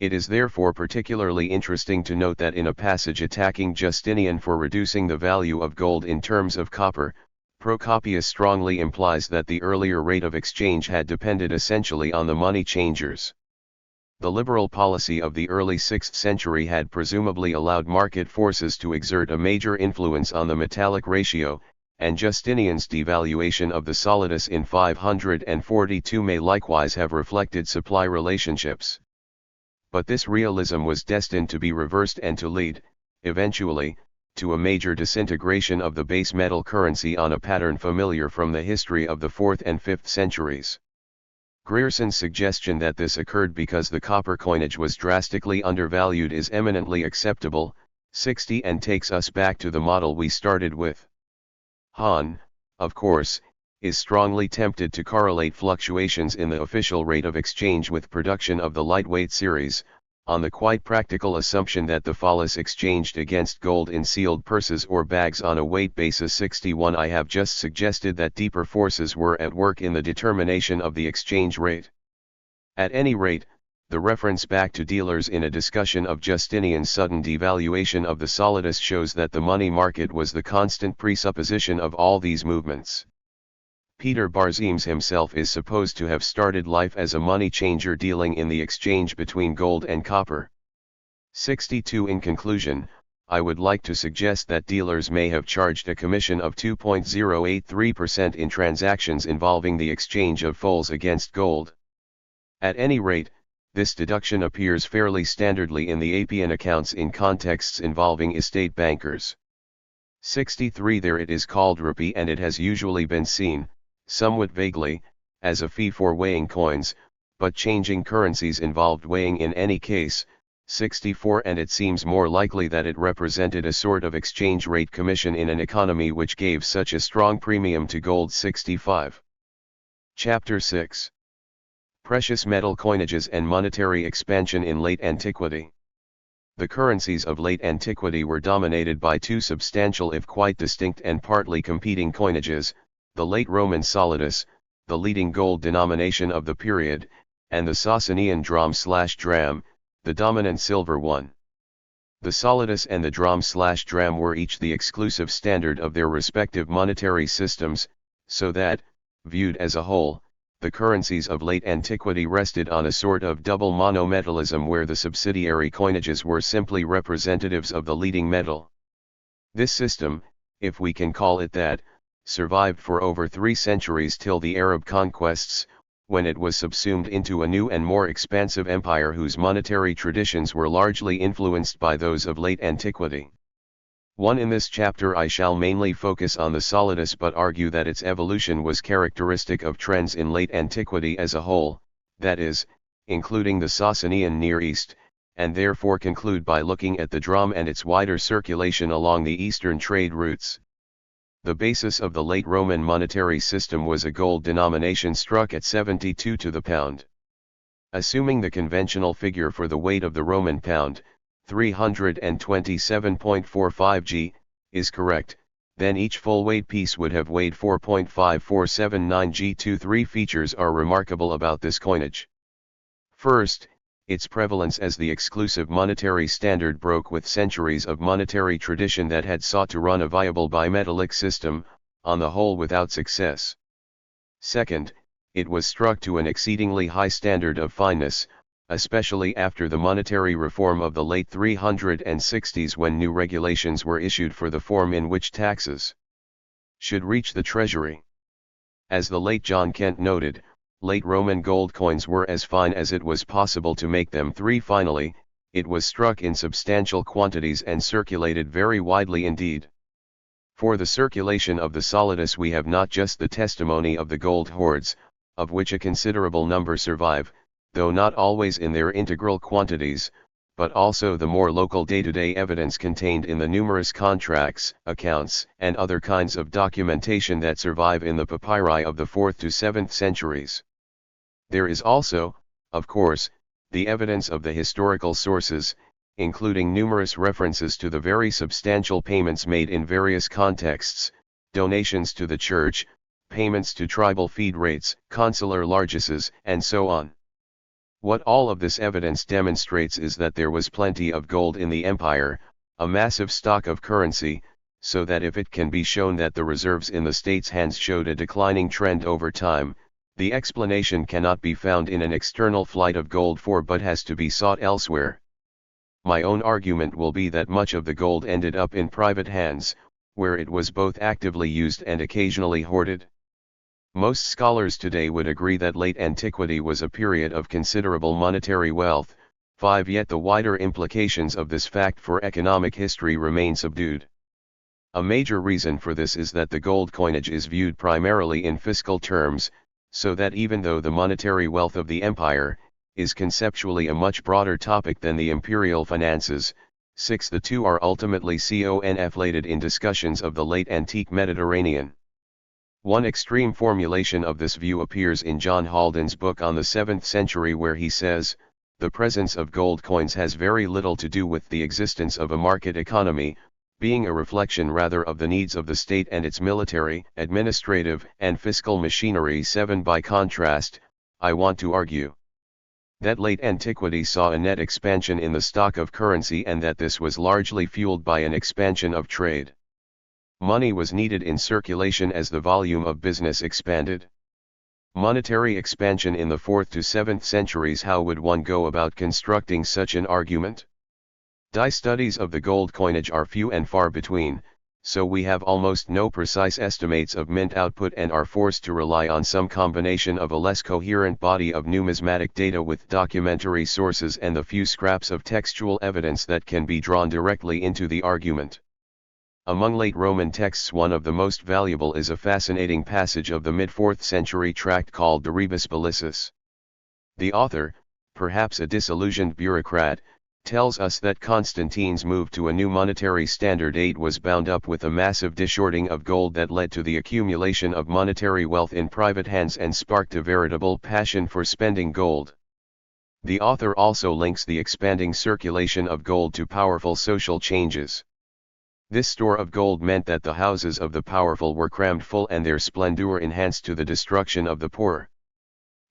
It is therefore particularly interesting to note that in a passage attacking Justinian for reducing the value of gold in terms of copper, Procopius strongly implies that the earlier rate of exchange had depended essentially on the money changers. The liberal policy of the early 6th century had presumably allowed market forces to exert a major influence on the metallic ratio, and Justinian's devaluation of the solidus in 542 may likewise have reflected supply relationships. But this realism was destined to be reversed and to lead, eventually, to a major disintegration of the base metal currency on a pattern familiar from the history of the 4th and 5th centuries. Grierson's suggestion that this occurred because the copper coinage was drastically undervalued is eminently acceptable, 60, and takes us back to the model we started with. Hahn, of course, is strongly tempted to correlate fluctuations in the official rate of exchange with production of the lightweight series, on the quite practical assumption that the phallus exchanged against gold in sealed purses or bags on a weight basis. 61. I have just suggested that deeper forces were at work in the determination of the exchange rate. At any rate, the reference back to dealers in a discussion of Justinian's sudden devaluation of the solidus shows that the money market was the constant presupposition of all these movements. Peter Barzimes himself is supposed to have started life as a money changer dealing in the exchange between gold and copper. 62. In conclusion, I would like to suggest that dealers may have charged a commission of 2.083% in transactions involving the exchange of fulls against gold. At any rate, this deduction appears fairly standardly in the Apian accounts in contexts involving estate bankers. 63. There it is called rupee, and it has usually been seen, somewhat vaguely, as a fee for weighing coins, but changing currencies involved weighing in any case. 64. And it seems more likely that it represented a sort of exchange rate commission in an economy which gave such a strong premium to gold. 65. Chapter 6. Precious metal coinages and monetary expansion in late antiquity. The currencies of late antiquity were dominated by two substantial if quite distinct and partly competing coinages, the late Roman solidus, the leading gold denomination of the period, and the Sasanian dram/dram, the dominant silver one. The solidus and the dram/dram were each the exclusive standard of their respective monetary systems, so that, viewed as a whole, the currencies of late antiquity rested on a sort of double monometallism where the subsidiary coinages were simply representatives of the leading metal. This system, if we can call it that, survived for over 3 centuries till the Arab conquests, when it was subsumed into a new and more expansive empire whose monetary traditions were largely influenced by those of late antiquity. In this chapter I shall mainly focus on the solidus but argue that its evolution was characteristic of trends in late antiquity as a whole, that is, including the Sasanian Near East, and therefore conclude by looking at the dram and its wider circulation along the eastern trade routes. The basis of the late Roman monetary system was a gold denomination struck at 72 to the pound. Assuming the conventional figure for the weight of the Roman pound, 327.45 g, is correct, then each full weight piece would have weighed 4.5479 g. 3 features are remarkable about this coinage. First, its prevalence as the exclusive monetary standard broke with centuries of monetary tradition that had sought to run a viable bimetallic system, on the whole without success. Second, it was struck to an exceedingly high standard of fineness, especially after the monetary reform of the late 360s when new regulations were issued for the form in which taxes should reach the treasury. As the late John Kent noted, late Roman gold coins were as fine as it was possible to make them. Finally, it was struck in substantial quantities and circulated very widely indeed. For the circulation of the solidus we have not just the testimony of the gold hoards, of which a considerable number survive, though not always in their integral quantities, but also the more local day-to-day evidence contained in the numerous contracts, accounts, and other kinds of documentation that survive in the papyri of the 4th to 7th centuries. There is also, of course, the evidence of the historical sources, including numerous references to the very substantial payments made in various contexts, donations to the church, payments to tribal feed rates, consular largesses, and so on. What all of this evidence demonstrates is that there was plenty of gold in the empire, a massive stock of currency, so that if it can be shown that the reserves in the state's hands showed a declining trend over time, the explanation cannot be found in an external flight of gold but has to be sought elsewhere. My own argument will be that much of the gold ended up in private hands, where it was both actively used and occasionally hoarded. Most scholars today would agree that late antiquity was a period of considerable monetary wealth. 5. Yet the wider implications of this fact for economic history remain subdued. A major reason for this is that the gold coinage is viewed primarily in fiscal terms, so that even though the monetary wealth of the empire is conceptually a much broader topic than the imperial finances, 6. The two are ultimately conflated in discussions of the late antique Mediterranean. One extreme formulation of this view appears in John Halden's book on the 7th century, where he says, the presence of gold coins has very little to do with the existence of a market economy, being a reflection rather of the needs of the state and its military, administrative, and fiscal machinery. 7. By contrast, I want to argue that late antiquity saw a net expansion in the stock of currency and that this was largely fueled by an expansion of trade. Money was needed in circulation as the volume of business expanded. Monetary expansion in the 4th to 7th centuries. How would one go about constructing such an argument? Studies of the gold coinage are few and far between, so we have almost no precise estimates of mint output and are forced to rely on some combination of a less coherent body of numismatic data with documentary sources and the few scraps of textual evidence that can be drawn directly into the argument. Among late Roman texts, one of the most valuable is a fascinating passage of the mid-4th century tract called De Rebus Bellicis. The author, perhaps a disillusioned bureaucrat, tells us that Constantine's move to a new monetary standard 8 was bound up with a massive dishoarding of gold that led to the accumulation of monetary wealth in private hands and sparked a veritable passion for spending gold. The author also links the expanding circulation of gold to powerful social changes. This store of gold meant that the houses of the powerful were crammed full and their splendor enhanced to the destruction of the poor.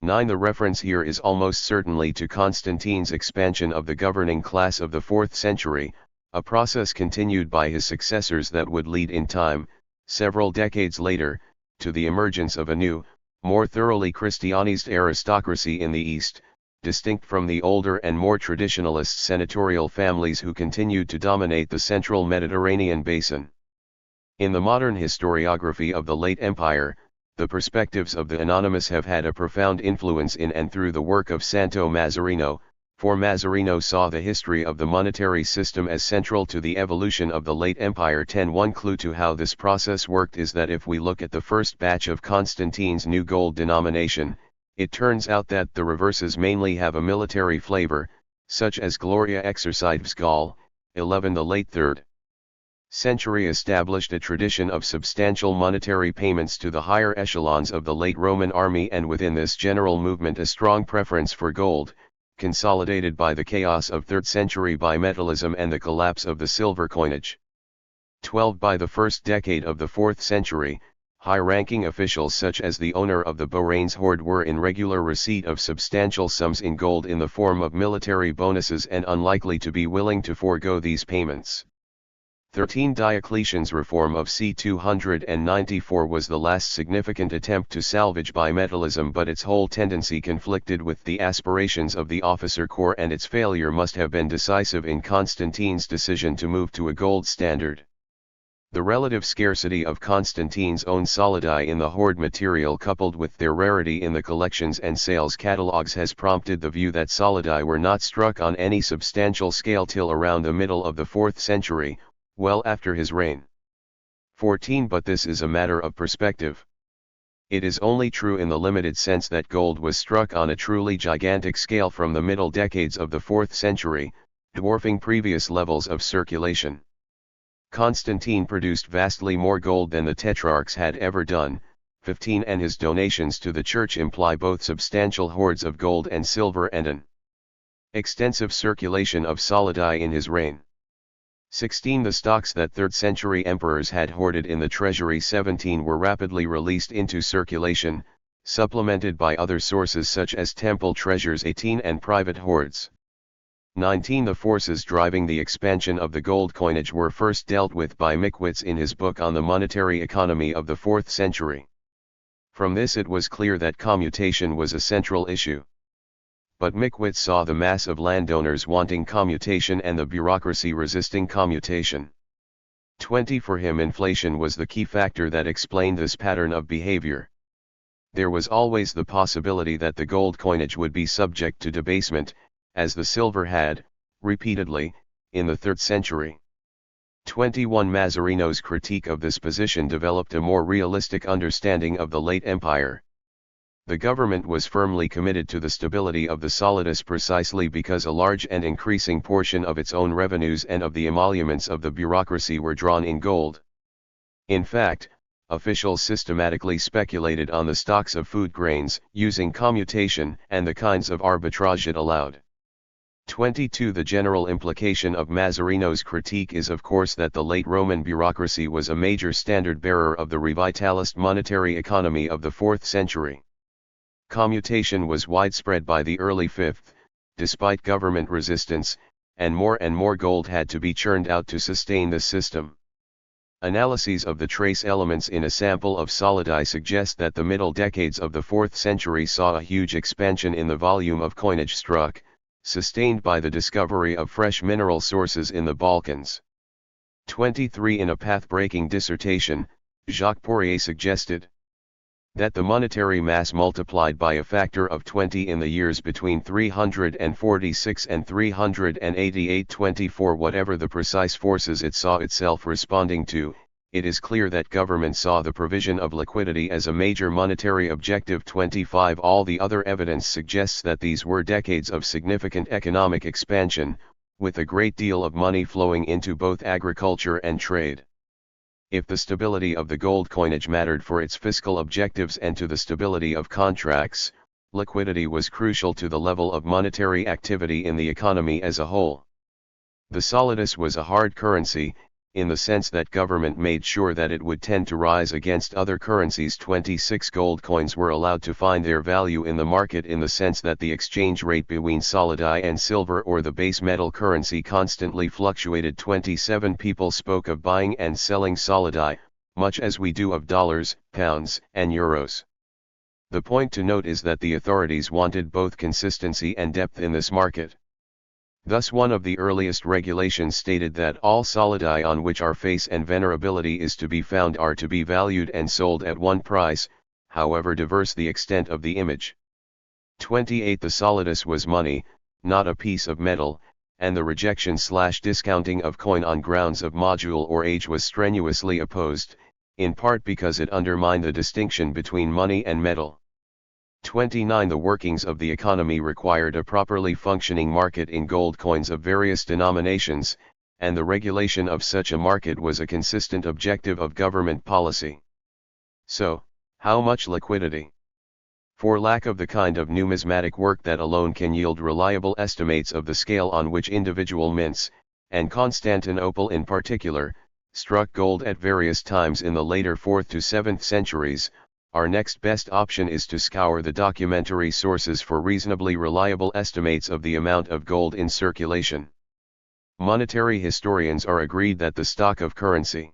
9. The reference here is almost certainly to Constantine's expansion of the governing class of the 4th century, a process continued by his successors that would lead in time, several decades later, to the emergence of a new, more thoroughly Christianized aristocracy in the East, distinct from the older and more traditionalist senatorial families who continued to dominate the central Mediterranean basin. In the modern historiography of the late empire, the perspectives of the anonymous have had a profound influence in and through the work of Santo Mazzarino, for Mazzarino saw the history of the monetary system as central to the evolution of the late empire. 10. One clue to how this process worked is that if we look at the first batch of Constantine's new gold denomination, it turns out that the reverses mainly have a military flavor, such as Gloria Exercites Gaul. 11. The late 3rd century established a tradition of substantial monetary payments to the higher echelons of the late Roman army, and within this general movement a strong preference for gold, consolidated by the chaos of 3rd century bimetallism and the collapse of the silver coinage. 12. By the first decade of the 4th century, high-ranking officials such as the owner of the Beaurains hoard were in regular receipt of substantial sums in gold in the form of military bonuses and unlikely to be willing to forego these payments. 13. Diocletian's reform of c. 294 was the last significant attempt to salvage bimetallism, but its whole tendency conflicted with the aspirations of the officer corps, and its failure must have been decisive in Constantine's decision to move to a gold standard. The relative scarcity of Constantine's own solidi in the hoard material, coupled with their rarity in the collections and sales catalogues, has prompted the view that solidi were not struck on any substantial scale till around the middle of the 4th century, well after his reign. 14 But this is a matter of perspective. It is only true in the limited sense that gold was struck on a truly gigantic scale from the middle decades of the 4th century, dwarfing previous levels of circulation. Constantine produced vastly more gold than the tetrarchs had ever done. 15 And his donations to the church imply both substantial hoards of gold and silver and an extensive circulation of solidi in his reign. 16 The stocks that 3rd century emperors had hoarded in the treasury 17 were rapidly released into circulation, supplemented by other sources such as temple treasures 18 and private hoards. 19 The forces driving the expansion of the gold coinage were first dealt with by Mickwitz in his book on the monetary economy of the 4th century. From this it was clear that commutation was a central issue. But Mickwitz saw the mass of landowners wanting commutation and the bureaucracy resisting commutation. 20 For him inflation was the key factor that explained this pattern of behavior. There was always the possibility that the gold coinage would be subject to debasement, as the silver had, repeatedly, in the 3rd century. 21 Mazarino's critique of this position developed a more realistic understanding of the late empire. The government was firmly committed to the stability of the solidus precisely because a large and increasing portion of its own revenues and of the emoluments of the bureaucracy were drawn in gold. In fact, officials systematically speculated on the stocks of food grains, using commutation and the kinds of arbitrage it allowed. 22 The general implication of Mazarino's critique is of course that the late Roman bureaucracy was a major standard-bearer of the revitalist monetary economy of the 4th century. Commutation was widespread by the early 5th, despite government resistance, and more gold had to be churned out to sustain the system. Analyses of the trace elements in a sample of solidi suggest that the middle decades of the 4th century saw a huge expansion in the volume of coinage struck, sustained by the discovery of fresh mineral sources in the Balkans. 23 In a path-breaking dissertation, Jacques Poirier suggested that the monetary mass multiplied by a factor of 20 in the years between 346 and 388 24 Whatever the precise forces it saw itself responding to, it is clear that government saw the provision of liquidity as a major monetary objective. 25 All the other evidence suggests that these were decades of significant economic expansion, with a great deal of money flowing into both agriculture and trade. If the stability of the gold coinage mattered for its fiscal objectives and to the stability of contracts, liquidity was crucial to the level of monetary activity in the economy as a whole. The solidus was a hard currency, in the sense that government made sure that it would tend to rise against other currencies. 26 Gold coins were allowed to find their value in the market in the sense that the exchange rate between solidi and silver or the base metal currency constantly fluctuated. 27 People spoke of buying and selling solidi, much as we do of dollars, pounds, and euros. The point to note is that the authorities wanted both consistency and depth in this market. Thus one of the earliest regulations stated that all solidi on which our face and venerability is to be found are to be valued and sold at one price, however diverse the extent of the image. 28 The solidus was money, not a piece of metal, and the rejection/discounting of coin on grounds of module or age was strenuously opposed, in part because it undermined the distinction between money and metal. 29 The workings of the economy required a properly functioning market in gold coins of various denominations, and the regulation of such a market was a consistent objective of government policy. So, how much liquidity? For lack of the kind of numismatic work that alone can yield reliable estimates of the scale on which individual mints, and Constantinople in particular, struck gold at various times in the later 4th to 7th centuries, our next best option is to scour the documentary sources for reasonably reliable estimates of the amount of gold in circulation. Monetary historians are agreed that the stock of currency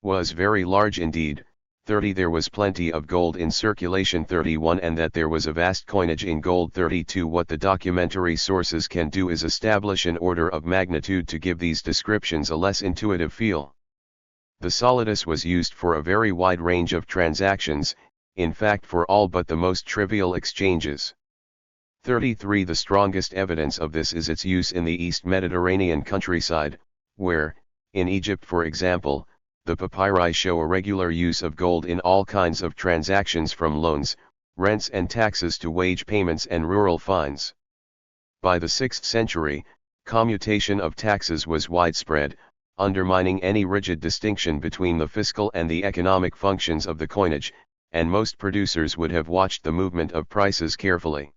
was very large indeed. 30 There was plenty of gold in circulation. 31 And that there was a vast coinage in gold. 32 What the documentary sources can do is establish an order of magnitude to give these descriptions a less intuitive feel. The solidus was used for a very wide range of transactions, in fact for all but the most trivial exchanges. 33 The strongest evidence of this is its use in the East Mediterranean countryside, where, in Egypt for example, the papyri show a regular use of gold in all kinds of transactions from loans, rents and taxes to wage payments and rural fines. By the 6th century, commutation of taxes was widespread, undermining any rigid distinction between the fiscal and the economic functions of the coinage, and most producers would have watched the movement of prices carefully.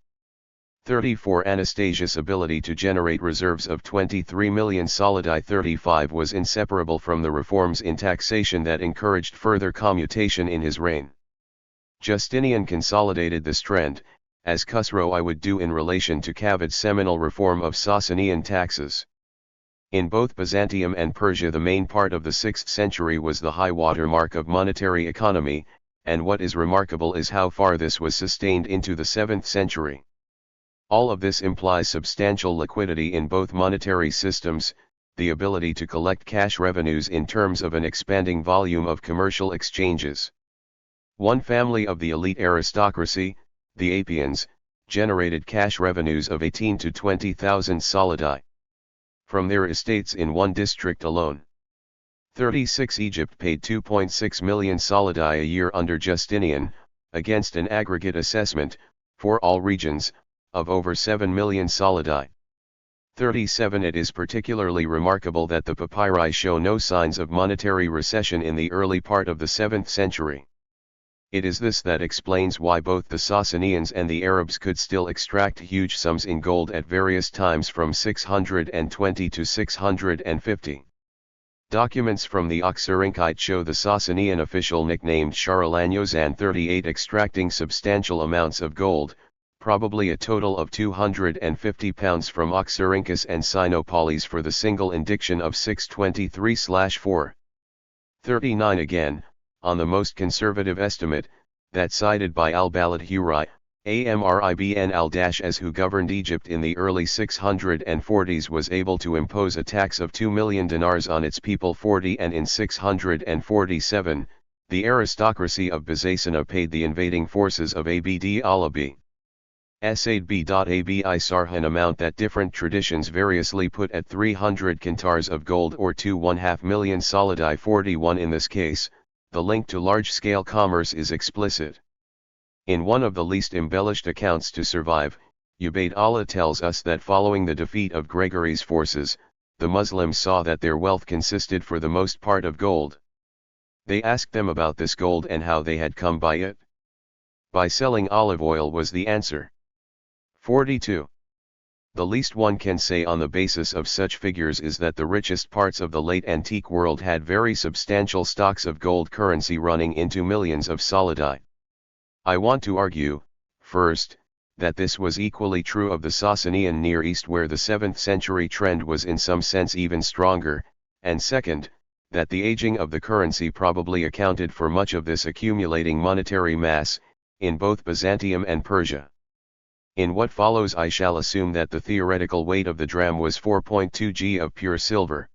34 Anastasius' ability to generate reserves of 23 million solidi 35 was inseparable from the reforms in taxation that encouraged further commutation in his reign. Justinian consolidated this trend, as Khusro I would do in relation to Cavid's seminal reform of Sasanian taxes. In both Byzantium and Persia the main part of the 6th century was the high water mark of monetary economy, and what is remarkable is how far this was sustained into the 7th century. All of this implies substantial liquidity in both monetary systems, the ability to collect cash revenues in terms of an expanding volume of commercial exchanges. One family of the elite aristocracy, the Apians, generated cash revenues of 18 to 20,000 solidi from their estates in one district alone. 36 Egypt paid 2.6 million solidi a year under Justinian, against an aggregate assessment, for all regions, of over 7 million solidi. 37 It is particularly remarkable that the papyri show no signs of monetary recession in the early part of the 7th century. It is this that explains why both the Sasanians and the Arabs could still extract huge sums in gold at various times from 620 to 650. Documents from the Oxyrhynchite show the Sasanian official nicknamed Charlanyozan 38 extracting substantial amounts of gold, probably a total of 250 pounds from Oxyrhynchus and Sinopolis for the single indiction of 623/4. 39 Again, on the most conservative estimate, that cited by al-Balad Huri, Amr ibn al-Dash who governed Egypt in the early 640s was able to impose a tax of 2 million dinars on its people 40 and in 647, the aristocracy of Byzacena paid the invading forces of Abd Allah Said b.Abi Sarhan amount that different traditions variously put at 300 quintars of gold or 2.5 million solidi 41 in this case. The link to large-scale commerce is explicit. In one of the least embellished accounts to survive, Ubayd Allah tells us that following the defeat of Gregory's forces, the Muslims saw that their wealth consisted for the most part of gold. They asked them about this gold and how they had come by it. By selling olive oil was the answer. 42. The least one can say on the basis of such figures is that the richest parts of the late antique world had very substantial stocks of gold currency running into millions of solidi. I want to argue, first, that this was equally true of the Sasanian Near East where the 7th century trend was in some sense even stronger, and second, that the aging of the currency probably accounted for much of this accumulating monetary mass, in both Byzantium and Persia. In what follows I shall assume that the theoretical weight of the dram was 4.2 g of pure silver.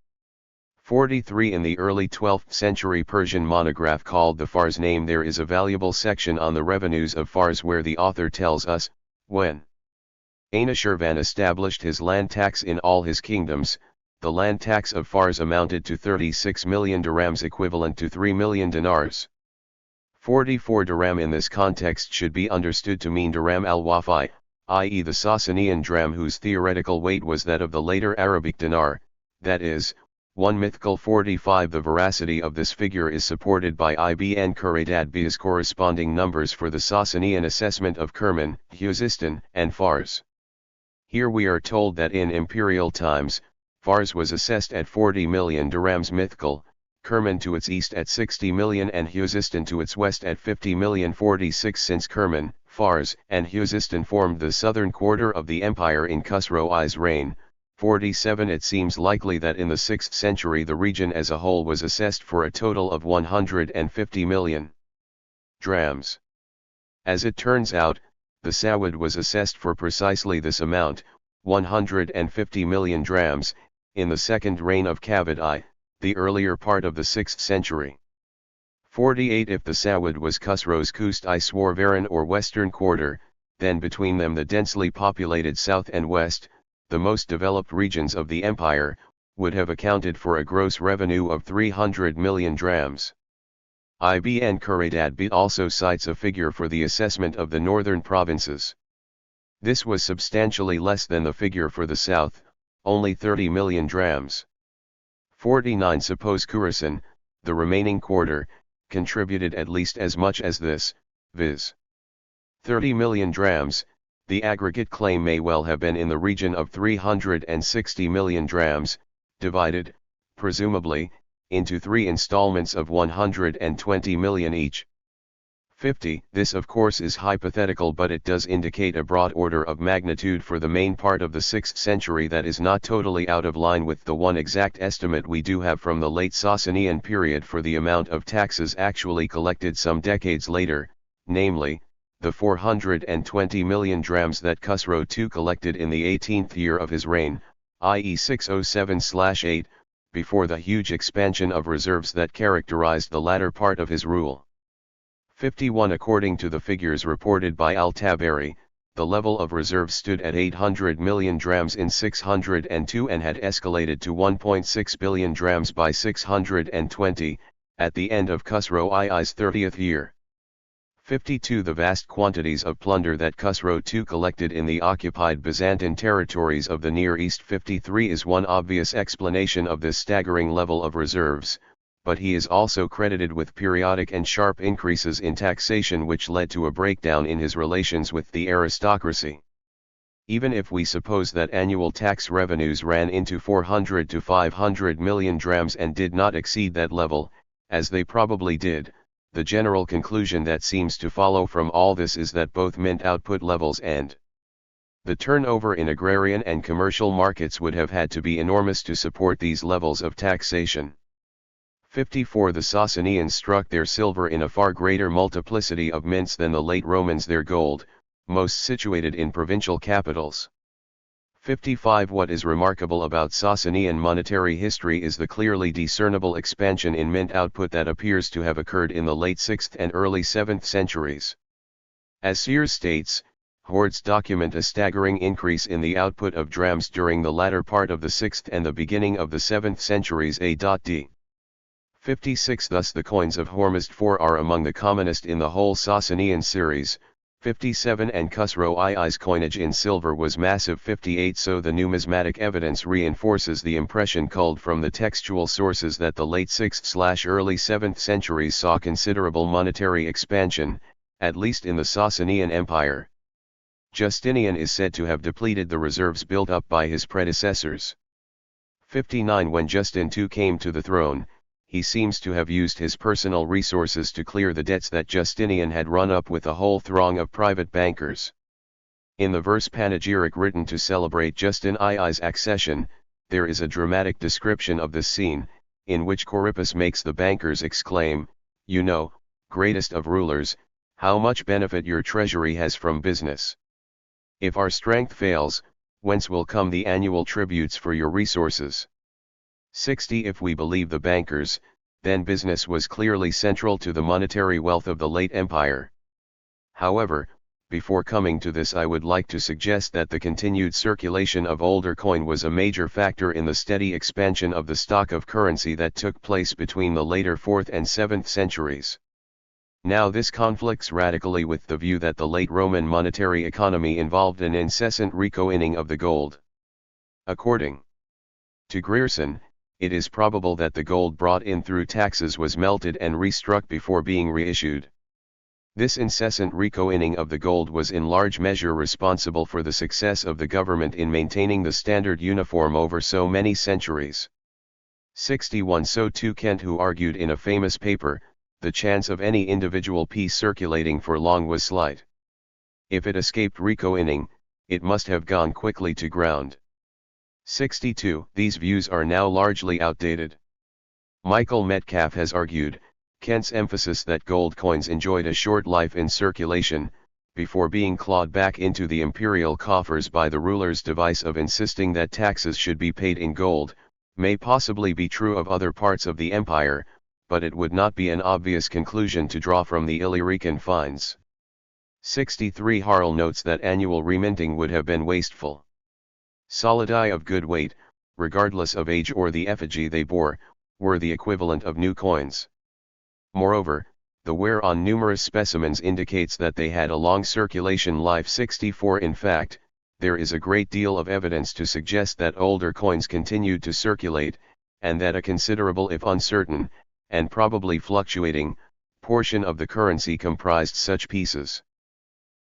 43 In the early 12th century Persian monograph called the Fars name there is a valuable section on the revenues of Fars where the author tells us, when Anushirvan established his land tax in all his kingdoms, the land tax of Fars amounted to 36 million dirhams equivalent to 3 million dinars. 44 Dirham in this context should be understood to mean dirham al-Wafi, i.e. the Sasanian dram whose theoretical weight was that of the later Arabic dinar, that is, 1 mythical 45. The veracity of this figure is supported by Ibn Khuraydad B's corresponding numbers for the Sasanian assessment of Kerman, Khuzestan, and Fars. Here we are told that in imperial times, Fars was assessed at 40 million dirhams mythical, Kerman to its east at 60 million and Khuzestan to its west at 50 million 46 since Kerman, Fars, and Khuzestan formed the southern quarter of the empire in Khusro I's reign. 47 It seems likely that in the 6th century the region as a whole was assessed for a total of 150 million drams. As it turns out, the Sawid was assessed for precisely this amount, 150 million drams, in the second reign of Cavid I, the earlier part of the 6th century. 48 If the Sawid was Khusro's Kust I Swarvaran or western quarter, then between them the densely populated south and west, the most developed regions of the empire, would have accounted for a gross revenue of 300 million drams. Ibn Khuraydat also cites a figure for the assessment of the northern provinces. This was substantially less than the figure for the south, only 30 million drams. 49 Suppose Khorasan, the remaining quarter, contributed at least as much as this, viz. 30 million drams, the aggregate claim may well have been in the region of 360 million drams, divided, presumably, into 3 installments of 120 million each. 50. This of course is hypothetical, but it does indicate a broad order of magnitude for the main part of the 6th century that is not totally out of line with the one exact estimate we do have from the late Sasanian period for the amount of taxes actually collected some decades later, namely, the 420 million drams that Khusro II collected in the 18th year of his reign, i.e. 607/8, before the huge expansion of reserves that characterized the latter part of his rule. 51 According to the figures reported by al-Tabari, the level of reserves stood at 800 million drams in 602 and had escalated to 1.6 billion drams by 620, at the end of Khusro II's 30th year. 52 The vast quantities of plunder that Khusro II collected in the occupied Byzantine territories of the Near East 53 is one obvious explanation of this staggering level of reserves, but he is also credited with periodic and sharp increases in taxation which led to a breakdown in his relations with the aristocracy. Even if we suppose that annual tax revenues ran into 400 to 500 million drams and did not exceed that level, as they probably did, the general conclusion that seems to follow from all this is that both mint output levels and the turnover in agrarian and commercial markets would have had to be enormous to support these levels of taxation. 54 The Sasanians struck their silver in a far greater multiplicity of mints than the late Romans their gold, most situated in provincial capitals. 55 What is remarkable about Sasanian monetary history is the clearly discernible expansion in mint output that appears to have occurred in the late 6th and early 7th centuries. As Sears states, hoards document a staggering increase in the output of drams during the latter part of the 6th and the beginning of the 7th centuries A.D. 56 Thus the coins of Hormuzd IV are among the commonest in the whole Sasanian series. 57 And Khusro II's coinage in silver was massive. 58 So the numismatic evidence reinforces the impression culled from the textual sources that the late 6th/early 7th centuries saw considerable monetary expansion, at least in the Sasanian Empire. Justinian is said to have depleted the reserves built up by his predecessors. 59 When Justin II came to the throne, he seems to have used his personal resources to clear the debts that Justinian had run up with a whole throng of private bankers. In the verse panegyric written to celebrate Justin II's accession, there is a dramatic description of this scene, in which Corippus makes the bankers exclaim, "You know, greatest of rulers, how much benefit your treasury has from business. If our strength fails, whence will come the annual tributes for your resources?" 60 If we believe the bankers, then business was clearly central to the monetary wealth of the late empire. However, before coming to this I would like to suggest that the continued circulation of older coin was a major factor in the steady expansion of the stock of currency that took place between the later 4th and 7th centuries. Now this conflicts radically with the view that the late Roman monetary economy involved an incessant recoining of the gold. According to Grierson, it is probable that the gold brought in through taxes was melted and restruck before being reissued. This incessant recoining of the gold was in large measure responsible for the success of the government in maintaining the standard uniform over so many centuries. 61 So too Kent, who argued in a famous paper, the chance of any individual piece circulating for long was slight. If it escaped recoining, it must have gone quickly to ground. 62 These views are now largely outdated. Michael Metcalf has argued, Kent's emphasis that gold coins enjoyed a short life in circulation, before being clawed back into the imperial coffers by the ruler's device of insisting that taxes should be paid in gold, may possibly be true of other parts of the empire, but it would not be an obvious conclusion to draw from the Illyrican finds. 63 Harl notes that annual reminting would have been wasteful. Solidi of good weight, regardless of age or the effigy they bore, were the equivalent of new coins. Moreover, the wear on numerous specimens indicates that they had a long circulation life. 64 In fact, there is a great deal of evidence to suggest that older coins continued to circulate, and that a considerable, if uncertain, and probably fluctuating, portion of the currency comprised such pieces.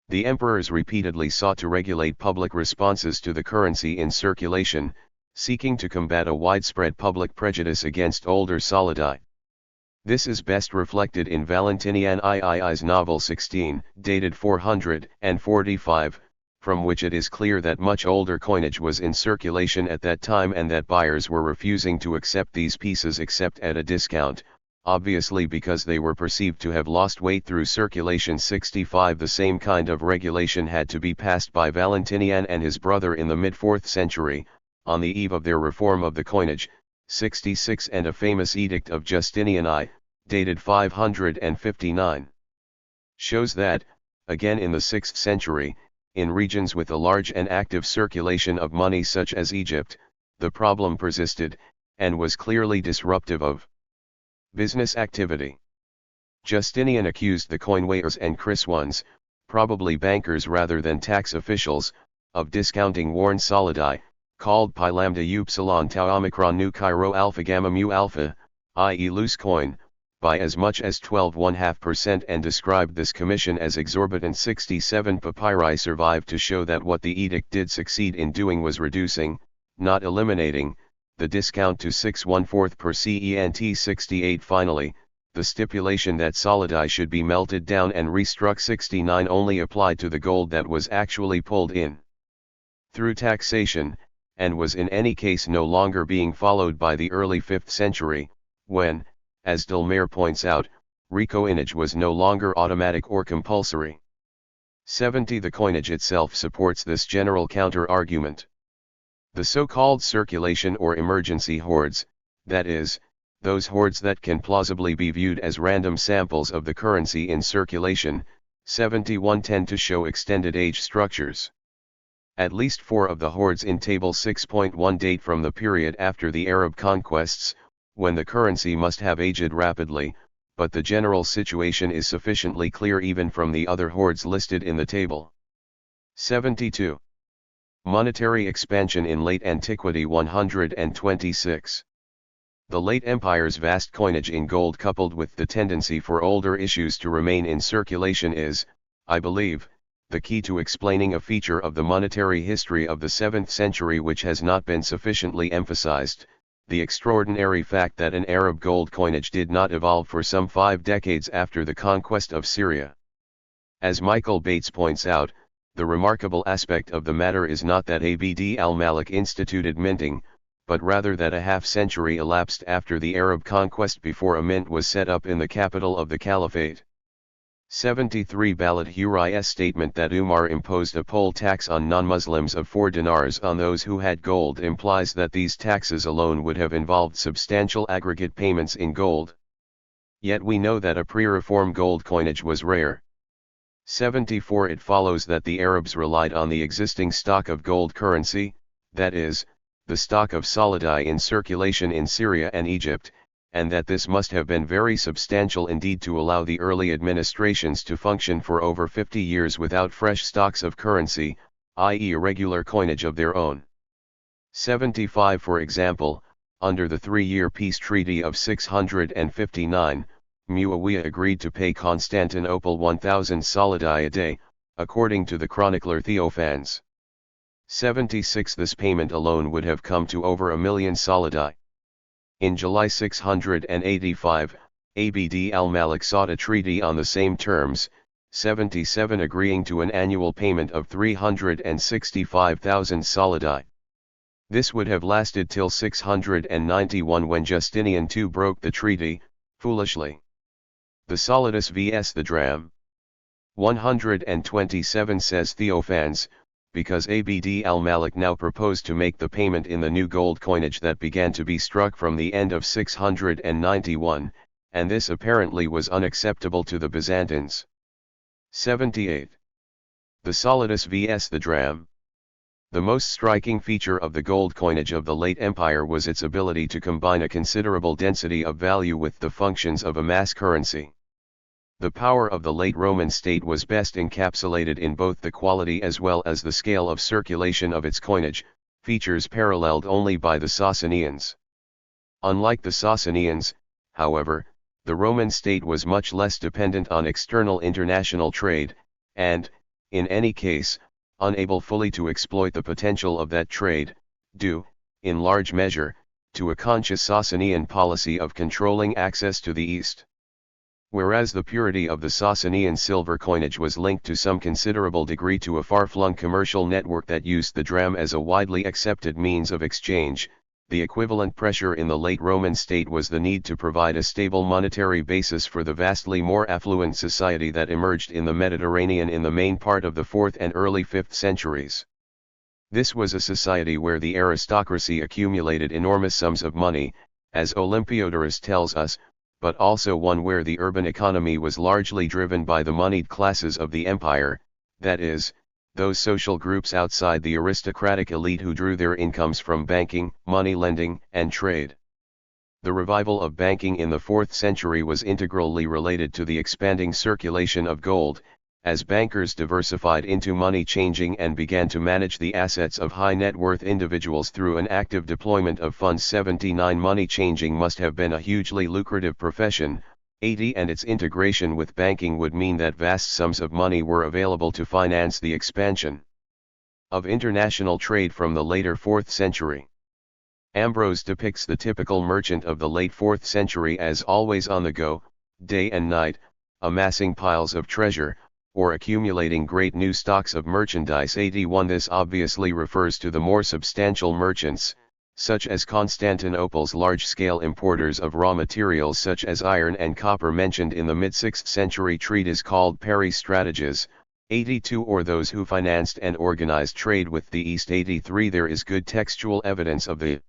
The emperors repeatedly sought to regulate public responses to the currency in circulation, seeking to combat a widespread public prejudice against older solidi. This is best reflected in Valentinian III's novel 16, dated 445, from which it is clear that much older coinage was in circulation at that time and that buyers were refusing to accept these pieces except at a discount, obviously because they were perceived to have lost weight through circulation. 65 The same kind of regulation had to be passed by Valentinian and his brother in the mid-4th century, on the eve of their reform of the coinage. 66 And a famous edict of Justinian I, dated 559, shows that, again in the 6th century, in regions with a large and active circulation of money such as Egypt, the problem persisted, and was clearly disruptive of business activity. Justinian accused the coin weighers and chryswans, probably bankers rather than tax officials, of discounting worn solidi, called pi lambda upsilon tau omicron nu chi alpha gamma mu alpha, i.e. loose coin, by as much as 12.5% and described this commission as exorbitant. 67 Papyri survive to show that what the edict did succeed in doing was reducing, not eliminating, the discount to 6/1/4 per cent. 68 Finally, the stipulation that solidi should be melted down and restruck 69 only applied to the gold that was actually pulled in through taxation, and was in any case no longer being followed by the early 5th century, when, as Delmaire points out, recoinage was no longer automatic or compulsory. 70 The coinage itself supports this general counter-argument. The so-called circulation or emergency hoards, that is, those hoards that can plausibly be viewed as random samples of the currency in circulation, 71 tend to show extended age structures. At least 4 of the hoards in Table 6.1 date from the period after the Arab conquests, when the currency must have aged rapidly, but the general situation is sufficiently clear even from the other hoards listed in the table. 72. Monetary expansion in late antiquity. 126. The late empire's vast coinage in gold coupled with the tendency for older issues to remain in circulation is, I believe, the key to explaining a feature of the monetary history of the 7th century which has not been sufficiently emphasized, the extraordinary fact that an Arab gold coinage did not evolve for some 5 decades after the conquest of Syria. As Michael Bates points out, the remarkable aspect of the matter is not that Abd al-Malik instituted minting, but rather that a half-century elapsed after the Arab conquest before a mint was set up in the capital of the Caliphate. 73 Balad Hurai's statement that Umar imposed a poll tax on non-Muslims of 4 dinars on those who had gold implies that these taxes alone would have involved substantial aggregate payments in gold. Yet we know that a pre-reform gold coinage was rare. 74 It follows that the Arabs relied on the existing stock of gold currency, that is, the stock of solidi in circulation in Syria and Egypt, and that this must have been very substantial indeed to allow the early administrations to function for over 50 years without fresh stocks of currency, i.e. irregular coinage of their own. 75 For example, under the 3-year peace treaty of 659, Muawiyah agreed to pay Constantinople 1,000 solidi a day, according to the chronicler Theophanes. 76 This payment alone would have come to over 1,000,000 solidi. In July 685, Abd al-Malik sought a treaty on the same terms, 77 agreeing to an annual payment of 365,000 solidi. This would have lasted till 691 when Justinian II broke the treaty, foolishly. The solidus vs the dram. 127 says Theophanes, because Abd al-Malik now proposed to make the payment in the new gold coinage that began to be struck from the end of 691, and this apparently was unacceptable to the Byzantines. 78. The solidus vs the dram. The most striking feature of the gold coinage of the late empire was its ability to combine a considerable density of value with the functions of a mass currency. The power of the late Roman state was best encapsulated in both the quality as well as the scale of circulation of its coinage, features paralleled only by the Sasanians. Unlike the Sasanians, however, the Roman state was much less dependent on external international trade, and, in any case, unable fully to exploit the potential of that trade, due, in large measure, to a conscious Sasanian policy of controlling access to the East. Whereas the purity of the Sasanian silver coinage was linked to some considerable degree to a far-flung commercial network that used the dram as a widely accepted means of exchange, the equivalent pressure in the late Roman state was the need to provide a stable monetary basis for the vastly more affluent society that emerged in the Mediterranean in the main part of the 4th and early 5th centuries. This was a society where the aristocracy accumulated enormous sums of money, as Olympiodorus tells us, but also one where the urban economy was largely driven by the moneyed classes of the empire, that is, those social groups outside the aristocratic elite who drew their incomes from banking, money lending, and trade. The revival of banking in the 4th century was integrally related to the expanding circulation of gold, as bankers diversified into money changing and began to manage the assets of high net worth individuals through an active deployment of funds. 79 Money changing must have been a hugely lucrative profession. 80 And its integration with banking would mean that vast sums of money were available to finance the expansion of international trade from the later 4th century. Ambrose depicts the typical merchant of the late 4th century as always on the go, day and night, amassing piles of treasure, or accumulating great new stocks of merchandise. 81 This obviously refers to the more substantial merchants, such as Constantinople's large-scale importers of raw materials such as iron and copper mentioned in the mid-6th century treatise called Pari Strategies. 82 Or those who financed and organized trade with the East. 83 There is good textual evidence of the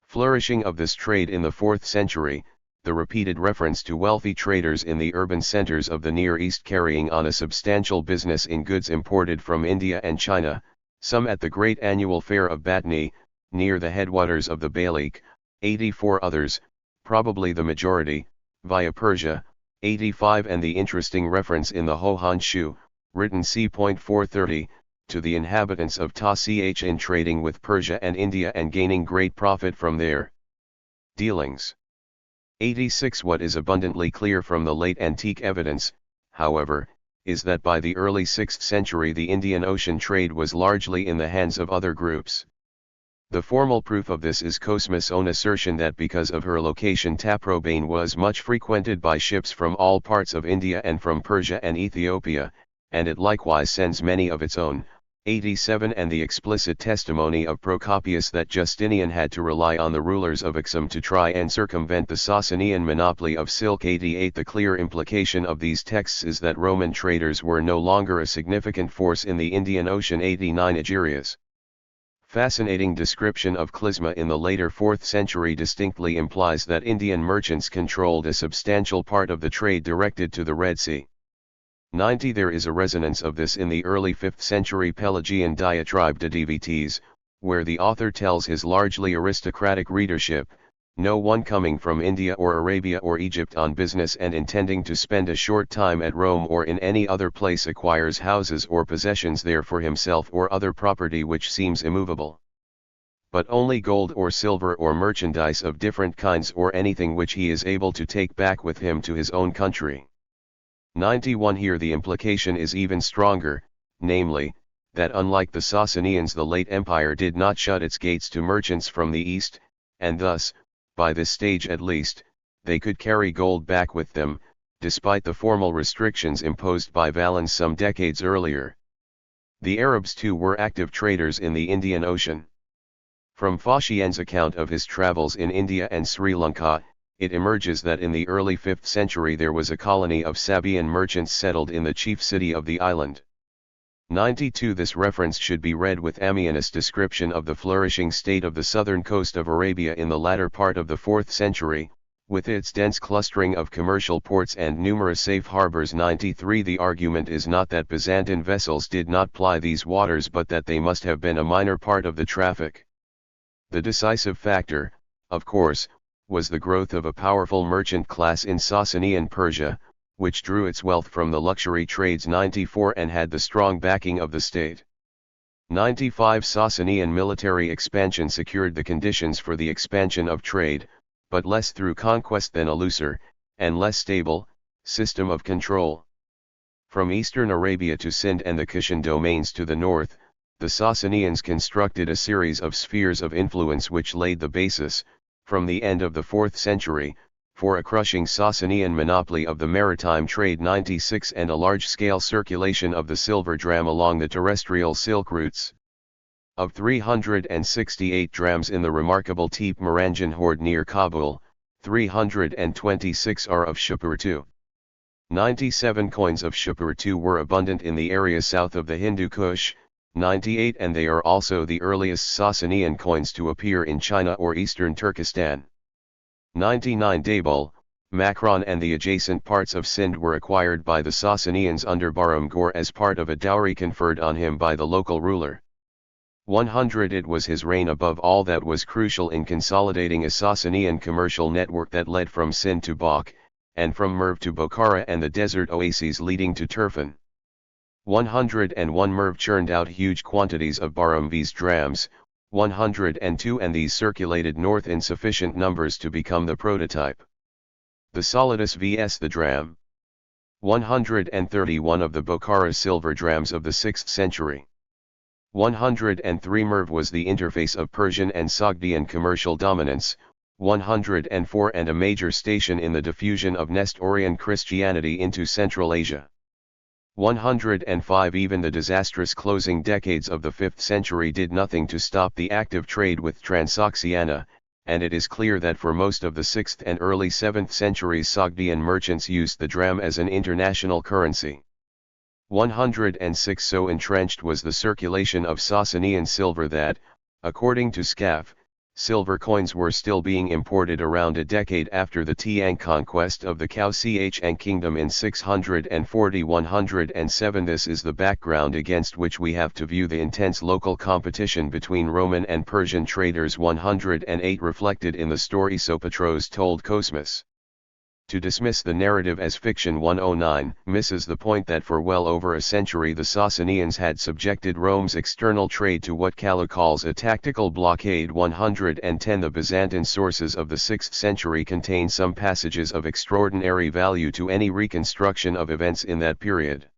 flourishing of this trade in the 4th century, the repeated reference to wealthy traders in the urban centers of the Near East carrying on a substantial business in goods imported from India and China, some at the great annual fair of Batni, near the headwaters of the Balik. 84 Others, probably the majority, via Persia. 85 And the interesting reference in the Ho-Han Shu, written c. 430, to the inhabitants of Ta-ch in trading with Persia and India and gaining great profit from their dealings. 86 What is abundantly clear from the late antique evidence, however, is that by the early 6th century the Indian Ocean trade was largely in the hands of other groups. The formal proof of this is Cosmas' own assertion that because of her location Taprobane was much frequented by ships from all parts of India and from Persia and Ethiopia, and it likewise sends many of its own. 87 And the explicit testimony of Procopius that Justinian had to rely on the rulers of Aksum to try and circumvent the Sasanian monopoly of silk. 88 The clear implication of these texts is that Roman traders were no longer a significant force in the Indian Ocean. 89 Jairus' fascinating description of Clysma in the later 4th century distinctly implies that Indian merchants controlled a substantial part of the trade directed to the Red Sea. 90 There is a resonance of this in the early 5th century Pelagian diatribe De Divitis, where the author tells his largely aristocratic readership, no one coming from India or Arabia or Egypt on business and intending to spend a short time at Rome or in any other place acquires houses or possessions there for himself or other property which seems immovable, but only gold or silver or merchandise of different kinds or anything which he is able to take back with him to his own country. 91 Here the implication is even stronger, namely, that unlike the Sasanians the late empire did not shut its gates to merchants from the east, and thus, by this stage at least, they could carry gold back with them, despite the formal restrictions imposed by Valens some decades earlier. The Arabs too were active traders in the Indian Ocean. From Phocian's account of his travels in India and Sri Lanka, it emerges that in the early 5th century there was a colony of Sabaean merchants settled in the chief city of the island. 92 This reference should be read with Ammianus' description of the flourishing state of the southern coast of Arabia in the latter part of the 4th century, With its dense clustering of commercial ports and numerous safe harbors. 93 The argument is not that Byzantine vessels did not ply these waters but that they must have been a minor part of the traffic. The decisive factor, of course, was the growth of a powerful merchant class in Sasanian Persia, which drew its wealth from the luxury trades. 94 And had the strong backing of the state. 95 Sasanian military expansion secured the conditions for the expansion of trade, but less through conquest than a looser, and less stable, system of control. From eastern Arabia to Sind and the Kushan domains to the north, the Sasanians constructed a series of spheres of influence which laid the basis, from the end of the 4th century, for a crushing Sasanian monopoly of the maritime trade. 96 And a large-scale circulation of the silver dram along the terrestrial silk routes. Of 368 drams in the remarkable Tepe Maranjan hoard near Kabul, 326 are of Shapur II. 97 coins of Shapur II were abundant in the area south of the Hindu Kush, 98 and they are also the earliest Sasanian coins to appear in China or eastern Turkestan. 99 Dabul, Makran and the adjacent parts of Sind were acquired by the Sasanians under Bahram Ghor as part of a dowry conferred on him by the local ruler. 100 It was his reign above all that was crucial in consolidating a Sasanian commercial network that led from Sind to Balkh, and from Merv to Bokhara and the desert oases leading to Turfan. 101 Merv churned out huge quantities of Bahram drams, 102 and these circulated north in sufficient numbers to become the prototype. The solidus vs the dram. 131 of the Bokhara silver drams of the 6th century. 103 Merv was the interface of Persian and Sogdian commercial dominance, 104 and a major station in the diffusion of Nestorian Christianity into Central Asia. 105 Even the disastrous closing decades of the 5th century did nothing to stop the active trade with Transoxiana, and it is clear that for most of the 6th and early 7th centuries Sogdian merchants used the dram as an international currency. 106 So entrenched was the circulation of Sasanian silver that, according to Scaff, silver coins were still being imported around a decade after the Tiang conquest of the Khao-Chang kingdom in 640-107. This is the background against which we have to view the intense local competition between Roman and Persian traders. 108 Reflected in the story Sopatro's told Cosmas. To dismiss the narrative as fiction 109 misses the point that for well over a century the Sasanians had subjected Rome's external trade to what Calo calls a tactical blockade. 110 The Byzantine sources of the 6th century contain some passages of extraordinary value to any reconstruction of events in that period.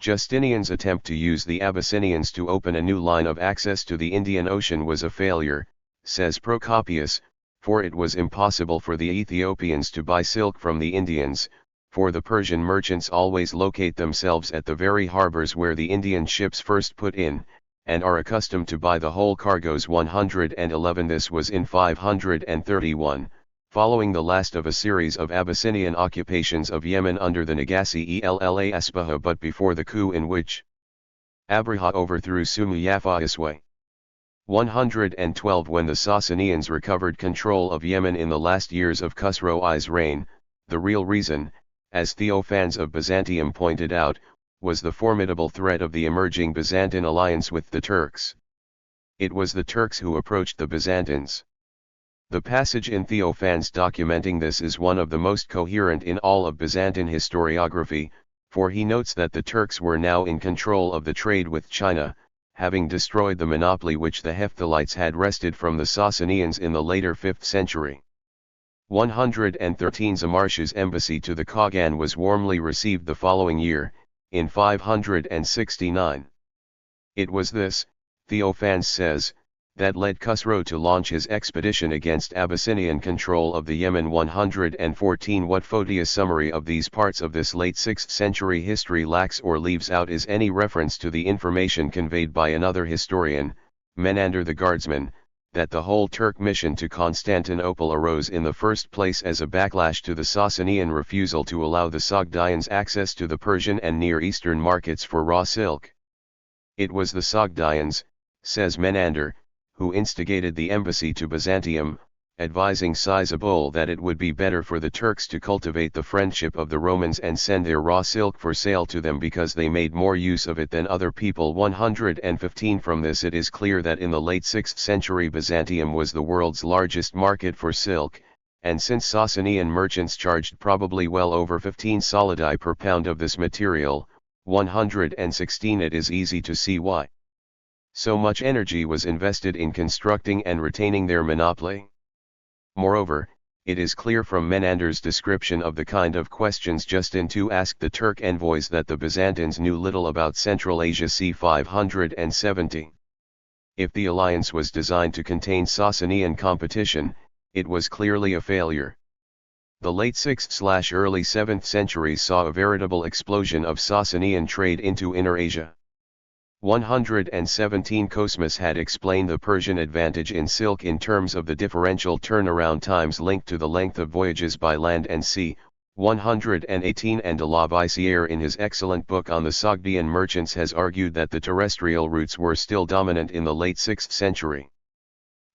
Justinian's attempt to use the Abyssinians to open a new line of access to the Indian Ocean was a failure, says Procopius, for it was impossible for the Ethiopians to buy silk from the Indians, for the Persian merchants always locate themselves at the very harbors where the Indian ships first put in, and are accustomed to buy the whole cargoes. 111 This was in 531, following the last of a series of Abyssinian occupations of Yemen under the Nagassi Ella Aspaha, but before the coup in which Abraha overthrew Sumu Isway. 112 When the Sasanians recovered control of Yemen in the last years of Khusro I's reign, the real reason, as Theophans of Byzantium pointed out, was the formidable threat of the emerging Byzantine alliance with the Turks. It was the Turks who approached the Byzantines. The passage in Theophans documenting this is one of the most coherent in all of Byzantine historiography, for he notes that the Turks were now in control of the trade with China, having destroyed the monopoly which the Hephthalites had wrested from the Sasanians in the later 5th century. 113 Zamarsh's embassy to the Khagan was warmly received the following year, in 569. It was this, Theophans says, that led Khusro to launch his expedition against Abyssinian control of the Yemen. 114 What Photius' summary of these parts of this late 6th century history lacks or leaves out is any reference to the information conveyed by another historian, Menander the Guardsman, that the whole Turk mission to Constantinople arose in the first place as a backlash to the Sasanian refusal to allow the Sogdians access to the Persian and Near Eastern markets for raw silk. It was the Sogdians, says Menander, who instigated the embassy to Byzantium, advising Sizabul that it would be better for the Turks to cultivate the friendship of the Romans and send their raw silk for sale to them because they made more use of it than other people. 115 From this it is clear that in the late 6th century Byzantium was the world's largest market for silk, and since Sasanian merchants charged probably well over 15 solidi per pound of this material, 116 it is easy to see why so much energy was invested in constructing and retaining their monopoly. Moreover, it is clear from Menander's description of the kind of questions Justin II asked the Turk envoys that the Byzantines knew little about Central Asia. c. 570. If the alliance was designed to contain Sasanian competition, it was clearly a failure. The late 6th/early 7th centuries saw a veritable explosion of Sasanian trade into Inner Asia. 117 Cosmas had explained the Persian advantage in silk in terms of the differential turnaround times linked to the length of voyages by land and sea. 118 And de Lavoisier in his excellent book on the Sogdian merchants has argued that the terrestrial routes were still dominant in the late 6th century.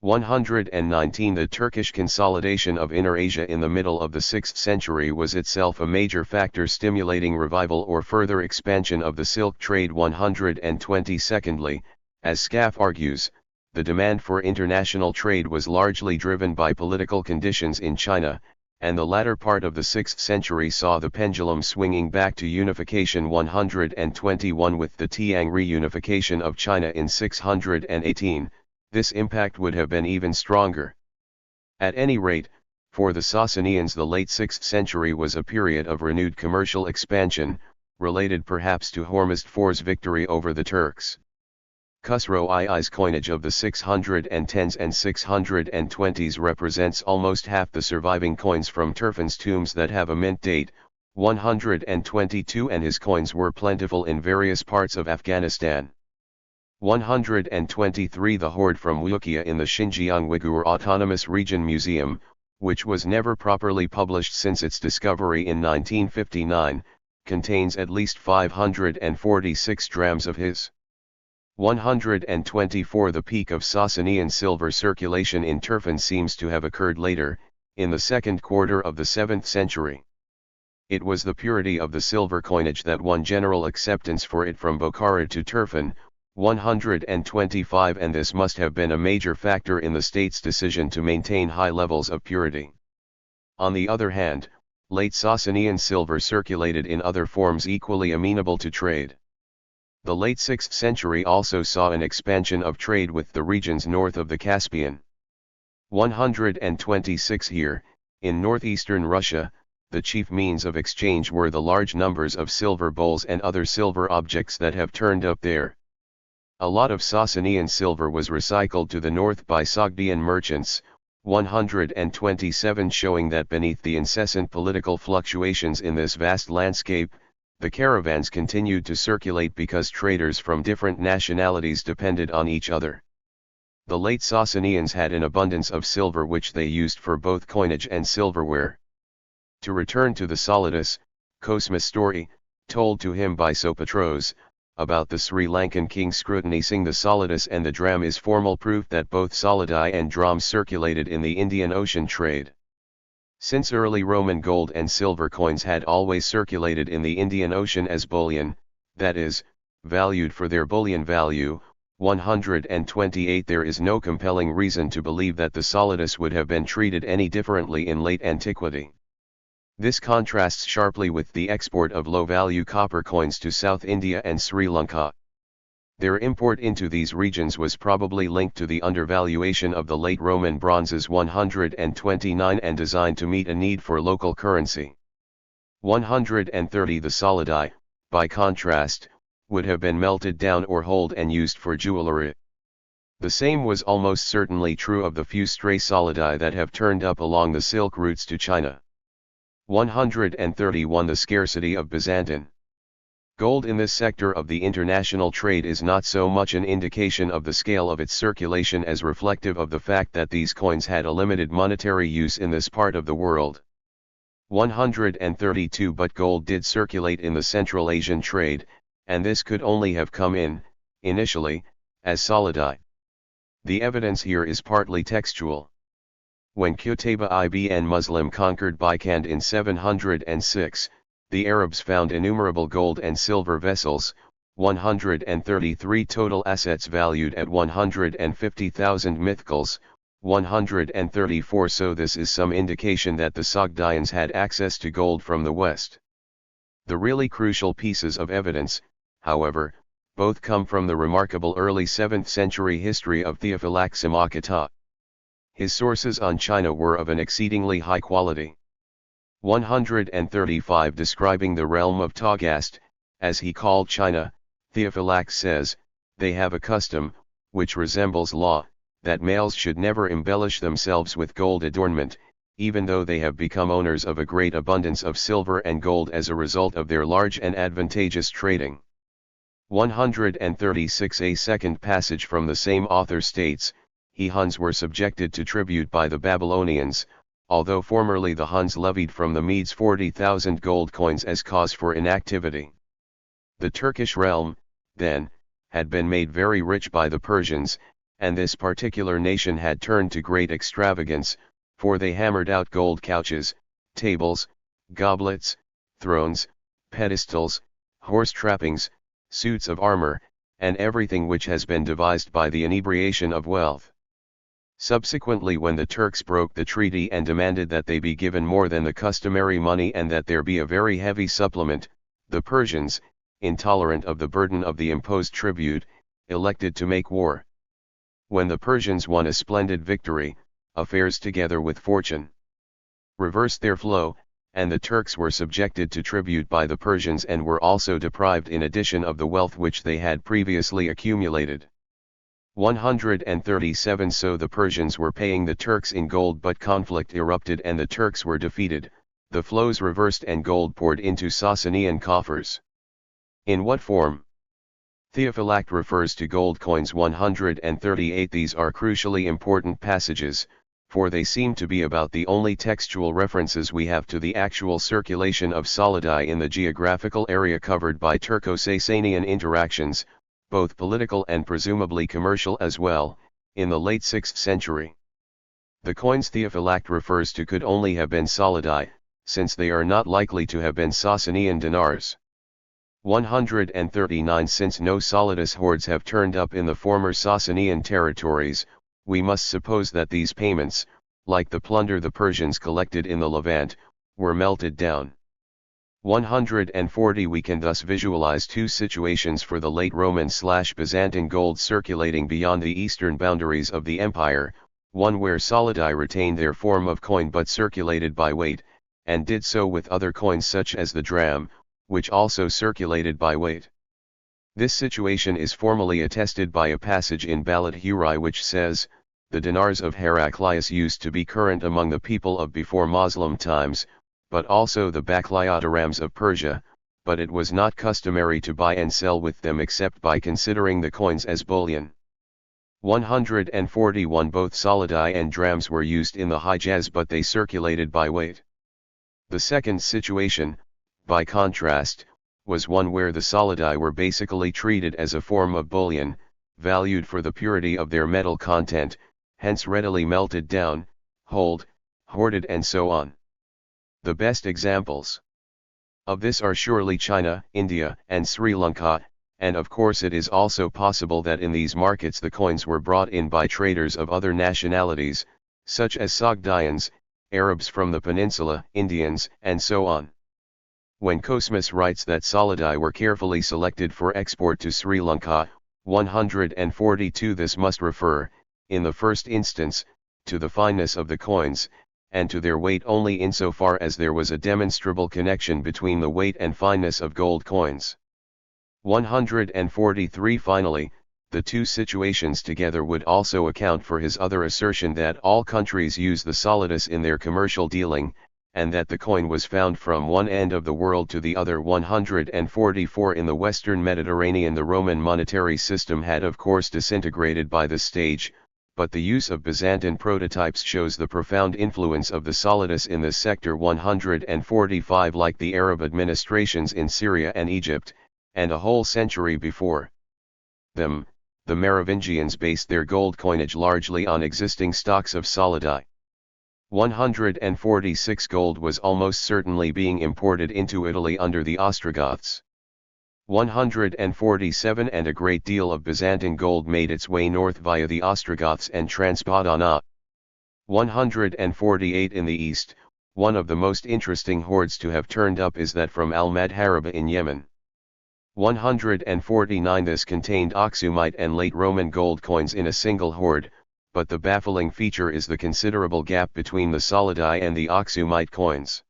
119 The Turkish consolidation of Inner Asia in the middle of the 6th century was itself a major factor stimulating revival or further expansion of the silk trade. 120 Secondly, as Scaff argues, the demand for international trade was largely driven by political conditions in China, and the latter part of the 6th century saw the pendulum swinging back to unification. 121 With the Tiang reunification of China in 618, this impact would have been even stronger. At any rate, for the Sasanians the late 6th century was a period of renewed commercial expansion, related perhaps to Hormizd IV's victory over the Turks. Khusro II's coinage of the 610s and 620s represents almost half the surviving coins from Turfan's tombs that have a mint date, 122, and his coins were plentiful in various parts of Afghanistan. 123 The hoard from Wukia in the Xinjiang Uyghur Autonomous Region Museum, which was never properly published since its discovery in 1959, contains at least 546 drams of his. 124 The peak of Sasanian silver circulation in Turfan seems to have occurred later, in the second quarter of the 7th century. It was the purity of the silver coinage that won general acceptance for it from Bokhara to Turfan. 125 And this must have been a major factor in the state's decision to maintain high levels of purity. On the other hand, late Sasanian silver circulated in other forms equally amenable to trade. The late 6th century also saw an expansion of trade with the regions north of the Caspian. 126 Here, in northeastern Russia, the chief means of exchange were the large numbers of silver bowls and other silver objects that have turned up there. A lot of Sasanian silver was recycled to the north by Sogdian merchants. 127 Showing that beneath the incessant political fluctuations in this vast landscape, the caravans continued to circulate because traders from different nationalities depended on each other. The late Sasanians had an abundance of silver which they used for both coinage and silverware. To return to the Solidus, Cosmas' story, told to him by Sopatroz, about the Sri Lankan king scrutinizing the solidus and the dram is formal proof that both solidi and drams circulated in the Indian Ocean trade. Since early Roman gold and silver coins had always circulated in the Indian Ocean as bullion, that is, valued for their bullion value, 128 there is no compelling reason to believe that the solidus would have been treated any differently in late antiquity. This contrasts sharply with the export of low-value copper coins to South India and Sri Lanka. Their import into these regions was probably linked to the undervaluation of the late Roman bronzes. 129 and designed to meet a need for local currency. 130 The solidi, by contrast, would have been melted down or holed and used for jewelry. The same was almost certainly true of the few stray solidi that have turned up along the silk routes to China. 131 The scarcity of Byzantine gold in this sector of the international trade is not so much an indication of the scale of its circulation as reflective of the fact that these coins had a limited monetary use in this part of the world. 132 But gold did circulate in the Central Asian trade, and this could only have come in, initially, as solidi. The evidence here is partly textual. When Qutayba ibn Muslim conquered Bikand in 706, the Arabs found innumerable gold and silver vessels, 133 total assets valued at 150,000 mithqals, 134. So this is some indication that the Sogdians had access to gold from the west. The really crucial pieces of evidence, however, both come from the remarkable early 7th century history of Theophylact Samakata. His sources on China were of an exceedingly high quality. 135. Describing the realm of Tagast, as he called China, Theophylact says, "They have a custom, which resembles law, that males should never embellish themselves with gold adornment, even though they have become owners of a great abundance of silver and gold as a result of their large and advantageous trading." 136. A second passage from the same author states, "He Huns were subjected to tribute by the Babylonians, although formerly the Huns levied from the Medes 40,000 gold coins as cause for inactivity." The Turkish realm, then, had been made very rich by the Persians, and this particular nation had turned to great extravagance, for they hammered out gold couches, tables, goblets, thrones, pedestals, horse trappings, suits of armor, and everything which has been devised by the inebriation of wealth. Subsequently, when the Turks broke the treaty and demanded that they be given more than the customary money and that there be a very heavy supplement, the Persians, intolerant of the burden of the imposed tribute, elected to make war. When the Persians won a splendid victory, affairs together with fortune reversed their flow, and the Turks were subjected to tribute by the Persians and were also deprived in addition of the wealth which they had previously accumulated. 137. So the Persians were paying the Turks in gold, but conflict erupted and the Turks were defeated, the flows reversed and gold poured into Sasanian coffers. In what form? Theophylact refers to gold coins. 138. These are crucially important passages, for they seem to be about the only textual references we have to the actual circulation of solidi in the geographical area covered by Turco-Sasanian interactions, both political and presumably commercial as well, in the late 6th century. The coins Theophylact refers to could only have been solidi, since they are not likely to have been Sasanian dinars. 139. Since no solidus hoards have turned up in the former Sasanian territories, we must suppose that these payments, like the plunder the Persians collected in the Levant, were melted down. 140. We can thus visualize two situations for the late Roman/Byzantine gold circulating beyond the eastern boundaries of the empire, one where solidi retained their form of coin but circulated by weight, and did so with other coins such as the dram, which also circulated by weight. This situation is formally attested by a passage in Balat Huri which says, "The dinars of Heraclius used to be current among the people of before Muslim times, but also the Bakliotarams of Persia, but it was not customary to buy and sell with them except by considering the coins as bullion." 141. Both solidi and drams were used in the Hijaz, but they circulated by weight. The second situation, by contrast, was one where the solidi were basically treated as a form of bullion, valued for the purity of their metal content, hence readily melted down, hoarded and so on. The best examples of this are surely China, India, and Sri Lanka, and of course it is also possible that in these markets the coins were brought in by traders of other nationalities, such as Sogdians, Arabs from the peninsula, Indians, and so on. When Cosmas writes that solidi were carefully selected for export to Sri Lanka, 142, this must refer, in the first instance, to the fineness of the coins, and to their weight only insofar as there was a demonstrable connection between the weight and fineness of gold coins. 143. Finally, the two situations together would also account for his other assertion that all countries use the solidus in their commercial dealing, and that the coin was found from one end of the world to the other. 144. In the Western Mediterranean the Roman monetary system had of course disintegrated by this stage, but the use of Byzantine prototypes shows the profound influence of the solidus in this sector. 145. Like the Arab administrations in Syria and Egypt, and a whole century before them, the Merovingians based their gold coinage largely on existing stocks of solidi. 146 Gold was almost certainly being imported into Italy under the Ostrogoths. 147 And a great deal of Byzantine gold made its way north via the Ostrogoths and Transpadana. 148 In the east, one of the most interesting hoards to have turned up is that from Al-Madharaba in Yemen. 149 This contained Aksumite and late Roman gold coins in a single hoard, but the baffling feature is the considerable gap between the Solidi and the Aksumite coins.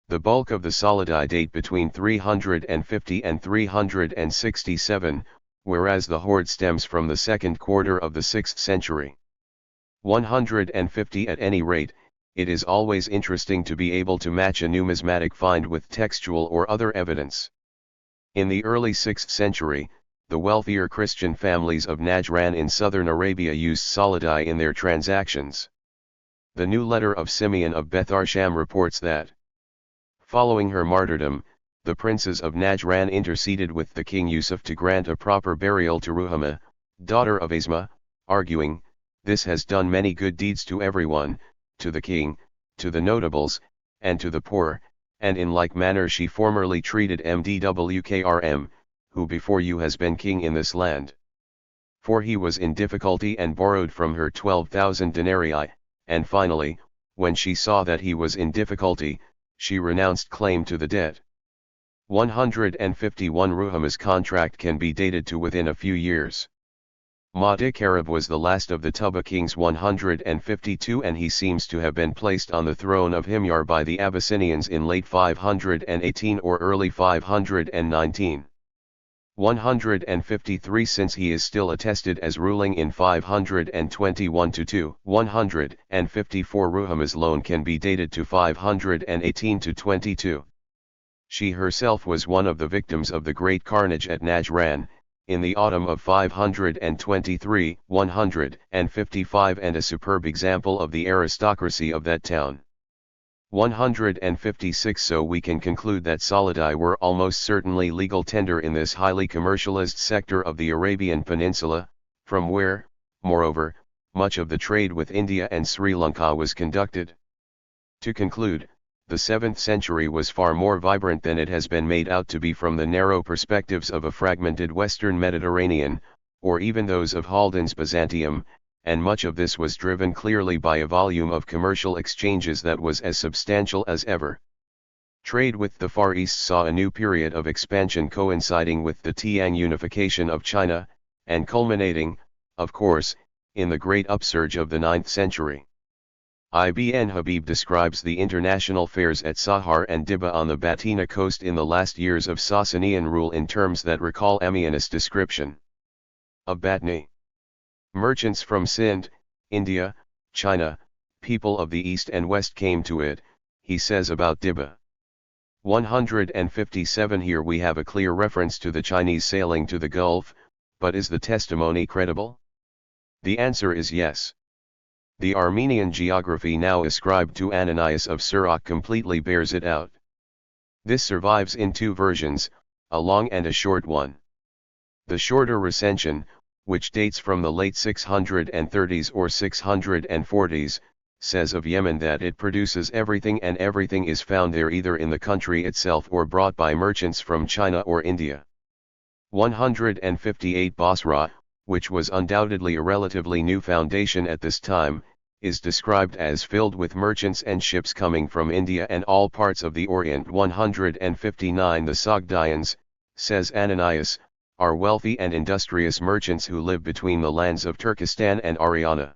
The bulk of the Solidi date between 350 and 367, whereas the hoard stems from the second quarter of the 6th century. 150 At any rate, it is always interesting to be able to match a numismatic find with textual or other evidence. In the early 6th century, the wealthier Christian families of Najran in southern Arabia used solidi in their transactions. The New Letter of Simeon of Beth Arsham reports that, following her martyrdom, the princes of Najran interceded with the king Yusuf to grant a proper burial to Ruhama, daughter of Asma, arguing, "This has done many good deeds to everyone, to the king, to the notables, and to the poor, and in like manner she formerly treated Mdwkrm, who before you has been king in this land." For he was in difficulty and borrowed from her 12,000 denarii, and finally, when she saw that he was in difficulty, she renounced claim to the debt. 151 Ruhama's contract can be dated to within a few years. Ma'd-Karib was the last of the Tuba kings 152 and he seems to have been placed on the throne of Himyar by the Abyssinians in late 518 or early 519. 153 Since he is still attested as ruling in 521-2, 154 Ruhama's loan can be dated to 518-22. She herself was one of the victims of the great carnage at Najran, in the autumn of 523, 155 and a superb example of the aristocracy of that town. 156 So we can conclude that solidi were almost certainly legal tender in this highly commercialized sector of the Arabian Peninsula, from where, moreover, much of the trade with India and Sri Lanka was conducted. To conclude, the 7th century was far more vibrant than it has been made out to be from the narrow perspectives of a fragmented Western Mediterranean, or even those of Haldan's Byzantium, and much of this was driven clearly by a volume of commercial exchanges that was as substantial as ever. Trade with the Far East saw a new period of expansion coinciding with the Tiang unification of China, and culminating, of course, in the great upsurge of the 9th century. Ibn Habib describes the international fairs at Sahar and Dibba on the Batina coast in the last years of Sasanian rule in terms that recall Ammianus' description of Batni. Merchants from Sind, India, China, people of the East and West came to it, he says about Dibba. 157 Here we have a clear reference to the Chinese sailing to the Gulf, but is the testimony credible? The answer is yes. The Armenian geography now ascribed to Ananias of Surak completely bears it out. This survives in two versions, a long and a short one. The shorter recension, which dates from the late 630s or 640s, says of Yemen that it produces everything and everything is found there either in the country itself or brought by merchants from China or India. 158 Basra, which was undoubtedly a relatively new foundation at this time, is described as filled with merchants and ships coming from India and all parts of the Orient. 159 The Sogdians, says Ananias, are wealthy and industrious merchants who live between the lands of Turkestan and Ariana.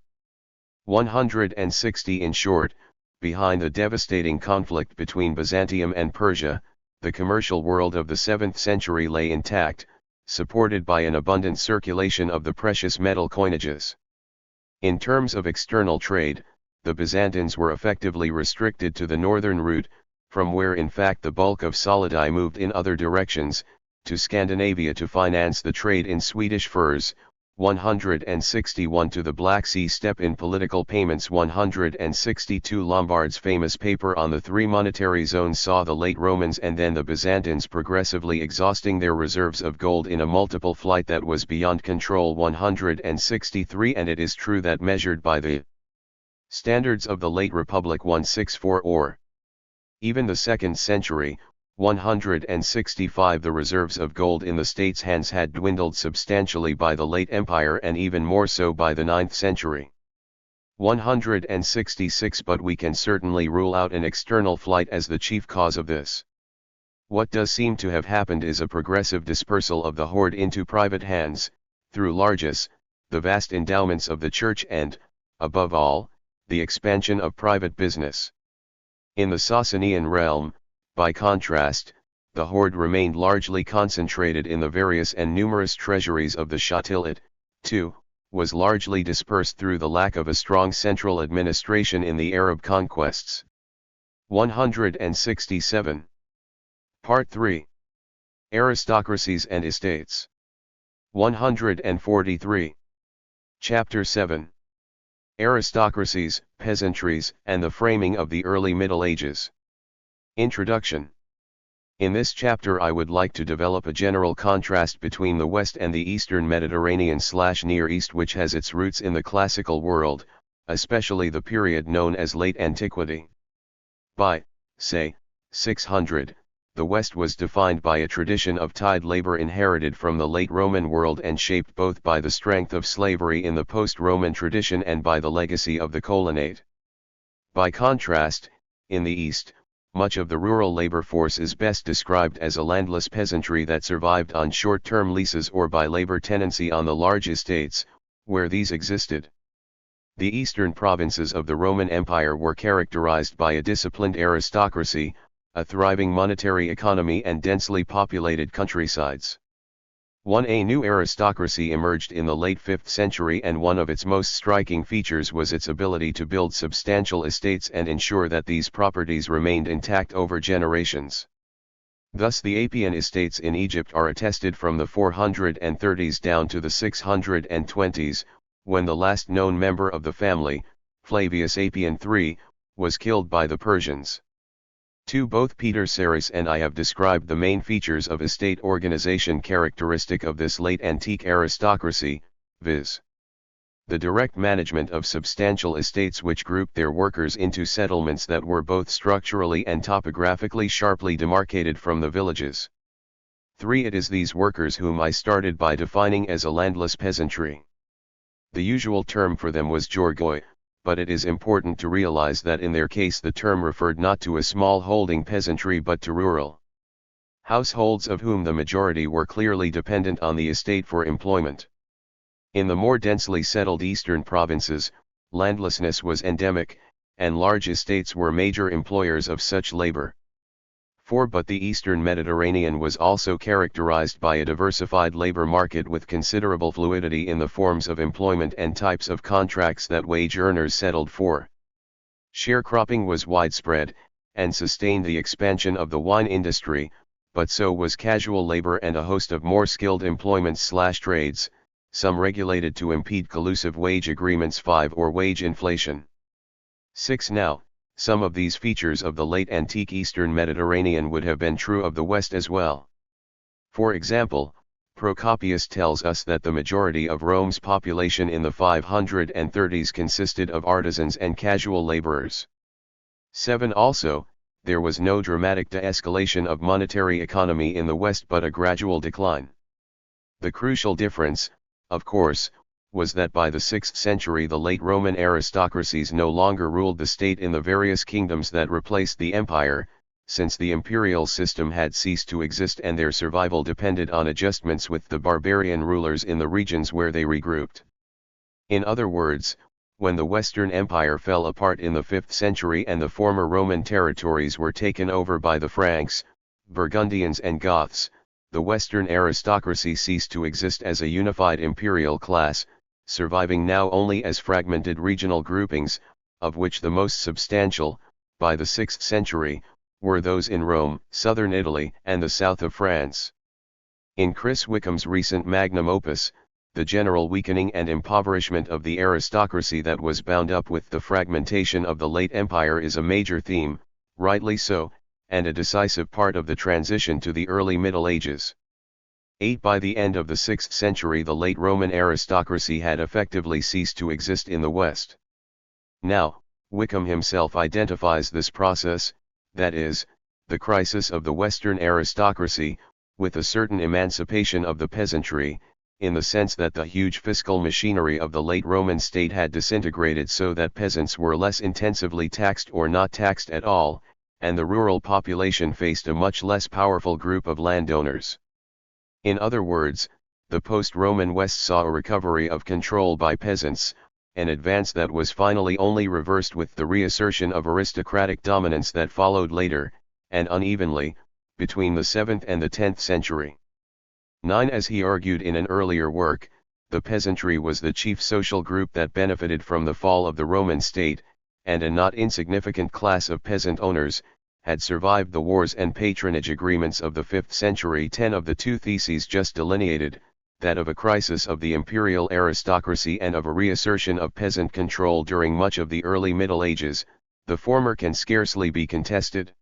160 In short, behind the devastating conflict between Byzantium and Persia, the commercial world of the 7th century lay intact, supported by an abundant circulation of the precious metal coinages. In terms of external trade, the Byzantines were effectively restricted to the northern route, from where in fact the bulk of solidi moved in other directions, to Scandinavia to finance the trade in Swedish furs, 161 to the Black Sea steppe in political payments. 162 Lombard's famous paper on the three monetary zones saw the late Romans and then the Byzantines progressively exhausting their reserves of gold in a multiple flight that was beyond control. 163 And it is true that measured by the Standards of the late Republic 164 or even the 2nd century, 165. The reserves of gold in the state's hands had dwindled substantially by the late Empire and even more so by the 9th century. 166. But we can certainly rule out an external flight as the chief cause of this. What does seem to have happened is a progressive dispersal of the hoard into private hands, through largesse, the vast endowments of the church and, above all, the expansion of private business. In the Sasanian realm, by contrast, the hoard remained largely concentrated in the various and numerous treasuries of the Shah till it, too, was largely dispersed through the lack of a strong central administration in the Arab conquests. 167. Part 3. Aristocracies and Estates. 143. Chapter 7. Aristocracies, Peasantries, and the Framing of the Early Middle Ages. Introduction. In this chapter I would like to develop a general contrast between the West and the Eastern Mediterranean/Near East, which has its roots in the classical world, especially the period known as Late Antiquity. By, say, 600, the West was defined by a tradition of tied labor inherited from the late Roman world and shaped both by the strength of slavery in the post-Roman tradition and by the legacy of the colonate. By contrast, in the East, much of the rural labor force is best described as a landless peasantry that survived on short-term leases or by labor tenancy on the large estates, where these existed. The eastern provinces of the Roman Empire were characterized by a disciplined aristocracy, a thriving monetary economy and densely populated countrysides. A new aristocracy emerged in the late 5th century, and one of its most striking features was its ability to build substantial estates and ensure that these properties remained intact over generations. Thus the Appian estates in Egypt are attested from the 430s down to the 620s, when the last known member of the family, Flavius Appian III, was killed by the Persians. Both Peter Saris and I have described the main features of estate organization characteristic of this late antique aristocracy, viz. the direct management of substantial estates which grouped their workers into settlements that were both structurally and topographically sharply demarcated from the villages. It is these workers whom I started by defining as a landless peasantry. The usual term for them was Georgoi, but it is important to realize that in their case the term referred not to a small holding peasantry but to rural households, of whom the majority were clearly dependent on the estate for employment. In the more densely settled eastern provinces, landlessness was endemic, and large estates were major employers of such labor. But the eastern Mediterranean was also characterized by a diversified labor market with considerable fluidity in the forms of employment and types of contracts that wage earners settled for. Sharecropping was widespread, and sustained the expansion of the wine industry, but so was casual labor and a host of more skilled employments/trades, some regulated to impede collusive wage agreements or wage inflation. Now, some of these features of the late antique Eastern Mediterranean would have been true of the West as well. For example, Procopius tells us that the majority of Rome's population in the 530s consisted of artisans and casual laborers. Also, there was no dramatic de-escalation of monetary economy in the West but a gradual decline. The crucial difference, of course, was that by the 6th century the late Roman aristocracies no longer ruled the state in the various kingdoms that replaced the empire, since the imperial system had ceased to exist and their survival depended on adjustments with the barbarian rulers in the regions where they regrouped. In other words, when the Western Empire fell apart in the 5th century and the former Roman territories were taken over by the Franks, Burgundians and Goths, the Western aristocracy ceased to exist as a unified imperial class, surviving now only as fragmented regional groupings, of which the most substantial, by the 6th century, were those in Rome, southern Italy, and the south of France. In Chris Wickham's recent magnum opus, The General Weakening and Impoverishment of the Aristocracy that was bound up with the fragmentation of the late empire is a major theme, rightly so, and a decisive part of the transition to the early Middle Ages. By the end of the 6th century the late Roman aristocracy had effectively ceased to exist in the West. Now, Wickham himself identifies this process, that is, the crisis of the Western aristocracy, with a certain emancipation of the peasantry, in the sense that the huge fiscal machinery of the late Roman state had disintegrated so that peasants were less intensively taxed or not taxed at all, and the rural population faced a much less powerful group of landowners. In other words, the post-Roman West saw a recovery of control by peasants, an advance that was finally only reversed with the reassertion of aristocratic dominance that followed later, and unevenly, between the 7th and the 10th century. 9. As he argued in an earlier work, the peasantry was the chief social group that benefited from the fall of the Roman state, and a not insignificant class of peasant owners had survived the wars and patronage agreements of the 5th century. 10. Of the two theses just delineated, that of a crisis of the imperial aristocracy and of a reassertion of peasant control during much of the early Middle Ages, the former can scarcely be contested.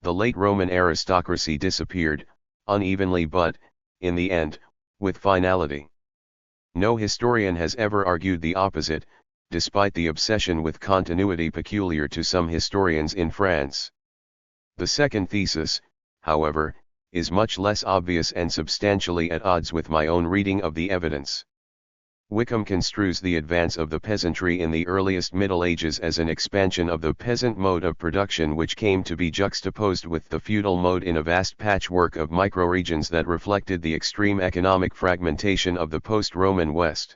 The late Roman aristocracy disappeared, unevenly but, in the end, with finality. No historian has ever argued the opposite, despite the obsession with continuity peculiar to some historians in France. The second thesis, however, is much less obvious and substantially at odds with my own reading of the evidence. Wickham construes the advance of the peasantry in the earliest Middle Ages as an expansion of the peasant mode of production which came to be juxtaposed with the feudal mode in a vast patchwork of microregions that reflected the extreme economic fragmentation of the post-Roman West.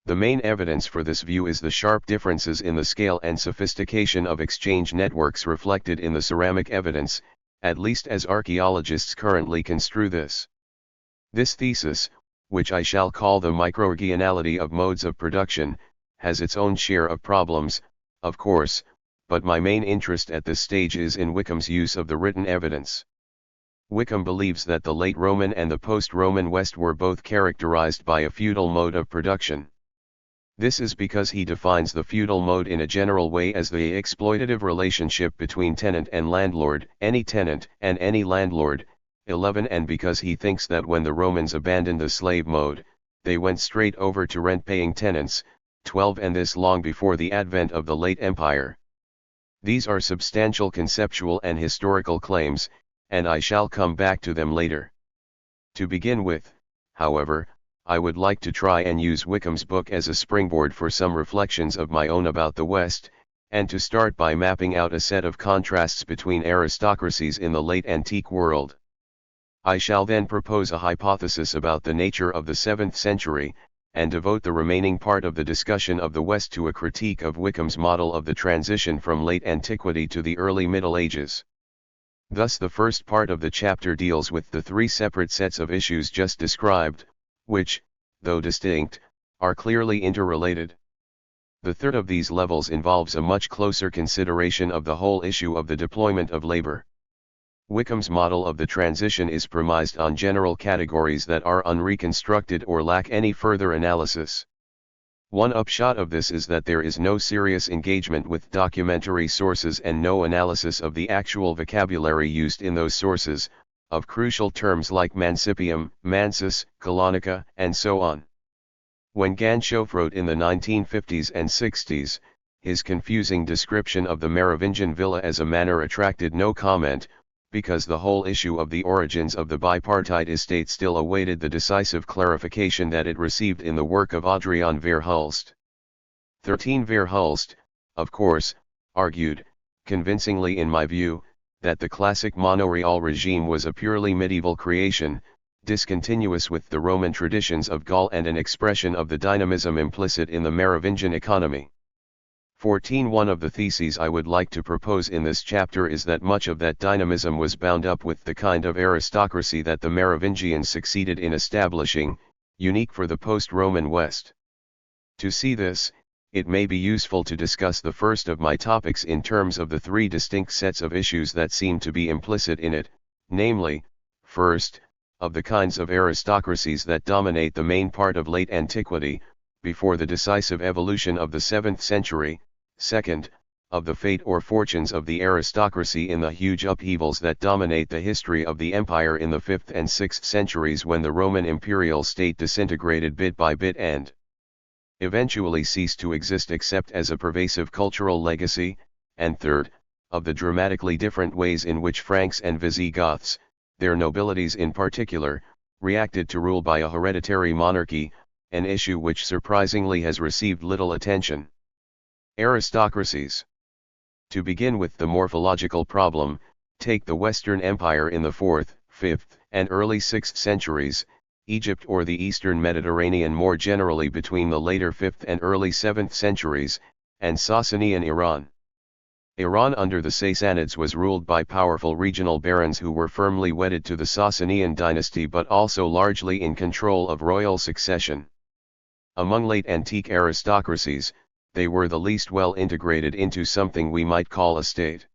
The main evidence for this view is the sharp differences in the scale and sophistication of exchange networks reflected in the ceramic evidence, at least as archaeologists currently construe this. This thesis, which I shall call the microregionality of modes of production, has its own share of problems, of course, but my main interest at this stage is in Wickham's use of the written evidence. Wickham believes that the late Roman and the post-Roman West were both characterized by a feudal mode of production. This is because he defines the feudal mode in a general way as the exploitative relationship between tenant and landlord, any tenant and any landlord. 11. And because he thinks that when the Romans abandoned the slave mode, they went straight over to rent-paying tenants. 12. And this long before the advent of the late Empire. These are substantial conceptual and historical claims, and I shall come back to them later. To begin with, however, I would like to try and use Wickham's book as a springboard for some reflections of my own about the West, and to start by mapping out a set of contrasts between aristocracies in the late antique world. I shall then propose a hypothesis about the nature of the 7th century, and devote the remaining part of the discussion of the West to a critique of Wickham's model of the transition from late antiquity to the early Middle Ages. Thus the first part of the chapter deals with the three separate sets of issues just described, which, though distinct, are clearly interrelated. The third of these levels involves a much closer consideration of the whole issue of the deployment of labor. Wickham's model of the transition is premised on general categories that are unreconstructed or lack any further analysis. One upshot of this is that there is no serious engagement with documentary sources and no analysis of the actual vocabulary used in those sources, of crucial terms like mancipium, mansus, colonica, and so on. When Ganshof wrote in the 1950s and 60s, his confusing description of the Merovingian villa as a manor attracted no comment, because the whole issue of the origins of the bipartite estate still awaited the decisive clarification that it received in the work of Adrian Verhulst. 13. Verhulst, of course, argued, convincingly in my view, that the classic monarchical regime was a purely medieval creation, discontinuous with the Roman traditions of Gaul and an expression of the dynamism implicit in the Merovingian economy. 14. One of the theses I would like to propose in this chapter is that much of that dynamism was bound up with the kind of aristocracy that the Merovingians succeeded in establishing, unique for the post-Roman West. To see this, it may be useful to discuss the first of my topics in terms of the three distinct sets of issues that seem to be implicit in it, namely, first, of the kinds of aristocracies that dominate the main part of late antiquity, before the decisive evolution of the 7th century, second, of the fate or fortunes of the aristocracy in the huge upheavals that dominate the history of the empire in the 5th and 6th centuries when the Roman imperial state disintegrated bit by bit, and eventually ceased to exist except as a pervasive cultural legacy, and third, of the dramatically different ways in which Franks and Visigoths, their nobilities in particular, reacted to rule by a hereditary monarchy, an issue which surprisingly has received little attention. Aristocracies. To begin with the morphological problem, take the Western Empire in the 4th, 5th, and early 6th centuries, Egypt or the Eastern Mediterranean more generally between the later 5th and early 7th centuries, and Sasanian Iran. Iran under the Sassanids was ruled by powerful regional barons who were firmly wedded to the Sasanian dynasty but also largely in control of royal succession. Among late antique aristocracies, they were the least well integrated into something we might call a state.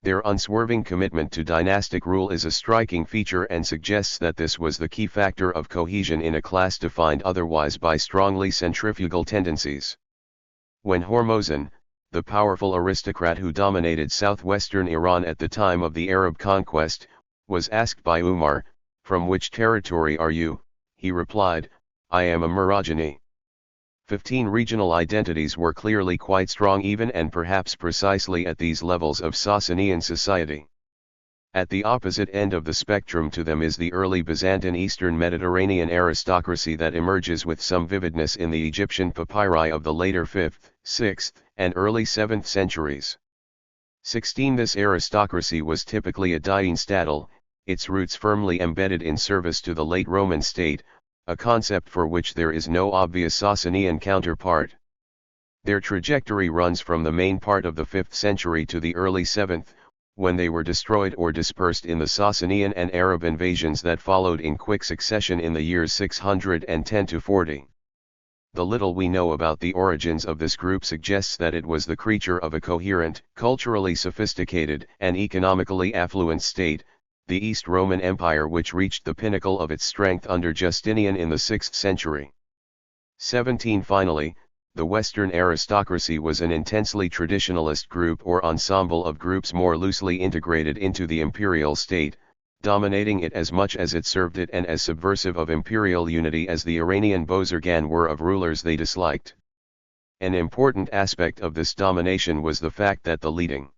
Their unswerving commitment to dynastic rule is a striking feature and suggests that this was the key factor of cohesion in a class defined otherwise by strongly centrifugal tendencies. When Hormozan, the powerful aristocrat who dominated southwestern Iran at the time of the Arab conquest, was asked by Umar, "From which territory are you?" he replied, "I am a Murajani." 15 regional identities were clearly quite strong even and perhaps precisely at these levels of Sasanian society. At the opposite end of the spectrum to them is the early Byzantine Eastern Mediterranean aristocracy that emerges with some vividness in the Egyptian papyri of the later 5th, 6th, and early 7th centuries. 16 This aristocracy was typically a Dienstadel, its roots firmly embedded in service to the late Roman state, a concept for which there is no obvious Sasanian counterpart. Their trajectory runs from the main part of the 5th century to the early 7th, when they were destroyed or dispersed in the Sasanian and Arab invasions that followed in quick succession in the years 610 to 40. The little we know about the origins of this group suggests that it was the creature of a coherent, culturally sophisticated, and economically affluent state, the East Roman Empire, which reached the pinnacle of its strength under Justinian in the 6th century. 17 Finally, the Western aristocracy was an intensely traditionalist group or ensemble of groups more loosely integrated into the imperial state, dominating it as much as it served it and as subversive of imperial unity as the Iranian Bozorgan were of rulers they disliked. An important aspect of this domination was the fact that the leading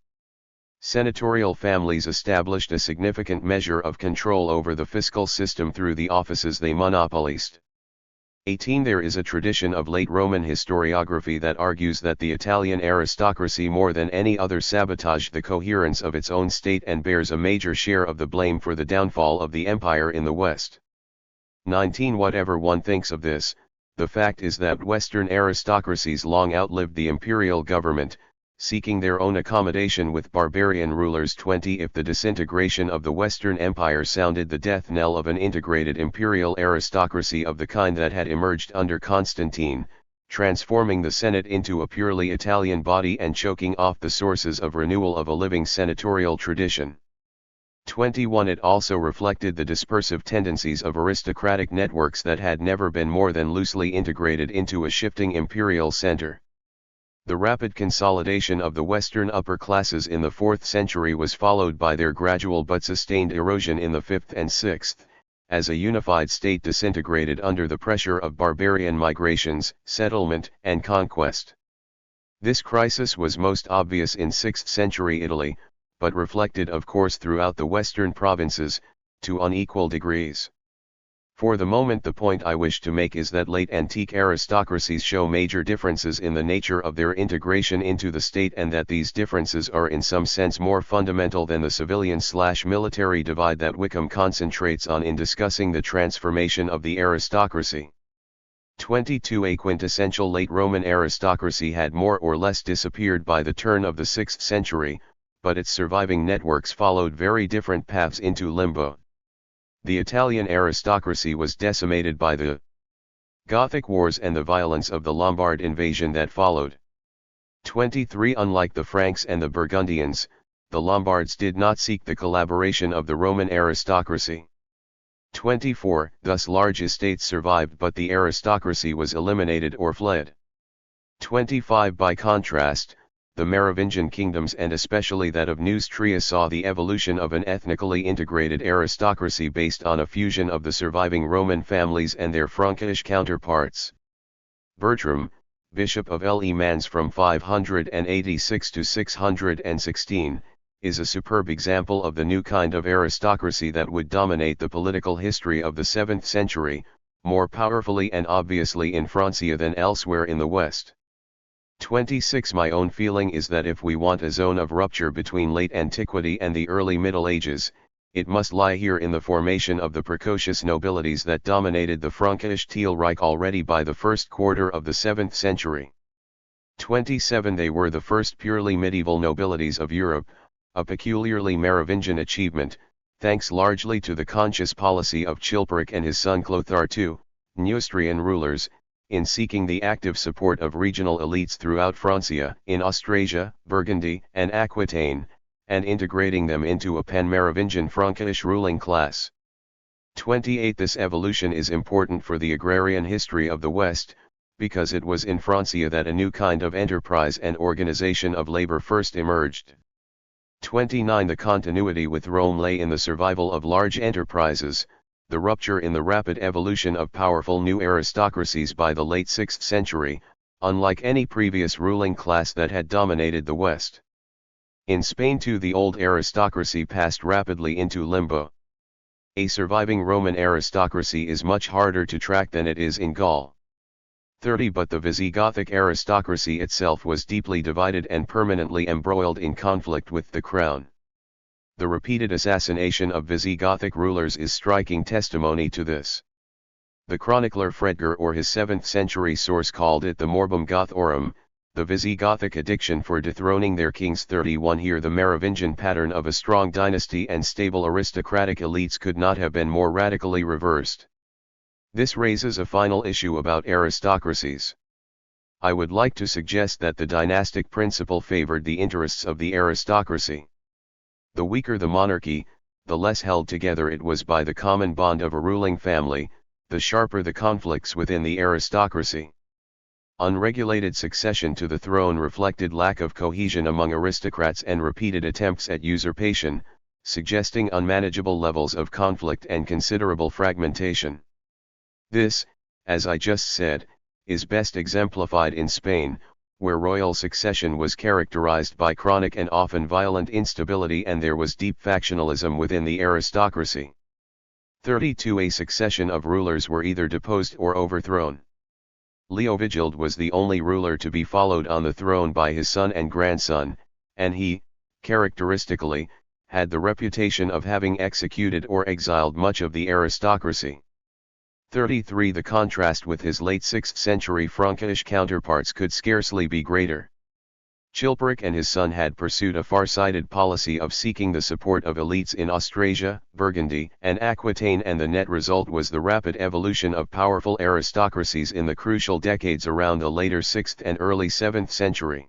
senatorial families established a significant measure of control over the fiscal system through the offices they monopolized. 18 There is a tradition of late Roman historiography that argues that the Italian aristocracy more than any other sabotaged the coherence of its own state and bears a major share of the blame for the downfall of the empire in the West. 19 Whatever one thinks of this, the fact is that Western aristocracies long outlived the imperial government, seeking their own accommodation with barbarian rulers. 20 If the disintegration of the Western Empire sounded the death knell of an integrated imperial aristocracy of the kind that had emerged under Constantine, transforming the Senate into a purely Italian body and choking off the sources of renewal of a living senatorial tradition. 21 It also reflected the dispersive tendencies of aristocratic networks that had never been more than loosely integrated into a shifting imperial center. The rapid consolidation of the Western upper classes in the 4th century was followed by their gradual but sustained erosion in the 5th and 6th, as a unified state disintegrated under the pressure of barbarian migrations, settlement, and conquest. This crisis was most obvious in 6th century Italy, but reflected of course throughout the Western provinces, to unequal degrees. For the moment the point I wish to make is that late antique aristocracies show major differences in the nature of their integration into the state and that these differences are in some sense more fundamental than the civilian/military divide that Wickham concentrates on in discussing the transformation of the aristocracy. 22 A quintessential late Roman aristocracy had more or less disappeared by the turn of the 6th century, but its surviving networks followed very different paths into limbo. The Italian aristocracy was decimated by the Gothic Wars and the violence of the Lombard invasion that followed. 23 Unlike the Franks and the Burgundians, the Lombards did not seek the collaboration of the Roman aristocracy. 24 Thus large estates survived but the aristocracy was eliminated or fled. 25 By contrast, the Merovingian kingdoms and especially that of Neustria saw the evolution of an ethnically integrated aristocracy based on a fusion of the surviving Roman families and their Frankish counterparts. Bertram, Bishop of Le Mans from 586 to 616, is a superb example of the new kind of aristocracy that would dominate the political history of the 7th century, more powerfully and obviously in Francia than elsewhere in the West. 26 My own feeling is that if we want a zone of rupture between late antiquity and the early Middle Ages, it must lie here in the formation of the precocious nobilities that dominated the Frankish Teilreich already by the first quarter of the 7th century. 27 They were the first purely medieval nobilities of Europe, a peculiarly Merovingian achievement, thanks largely to the conscious policy of Chilperic and his son Clothar II, Neustrian rulers, in seeking the active support of regional elites throughout Francia, in Austrasia, Burgundy, and Aquitaine, and integrating them into a pan-Merovingian Frankish ruling class. 28 This evolution is important for the agrarian history of the West, because it was in Francia that a new kind of enterprise and organization of labor first emerged. 29 The continuity with Rome lay in the survival of large enterprises, the rupture in the rapid evolution of powerful new aristocracies by the late 6th century, unlike any previous ruling class that had dominated the West. In Spain too the old aristocracy passed rapidly into limbo. A surviving Roman aristocracy is much harder to track than it is in Gaul. 30 But the Visigothic aristocracy itself was deeply divided and permanently embroiled in conflict with the crown. The repeated assassination of Visigothic rulers is striking testimony to this. The chronicler Fredger or his 7th century source called it the Morbum Gothorum, the Visigothic addiction for dethroning their kings. 31 Here the Merovingian pattern of a strong dynasty and stable aristocratic elites could not have been more radically reversed. This raises a final issue about aristocracies. I would like to suggest that the dynastic principle favored the interests of the aristocracy. The weaker the monarchy, the less held together it was by the common bond of a ruling family, the sharper the conflicts within the aristocracy. Unregulated succession to the throne reflected lack of cohesion among aristocrats and repeated attempts at usurpation, suggesting unmanageable levels of conflict and considerable fragmentation. This, as I just said, is best exemplified in Spain, where royal succession was characterized by chronic and often violent instability and there was deep factionalism within the aristocracy. 32 A succession of rulers were either deposed or overthrown. Leovigild was the only ruler to be followed on the throne by his son and grandson, and he, characteristically, had the reputation of having executed or exiled much of the aristocracy. 33 The contrast with his late 6th century Frankish counterparts could scarcely be greater. Chilperic and his son had pursued a far-sighted policy of seeking the support of elites in Austrasia, Burgundy, and Aquitaine, and the net result was the rapid evolution of powerful aristocracies in the crucial decades around the later 6th and early 7th century.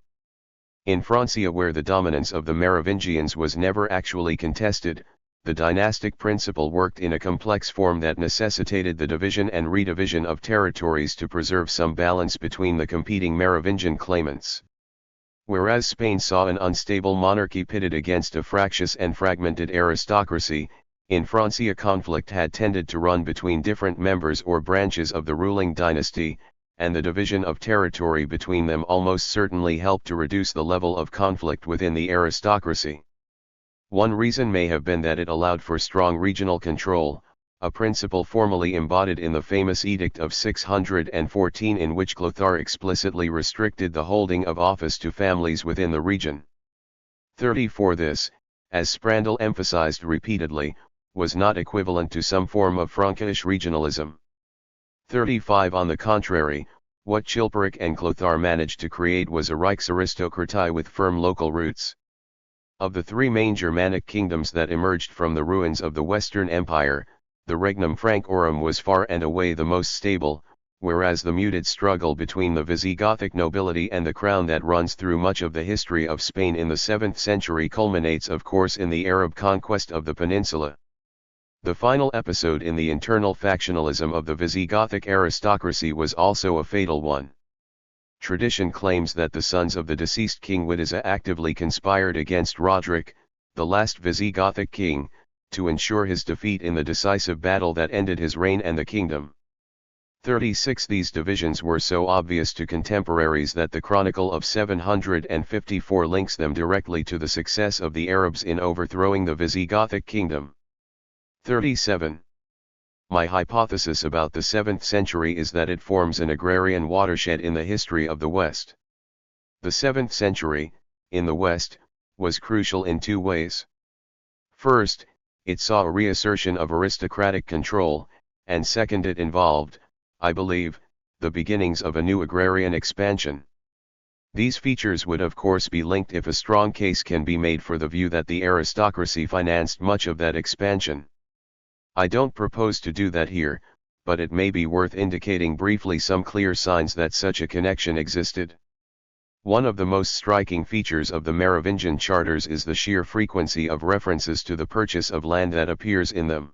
In Francia, where the dominance of the Merovingians was never actually contested, the dynastic principle worked in a complex form that necessitated the division and redivision of territories to preserve some balance between the competing Merovingian claimants. Whereas Spain saw an unstable monarchy pitted against a fractious and fragmented aristocracy, in Francia conflict had tended to run between different members or branches of the ruling dynasty, and the division of territory between them almost certainly helped to reduce the level of conflict within the aristocracy. One reason may have been that it allowed for strong regional control, a principle formally embodied in the famous Edict of 614 in which Clothar explicitly restricted the holding of office to families within the region. 34 This, as Sprandl emphasized repeatedly, was not equivalent to some form of Frankish regionalism. 35 On the contrary, what Chilperic and Clothar managed to create was a Reichsaristokratie with firm local roots. Of the three main Germanic kingdoms that emerged from the ruins of the Western Empire, the Regnum Francorum was far and away the most stable, whereas the muted struggle between the Visigothic nobility and the crown that runs through much of the history of Spain in the 7th century culminates of course in the Arab conquest of the peninsula. The final episode in the internal factionalism of the Visigothic aristocracy was also a fatal one. Tradition claims that the sons of the deceased king Witiza actively conspired against Roderick, the last Visigothic king, to ensure his defeat in the decisive battle that ended his reign and the kingdom. 36 These divisions were so obvious to contemporaries that the Chronicle of 754 links them directly to the success of the Arabs in overthrowing the Visigothic kingdom. 37. My hypothesis about the 7th century is that it forms an agrarian watershed in the history of the West. The 7th century, in the West, was crucial in two ways. First, it saw a reassertion of aristocratic control, and second, it involved, I believe, the beginnings of a new agrarian expansion. These features would of course be linked if a strong case can be made for the view that the aristocracy financed much of that expansion. I don't propose to do that here, but it may be worth indicating briefly some clear signs that such a connection existed. One of the most striking features of the Merovingian charters is the sheer frequency of references to the purchase of land that appears in them.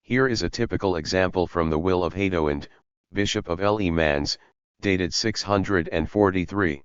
Here is a typical example from the will of Hadoand, Bishop of Le Mans, dated 643.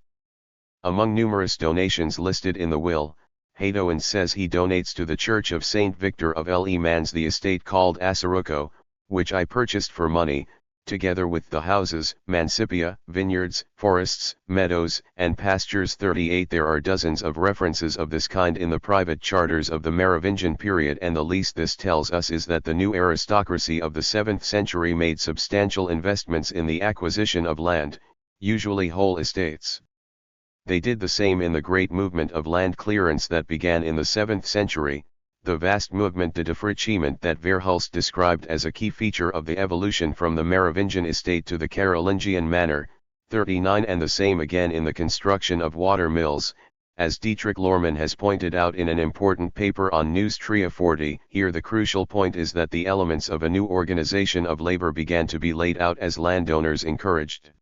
Among numerous donations listed in the will, Hadoand says he donates to the Church of Saint Victor of Le Mans the estate called Asaruco, which I purchased for money, together with the houses, mancipia, vineyards, forests, meadows, and pastures. 38 There are dozens of references of this kind in the private charters of the Merovingian period, and the least this tells us is that the new aristocracy of the 7th century made substantial investments in the acquisition of land, usually whole estates. They did the same in the great movement of land clearance that began in the 7th century, the vast movement de défrichement that Verhulst described as a key feature of the evolution from the Merovingian estate to the Carolingian manor. 39 And the same again in the construction of water mills, as Dietrich Lohrmann has pointed out in an important paper on Neustria 40. Here the crucial point is that the elements of a new organization of labor began to be laid out as landowners encouraged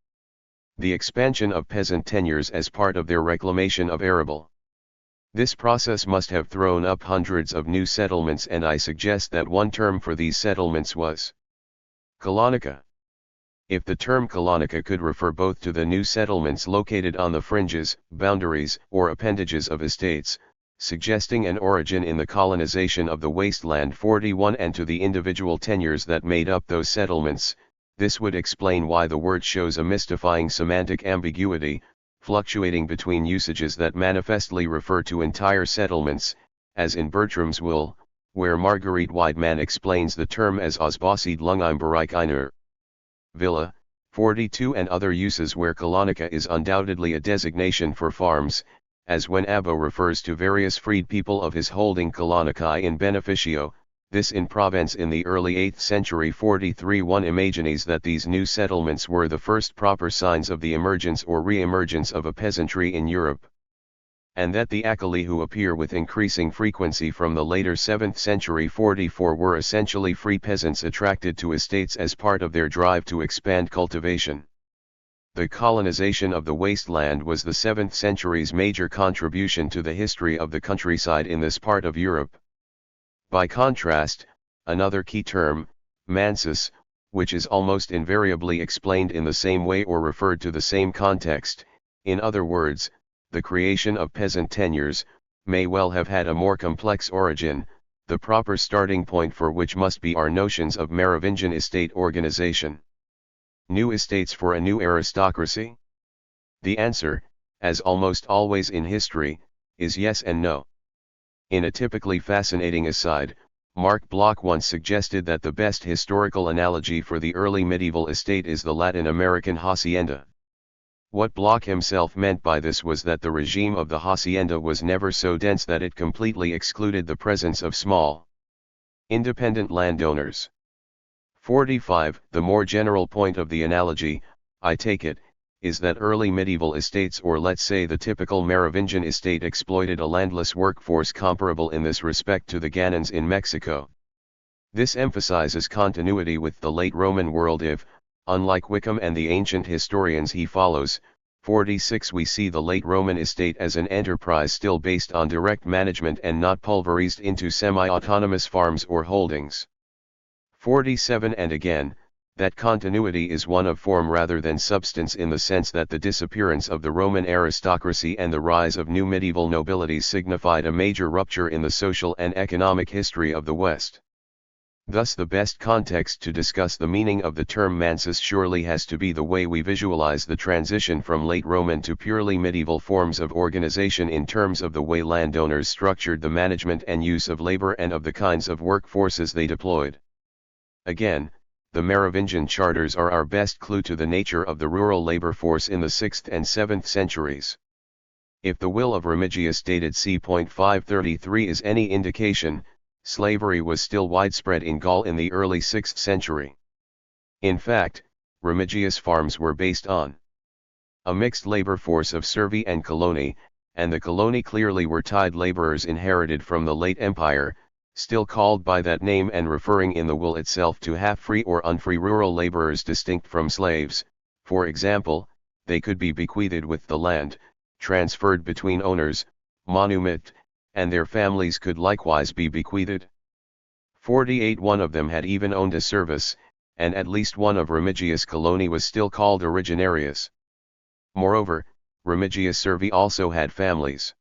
the expansion of peasant tenures as part of their reclamation of arable. This process must have thrown up hundreds of new settlements, and I suggest that one term for these settlements was colonica. If the term colonica could refer both to the new settlements located on the fringes, boundaries, or appendages of estates, suggesting an origin in the colonization of the wasteland. 41 And to the individual tenures that made up those settlements, this would explain why the word shows a mystifying semantic ambiguity, fluctuating between usages that manifestly refer to entire settlements, as in Bertram's will, where Marguerite Weidmann explains the term as Ausbausiedlung im Bereich einer Villa. 42 And other uses where colonica is undoubtedly a designation for farms, as when Abbo refers to various freed people of his holding colonicae in beneficio. This in Provence in the early 8th century. 43 One imagines that these new settlements were the first proper signs of the emergence or re-emergence of a peasantry in Europe, and that the Acoli who appear with increasing frequency from the later 7th century. 44 Were essentially free peasants attracted to estates as part of their drive to expand cultivation. The colonization of the wasteland was the 7th century's major contribution to the history of the countryside in this part of Europe. By contrast, another key term, mansus, which is almost invariably explained in the same way or referred to the same context, in other words, the creation of peasant tenures, may well have had a more complex origin, the proper starting point for which must be our notions of Merovingian estate organization. New estates for a new aristocracy? The answer, as almost always in history, is yes and no. In a typically fascinating aside, Mark Bloch once suggested that the best historical analogy for the early medieval estate is the Latin American hacienda. What Bloch himself meant by this was that the regime of the hacienda was never so dense that it completely excluded the presence of small, independent landowners. 45 The more general point of the analogy, I take it, is that early medieval estates, or let's say the typical Merovingian estate, exploited a landless workforce comparable in this respect to the Ghanans in Mexico. This emphasizes continuity with the late Roman world if, unlike Wickham and the ancient historians he follows, 46 we see the late Roman estate as an enterprise still based on direct management and not pulverized into semi-autonomous farms or holdings. 47 And again, that continuity is one of form rather than substance, in the sense that the disappearance of the Roman aristocracy and the rise of new medieval nobility signified a major rupture in the social and economic history of the West. Thus the best context to discuss the meaning of the term mansus surely has to be the way we visualize the transition from late Roman to purely medieval forms of organization in terms of the way landowners structured the management and use of labor and of the kinds of workforces they deployed. Again, the Merovingian charters are our best clue to the nature of the rural labor force in the 6th and 7th centuries. If the will of Remigius dated c. 533 is any indication, slavery was still widespread in Gaul in the early 6th century. In fact, Remigius' farms were based on a mixed labor force of servi and coloni, and the coloni clearly were tied laborers inherited from the late empire, still called by that name and referring in the will itself to half-free or unfree rural laborers distinct from slaves. For example, they could be bequeathed with the land, transferred between owners, monument, and their families could likewise be bequeathed. 48 One of them had even owned a service, and at least one of Remigius' coloni was still called originarius. Moreover, Remigius' servi also had families.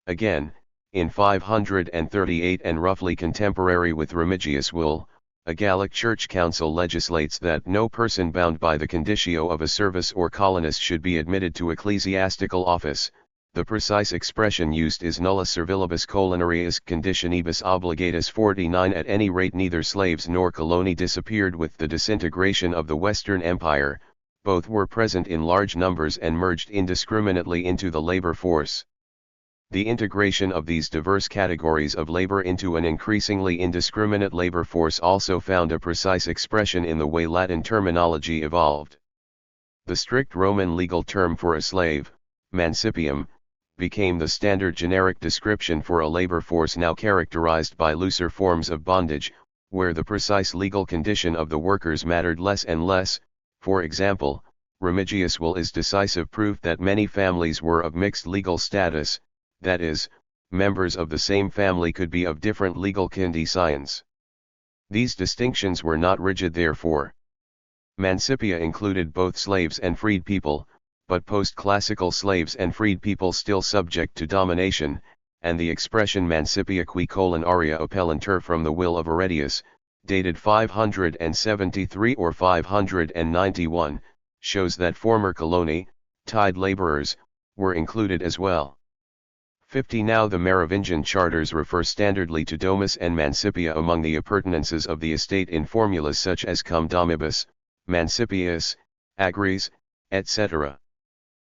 Again, in 538 and roughly contemporary with Remigius' will, a Gallic church council legislates that no person bound by the conditio of a service or colonist should be admitted to ecclesiastical office. The precise expression used is nulla servilibus colonarius conditionibus obligatus. 49 At any rate neither slaves nor coloni disappeared with the disintegration of the Western Empire, both were present in large numbers and merged indiscriminately into the labor force. The integration of these diverse categories of labor into an increasingly indiscriminate labor force also found a precise expression in the way Latin terminology evolved. The strict Roman legal term for a slave, mancipium, became the standard generic description for a labor force now characterized by looser forms of bondage, where the precise legal condition of the workers mattered less and less. For example, Remigius' will is decisive proof that many families were of mixed legal status, that is, members of the same family could be of different legal conditions. These distinctions were not rigid therefore. Mancipia included both slaves and freed people, but post-classical slaves and freed people still subject to domination, and the expression mancipia qui aria appellantur from the will of Arretius, dated 573 or 591, shows that former coloni, tied laborers, were included as well. 50 Now the Merovingian charters refer standardly to domus and mancipia among the appurtenances of the estate in formulas such as cum domibus, mancipius, agris, etc.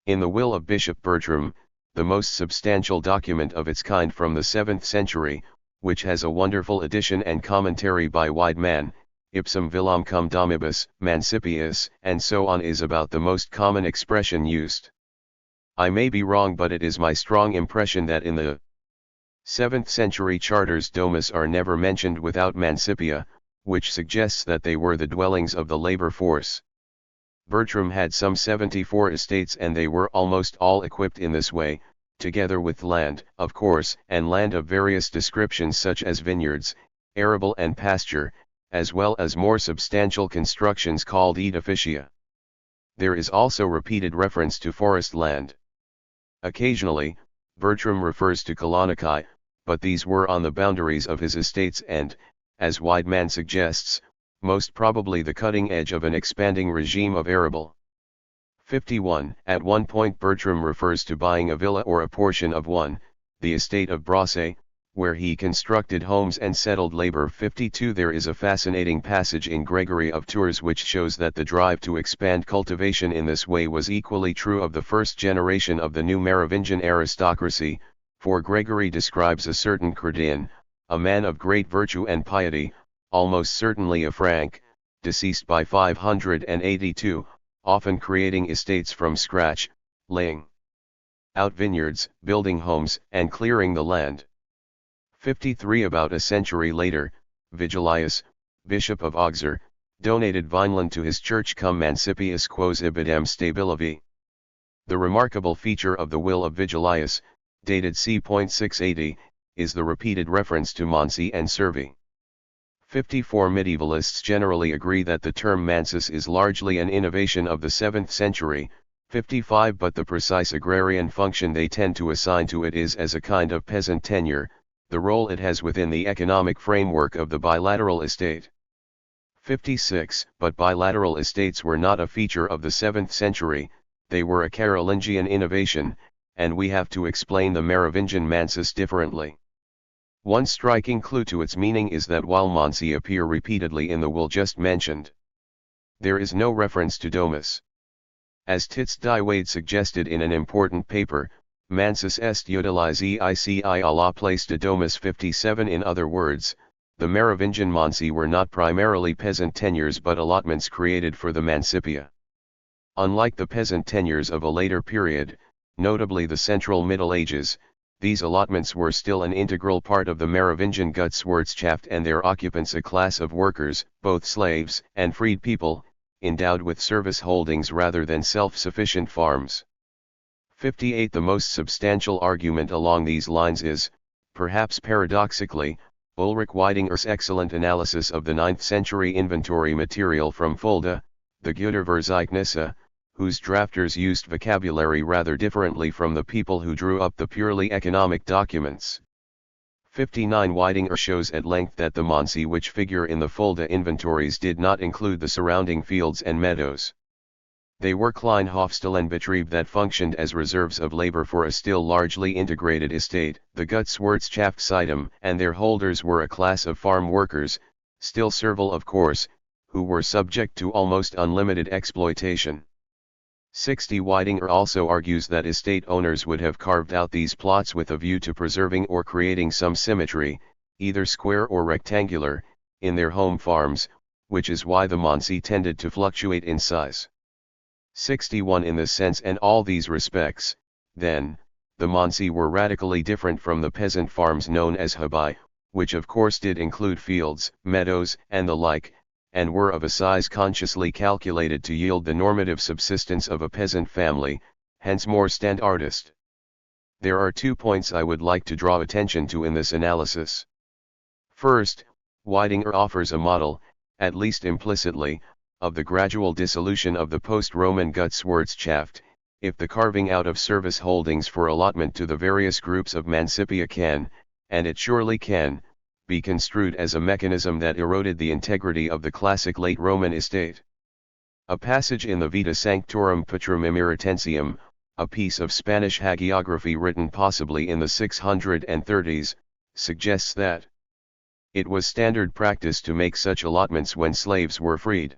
In the will of Bishop Bertram, the most substantial document of its kind from the 7th century, which has a wonderful addition and commentary by Weidmann, ipsum villam cum domibus, mancipius, and so on, is about the most common expression used. I may be wrong, but it is my strong impression that in the 7th century charters domus are never mentioned without mancipia, which suggests that they were the dwellings of the labor force. Bertram had some 74 estates and they were almost all equipped in this way, together with land, of course, and land of various descriptions such as vineyards, arable and pasture, as well as more substantial constructions called edificia. There is also repeated reference to forest land. Occasionally, Bertram refers to colonici, but these were on the boundaries of his estates and, as Weidmann suggests, most probably the cutting edge of an expanding regime of arable. 51 At one point Bertram refers to buying a villa or a portion of one, the estate of Brasse, where he constructed homes and settled labor. 52 There is a fascinating passage in Gregory of Tours which shows that the drive to expand cultivation in this way was equally true of the first generation of the new Merovingian aristocracy, for Gregory describes a certain Credin, a man of great virtue and piety, almost certainly a Frank, deceased by 582, often creating estates from scratch, laying out vineyards, building homes, and clearing the land. 53 About a century later, Vigilius, Bishop of Auxerre, donated Vineland to his church cum mancipius quos ibidem stabilivi. The remarkable feature of the will of Vigilius, dated c. 680, is the repeated reference to mansi and servi. 54 Medievalists generally agree that the term mansus is largely an innovation of the 7th century, 55 but the precise agrarian function they tend to assign to it is as a kind of peasant tenure, the role it has within the economic framework of the bilateral estate. 56. But bilateral estates were not a feature of the 7th century, they were a Carolingian innovation, and we have to explain the Merovingian mansus differently. One striking clue to its meaning is that while mansi appear repeatedly in the will just mentioned, there is no reference to domus. As THIRD-WORLDISM suggested in an important paper, mansus est utilizi a la place de domus. 57. In other words, the Merovingian mansi were not primarily peasant tenures but allotments created for the mancipia. Unlike the peasant tenures of a later period, notably the Central Middle Ages, these allotments were still an integral part of the Merovingian Gutswirtschaft and their occupants a class of workers, both slaves and freed people, endowed with service holdings rather than self-sufficient farms. 58. The most substantial argument along these lines is, perhaps paradoxically, Ulrich Weidinger's excellent analysis of the 9th century inventory material from Fulda, the Güterverzeichnisse, whose drafters used vocabulary rather differently from the people who drew up the purely economic documents. 59. Weidinger shows at length that the mansi which figure in the Fulda inventories did not include the surrounding fields and meadows. They were Kleinhofstallenbetriebe that functioned as reserves of labor for a still largely integrated estate, the Gutswirtschaftssystem, and their holders were a class of farm workers, still servile of course, who were subject to almost unlimited exploitation. 60. Weidinger also argues that estate owners would have carved out these plots with a view to preserving or creating some symmetry, either square or rectangular, in their home farms, which is why the mansi tended to fluctuate in size. 61. In this sense and all these respects, then, the mansi were radically different from the peasant farms known as habai, which of course did include fields, meadows, and the like, and were of a size consciously calculated to yield the normative subsistence of a peasant family, hence more standardist. There are 2 points I would like to draw attention to in this analysis. First, Weidinger offers a model, at least implicitly, of the gradual dissolution of the post-Roman Gutswirtschaft, if the carving out of service holdings for allotment to the various groups of mancipia can, and it surely can, be construed as a mechanism that eroded the integrity of the classic late Roman estate. A passage in the Vita Sanctorum Patrum Emeritensium, a piece of Spanish hagiography written possibly in the 630s, suggests that it was standard practice to make such allotments when slaves were freed.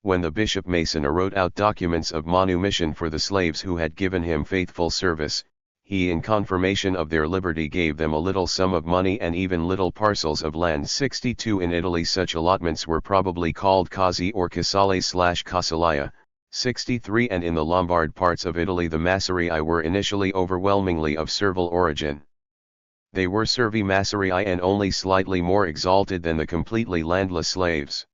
When the Bishop Mason wrote out documents of manumission for the slaves who had given him faithful service, he in confirmation of their liberty gave them a little sum of money and even little parcels of land. 62. In Italy such allotments were probably called casi or casale/casalia. 63. And in the Lombard parts of Italy the masserii were initially overwhelmingly of servile origin. They were servi masserii and only slightly more exalted than the completely landless slaves.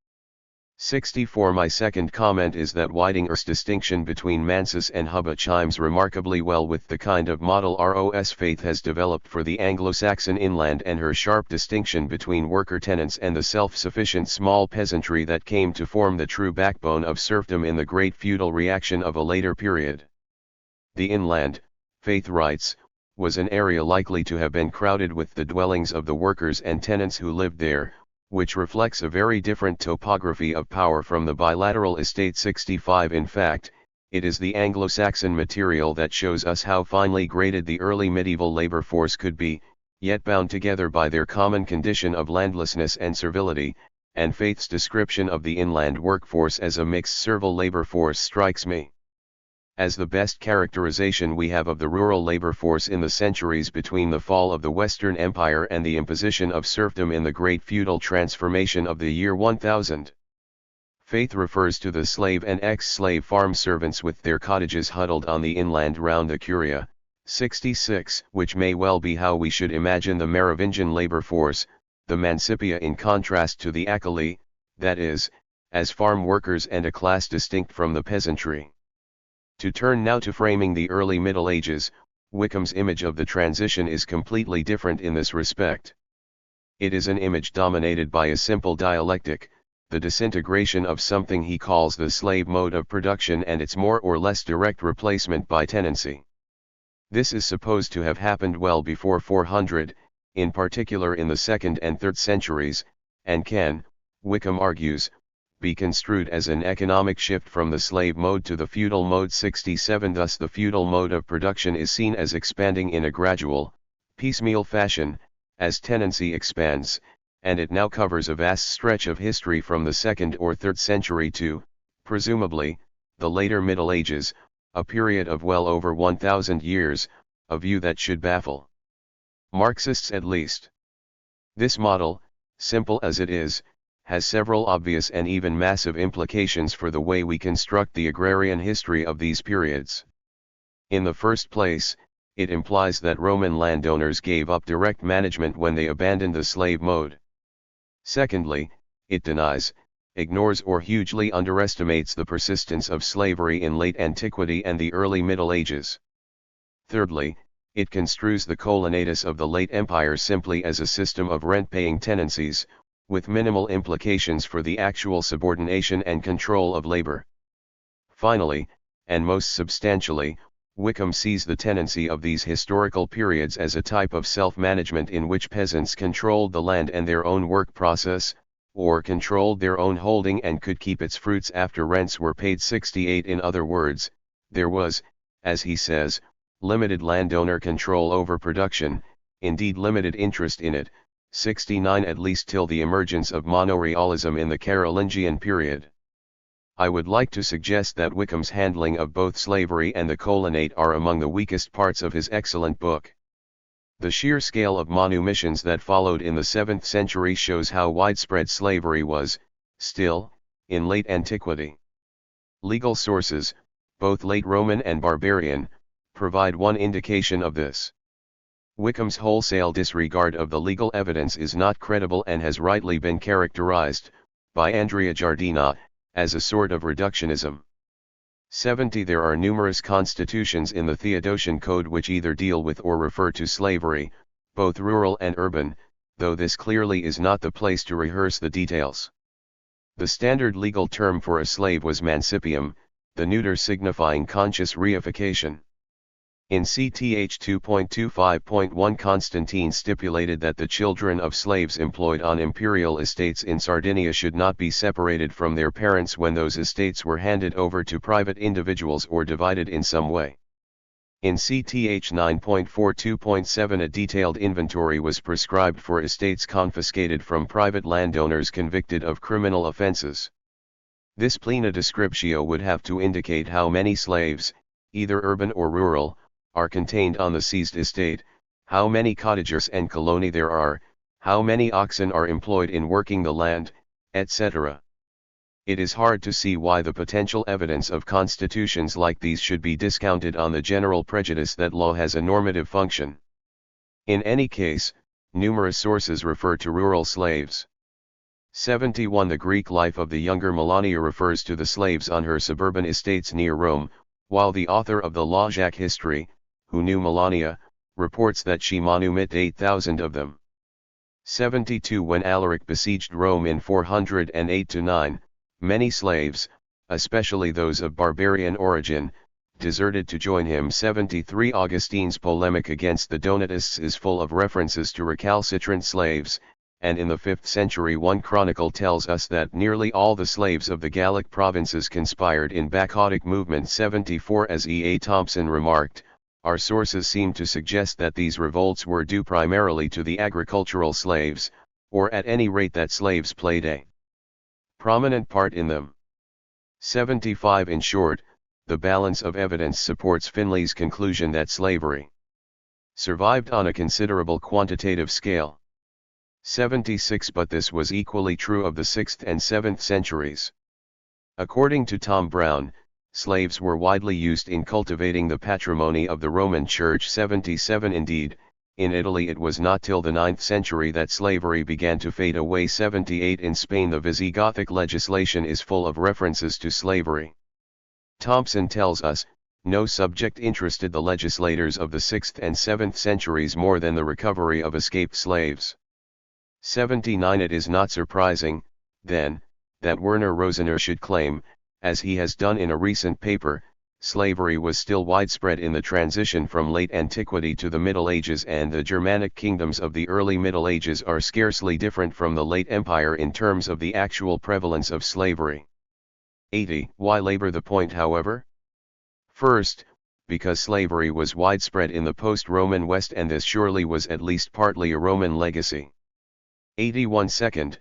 64. My second comment is that Weidinger's distinction between mansus and hubba chimes remarkably well with the kind of model ROS faith has developed for the Anglo-Saxon inland and her sharp distinction between worker tenants and the self-sufficient small peasantry that came to form the true backbone of serfdom in the great feudal reaction of a later period. The inland, faith writes, was an area likely to have been crowded with the dwellings of the workers and tenants who lived there, which reflects a very different topography of power from the bilateral estate. 65. In fact, it is the Anglo-Saxon material that shows us how finely graded the early medieval labor force could be, yet bound together by their common condition of landlessness and servility, and Faith's description of the inland workforce as a mixed servile labor force strikes me as the best characterization we have of the rural labor force in the centuries between the fall of the Western Empire and the imposition of serfdom in the great feudal transformation of the year 1000. Faith refers to the slave and ex-slave farm servants with their cottages huddled on the inland round the curia. 66. Which may well be how we should imagine the Merovingian labor force, the mancipia in contrast to the acoli, that is, as farm workers and a class distinct from the peasantry. To turn now to framing the early Middle Ages, Wickham's image of the transition is completely different in this respect. It is an image dominated by a simple dialectic, the disintegration of something he calls the slave mode of production and its more or less direct replacement by tenancy. This is supposed to have happened well before 400, in particular in the 2nd and 3rd centuries, and can, Wickham argues, be construed as an economic shift from the slave mode to the feudal mode. 67 Thus the feudal mode of production is seen as expanding in a gradual, piecemeal fashion, as tenancy expands, and it now covers a vast stretch of history from the 2nd or 3rd century to, presumably, the later Middle Ages, a period of well over 1,000 years, a view that should baffle Marxists at least. This model, simple as it is, has several obvious and even massive implications for the way we construct the agrarian history of these periods. In the first place, it implies that Roman landowners gave up direct management when they abandoned the slave mode. Secondly, it denies, ignores or hugely underestimates the persistence of slavery in late antiquity and the early Middle Ages. Thirdly, it construes the coloniatus of the late empire simply as a system of rent-paying tenancies, with minimal implications for the actual subordination and control of labor. Finally, and most substantially, Wickham sees the tenancy of these historical periods as a type of self-management in which peasants controlled the land and their own work process, or controlled their own holding and could keep its fruits after rents were paid. 68 In other words, there was, as he says, limited landowner control over production, indeed limited interest in it. 69 At least till the emergence of monorealism in the Carolingian period. I would like to suggest that Wickham's handling of both slavery and the colonate are among the weakest parts of his excellent book. The sheer scale of manumissions that followed in the 7th century shows how widespread slavery was, still, in late antiquity. Legal sources, both late Roman and barbarian, provide one indication of this. Wickham's wholesale disregard of the legal evidence is not credible and has rightly been characterized, by Andrea Giardina, as a sort of reductionism. 70 There are numerous constitutions in the Theodosian Code which either deal with or refer to slavery, both rural and urban, though this clearly is not the place to rehearse the details. The standard legal term for a slave was mancipium, the neuter signifying conscious reification. In CTH 2.25.1 Constantine stipulated that the children of slaves employed on imperial estates in Sardinia should not be separated from their parents when those estates were handed over to private individuals or divided in some way. In CTH 9.42.7 a detailed inventory was prescribed for estates confiscated from private landowners convicted of criminal offenses. This plena descriptio would have to indicate how many slaves, either urban or rural, are contained on the seized estate, how many cottagers and coloni there are, how many oxen are employed in working the land, etc. It is hard to see why the potential evidence of constitutions like these should be discounted on the general prejudice that law has a normative function. In any case, numerous sources refer to rural slaves. 71 The Greek life of the younger Melania refers to the slaves on her suburban estates near Rome, while the author of the Lajak history, who knew Melania, reports that she manumit 8,000 of them. 72 When Alaric besieged Rome in 408-9, many slaves, especially those of barbarian origin, deserted to join him. 73 Augustine's polemic against the Donatists is full of references to recalcitrant slaves, and in the 5th century one chronicle tells us that nearly all the slaves of the Gallic provinces conspired in Bacchatic movement. 74 As E. A. Thompson remarked, our sources seem to suggest that these revolts were due primarily to the agricultural slaves, or at any rate that slaves played a prominent part in them. 75 In short, the balance of evidence supports Finley's conclusion that slavery survived on a considerable quantitative scale. 76 But this was equally true of the 6th and 7th centuries. According to Tom Brown, slaves were widely used in cultivating the patrimony of the Roman Church. 77 Indeed, in Italy it was not till the 9th century that slavery began to fade away. 78 In Spain the Visigothic legislation is full of references to slavery. Thompson tells us, no subject interested the legislators of the 6th and 7th centuries more than the recovery of escaped slaves. 79 It is not surprising, then, that Werner Rosener should claim, as he has done in a recent paper, Slavery was still widespread in the transition from late antiquity to the Middle Ages, and the Germanic kingdoms of the early Middle Ages are scarcely different from the late Empire in terms of the actual prevalence of slavery. 80. Why labor the point, however? First, because slavery was widespread in the post-Roman West, and this surely was at least partly a Roman legacy. 81. Second,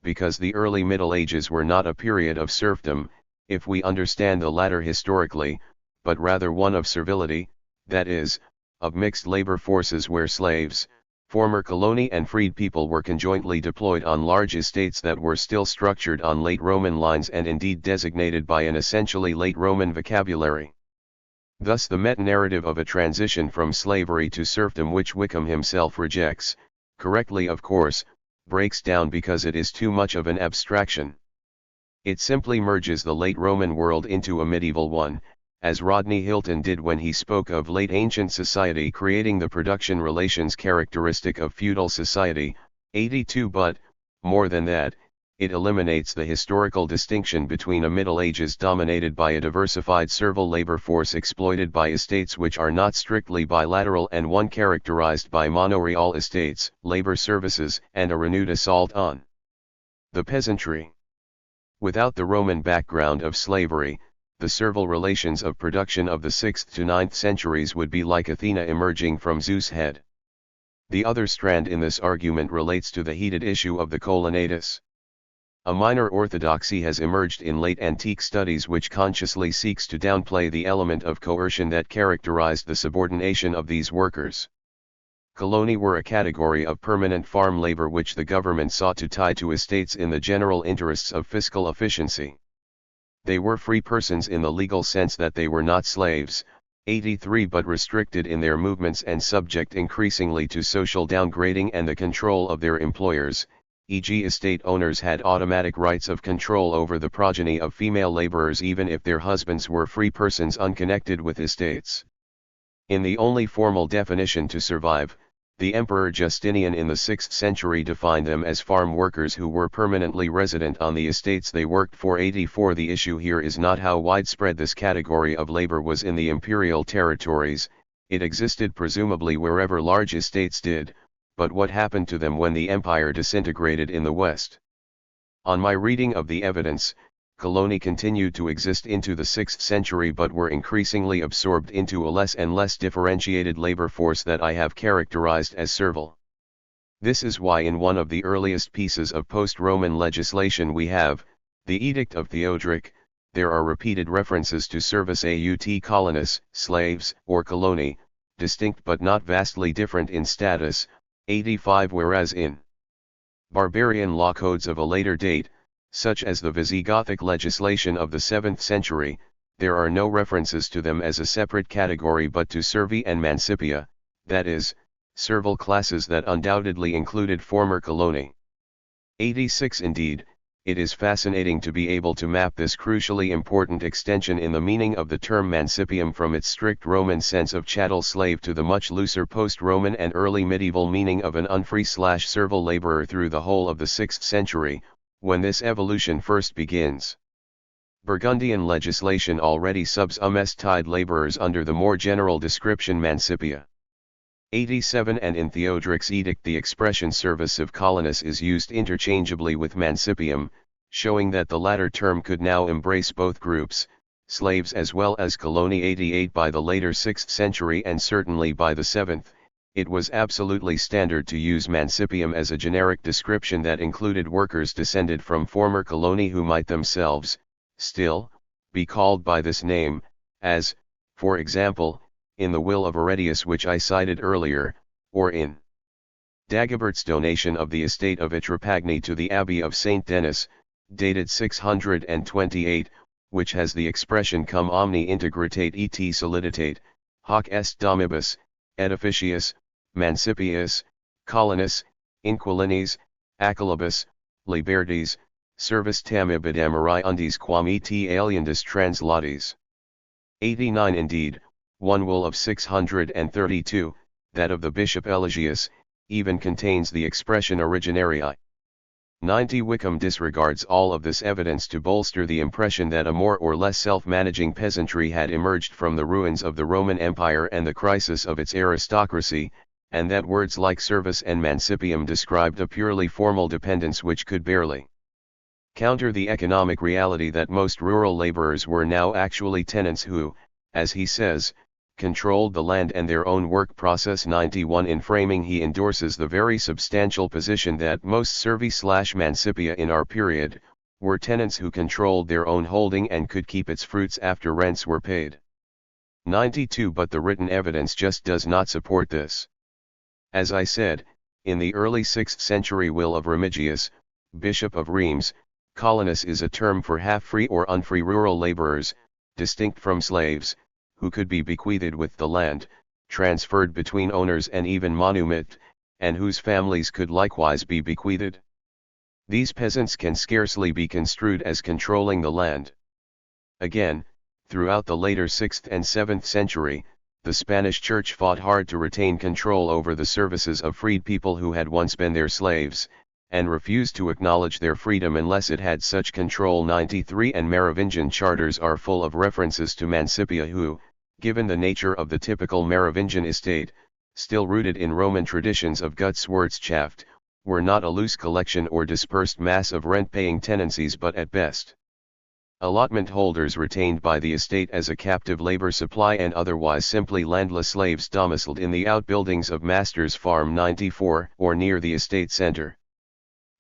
because the early Middle Ages were not a period of serfdom, if we understand the latter historically, but rather one of servility, that is, of mixed labor forces where slaves, former colony and freed people were conjointly deployed on large estates that were still structured on late Roman lines and indeed designated by an essentially late Roman vocabulary. Thus the meta-narrative of a transition from slavery to serfdom, which Wickham himself rejects, correctly of course, breaks down because it is too much of an abstraction. It simply merges the late Roman world into a medieval one, as Rodney Hilton did when he spoke of late ancient society creating the production relations characteristic of feudal society. 82. But, more than that, it eliminates the historical distinction between a Middle Ages dominated by a diversified servile labor force exploited by estates which are not strictly bilateral and one characterized by monoreal estates, labor services, and a renewed assault on the peasantry. Without the Roman background of slavery, the servile relations of production of the 6th to 9th centuries would be like Athena emerging from Zeus' head. The other strand in this argument relates to the heated issue of the colonnatus. A minor orthodoxy has emerged in late antique studies which consciously seeks to downplay the element of coercion that characterized the subordination of these workers. Coloni were a category of permanent farm labor which the government sought to tie to estates in the general interests of fiscal efficiency. They were free persons in the legal sense that they were not slaves. 83. But restricted in their movements and subject increasingly to social downgrading and the control of their employers, e.g. estate owners had automatic rights of control over the progeny of female laborers even if their husbands were free persons unconnected with estates. In the only formal definition to survive, the Emperor Justinian in the 6th century defined them as farm workers who were permanently resident on the estates they worked for. 84. The issue here is not how widespread this category of labor was in the imperial territories, it existed presumably wherever large estates did, but what happened to them when the empire disintegrated in the West. On my reading of the evidence, coloni continued to exist into the 6th century but were increasingly absorbed into a less and less differentiated labor force that I have characterized as servile. This is why in one of the earliest pieces of post-Roman legislation we have, the Edict of Theodoric, there are repeated references to servus aut colonus, slaves, or coloni, distinct but not vastly different in status. 85. Whereas in barbarian law codes of a later date, such as the Visigothic legislation of the 7th century, there are no references to them as a separate category but to servi and mancipia, that is, servile classes that undoubtedly included former coloni. 86. Indeed, it is fascinating to be able to map this crucially important extension in the meaning of the term mancipium from its strict Roman sense of chattel slave to the much looser post-Roman and early medieval meaning of an unfree/servile laborer through the whole of the 6th century, when this evolution first begins. Burgundian legislation already subs est tied laborers under the more general description mancipia. 87. And in Theodoric's edict the expression servicive colonus is used interchangeably with mancipium, showing that the latter term could now embrace both groups, slaves as well as coloni. 88. By the later 6th century and certainly by the 7th, it was absolutely standard to use mancipium as a generic description that included workers descended from former coloni who might themselves, still, be called by this name, as, for example, in the will of Arretius which I cited earlier, or in Dagobert's donation of the estate of Etrepagny to the Abbey of St. Denis, dated 628, which has the expression cum omni integritate et soliditate, hoc est domibus, edificius, mancipius, colonus, inquilinis, accolibus, libertis, servis tamibidameri undis quam et aliendis translatis. 89. Indeed, one will of 632, that of the Bishop Eligius, even contains the expression originarii. 90 Wickham disregards all of this evidence to bolster the impression that a more or less self-managing peasantry had emerged from the ruins of the Roman Empire and the crisis of its aristocracy, and that words like servus and mancipium described a purely formal dependence which could barely counter the economic reality that most rural laborers were now actually tenants who, as he says, controlled the land and their own work process. 91 In framing he endorses the very substantial position that most servi/mancipia in our period, were tenants who controlled their own holding and could keep its fruits after rents were paid. 92 But the written evidence just does not support this. As I said, in the early 6th century will of Remigius, Bishop of Reims, colonus is a term for half-free or unfree rural laborers, distinct from slaves, who could be bequeathed with the land, transferred between owners and even manumitted, and whose families could likewise be bequeathed. These peasants can scarcely be construed as controlling the land. Again, throughout the later 6th and 7th century, the Spanish Church fought hard to retain control over the services of freed people who had once been their slaves, and refused to acknowledge their freedom unless it had such control. 93 And Merovingian charters are full of references to mancipia who, given the nature of the typical Merovingian estate, still rooted in Roman traditions of Gutswirtschaft, were not a loose collection or dispersed mass of rent-paying tenancies but at best allotment holders retained by the estate as a captive labor supply and otherwise simply landless slaves domiciled in the outbuildings of master's farm. 94 Or near the estate center.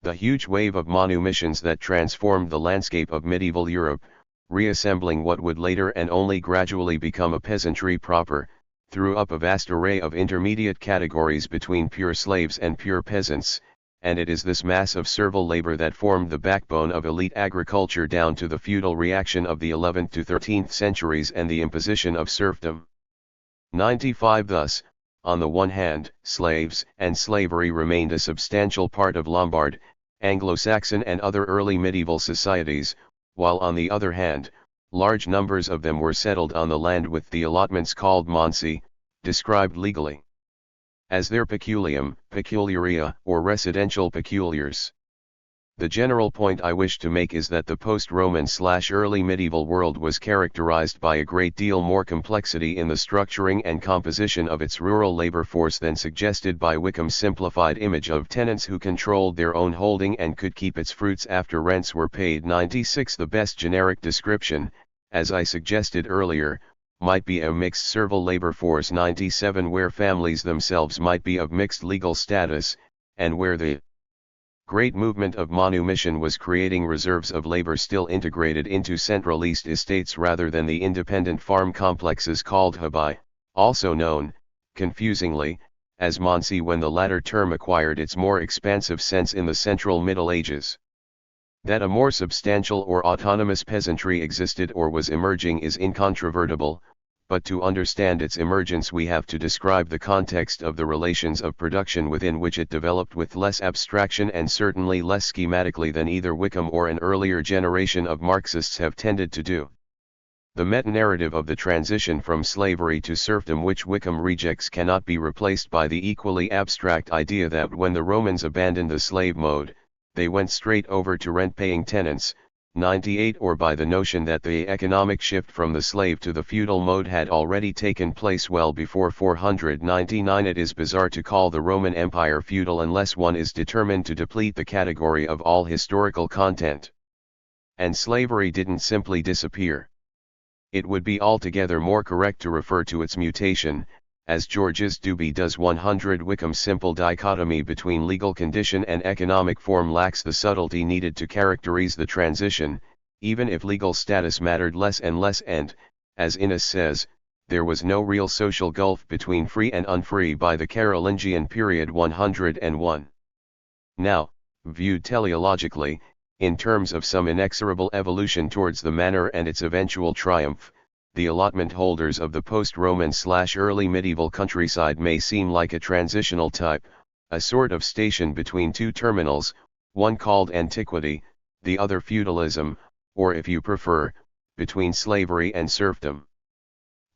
The huge wave of manumissions that transformed the landscape of medieval Europe, reassembling what would later and only gradually become a peasantry proper, threw up a vast array of intermediate categories between pure slaves and pure peasants, and it is this mass of servile labor that formed the backbone of elite agriculture down to the feudal reaction of the 11th to 13th centuries and the imposition of serfdom. 95 Thus, on the one hand, slaves and slavery remained a substantial part of Lombard, Anglo-Saxon and other early medieval societies, while on the other hand, large numbers of them were settled on the land with the allotments called mansi, described legally as their peculium, peculiaria, or residential peculiars. The general point I wish to make is that the post-Roman/early medieval world was characterized by a great deal more complexity in the structuring and composition of its rural labor force than suggested by Wickham's simplified image of tenants who controlled their own holding and could keep its fruits after rents were paid. 96 The best generic description, as I suggested earlier, might be a mixed servile labor force. 97 Where families themselves might be of mixed legal status, and where the great movement of manumission was creating reserves of labor still integrated into Central East estates rather than the independent farm complexes called habai, also known, confusingly, as mansi when the latter term acquired its more expansive sense in the Central Middle Ages. That a more substantial or autonomous peasantry existed or was emerging is incontrovertible, but to understand its emergence we have to describe the context of the relations of production within which it developed with less abstraction and certainly less schematically than either Wickham or an earlier generation of Marxists have tended to do. The meta-narrative of the transition from slavery to serfdom which Wickham rejects cannot be replaced by the equally abstract idea that when the Romans abandoned the slave mode, they went straight over to rent-paying tenants. 98 Or by the notion that the economic shift from the slave to the feudal mode had already taken place well before 499. It is bizarre to call the Roman Empire feudal unless one is determined to deplete the category of all historical content. And slavery didn't simply disappear. It would be altogether more correct to refer to its mutation, as Georges Duby does. 100 Wickham's simple dichotomy between legal condition and economic form lacks the subtlety needed to characterize the transition, even if legal status mattered less and less and, as Innes says, there was no real social gulf between free and unfree by the Carolingian period. 101. Now, viewed teleologically, in terms of some inexorable evolution towards the manor and its eventual triumph, the allotment holders of the post-Roman/early medieval countryside may seem like a transitional type, a sort of station between two terminals, one called Antiquity, the other feudalism, or if you prefer, between slavery and serfdom.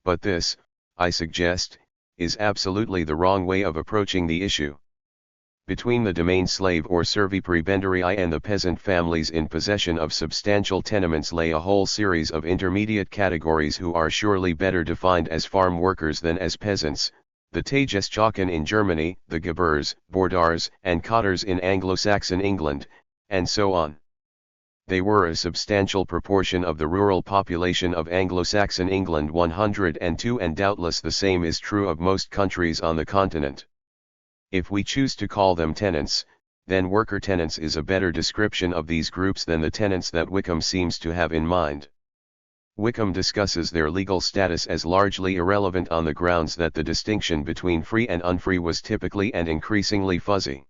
But this, I suggest, is absolutely the wrong way of approaching the issue. Between the domain slave or servi prebendarii and the peasant families in possession of substantial tenements lay a whole series of intermediate categories who are surely better defined as farm workers than as peasants, the Tagesjochen in Germany, the Gebers, Bordars, and Cotters in Anglo-Saxon England, and so on. They were a substantial proportion of the rural population of Anglo-Saxon England 102, and doubtless the same is true of most countries on the continent. If we choose to call them tenants, then worker tenants is a better description of these groups than the tenants that Wickham seems to have in mind. Wickham discusses their legal status as largely irrelevant on the grounds that the distinction between free and unfree was typically and increasingly fuzzy.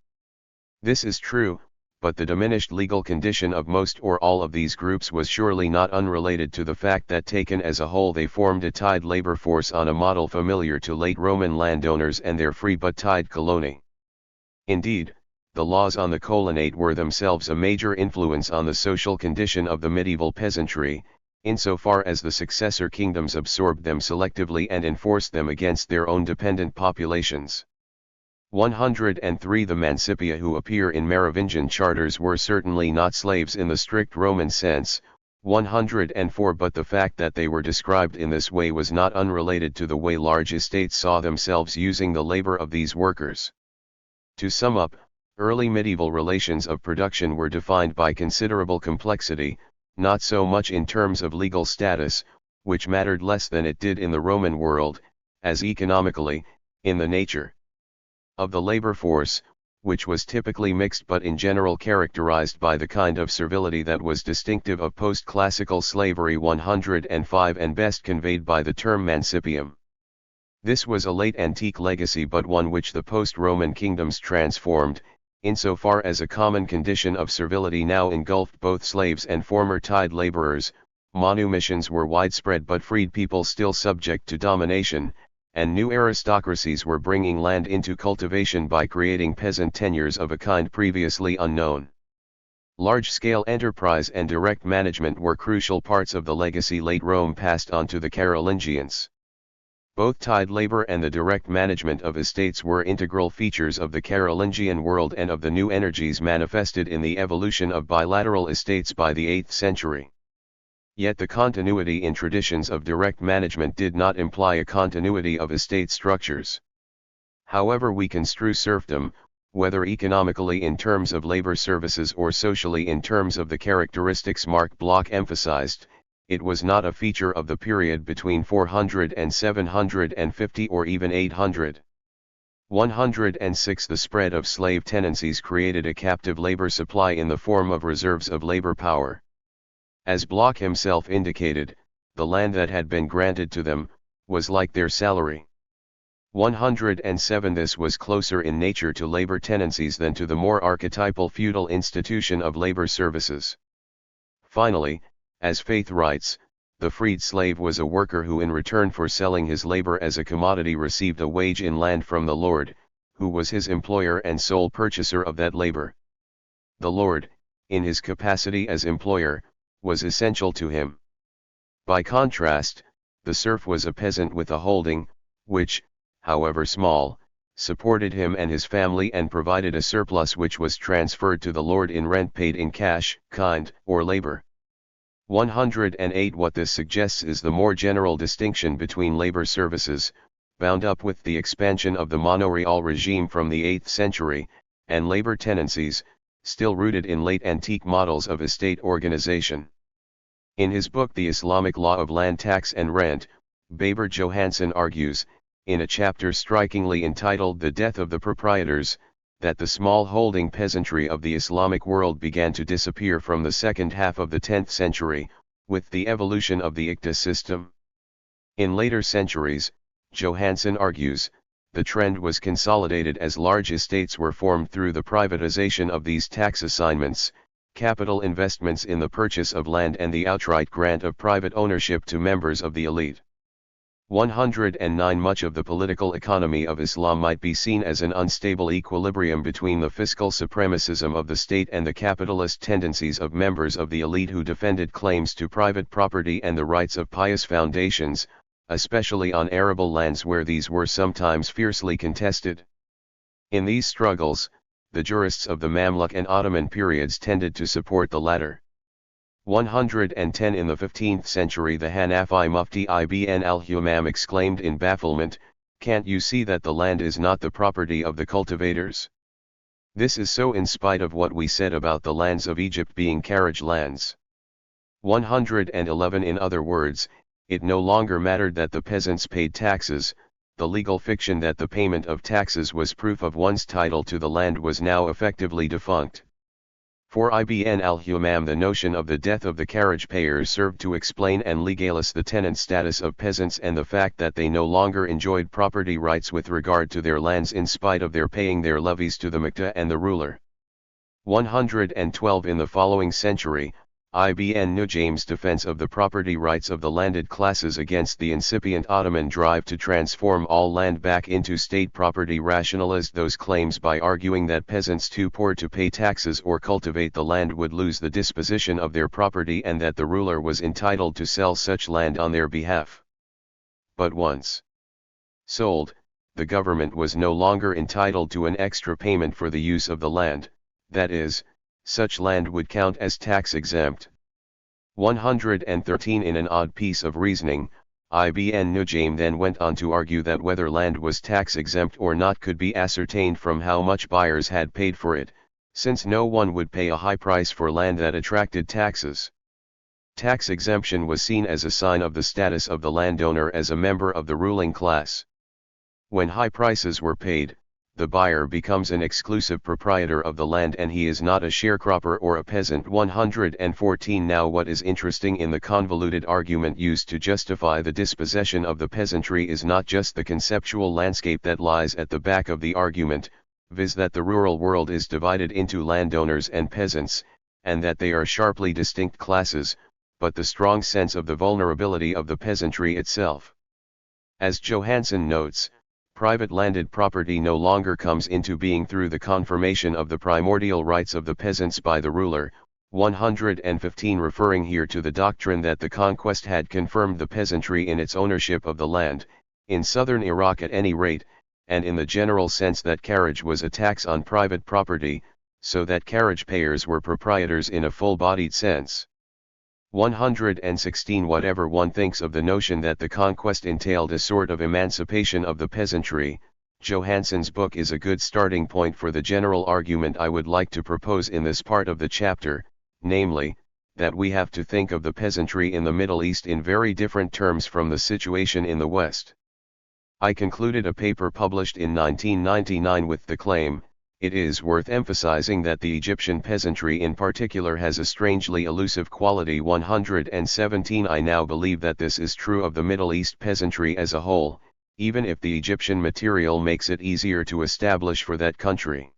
This is true, but the diminished legal condition of most or all of these groups was surely not unrelated to the fact that taken as a whole they formed a tied labor force on a model familiar to late Roman landowners and their free but tied colony. Indeed, the laws on the colonate were themselves a major influence on the social condition of the medieval peasantry, insofar as the successor kingdoms absorbed them selectively and enforced them against their own dependent populations. 103 The mancipia who appear in Merovingian charters were certainly not slaves in the strict Roman sense, 104 but the fact that they were described in this way was not unrelated to the way large estates saw themselves using the labor of these workers. To sum up, early medieval relations of production were defined by considerable complexity, not so much in terms of legal status, which mattered less than it did in the Roman world, as economically, in the nature of the labor force, which was typically mixed but in general characterized by the kind of servility that was distinctive of post-classical slavery 105 and best conveyed by the term mancipium. This was a late antique legacy but one which the post-Roman kingdoms transformed, insofar as a common condition of servility now engulfed both slaves and former tied laborers. Manumissions were widespread but freed people still subject to domination, and new aristocracies were bringing land into cultivation by creating peasant tenures of a kind previously unknown. Large-scale enterprise and direct management were crucial parts of the legacy late Rome passed on to the Carolingians. Both tied labor and the direct management of estates were integral features of the Carolingian world and of the new energies manifested in the evolution of bilateral estates by the 8th century. Yet the continuity in traditions of direct management did not imply a continuity of estate structures. However we construe serfdom, whether economically in terms of labor services or socially in terms of the characteristics Mark Bloch emphasized, it was not a feature of the period between 400 and 750 or even 800. 106 The spread of slave tenancies created a captive labor supply in the form of reserves of labor power. As Bloch himself indicated, the land that had been granted to them was like their salary. 107 This was closer in nature to labor tenancies than to the more archetypal feudal institution of labor services. Finally, as Faith writes, the freed slave was a worker who in return for selling his labor as a commodity received a wage in land from the Lord, who was his employer and sole purchaser of that labor. The Lord, in his capacity as employer, was essential to him. By contrast, the serf was a peasant with a holding, which, however small, supported him and his family and provided a surplus which was transferred to the Lord in rent paid in cash, kind, or labor. 108 What this suggests is the more general distinction between labor services, bound up with the expansion of the manorial regime from the 8th century, and labor tenancies, still rooted in late antique models of estate organization. In his book The Islamic Law of Land Tax and Rent, Baber Johansen argues, in a chapter strikingly entitled The Death of the Proprietors, that the small holding peasantry of the Islamic world began to disappear from the second half of the 10th century, with the evolution of the ICTA system. In later centuries, Johansen argues, the trend was consolidated as large estates were formed through the privatization of these tax assignments, capital investments in the purchase of land and the outright grant of private ownership to members of the elite. 109 Much of the political economy of Islam might be seen as an unstable equilibrium between the fiscal supremacism of the state and the capitalist tendencies of members of the elite who defended claims to private property and the rights of pious foundations, especially on arable lands where these were sometimes fiercely contested. In these struggles, the jurists of the Mamluk and Ottoman periods tended to support the latter. 110 In the 15th century the Hanafi Mufti Ibn al-Humam exclaimed in bafflement, "Can't you see that the land is not the property of the cultivators? This is so in spite of what we said about the lands of Egypt being carriage lands." 111 In other words, it no longer mattered that the peasants paid taxes. The legal fiction that the payment of taxes was proof of one's title to the land was now effectively defunct. For Ibn al-Humam the notion of the death of the carriage payers served to explain and legalize the tenant status of peasants and the fact that they no longer enjoyed property rights with regard to their lands in spite of their paying their levies to the Mukta and the ruler. 112 In the following century, Ibn Nujaym's defense of the property rights of the landed classes against the incipient Ottoman drive to transform all land back into state property rationalized those claims by arguing that peasants too poor to pay taxes or cultivate the land would lose the disposition of their property and that the ruler was entitled to sell such land on their behalf. But once sold, the government was no longer entitled to an extra payment for the use of the land, that is, such land would count as tax-exempt. 113 In an odd piece of reasoning, Ibn Nujaym then went on to argue that whether land was tax-exempt or not could be ascertained from how much buyers had paid for it, since no one would pay a high price for land that attracted taxes. Tax exemption was seen as a sign of the status of the landowner as a member of the ruling class. When high prices were paid, the buyer becomes an exclusive proprietor of the land and he is not a sharecropper or a peasant. 114 Now what is interesting in the convoluted argument used to justify the dispossession of the peasantry is not just the conceptual landscape that lies at the back of the argument, viz. that the rural world is divided into landowners and peasants, and that they are sharply distinct classes, but the strong sense of the vulnerability of the peasantry itself. As Johansen notes, private landed property no longer comes into being through the confirmation of the primordial rights of the peasants by the ruler. 115 Referring here to the doctrine that the conquest had confirmed the peasantry in its ownership of the land, in southern Iraq at any rate, and in the general sense that carriage was a tax on private property, so that carriage payers were proprietors in a full-bodied sense. 116 Whatever one thinks of the notion that the conquest entailed a sort of emancipation of the peasantry, Johansen's book is a good starting point for the general argument I would like to propose in this part of the chapter, namely, that we have to think of the peasantry in the Middle East in very different terms from the situation in the West. I concluded a paper published in 1999 with the claim, "It is worth emphasizing that the Egyptian peasantry in particular has a strangely elusive quality." 117 I now believe that this is true of the Middle East peasantry as a whole, even if the Egyptian material makes it easier to establish for that country.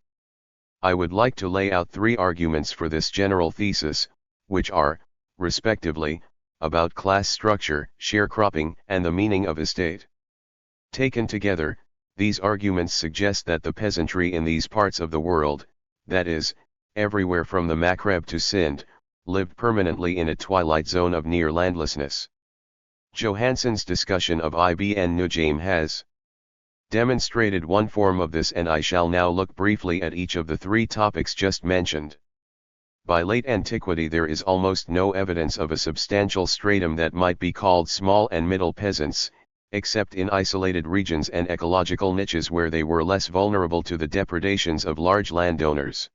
I would like to lay out three arguments for this general thesis, which are, respectively, about class structure, sharecropping, and the meaning of estate. Taken together, these arguments suggest that the peasantry in these parts of the world, that is, everywhere from the Maghreb to Sind, lived permanently in a twilight zone of near landlessness. Johansen's discussion of Ibn Nujaym has demonstrated one form of this, and I shall now look briefly at each of the three topics just mentioned. By late antiquity there is almost no evidence of a substantial stratum that might be called small and middle peasants, except in isolated regions and ecological niches where they were less vulnerable to the depredations of large landowners.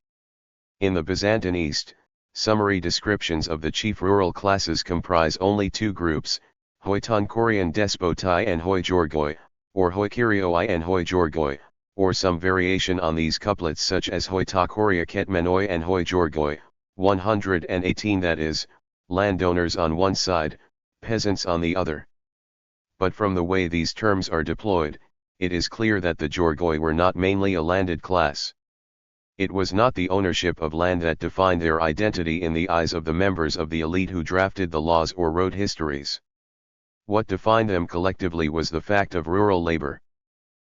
In the Byzantine East, summary descriptions of the chief rural classes comprise only two groups, hoi Tonkorian despotai and hoi Georgoi, or hoi Kyrioi and hoi Georgoi, or some variation on these couplets such as hoi Tokoria Ketmenoi and hoi Georgoi. 118 That is, landowners on one side, peasants on the other. But from the way these terms are deployed, it is clear that the Georgoi were not mainly a landed class. It was not the ownership of land that defined their identity in the eyes of the members of the elite who drafted the laws or wrote histories. What defined them collectively was the fact of rural labor.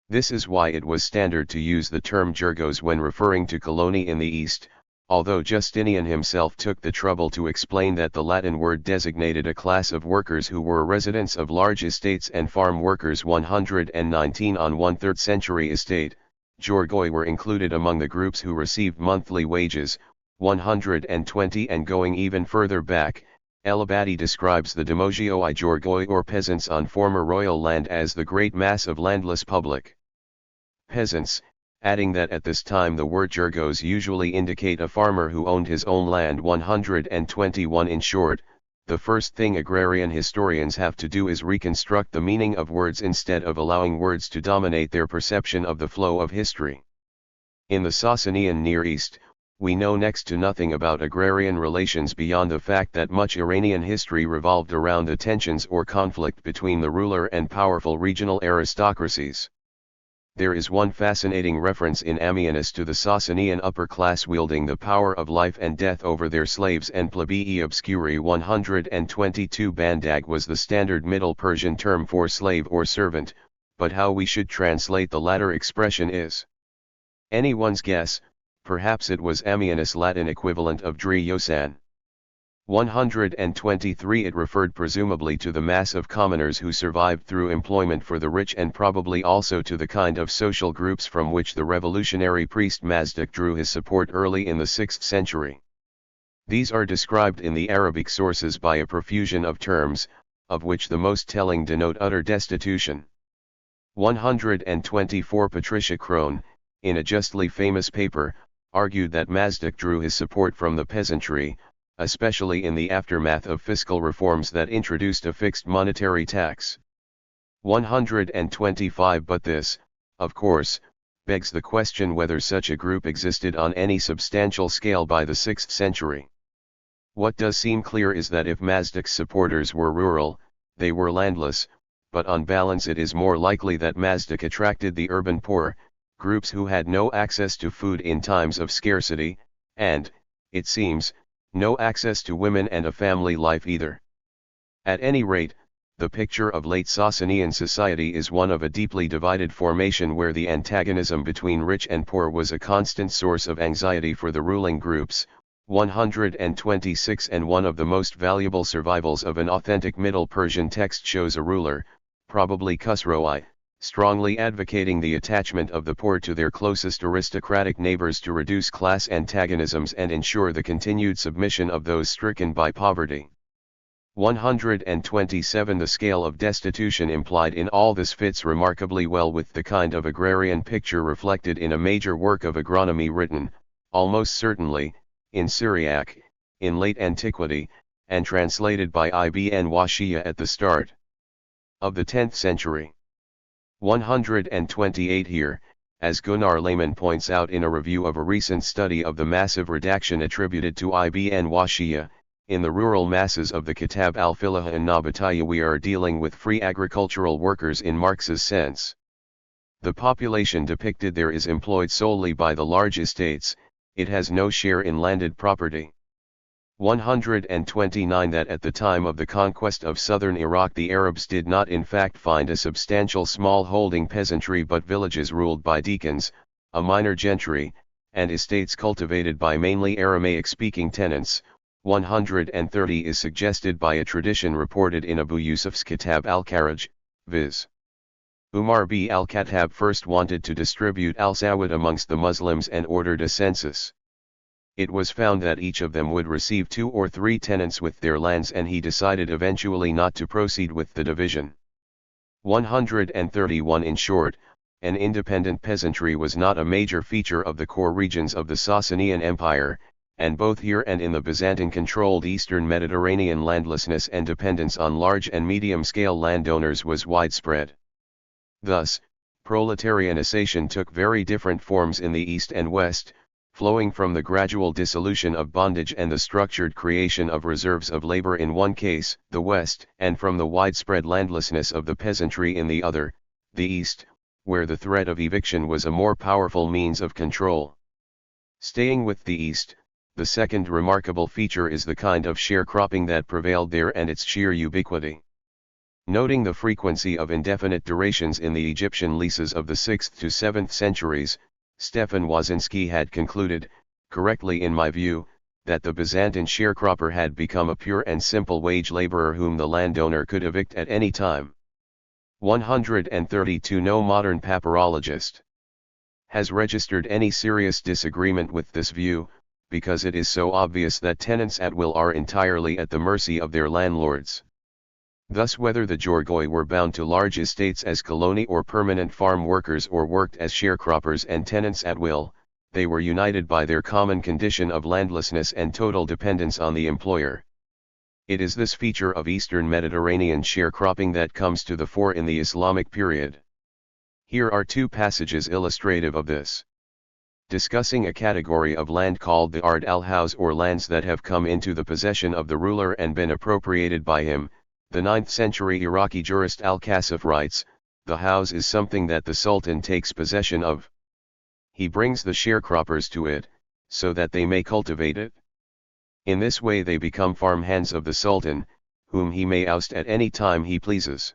This is why it was standard to use the term Georgos when referring to colony in the East, although Justinian himself took the trouble to explain that the Latin word designated a class of workers who were residents of large estates and farm workers. 119 On 1/3 century estate, Georgoi were included among the groups who received monthly wages, 120, and going even further back, Elabadi describes the Demogioi Georgoi or peasants on former royal land as the great mass of landless public peasants, adding that at this time the word Georgos usually indicate a farmer who owned his own land. 121. In short, the first thing agrarian historians have to do is reconstruct the meaning of words instead of allowing words to dominate their perception of the flow of history. In the Sasanian Near East, we know next to nothing about agrarian relations beyond the fact that much Iranian history revolved around the tensions or conflict between the ruler and powerful regional aristocracies. There is one fascinating reference in Ammianus to the Sasanian upper class wielding the power of life and death over their slaves and plebii obscuri. 122. Bandag was the standard Middle Persian term for slave or servant, but how we should translate the latter expression is anyone's guess. Perhaps it was Ammianus' Latin equivalent of driosan. 123. It referred presumably to the mass of commoners who survived through employment for the rich, and probably also to the kind of social groups from which the revolutionary priest Mazdak drew his support early in the 6th century. These are described in the Arabic sources by a profusion of terms, of which the most telling denote utter destitution. 124. Patricia Crone, in a justly famous paper, argued that Mazdak drew his support from the peasantry, especially in the aftermath of fiscal reforms that introduced a fixed monetary tax. 125. But this, of course, begs the question whether such a group existed on any substantial scale by the 6th century. What does seem clear is that if Mazdak's supporters were rural, they were landless, but on balance it is more likely that Mazdak attracted the urban poor, groups who had no access to food in times of scarcity, and, it seems, no access to women and a family life either. At any rate, the picture of late Sasanian society is one of a deeply divided formation where the antagonism between rich and poor was a constant source of anxiety for the ruling groups. 126. And one of the most valuable survivals of an authentic Middle Persian text shows a ruler, probably Khusroi, strongly advocating the attachment of the poor to their closest aristocratic neighbors to reduce class antagonisms and ensure the continued submission of those stricken by poverty. 127. The scale of destitution implied in all this fits remarkably well with the kind of agrarian picture reflected in a major work of agronomy written, almost certainly, in Syriac, in late antiquity, and translated by Ibn Washiyya at the start of the 10th century. 128. Here, as Gunnar Lehmann points out in a review of a recent study of the massive redaction attributed to Ibn Washiyya, in the rural masses of the Kitab al-Filah and Nabatiyya we are dealing with free agricultural workers in Marx's sense. The population depicted there is employed solely by the large estates, it has no share in landed property. 129. That at the time of the conquest of southern Iraq the Arabs did not in fact find a substantial small-holding peasantry but villages ruled by deacons, a minor gentry, and estates cultivated by mainly Aramaic-speaking tenants. 130 is suggested by a tradition reported in Abu Yusuf's Kitab al-Kharaj, viz. Umar b al-Khattab first wanted to distribute al-Sawad amongst the Muslims and ordered a census. It was found that each of them would receive 2 or 3 tenants with their lands, and he decided eventually not to proceed with the division. 131. In short, an independent peasantry was not a major feature of the core regions of the Sasanian Empire, and both here and in the Byzantine-controlled eastern Mediterranean landlessness and dependence on large and medium-scale landowners was widespread. Thus, proletarianization took very different forms in the east and west, flowing from the gradual dissolution of bondage and the structured creation of reserves of labor in one case, the West, and from the widespread landlessness of the peasantry in the other, the East, where the threat of eviction was a more powerful means of control. Staying with the East, the second remarkable feature is the kind of sharecropping that prevailed there and its sheer ubiquity. Noting the frequency of indefinite durations in the Egyptian leases of the 6th to 7th centuries, Stefan Wazinski had concluded, correctly in my view, that the Byzantine sharecropper had become a pure and simple wage laborer whom the landowner could evict at any time. 132. No modern papyrologist has registered any serious disagreement with this view, because it is so obvious that tenants at will are entirely at the mercy of their landlords. Thus whether the Jorgoi were bound to large estates as colony or permanent farm workers or worked as sharecroppers and tenants at will, they were united by their common condition of landlessness and total dependence on the employer. It is this feature of Eastern Mediterranean sharecropping that comes to the fore in the Islamic period. Here are two passages illustrative of this. Discussing a category of land called the Ard al-House, or lands that have come into the possession of the ruler and been appropriated by him, the 9th century Iraqi jurist al-Kasif writes, "The house is something that the Sultan takes possession of. He brings the sharecroppers to it, so that they may cultivate it. In this way they become farm hands of the Sultan, whom he may oust at any time he pleases."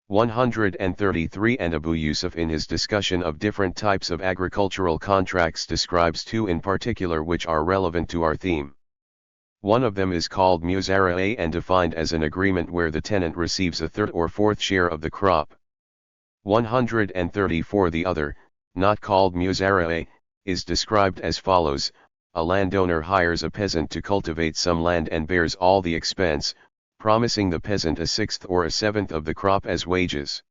133. And Abu Yusuf in his discussion of different types of agricultural contracts describes two in particular which are relevant to our theme. One of them is called muzara'a and defined as an agreement where the tenant receives a third or fourth share of the crop. 134. The other, not called muzara'a, is described as follows: a landowner hires a peasant to cultivate some land and bears all the expense, promising the peasant a sixth or a seventh of the crop as wages.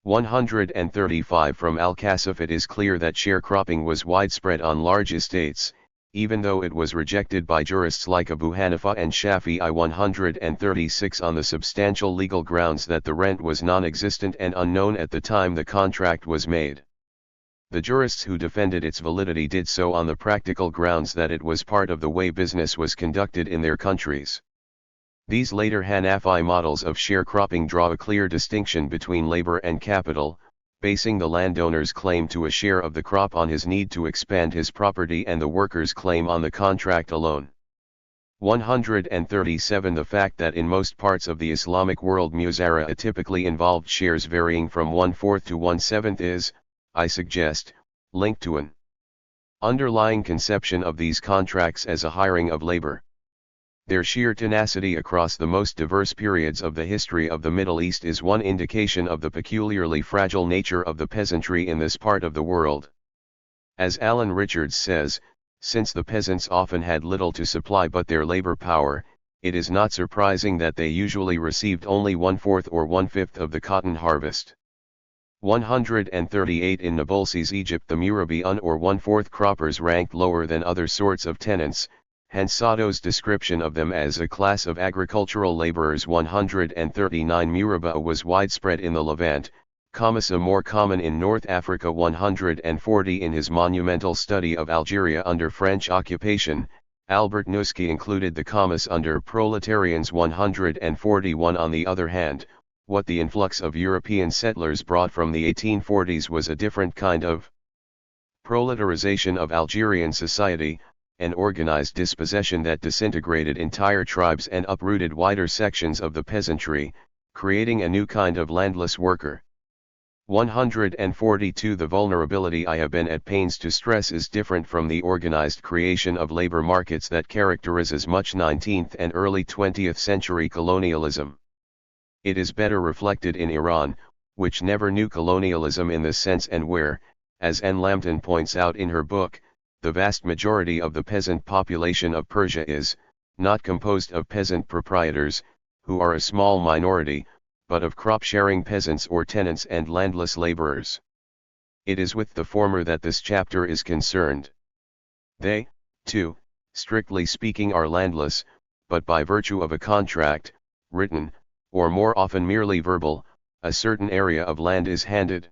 135. From al-Kasif it is clear that sharecropping was widespread on large estates, even though it was rejected by jurists like Abu Hanifa and Shafi'i. 136. On the substantial legal grounds that the rent was non-existent and unknown at the time the contract was made. The jurists who defended its validity did so on the practical grounds that it was part of the way business was conducted in their countries. These later Hanafi models of sharecropping draw a clear distinction between labor and capital, basing the landowner's claim to a share of the crop on his need to expand his property and the worker's claim on the contract alone. 137. The fact that in most parts of the Islamic world muzara'a typically involved shares varying from 1/4 to 1/7 is, I suggest, linked to an underlying conception of these contracts as a hiring of labor. Their sheer tenacity across the most diverse periods of the history of the Middle East is one indication of the peculiarly fragile nature of the peasantry in this part of the world. As Alan Richards says, since the peasants often had little to supply but their labor power, it is not surprising that they usually received only 1/4 or 1/5 of the cotton harvest. 138. In Nablus, Egypt, the murabi'un or 1/4 croppers ranked lower than other sorts of tenants, hence Sato's description of them as a class of agricultural laborers. 139. Muraba'a was widespread in the Levant, Kamasa more common in North Africa. 140. In his monumental study of Algeria under French occupation, Albert Nuski included the Kamas under proletarians. 141. On the other hand, what the influx of European settlers brought from the 1840s was a different kind of proletarization of Algerian society, an organized dispossession that disintegrated entire tribes and uprooted wider sections of the peasantry, creating a new kind of landless worker. 142. The vulnerability I have been at pains to stress is different from the organized creation of labor markets that characterizes much 19th and early 20th century colonialism. It is better reflected in Iran, which never knew colonialism in this sense and where, as N. Lambton points out in her book, the vast majority of the peasant population of Persia is, not composed of peasant proprietors, who are a small minority, but of crop-sharing peasants or tenants and landless laborers. It is with the former that this chapter is concerned. They, too, strictly speaking are landless, but by virtue of a contract, written, or more often merely verbal, a certain area of land is handed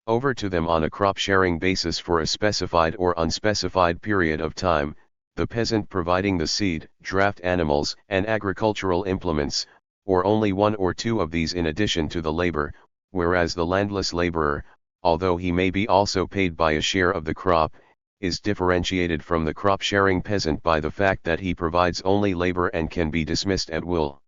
over to them on a crop-sharing basis for a specified or unspecified period of time, the peasant providing the seed, draft animals, and agricultural implements, or only one or two of these in addition to the labor, whereas the landless laborer, although he may be also paid by a share of the crop, is differentiated from the crop-sharing peasant by the fact that he provides only labor and can be dismissed at will.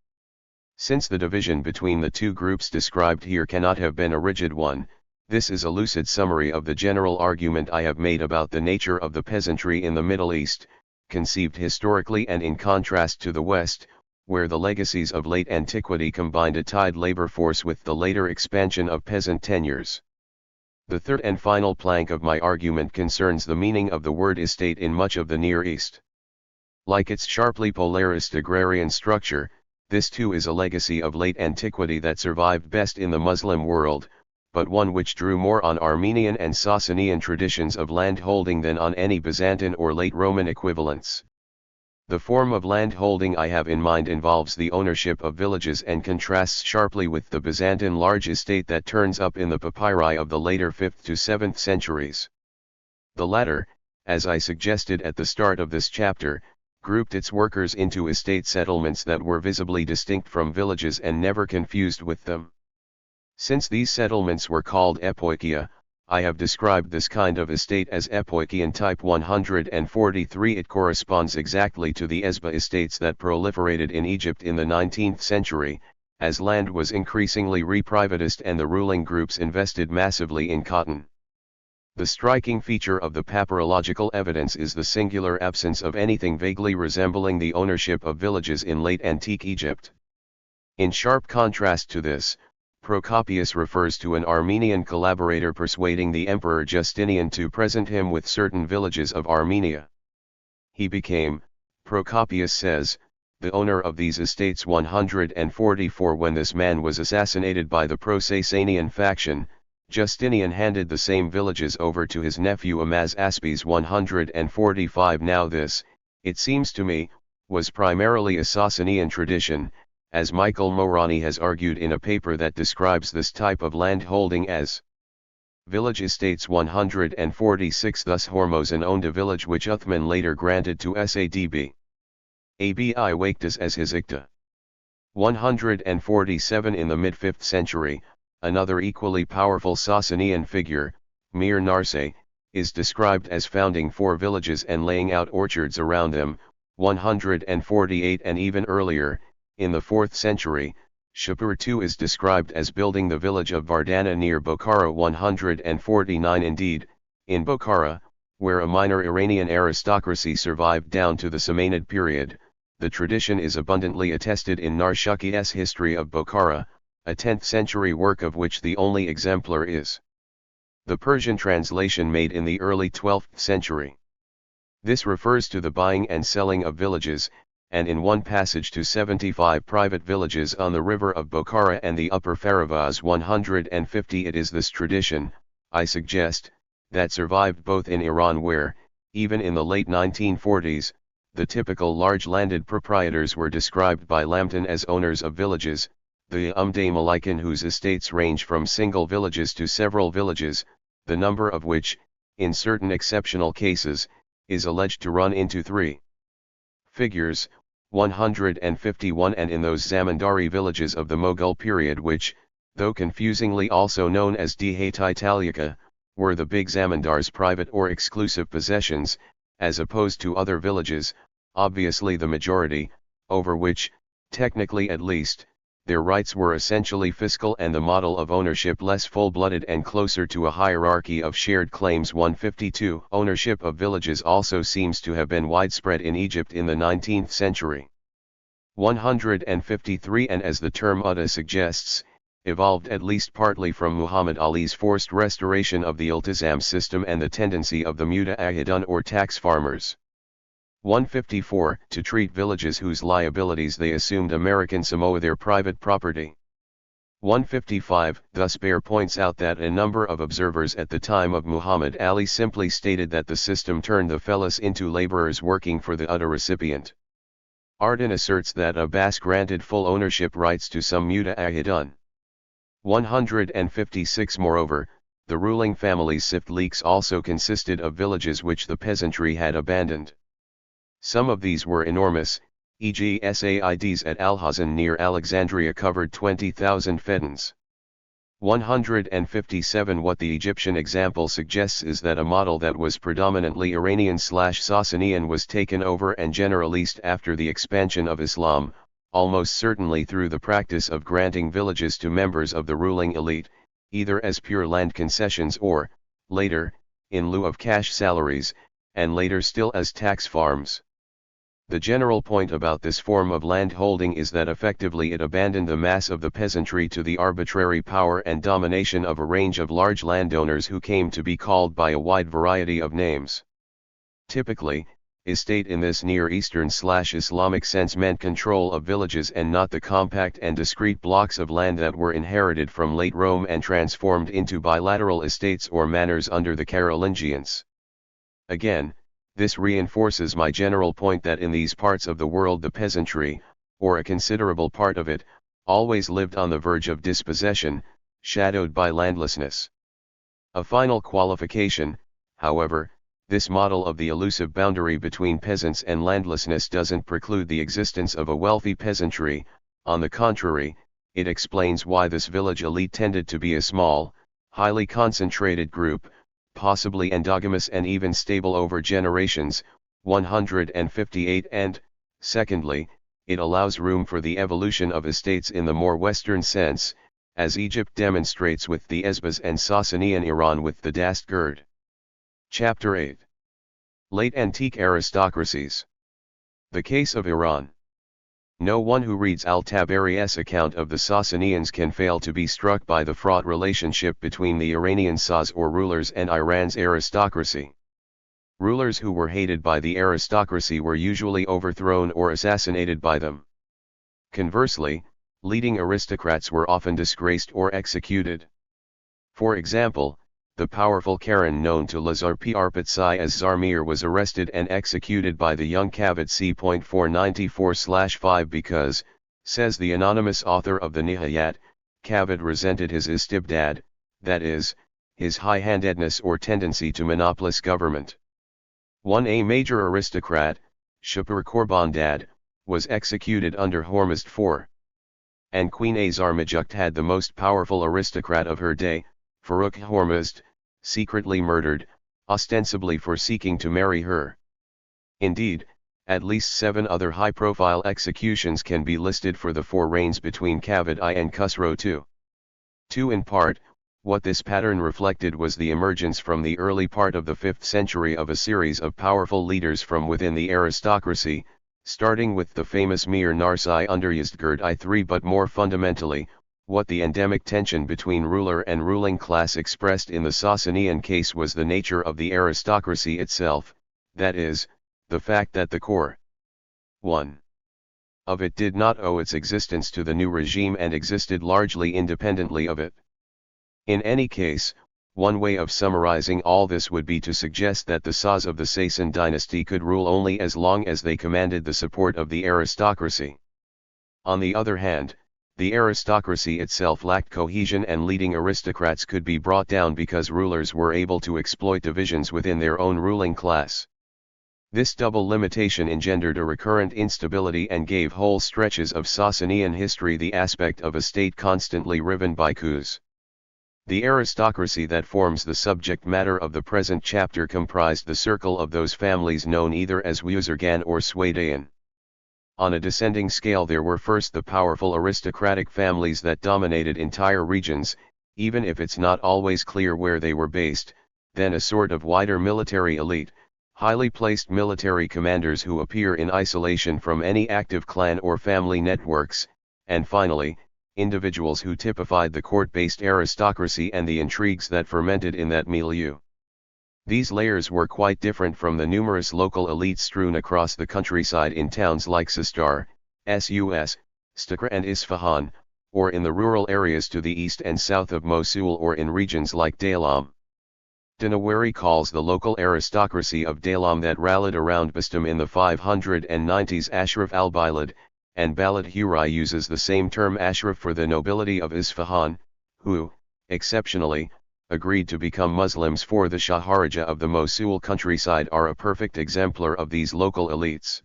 Since the division between the two groups described here cannot have been a rigid one, this is a lucid summary of the general argument I have made about the nature of the peasantry in the Middle East, conceived historically and in contrast to the West, where the legacies of late antiquity combined a tied labor force with the later expansion of peasant tenures. The third and final plank of my argument concerns the meaning of the word estate in much of the Near East. Like its sharply polarist agrarian structure, this too is a legacy of late antiquity that survived best in the Muslim world, but one which drew more on Armenian and Sasanian traditions of landholding than on any Byzantine or late Roman equivalents. The form of landholding I have in mind involves the ownership of villages and contrasts sharply with the Byzantine large estate that turns up in the papyri of the later 5th to 7th centuries. The latter, as I suggested at the start of this chapter, grouped its workers into estate settlements that were visibly distinct from villages and never confused with them. Since these settlements were called epoikia, I have described this kind of estate as epoikian type 143. It corresponds exactly to the Esba estates that proliferated in Egypt in the 19th century, as land was increasingly reprivatized and the ruling groups invested massively in cotton. The striking feature of the papyrological evidence is the singular absence of anything vaguely resembling the ownership of villages in late antique Egypt. In sharp contrast to this, Procopius refers to an Armenian collaborator persuading the Emperor Justinian to present him with certain villages of Armenia. He became, Procopius says, the owner of these estates 144 when this man was assassinated by the pro-Sasanian faction. Justinian handed the same villages over to his nephew Amaz Aspes 145. Now this, it seems to me, was primarily a Sasanian tradition, as Michael Morani has argued in a paper that describes this type of land holding as Village Estates 146. Thus Hormozan owned a village which Uthman later granted to Sadb Abi Waktas as his ikta. 147. In the mid-5th century, another equally powerful Sasanian figure, Mir Narse, is described as founding 4 villages and laying out orchards around them. 148. And even earlier, in the 4th century, Shapur II is described as building the village of Vardana near Bokhara. 149. Indeed, in Bokhara, where a minor Iranian aristocracy survived down to the Samanid period, the tradition is abundantly attested in Narshuki's History of Bokhara, a 10th century work of which the only exemplar is the Persian translation made in the early 12th century. This refers to the buying and selling of villages, and in one passage to 75 private villages on the river of Bokhara and the Upper Faravaz 150. It is this tradition, I suggest, that survived both in Iran where, even in the late 1940s, the typical large landed proprietors were described by Lambton as owners of villages, the Umday Malikan whose estates range from single villages to several villages, the number of which, in certain exceptional cases, is alleged to run into 3 figures, 151. And in those zamindari villages of the Mughal period which, though confusingly also known as Dihat Italica, were the big zamindar's private or exclusive possessions, as opposed to other villages, obviously the majority, over which, technically at least, their rights were essentially fiscal and the model of ownership less full-blooded and closer to a hierarchy of shared claims. 152. Ownership of villages also seems to have been widespread in Egypt in the 19th century. 153. And as the term Uda suggests, evolved at least partly from Muhammad Ali's forced restoration of the iltizam system and the tendency of the Muta'ahidun or tax farmers. 154. To treat villages whose liabilities they assumed American Samoa their private property. 155. Thus Baer points out that a number of observers at the time of Muhammad Ali simply stated that the system turned the fellas into laborers working for the Uda recipient. Arden asserts that Abbas granted full ownership rights to some Muta'ahidun. 156. Moreover, the ruling family's sift leaks also consisted of villages which the peasantry had abandoned. Some of these were enormous, e.g. Saids at Alhazan near Alexandria covered 20,000 feddans. 157. What the Egyptian example suggests is that a model that was predominantly Iranian/Sasanian was taken over and generalized after the expansion of Islam, almost certainly through the practice of granting villages to members of the ruling elite, either as pure land concessions or, later, in lieu of cash salaries, and later still as tax farms. The general point about this form of landholding is that effectively it abandoned the mass of the peasantry to the arbitrary power and domination of a range of large landowners who came to be called by a wide variety of names. Typically, estate in this Near Eastern/Islamic sense meant control of villages and not the compact and discrete blocks of land that were inherited from late Rome and transformed into bilateral estates or manors under the Carolingians. Again, this reinforces my general point that in these parts of the world the peasantry, or a considerable part of it, always lived on the verge of dispossession, shadowed by landlessness. A final qualification, however, this model of the elusive boundary between peasants and landlessness doesn't preclude the existence of a wealthy peasantry. On the contrary, it explains why this village elite tended to be a small, highly concentrated group, possibly endogamous and even stable over generations. 158. And, secondly, it allows room for the evolution of estates in the more Western sense, as Egypt demonstrates with the Esbas and Sasanian Iran with the Dastgird. Chapter 8. Late Antique Aristocracies. The case of Iran. No one who reads Al-Tabari's account of the Sassanians can fail to be struck by the fraught relationship between the Iranian Saz or rulers and Iran's aristocracy. Rulers who were hated by the aristocracy were usually overthrown or assassinated by them. Conversely, leading aristocrats were often disgraced or executed. For example, the powerful Karen known to Lazar Parpatsai as Zarmir was arrested and executed by the young Kavad c.494/5 because, says the anonymous author of the Nihayat, Kavad resented his istibdad, that is, his high-handedness or tendency to monopolize government. A major aristocrat, Shapur Korbandad, was executed under Hormuzd IV. And Queen Azarmajukht had the most powerful aristocrat of her day, Farrukh Hormuzd, secretly murdered, ostensibly for seeking to marry her. Indeed, at least 7 other high-profile executions can be listed for the 4 reigns between Kavad I and Khusro II. In part, what this pattern reflected was the emergence from the early part of the 5th century of a series of powerful leaders from within the aristocracy, starting with the famous Mir Narsai under Yazdgird III, but more fundamentally, what the endemic tension between ruler and ruling class expressed in the Sassanian case was the nature of the aristocracy itself, that is, the fact that the core 1. of it did not owe its existence to the new regime and existed largely independently of it. In any case, one way of summarizing all this would be to suggest that the Saz of the Sasan dynasty could rule only as long as they commanded the support of the aristocracy. On the other hand, the aristocracy itself lacked cohesion and leading aristocrats could be brought down because rulers were able to exploit divisions within their own ruling class. This double limitation engendered a recurrent instability and gave whole stretches of Sasanian history the aspect of a state constantly riven by coups. The aristocracy that forms the subject matter of the present chapter comprised the circle of those families known either as Wuzurgan or Swadayan. On a descending scale there were first the powerful aristocratic families that dominated entire regions, even if it's not always clear where they were based, then a sort of wider military elite, highly placed military commanders who appear in isolation from any active clan or family networks, and finally, individuals who typified the court-based aristocracy and the intrigues that fermented in that milieu. These layers were quite different from the numerous local elites strewn across the countryside in towns like Sistar, Sus, Stakra and Isfahan, or in the rural areas to the east and south of Mosul or in regions like Daylam. Dinawari calls the local aristocracy of Daylam that rallied around Bastam in the 590s Ashraf al-Bilad, and Balad Huri uses the same term Ashraf for the nobility of Isfahan, who, exceptionally, agreed to become Muslims for the Shaharaja of the Mosul countryside are a perfect exemplar of these local elites.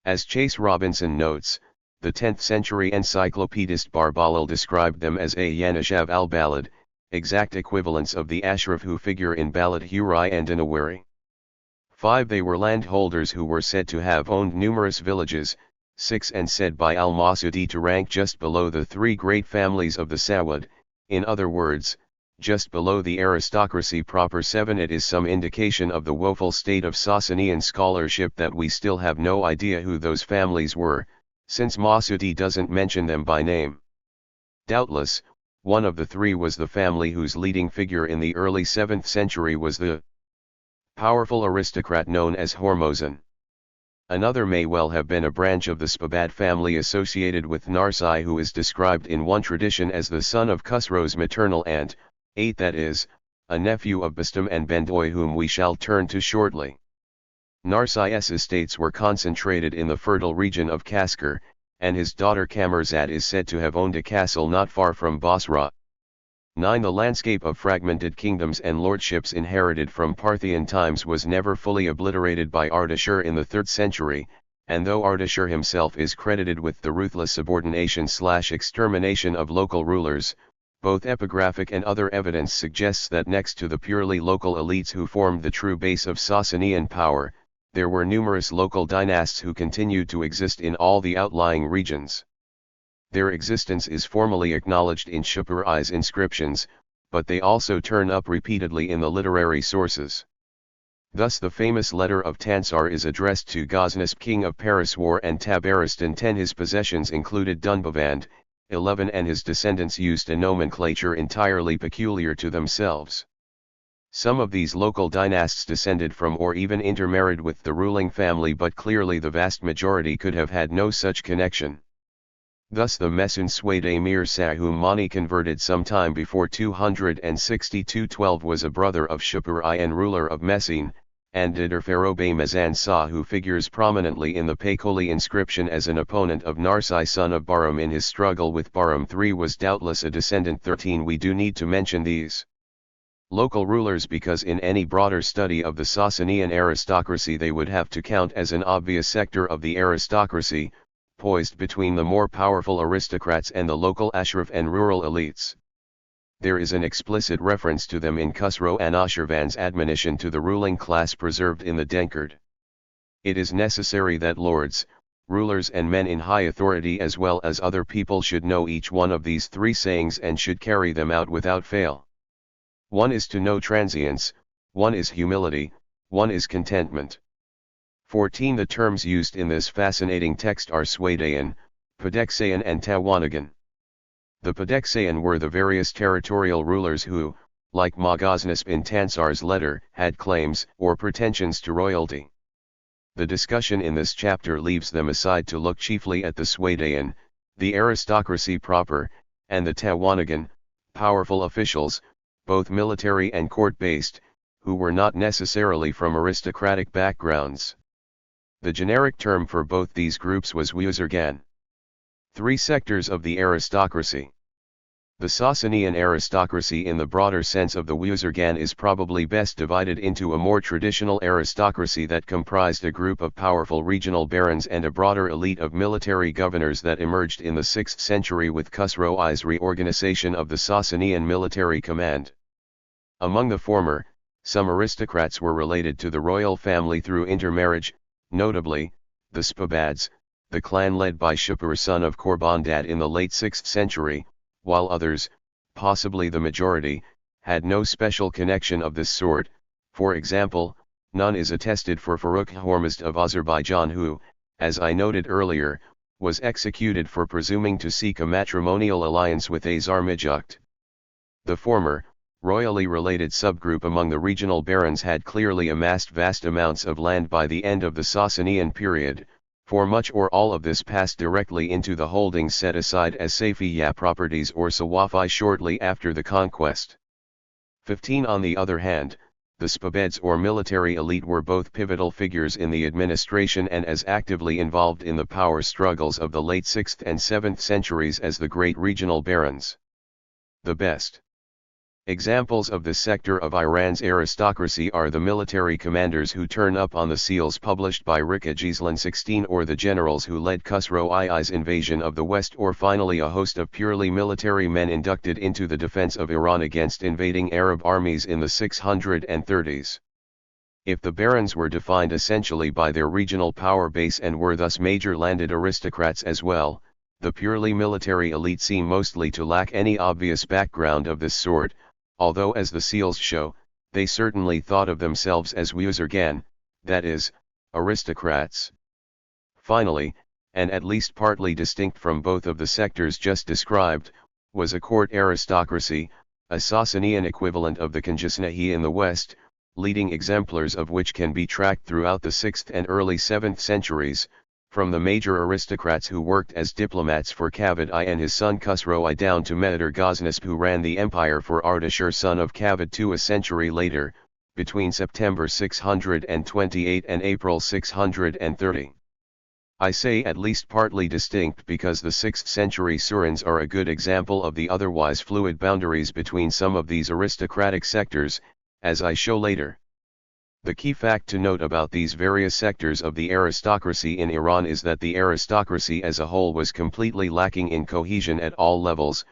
As Chase Robinson notes, the 10th century encyclopedist Barbalil described them as a Yanashav al-Balad, exact equivalents of the Ashraf who figure in Balad Huri and Dinawari. 5. They were landholders who were said to have owned numerous villages. 6. And said by al-Masudi to rank just below the 3 great families of the Sawad, in other words, just below the aristocracy proper. 7. It is some indication of the woeful state of Sasanian scholarship that we still have no idea who those families were, since Masuti doesn't mention them by name. Doubtless, one of the three was the family whose leading figure in the early 7th century was the powerful aristocrat known as Hormozan. Another may well have been a branch of the Spabad family associated with Narsai, who is described in one tradition as the son of Khusro's maternal aunt. 8. That is, a nephew of Bastam and Bendoy, whom we shall turn to shortly. Narsai's estates were concentrated in the fertile region of Kaskar, and his daughter Kamarzad is said to have owned a castle not far from Basra. 9. The landscape of fragmented kingdoms and lordships inherited from Parthian times was never fully obliterated by Ardashir in the 3rd century, and though Ardashir himself is credited with the ruthless subordination/extermination of local rulers, both epigraphic and other evidence suggests that next to the purely local elites who formed the true base of Sasanian power, there were numerous local dynasts who continued to exist in all the outlying regions. Their existence is formally acknowledged in Shupurai's inscriptions, but they also turn up repeatedly in the literary sources. Thus the famous letter of Tansar is addressed to Ghaznasph, king of Paraswar and Tabaristan. 10. His possessions included Dunbavand. 11. And his descendants used a nomenclature entirely peculiar to themselves. Some of these local dynasts descended from or even intermarried with the ruling family, but clearly the vast majority could have had no such connection. Thus the Mesun Swade Mirza, whom Mani converted sometime before 262-12, was a brother of Shupurai and ruler of Messene, and Didarfarobe Mazan Sa, who figures prominently in the Paykoli inscription as an opponent of Narsai, son of Bahram, in his struggle with Bahram III, was doubtless a descendant. 13. We do need to mention these local rulers because in any broader study of the Sasanian aristocracy they would have to count as an obvious sector of the aristocracy, poised between the more powerful aristocrats and the local ashraf and rural elites. There is an explicit reference to them in Khusro Anushirvan's admonition to the ruling class preserved in the Denkard. It is necessary that lords, rulers and men in high authority as well as other people should know each one of these three sayings and should carry them out without fail. One is to know transience, one is humility, one is contentment. 14. The terms used in this fascinating text are Swadayan, Padeksayan and Tawanagan. The Padeksayan were the various territorial rulers who, like Ghaznasph in Tansar's letter, had claims or pretensions to royalty. The discussion in this chapter leaves them aside to look chiefly at the Swadayan, the aristocracy proper, and the Tawanagan, powerful officials, both military and court-based, who were not necessarily from aristocratic backgrounds. The generic term for both these groups was Wuzurgan. 3 sectors of the aristocracy. The Sasanian aristocracy in the broader sense of the Wuzurgan is probably best divided into a more traditional aristocracy that comprised a group of powerful regional barons and a broader elite of military governors that emerged in the 6th century with Khusro's reorganization of the Sasanian military command. Among the former, some aristocrats were related to the royal family through intermarriage, notably, the Spabads, the clan led by Shapur son of Korbandad in the late 6th century, while others, possibly the majority, had no special connection of this sort. For example, none is attested for Farrukh Hormizd of Azerbaijan who, as I noted earlier, was executed for presuming to seek a matrimonial alliance with Azar Mijukt. The former, royally related subgroup among the regional barons had clearly amassed vast amounts of land by the end of the Sasanian period, for much or all of this passed directly into the holdings set aside as Safiya properties or Sawafi shortly after the conquest. 15. On the other hand, the Spabads or military elite were both pivotal figures in the administration and as actively involved in the power struggles of the late 6th and 7th centuries as the great regional barons. The best examples of this sector of Iran's aristocracy are the military commanders who turn up on the seals published by Rika Gislan 16 or the generals who led Khusro I's invasion of the West, or finally a host of purely military men inducted into the defense of Iran against invading Arab armies in the 630s. If the barons were defined essentially by their regional power base and were thus major landed aristocrats as well, the purely military elite seem mostly to lack any obvious background of this sort, although as the seals show, they certainly thought of themselves as Wüzergan, that is, aristocrats. Finally, and at least partly distinct from both of the sectors just described, was a court aristocracy, a Sasanian equivalent of the Kangisnahi in the west, leading exemplars of which can be tracked throughout the 6th and early 7th centuries, from the major aristocrats who worked as diplomats for Kavad I and his son Khusro I down to Mehter Ghaznasp who ran the empire for Ardashir son of Kavad II a century later, between September 628 and April 630. I say at least partly distinct because the 6th century Surans are a good example of the otherwise fluid boundaries between some of these aristocratic sectors, as I show later. The key fact to note about these various sectors of the aristocracy in Iran is that the aristocracy as a whole was completely lacking in cohesion at all levels,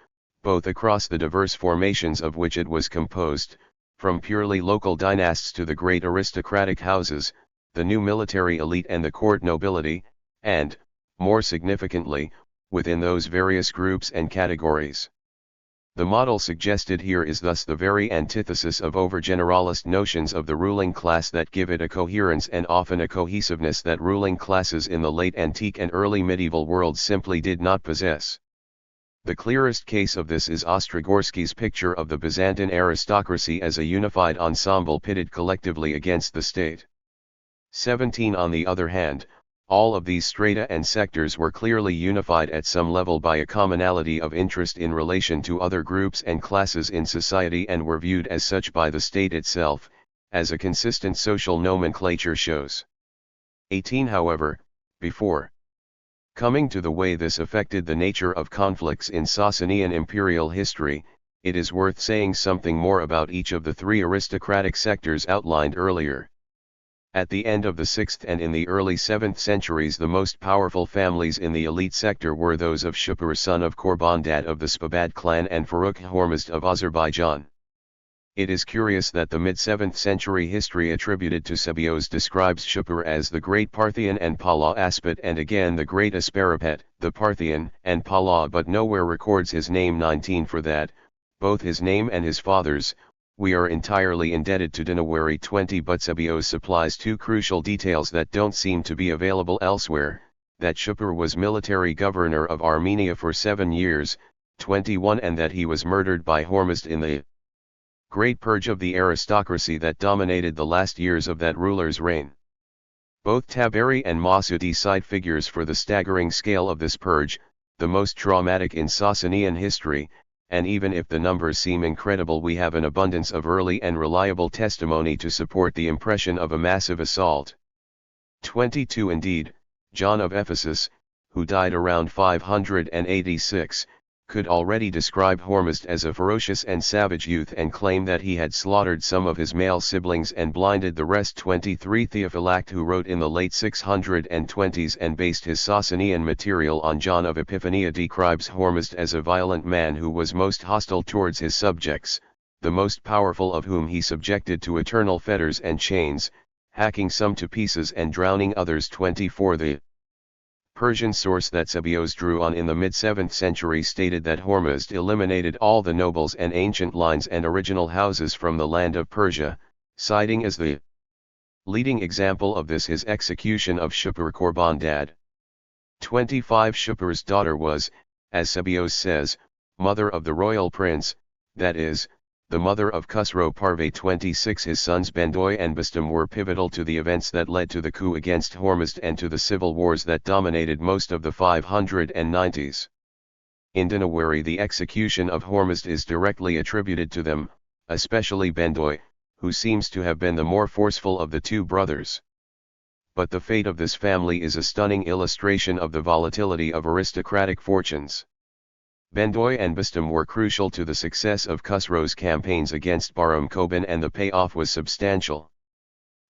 both across the diverse formations of which it was composed, from purely local dynasts to the great aristocratic houses, the new military elite and the court nobility, and, more significantly, within those various groups and categories. The model suggested here is thus the very antithesis of overgeneralist notions of the ruling class that give it a coherence and often a cohesiveness that ruling classes in the late antique and early medieval world simply did not possess. The clearest case of this is Ostrogorsky's picture of the Byzantine aristocracy as a unified ensemble pitted collectively against the state. 17 On the other hand, all of these strata and sectors were clearly unified at some level by a commonality of interest in relation to other groups and classes in society and were viewed as such by the state itself, as a consistent social nomenclature shows. 18 However, before coming to the way this affected the nature of conflicts in Sasanian imperial history, it is worth saying something more about each of the three aristocratic sectors outlined earlier. At the end of the 6th and in the early 7th centuries the most powerful families in the elite sector were those of Shapur son of Korbandad of the Spabad clan and Farrukh Hormizd of Azerbaijan. It is curious that the mid-7th century history attributed to Sebios describes Shapur as the Great Parthian and Pala Aspat and again the Great Asparapet, the Parthian and Pala, but nowhere records his name. 19 For that, both his name and his father's, we are entirely indebted to Dinawari 20, but Sebios supplies two crucial details that don't seem to be available elsewhere, that Shapur was military governor of Armenia for 7 years, 21, and that he was murdered by Hormizd in the great purge of the aristocracy that dominated the last years of that ruler's reign. Both Taberi and Masudi cite figures for the staggering scale of this purge, the most traumatic in Sasanian history, and even if the numbers seem incredible, we have an abundance of early and reliable testimony to support the impression of a massive assault. 22 Indeed, John of Ephesus, who died around 586, could already describe Hormizd as a ferocious and savage youth and claim that he had slaughtered some of his male siblings and blinded the rest. 23 Theophylact, who wrote in the late 620s and based his Sasanian material on John of Epiphania, describes Hormizd as a violent man who was most hostile towards his subjects, the most powerful of whom he subjected to eternal fetters and chains, hacking some to pieces and drowning others. 24 The Persian source that Sebios drew on in the mid-7th century stated that Hormizd eliminated all the nobles and ancient lines and original houses from the land of Persia, citing as the leading example of this his execution of Shapur Korbandad. 25 Shapur's daughter was, as Sebios says, mother of the royal prince, that is, the mother of Khusro Parve. 26 His sons Bendoy and Bastam were pivotal to the events that led to the coup against Hormizd and to the civil wars that dominated most of the 590s. In Dinawari the execution of Hormizd is directly attributed to them, especially Bendoy, who seems to have been the more forceful of the two brothers. But the fate of this family is a stunning illustration of the volatility of aristocratic fortunes. Bendoy and Bastam were crucial to the success of Khusro's campaigns against Bahram Koban, and the payoff was substantial.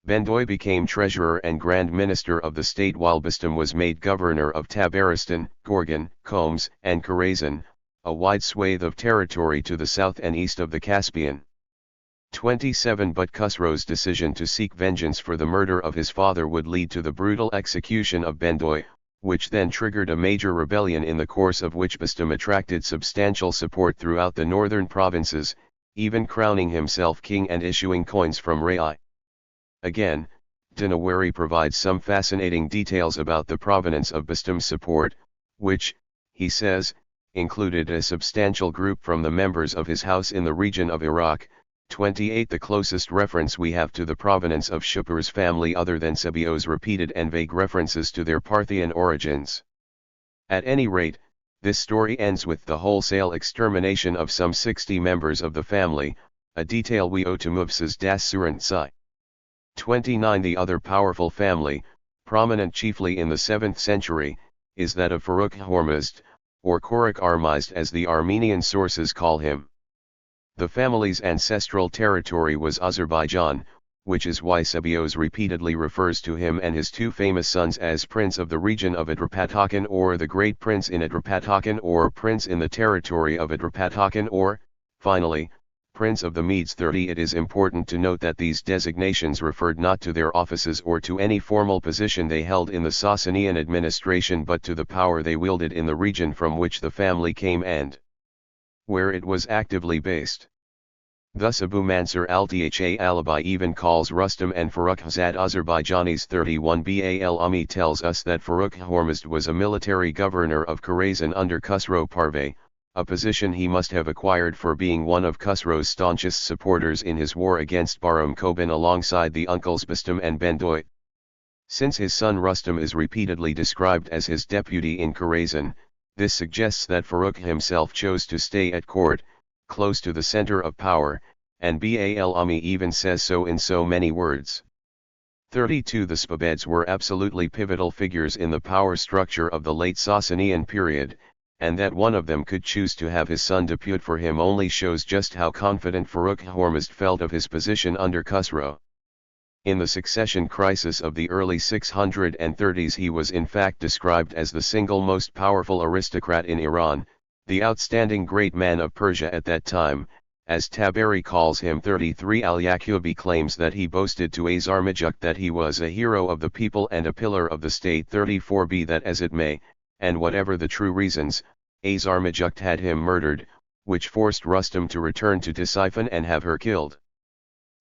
Bendoy became treasurer and grand minister of the state while Bastam was made governor of Tabaristan, Gorgan, Koms, and Khorasan, a wide swathe of territory to the south and east of the Caspian. 27 But Khusro's decision to seek vengeance for the murder of his father would lead to the brutal execution of Bendoy, which then triggered a major rebellion in the course of which Bastam attracted substantial support throughout the northern provinces, even crowning himself king and issuing coins from Rai. Again, Dinawari provides some fascinating details about the provenance of Bastam's support, which, he says, included a substantial group from the members of his house in the region of Iraq. 28 The closest reference we have to the provenance of Shapur's family other than Sabio's repeated and vague references to their Parthian origins. At any rate, this story ends with the wholesale extermination of some 60 members of the family, a detail we owe to Mufsa's Das Surentsai. 29 The other powerful family, prominent chiefly in the 7th century, is that of Farrukh Hormizd, or Korak Armizd as the Armenian sources call him. The family's ancestral territory was Azerbaijan, which is why Sabios repeatedly refers to him and his 2 famous sons as Prince of the region of Adrapatakan or the Great Prince in Adrapatakan or Prince in the territory of Adrapatakan or, finally, Prince of the Medes. 30 It is important to note that these designations referred not to their offices or to any formal position they held in the Sasanian administration but to the power they wielded in the region from which the family came and where it was actively based. Thus Abu Mansur al-Tha Alibi even calls Rustam and Farrukhzad Azerbaijanis. 31 Bal Ami tells us that Farrukh Hormizd was a military governor of Khorasan under Khusro Parvez, a position he must have acquired for being one of Khusro's staunchest supporters in his war against Bahram Koban alongside the uncles Bastam and Bendoy. Since his son Rustam is repeatedly described as his deputy in Khorasan, this suggests that Farrukh himself chose to stay at court, close to the center of power, and Bal Ami even says so in so many words. 32 The Spabeds were absolutely pivotal figures in the power structure of the late Sasanian period, and that one of them could choose to have his son depute for him only shows just how confident Farrukh Hormizd felt of his position under Khusro. In the succession crisis of the early 630s he was in fact described as the single most powerful aristocrat in Iran, the outstanding great man of Persia at that time, as Tabari calls him. 33 Al-Yaqubi claims that he boasted to Azarmajuk that he was a hero of the people and a pillar of the state. 34 Be that as it may, and whatever the true reasons, Azarmajuk had him murdered, which forced Rustam to return to Ctesiphon and have her killed.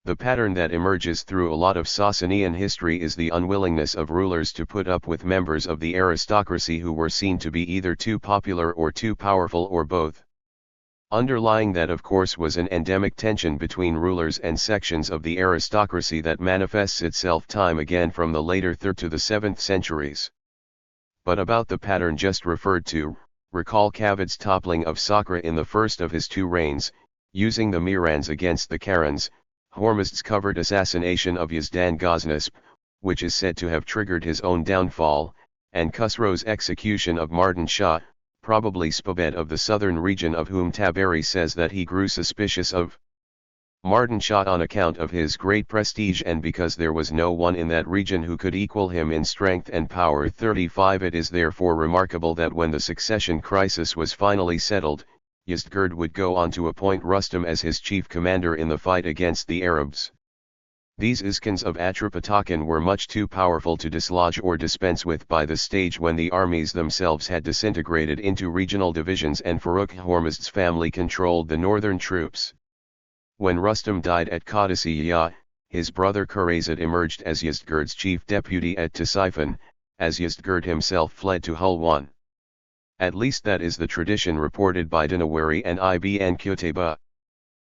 The pattern that emerges through a lot of Sasanian history is the unwillingness of rulers to put up with members of the aristocracy who were seen to be either too popular or too powerful or both. Underlying that of course was an endemic tension between rulers and sections of the aristocracy that manifests itself time again from the later 3rd to the 7th centuries. But about the pattern just referred to, recall Kavad's toppling of Sakra in the first of his 2 reigns, using the Mirans against the Karans, Hormizd's covert assassination of Yazdan Ghaznasp, which is said to have triggered his own downfall, and Khusro's execution of Mardin Shah, probably Spabed of the southern region of whom Tabari says that he grew suspicious of Mardin Shah on account of his great prestige and because there was no one in that region who could equal him in strength and power. 35 It is therefore remarkable that when the succession crisis was finally settled, Yazdgerd would go on to appoint Rustam as his chief commander in the fight against the Arabs. These Iskans of Atrapatakan were much too powerful to dislodge or dispense with by the stage when the armies themselves had disintegrated into regional divisions and Farrukh Hormizd's family controlled the northern troops. When Rustam died at Qadisiyah, his brother Khorazad emerged as Yazdgerd's chief deputy at Ctesiphon, as Yazdgerd himself fled to Hulwan. At least that is the tradition reported by Dinawari and Ibn Qutayba.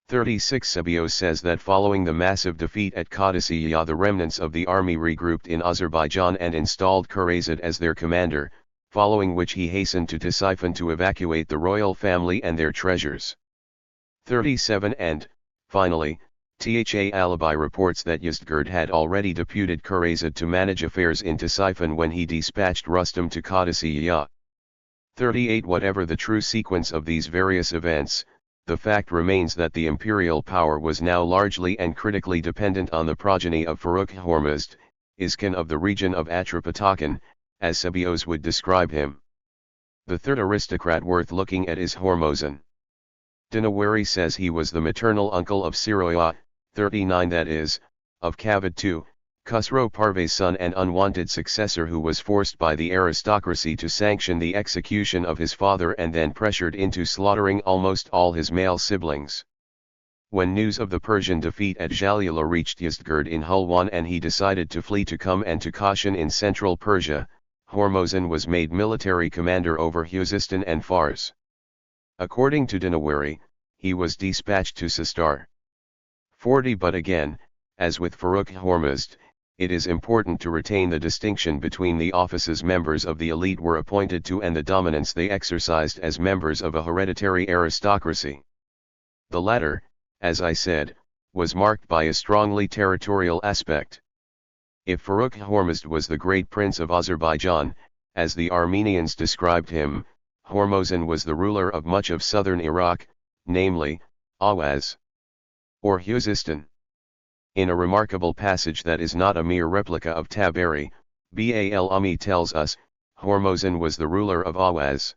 36 Sabios says that following the massive defeat at Qadisiyah the remnants of the army regrouped in Azerbaijan and installed Khorazad as their commander, following which he hastened to Ctesiphon to evacuate the royal family and their treasures. 37 And, finally, Tha Alibi reports that Yazdgerd had already deputed Khorazad to manage affairs in Ctesiphon when he dispatched Rustam to Qadisiyah. 38 Whatever the true sequence of these various events, the fact remains that the imperial power was now largely and critically dependent on the progeny of Farrukh Hormizd, Iskan of the region of Atrapatakan, as Sabios would describe him. The third aristocrat worth looking at is Hormozan. Dinawari says he was the maternal uncle of Siroya, 39 that is, of Kavad II, Khusro Parvez's son and unwanted successor who was forced by the aristocracy to sanction the execution of his father and then pressured into slaughtering almost all his male siblings. When news of the Persian defeat at Jalila reached Yazdgerd in Hulwan and he decided to flee to Qum and to Kashan in central Persia, Hormozan was made military commander over Khuzestan and Fars. According to Dinawari, he was dispatched to Sistar. 40. But again, as with Farrukh Hormozd, it is important to retain the distinction between the offices members of the elite were appointed to and the dominance they exercised as members of a hereditary aristocracy. The latter, as I said, was marked by a strongly territorial aspect. If Farrukh Hormozd was the great prince of Azerbaijan, as the Armenians described him, Hormozan was the ruler of much of southern Iraq, namely, Awaz or Khuzestan. In a remarkable passage that is not a mere replica of Tabari, Bal-Ami tells us, Hormozan was the ruler of Awaz.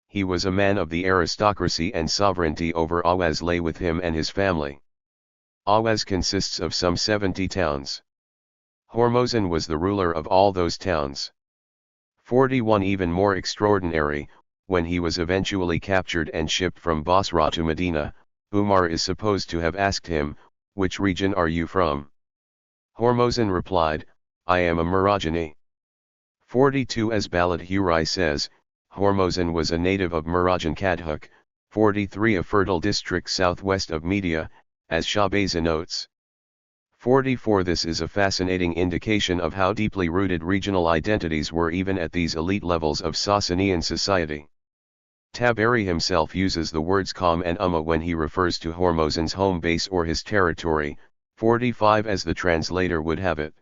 He was a man of the aristocracy and sovereignty over Awaz lay with him and his family. Awaz consists of some 70 towns. Hormozan was the ruler of all those towns. 41. Even more extraordinary, when he was eventually captured and shipped from Basra to Medina, Umar is supposed to have asked him, "Which region are you from?" Hormozan replied, "I am a Murajani." 42. As Balad Hurai says, Hormozan was a native of Murajan Kadhuk, 43, a fertile district southwest of Media, as Shahbazi notes. 44. This is a fascinating indication of how deeply rooted regional identities were even at these elite levels of Sasanian society. Tabari himself uses the words Qam and Umma when he refers to Hormozan's home base or his territory, 45 as the translator would have it.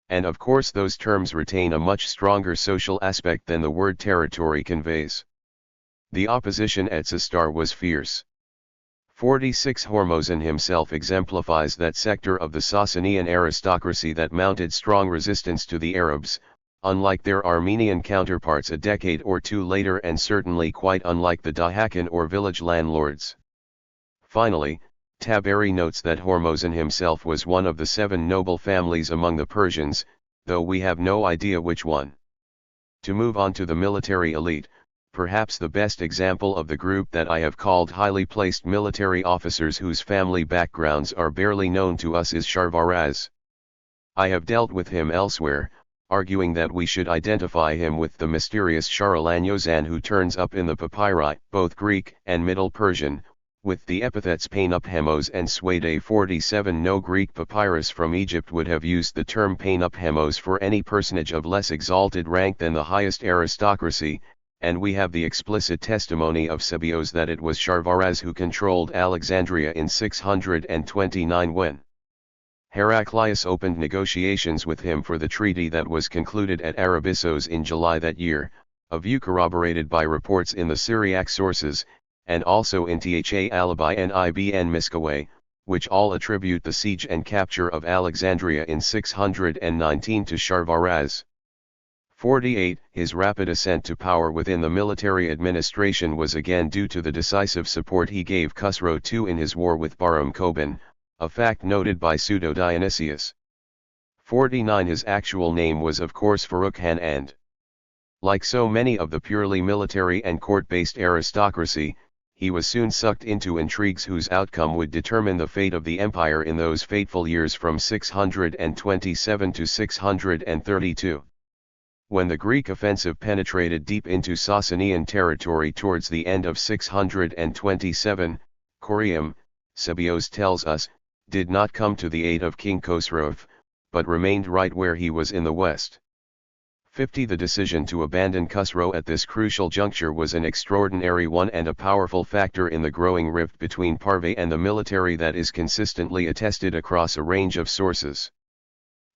And of course those terms retain a much stronger social aspect than the word territory conveys. The opposition at Sistar was fierce. 46. Hormozan himself exemplifies that sector of the Sasanian aristocracy that mounted strong resistance to the Arabs, unlike their Armenian counterparts a decade or two later and certainly quite unlike the Dahakan or village landlords. Finally, Tabari notes that Hormozan himself was one of the 7 noble families among the Persians, though we have no idea which one. To move on to the military elite, perhaps the best example of the group that I have called highly placed military officers whose family backgrounds are barely known to us is Sharvaraz. I have dealt with him elsewhere, arguing that we should identify him with the mysterious Shahralanyozan who turns up in the papyri, both Greek and Middle Persian, with the epithets Painophemos and Suede. 47. No Greek papyrus from Egypt would have used the term Painophemos for any personage of less exalted rank than the highest aristocracy, and we have the explicit testimony of Sebios that it was Sharvaraz who controlled Alexandria in 629 when Heraclius opened negotiations with him for the treaty that was concluded at Arabissos in July that year, a view corroborated by reports in the Syriac sources, and also in Tha Alibi and Ibn Miskawayh, which all attribute the siege and capture of Alexandria in 619 to Sharvaraz. 48. His rapid ascent to power within the military administration was again due to the decisive support he gave Khusro II in his war with Bahram Koban, a fact noted by Pseudo-Dionysius. 49. His actual name was of course Farrukh Khan and, like so many of the purely military and court-based aristocracy, he was soon sucked into intrigues whose outcome would determine the fate of the empire in those fateful years from 627 to 632. When the Greek offensive penetrated deep into Sasanian territory towards the end of 627, Corium, Sebios tells us, did not come to the aid of King Khosrow, but remained right where he was in the west. 50. The decision to abandon Khusro at this crucial juncture was an extraordinary one and a powerful factor in the growing rift between Parve and the military that is consistently attested across a range of sources.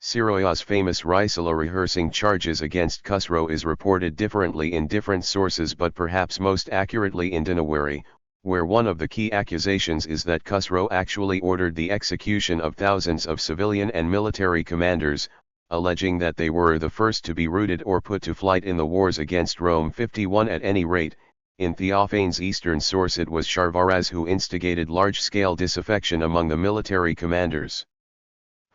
Siroya's famous Risala rehearsing charges against Khusro is reported differently in different sources but perhaps most accurately in Dinawari, where one of the key accusations is that Khusro actually ordered the execution of thousands of civilian and military commanders, alleging that they were the first to be routed or put to flight in the wars against Rome. 51. At any rate, in Theophanes' eastern source it was Sharvaraz who instigated large-scale disaffection among the military commanders.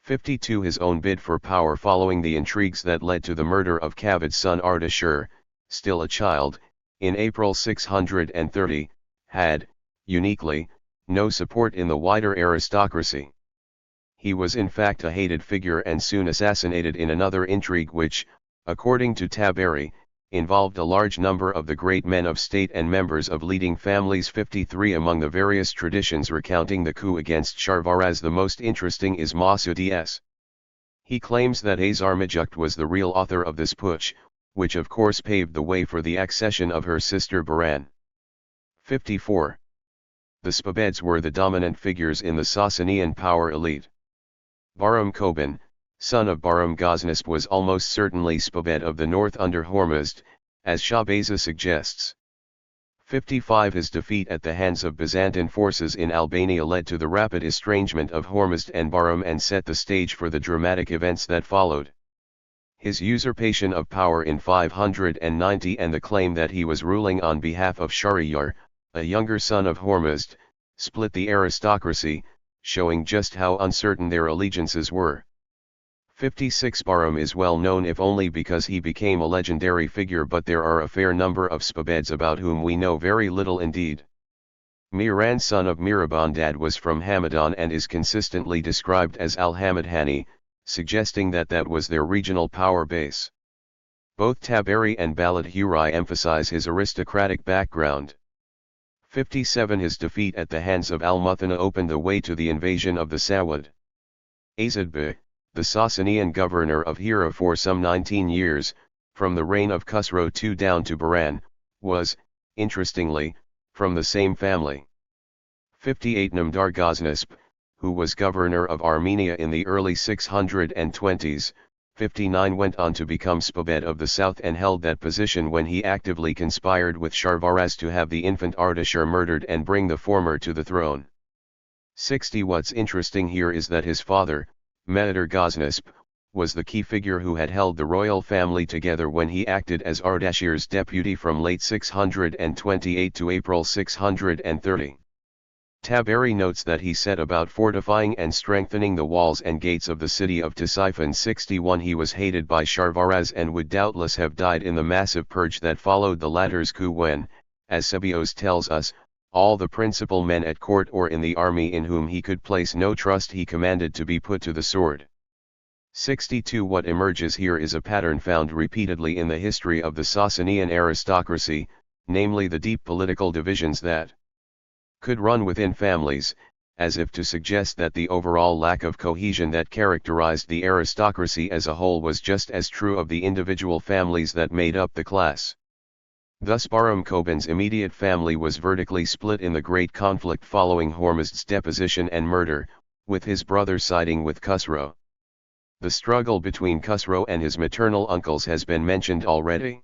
52. His own bid for power following the intrigues that led to the murder of Kavad's son Ardashir, still a child, in April 630, had, uniquely, no support in the wider aristocracy. He was in fact a hated figure and soon assassinated in another intrigue which, according to Taberi, involved a large number of the great men of state and members of leading families. 53 Among the various traditions recounting the coup against Sharvaraz, the most interesting is Masudi's. He claims that Azarmajukht was the real author of this putsch, which of course paved the way for the accession of her sister Baran. 54. The Spabeds were the dominant figures in the Sasanian power elite. Bahram Koban, son of Bahram Ghaznasph, was almost certainly Spabed of the north under Hormuzd, as Shahbazad suggests. 55 His defeat at the hands of Byzantine forces in Albania led to the rapid estrangement of Hormuzd and Bahram and set the stage for the dramatic events that followed. His usurpation of power in 590 and the claim that he was ruling on behalf of Shahriyar, a younger son of Hormuzd, split the aristocracy, showing just how uncertain their allegiances were. 56 Bahram is well known if only because he became a legendary figure, but there are a fair number of Spabeds about whom we know very little indeed. Miran, son of Mirabandad, was from Hamadan and is consistently described as Al-Hamadhani, suggesting that that was their regional power base. Both Taberi and Balad Huri emphasize his aristocratic background. 57 His defeat at the hands of Al-Muthanna opened the way to the invasion of the Sawad. Azadbeh, the Sasanian governor of Hira for some 19 years, from the reign of Khusro II down to Baran, was, interestingly, from the same family. 58 Namdar Ghaznasph, who was governor of Armenia in the early 620s, 59 went on to become Spabed of the south and held that position when he actively conspired with Sharvaraz to have the infant Ardashir murdered and bring the former to the throne. 60 What's interesting here is that his father, Mehter Ghaznasph, was the key figure who had held the royal family together when he acted as Ardashir's deputy from late 628 to April 630. Taberi notes that he set about fortifying and strengthening the walls and gates of the city of Ctesiphon. 61 He was hated by Sharvaraz and would doubtless have died in the massive purge that followed the latter's coup when, as Sebios tells us, all the principal men at court or in the army in whom he could place no trust he commanded to be put to the sword. 62 What emerges here is a pattern found repeatedly in the history of the Sasanian aristocracy, namely the deep political divisions that could run within families, as if to suggest that the overall lack of cohesion that characterized the aristocracy as a whole was just as true of the individual families that made up the class. Thus Bahram Koban's immediate family was vertically split in the great conflict following Hormuzd's deposition and murder, with his brother siding with Khusro. The struggle between Khusro and his maternal uncles has been mentioned already.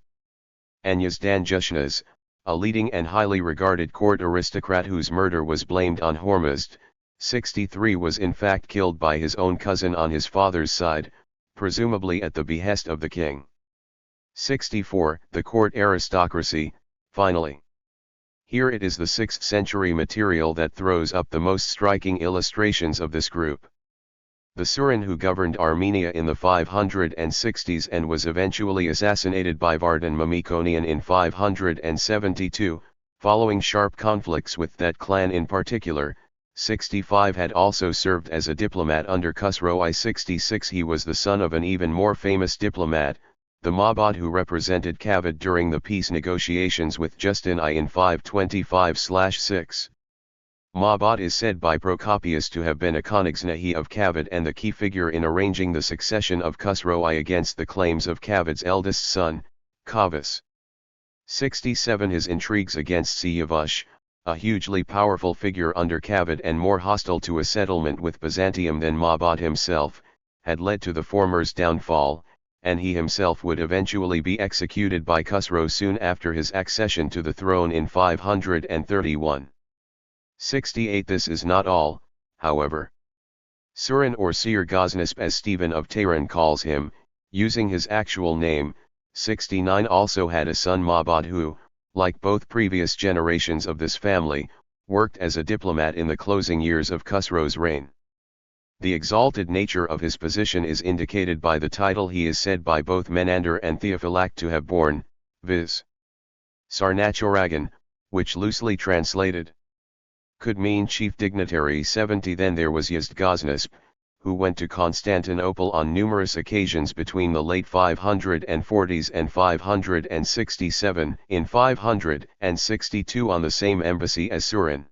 And Yazdan Jushnaz, a leading and highly regarded court aristocrat whose murder was blamed on Hormuzd, 63 was in fact killed by his own cousin on his father's side, presumably at the behest of the king. 64 The court aristocracy, finally. Here it is the 6th century material that throws up the most striking illustrations of this group. The Surin who governed Armenia in the 560s and was eventually assassinated by Vardan Mamikonian in 572, following sharp conflicts with that clan in particular. 65 had also served as a diplomat under Khusro I. 66 He was the son of an even more famous diplomat, the Mabad who represented Kavad during the peace negotiations with Justin I in 525/6. Mabad is said by Procopius to have been a Koenigsnehi of Kavad and the key figure in arranging the succession of Khusro I against the claims of Kavad's eldest son, Kavas. 67 His intrigues against Siyavush, a hugely powerful figure under Kavad and more hostile to a settlement with Byzantium than Mabad himself, had led to the former's downfall, and he himself would eventually be executed by Khusro soon after his accession to the throne in 531. 68 This is not all, however. Surin or Seir Ghaznasph as Stephen of Tehran calls him, using his actual name, 69 also had a son Mabad who, like both previous generations of this family, worked as a diplomat in the closing years of Khusro's reign. The exalted nature of his position is indicated by the title he is said by both Menander and Theophylact to have borne, viz. Sarnachoragan, which loosely translated could mean chief dignitary. 70 Then there was Yazdgaznesp, who went to Constantinople on numerous occasions between the late 540s and 567, in 562 on the same embassy as Surin.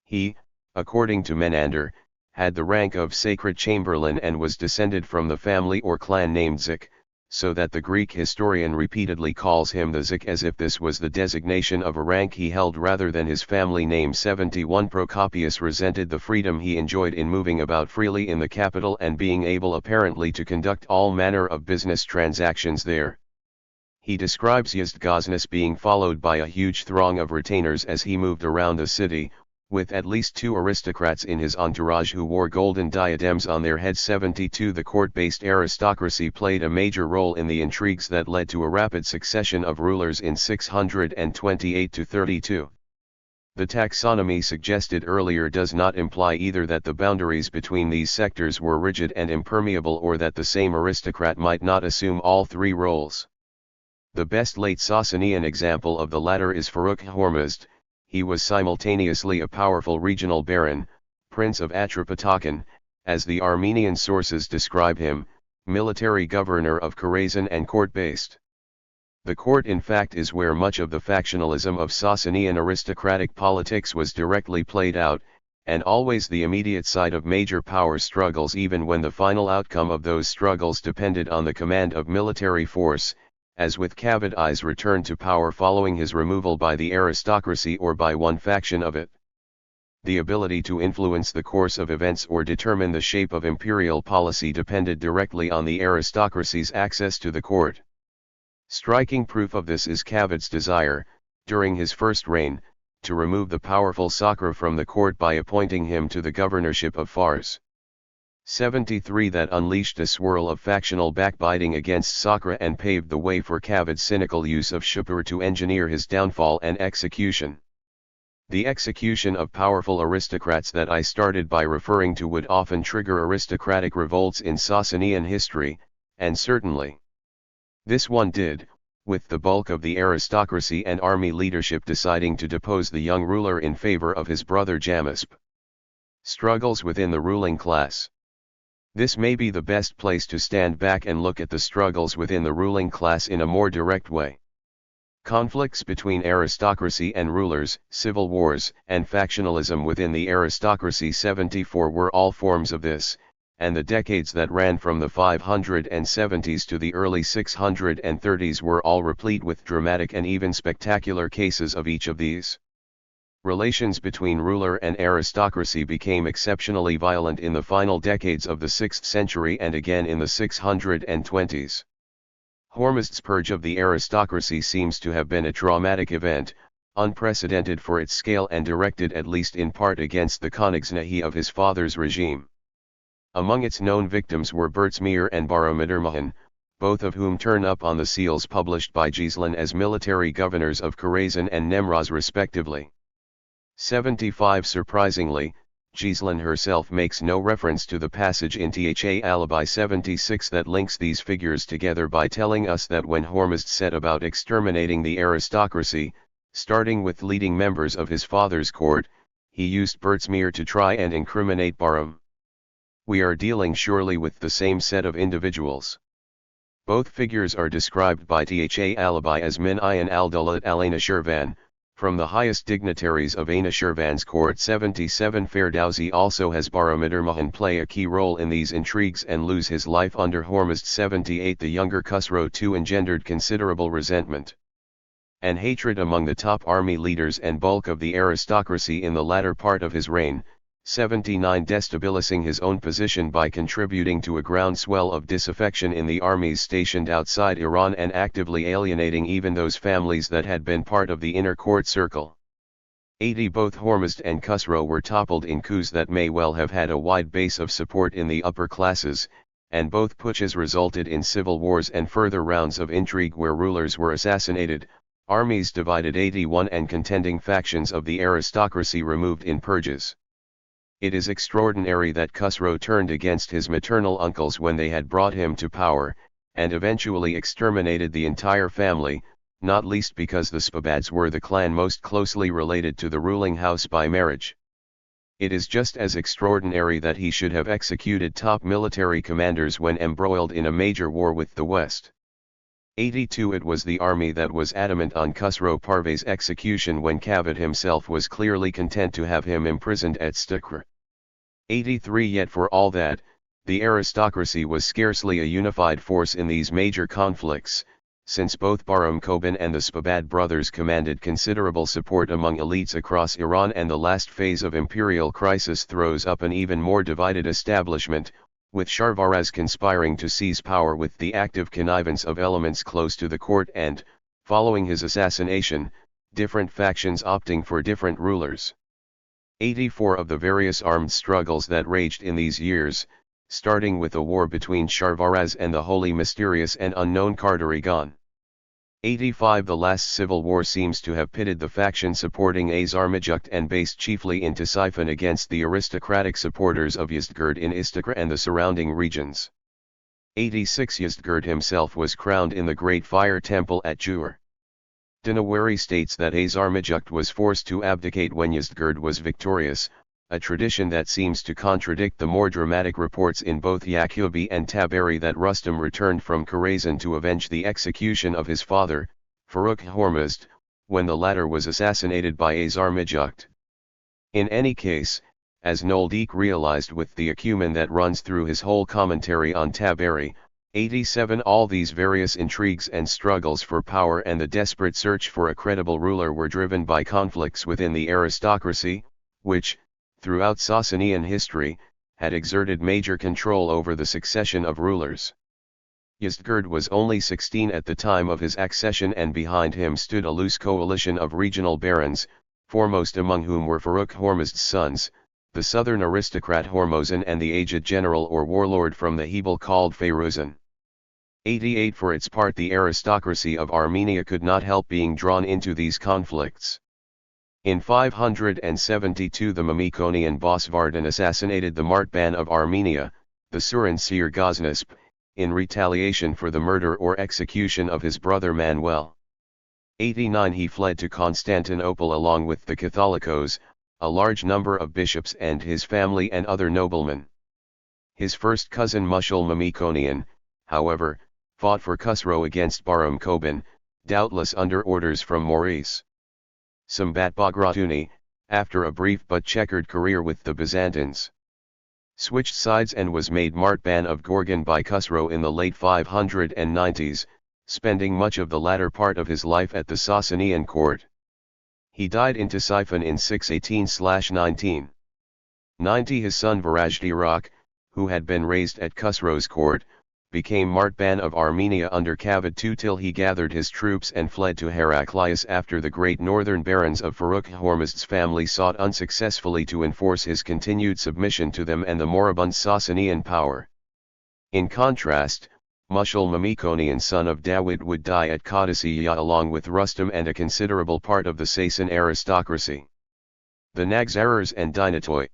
He, according to Menander, had the rank of sacred chamberlain and was descended from the family or clan named Zik, so that the Greek historian repeatedly calls him the Zik as if this was the designation of a rank he held rather than his family name. 71 Procopius resented the freedom he enjoyed in moving about freely in the capital and being able apparently to conduct all manner of business transactions there. He describes Yazdgaznes being followed by a huge throng of retainers as he moved around the city, with at least 2 aristocrats in his entourage who wore golden diadems on their heads. 72 The court-based aristocracy played a major role in the intrigues that led to a rapid succession of rulers in 628 to 32. The taxonomy suggested earlier does not imply either that the boundaries between these sectors were rigid and impermeable or that the same aristocrat might not assume all 3 roles. The best late Sasanian example of the latter is Farrukh Hormizd. He was simultaneously a powerful regional baron, prince of Atropatene, as the Armenian sources describe him, military governor of Khorasan and court-based. The court in fact is where much of the factionalism of Sasanian aristocratic politics was directly played out, and always the immediate site of major power struggles even when the final outcome of those struggles depended on the command of military force, as with Kavad I's return to power following his removal by the aristocracy or by one faction of it. The ability to influence the course of events or determine the shape of imperial policy depended directly on the aristocracy's access to the court. Striking proof of this is Kavad's desire, during his first reign, to remove the powerful Sakra from the court by appointing him to the governorship of Fars. 73 That unleashed a swirl of factional backbiting against Sakra and paved the way for Kavad's cynical use of Shapur to engineer his downfall and execution. The execution of powerful aristocrats that I started by referring to would often trigger aristocratic revolts in Sasanian history, and certainly this one did, with the bulk of the aristocracy and army leadership deciding to depose the young ruler in favor of his brother Jamasp. Struggles within the ruling class. This may be the best place to stand back and look at the struggles within the ruling class in a more direct way. Conflicts between aristocracy and rulers, civil wars, and factionalism within the aristocracy. 74 were all forms of this, and the decades that ran from the 570s to the early 630s were all replete with dramatic and even spectacular cases of each of these. Relations between ruler and aristocracy became exceptionally violent in the final decades of the 6th century and again in the 620s. Hormizd's purge of the aristocracy seems to have been a traumatic event, unprecedented for its scale and directed at least in part against the Koenigsnehi of his father's regime. Among its known victims were Bertsmir and Baromedurmahan, both of whom turn up on the seals published by Gislan as military governors of Khorasan and Nemraz respectively. 75 Surprisingly, Gislan herself makes no reference to the passage in Tha Alibi 76 that links these figures together by telling us that when Hormizd set about exterminating the aristocracy, starting with leading members of his father's court, he used Bertsmir to try and incriminate Bahram. We are dealing surely with the same set of individuals. Both figures are described by Tha Alibi as Min Ayan al-Dawlat al-Anashirvan, from the highest dignitaries of Anashirvan's court. 77 Ferdowsi also has Baromedurmahan play a key role in these intrigues and lose his life under Hormizd. 78 The younger Khusro too engendered considerable resentment and hatred among the top army leaders and bulk of the aristocracy in the latter part of his reign. 79 Destabilizing his own position by contributing to a groundswell of disaffection in the armies stationed outside Iran and actively alienating even those families that had been part of the inner court circle. 80 Both Hormizd and Khusro were toppled in coups that may well have had a wide base of support in the upper classes, and both putsches resulted in civil wars and further rounds of intrigue where rulers were assassinated, armies divided. 81 And contending factions of the aristocracy removed in purges. It is extraordinary that Khusro turned against his maternal uncles when they had brought him to power, and eventually exterminated the entire family, not least because the Spabads were the clan most closely related to the ruling house by marriage. It is just as extraordinary that he should have executed top military commanders when embroiled in a major war with the West. 82 It was the army that was adamant on Khusro Parvez's execution when Kavod himself was clearly content to have him imprisoned at Stikhr. 83 Yet for all that, the aristocracy was scarcely a unified force in these major conflicts, since both Bahram Koban and the Spabad brothers commanded considerable support among elites across Iran, and the last phase of imperial crisis throws up an even more divided establishment, with Sharvaraz conspiring to seize power with the active connivance of elements close to the court and, following his assassination, different factions opting for different rulers. 84 Of the various armed struggles that raged in these years, starting with a war between Sharvaraz and the wholly mysterious and unknown Kardarigan. 85 The last civil war seems to have pitted the faction supporting Azarmajukt and based chiefly in Ctesiphon against the aristocratic supporters of Yazdgerd in Istakhr and the surrounding regions. 86 Yazdgerd himself was crowned in the Great Fire Temple at Jur. Dinawari states that Azarmajukt was forced to abdicate when Yazdgerd was victorious, a tradition that seems to contradict the more dramatic reports in both Yaqubi and Tabari that Rustam returned from Khorasan to avenge the execution of his father, Farrukh Hormuzd, when the latter was assassinated by Azarmajukt. In any case, as Noldik realized with the acumen that runs through his whole commentary on Tabari, 87 All these various intrigues and struggles for power and the desperate search for a credible ruler were driven by conflicts within the aristocracy, which, throughout Sasanian history, had exerted major control over the succession of rulers. Yazdgerd was only 16 at the time of his accession, and behind him stood a loose coalition of regional barons, foremost among whom were Farrukh Hormuzd's sons, the southern aristocrat Hormozan and the aged general or warlord from the Hebel called Fayruzan. 88 For its part, the aristocracy of Armenia could not help being drawn into these conflicts. In 572 the Mamikonian boss Vardan assassinated the Martban of Armenia, the Suran seer Ghaznasp, in retaliation for the murder or execution of his brother Manuel. 89 He fled to Constantinople along with the Catholicos, a large number of bishops and his family and other noblemen. His first cousin Mushal Mamikonian, however, fought for Khusro against Bahram Koban, doubtless under orders from Maurice. Sambat Bagratuni, after a brief but checkered career with the Byzantines, switched sides and was made Martban of Gorgan by Khusro in the late 590s, spending much of the latter part of his life at the Sasanian court. He died in Ctesiphon in 618/1990. His son Varajdirak, who had been raised at Khusro's court, became Martban of Armenia under Kavod II till he gathered his troops and fled to Heraclius after the great northern barons of Farrukh Hormuzd's family sought unsuccessfully to enforce his continued submission to them and the moribund Sasanian power. In contrast, Mushal Mamikonian, son of Dawit, would die at Qadisiyah along with Rustam and a considerable part of the Sasan aristocracy. The Nagzarars and Dinatoi.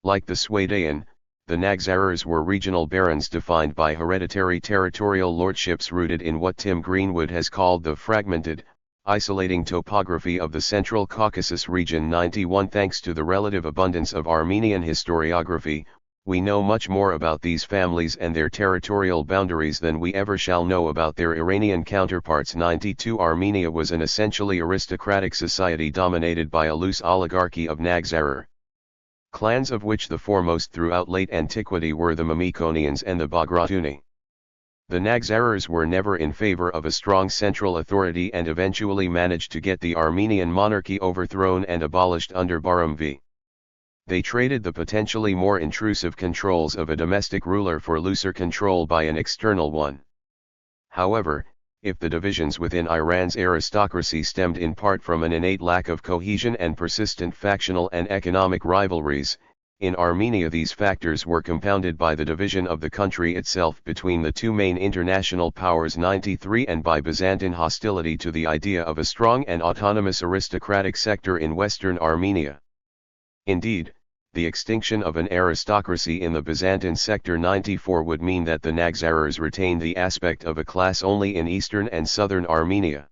Like the Swadayan, the Nagzarars were regional barons defined by hereditary territorial lordships rooted in what Tim Greenwood has called the fragmented, isolating topography of the Central Caucasus region. 91 Thanks to the relative abundance of Armenian historiography, we know much more about these families and their territorial boundaries than we ever shall know about their Iranian counterparts. 92 Armenia was an essentially aristocratic society dominated by a loose oligarchy of Nagzarar clans, of which the foremost throughout late antiquity were the Mamikonians and the Bagratuni. The Nagzarars were never in favor of a strong central authority and eventually managed to get the Armenian monarchy overthrown and abolished under Bahram V. They traded the potentially more intrusive controls of a domestic ruler for looser control by an external one. However, if the divisions within Iran's aristocracy stemmed in part from an innate lack of cohesion and persistent factional and economic rivalries, in Armenia these factors were compounded by the division of the country itself between the two main international powers. 93 And by Byzantine hostility to the idea of a strong and autonomous aristocratic sector in western Armenia. Indeed, the extinction of an aristocracy in the Byzantine sector 94 would mean that the Nagzarars retained the aspect of a class only in eastern and southern Armenia.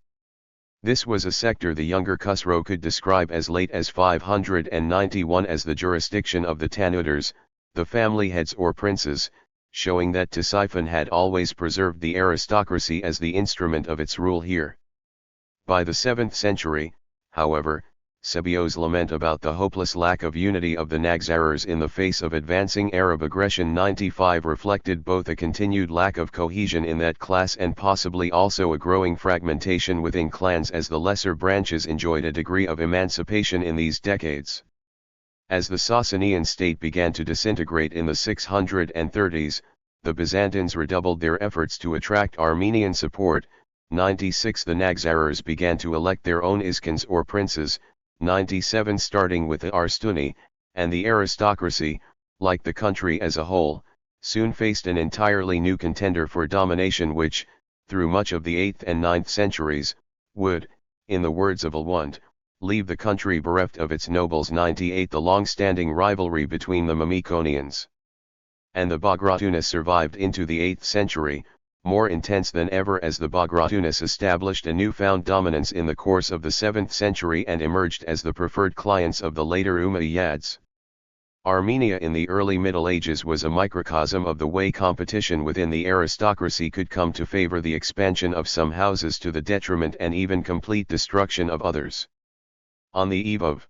This was a sector the younger Khusro could describe as late as 591 as the jurisdiction of the Tanudars, the family heads or princes, showing that Ctesiphon had always preserved the aristocracy as the instrument of its rule here. By the 7th century, however, Sebio's lament about the hopeless lack of unity of the Nagzarars in the face of advancing Arab aggression 95 reflected both a continued lack of cohesion in that class and possibly also a growing fragmentation within clans as the lesser branches enjoyed a degree of emancipation in these decades. As the Sasanian state began to disintegrate in the 630s, the Byzantines redoubled their efforts to attract Armenian support. 96 The Nagzarars began to elect their own iskans or princes, 97 starting with the Arstuni, and the aristocracy, like the country as a whole, soon faced an entirely new contender for domination which, through much of the 8th and 9th centuries, would, in the words of Alwand, leave the country bereft of its nobles. 98 The long-standing rivalry between the Mamikonians and the Bagratunis survived into the 8th century, more intense than ever as the Bagratunis established a newfound dominance in the course of the 7th century and emerged as the preferred clients of the later Umayyads. Armenia in the early Middle Ages was a microcosm of the way competition within the aristocracy could come to favor the expansion of some houses to the detriment and even complete destruction of others. On the eve of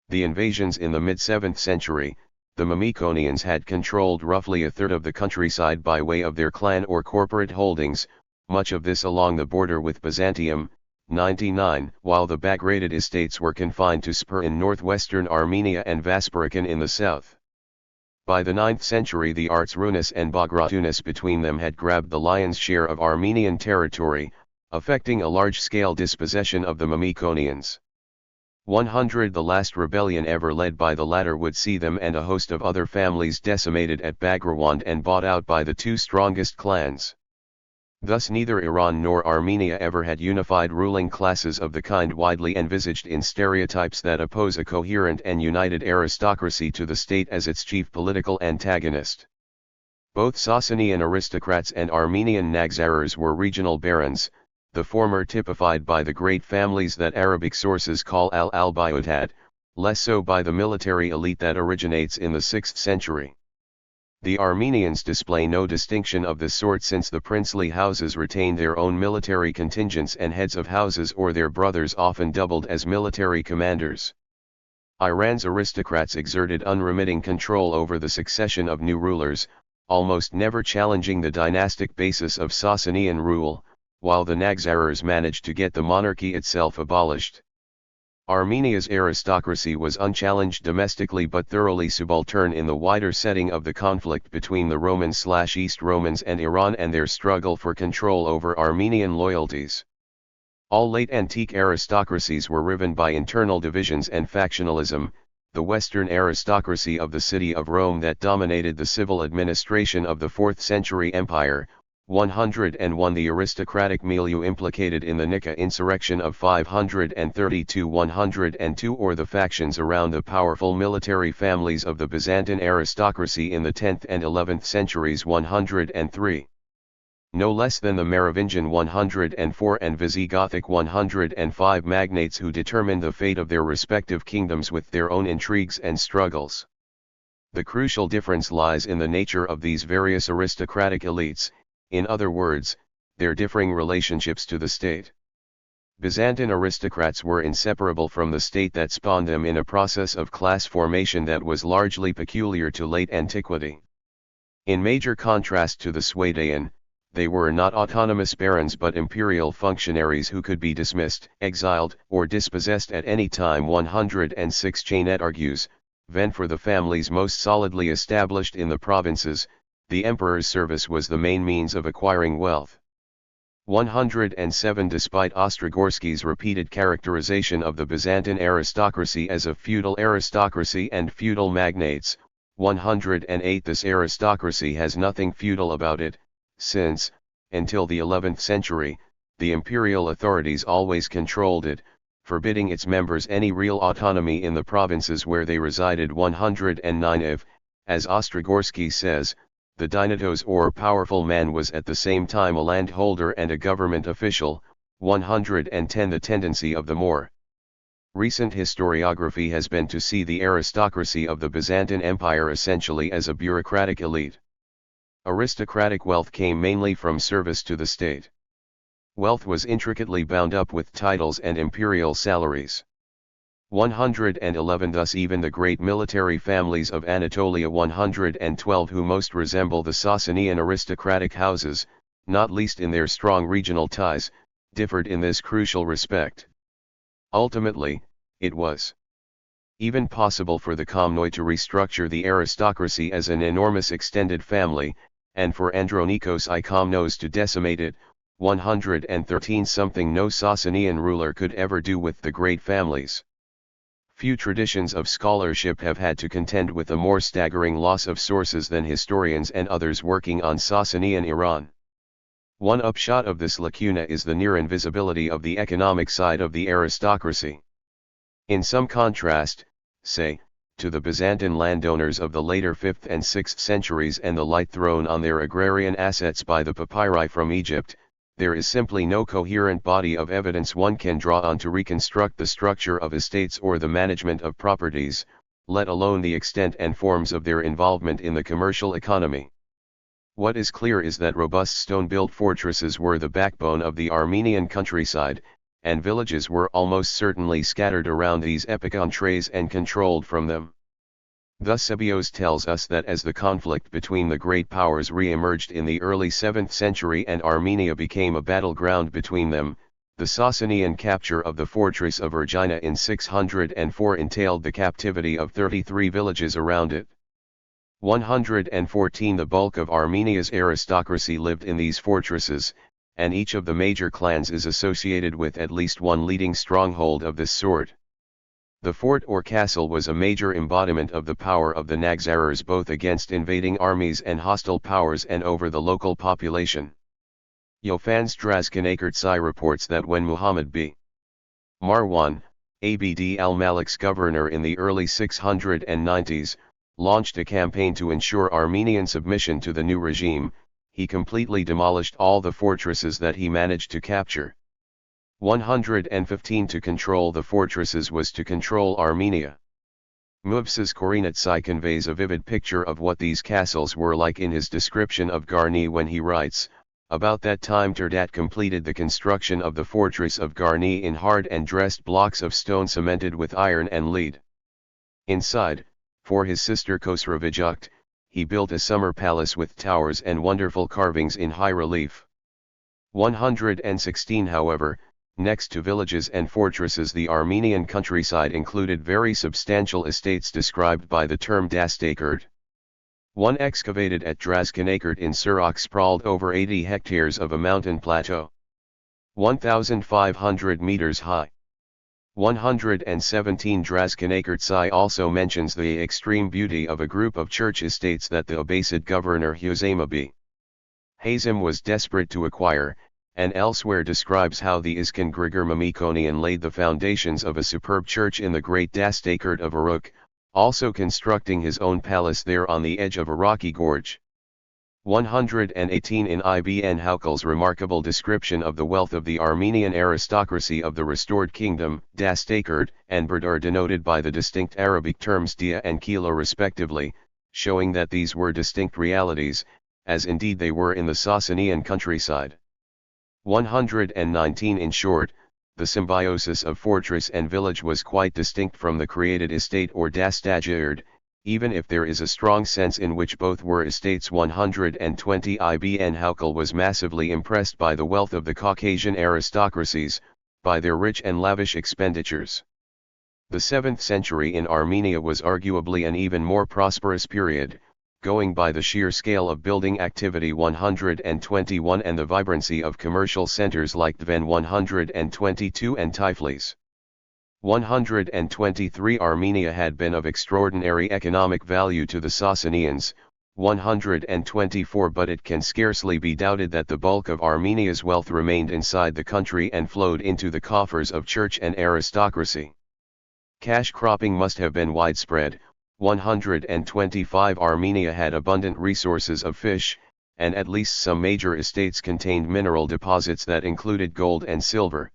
the invasions in the mid-7th century, the Mamikonians had controlled roughly a third of the countryside by way of their clan or corporate holdings, much of this along the border with Byzantium, 99, while the Bagratid estates were confined to Spur in northwestern Armenia and Vaspurakan in the south. By the 9th century the Artsrunis and Bagratunis between them had grabbed the lion's share of Armenian territory, affecting a large-scale dispossession of the Mamikonians. 100 The last rebellion ever led by the latter would see them and a host of other families decimated at Bagrawand and bought out by the two strongest clans. Thus neither Iran nor Armenia ever had unified ruling classes of the kind widely envisaged in stereotypes that oppose a coherent and united aristocracy to the state as its chief political antagonist. Both Sasanian aristocrats and Armenian Nagzarars were regional barons, the former typified by the great families that Arabic sources call al-Albayutad, less so by the military elite that originates in the 6th century. The Armenians display no distinction of this sort since the princely houses retained their own military contingents and heads of houses or their brothers often doubled as military commanders. Iran's aristocrats exerted unremitting control over the succession of new rulers, almost never challenging the dynastic basis of Sasanian rule, while the Nagzarars managed to get the monarchy itself abolished. Armenia's aristocracy was unchallenged domestically but thoroughly subaltern in the wider setting of the conflict between the Romans/East Romans and Iran and their struggle for control over Armenian loyalties. All late antique aristocracies were riven by internal divisions and factionalism. The Western aristocracy of the city of Rome that dominated the civil administration of the 4th century empire, 101 The aristocratic milieu implicated in the Nika insurrection of 532–102 or the factions around the powerful military families of the Byzantine aristocracy in the 10th and 11th centuries 103. No less than the Merovingian 104 and Visigothic 105 magnates who determined the fate of their respective kingdoms with their own intrigues and struggles. The crucial difference lies in the nature of these various aristocratic elites, in other words, their differing relationships to the state. Byzantine aristocrats were inseparable from the state that spawned them in a process of class formation that was largely peculiar to late antiquity. In major contrast to the Swadaean, they were not autonomous barons but imperial functionaries who could be dismissed, exiled, or dispossessed at any time. 106 Chainet argues, Ven for the families most solidly established in the provinces, the emperor's service was the main means of acquiring wealth. 107 Despite Ostrogorsky's repeated characterization of the Byzantine aristocracy as a feudal aristocracy and feudal magnates, 108 This aristocracy has nothing feudal about it, since, until the 11th century, the imperial authorities always controlled it, forbidding its members any real autonomy in the provinces where they resided. 109 If, as Ostrogorsky says, the dynatos or powerful man was at the same time a landholder and a government official, 110. The tendency of the more recent historiography has been to see the aristocracy of the Byzantine Empire essentially as a bureaucratic elite. Aristocratic wealth came mainly from service to the state. Wealth was intricately bound up with titles and imperial salaries. 111. Thus even the great military families of Anatolia 112 who most resemble the Sasanian aristocratic houses, not least in their strong regional ties, differed in this crucial respect. Ultimately, it was even possible for the Komnoi to restructure the aristocracy as an enormous extended family, and for Andronikos I Komnos to decimate it, 113. Something no Sasanian ruler could ever do with the great families. Few traditions of scholarship have had to contend with a more staggering loss of sources than historians and others working on Sasanian Iran. One upshot of this lacuna is the near invisibility of the economic side of the aristocracy. In some contrast, say, to the Byzantine landowners of the later 5th and 6th centuries and the light thrown on their agrarian assets by the papyri from Egypt, there is simply no coherent body of evidence one can draw on to reconstruct the structure of estates or the management of properties, let alone the extent and forms of their involvement in the commercial economy. What is clear is that robust stone-built fortresses were the backbone of the Armenian countryside, and villages were almost certainly scattered around these epicentres and controlled from them. Thus Sebios tells us that as the conflict between the great powers re-emerged in the early 7th century and Armenia became a battleground between them, the Sasanian capture of the fortress of Ergina in 604 entailed the captivity of 33 villages around it. 114. The bulk of Armenia's aristocracy lived in these fortresses, and each of the major clans is associated with at least one leading stronghold of this sort. The fort or castle was a major embodiment of the power of the Nagzarars both against invading armies and hostile powers and over the local population. Yofannes Draskanakertsai reports that when Muhammad b. Marwan, Abd al-Malik's governor in the early 690s, launched a campaign to ensure Armenian submission to the new regime, he completely demolished all the fortresses that he managed to capture. 115. To control the fortresses was to control Armenia. Mubsas Korinetsai conveys a vivid picture of what these castles were like in his description of Garni when he writes, about that time Terdat completed the construction of the fortress of Garni in hard and dressed blocks of stone cemented with iron and lead. Inside, for his sister Khosrow-Vijukt, he built a summer palace with towers and wonderful carvings in high relief. 116. However, next to villages and fortresses the Armenian countryside included very substantial estates described by the term dastakert. One excavated at Draskanakert in Surak sprawled over 80 hectares of a mountain plateau. 1,500 meters high. 117. Draskanakertsai also mentions the extreme beauty of a group of church estates that the Abbasid governor Huzayma b. Hazim was desperate to acquire, and elsewhere describes how the Iskan Grigor Mamikonian laid the foundations of a superb church in the great Dastakert of Uruk, also constructing his own palace there on the edge of a rocky gorge. 118. In Ibn Haukel's remarkable description of the wealth of the Armenian aristocracy of the restored kingdom, Dastakert and Berd are denoted by the distinct Arabic terms dia and kilo respectively, showing that these were distinct realities, as indeed they were in the Sasanian countryside. 119. In short, the symbiosis of fortress and village was quite distinct from the created estate or dastagird, even if there is a strong sense in which both were estates. 120. Ibn Haukel was massively impressed by the wealth of the Caucasian aristocracies, by their rich and lavish expenditures. The 7th century in Armenia was arguably an even more prosperous period, going by the sheer scale of building activity. 121. And the vibrancy of commercial centers like Tven. 122. And Tiflis. 123. Armenia had been of extraordinary economic value to the Sasanians. 124. But it can scarcely be doubted that the bulk of Armenia's wealth remained inside the country and flowed into the coffers of church and aristocracy. Cash cropping must have been widespread. 125. Armenia had abundant resources of fish, and at least some major estates contained mineral deposits that included gold and silver.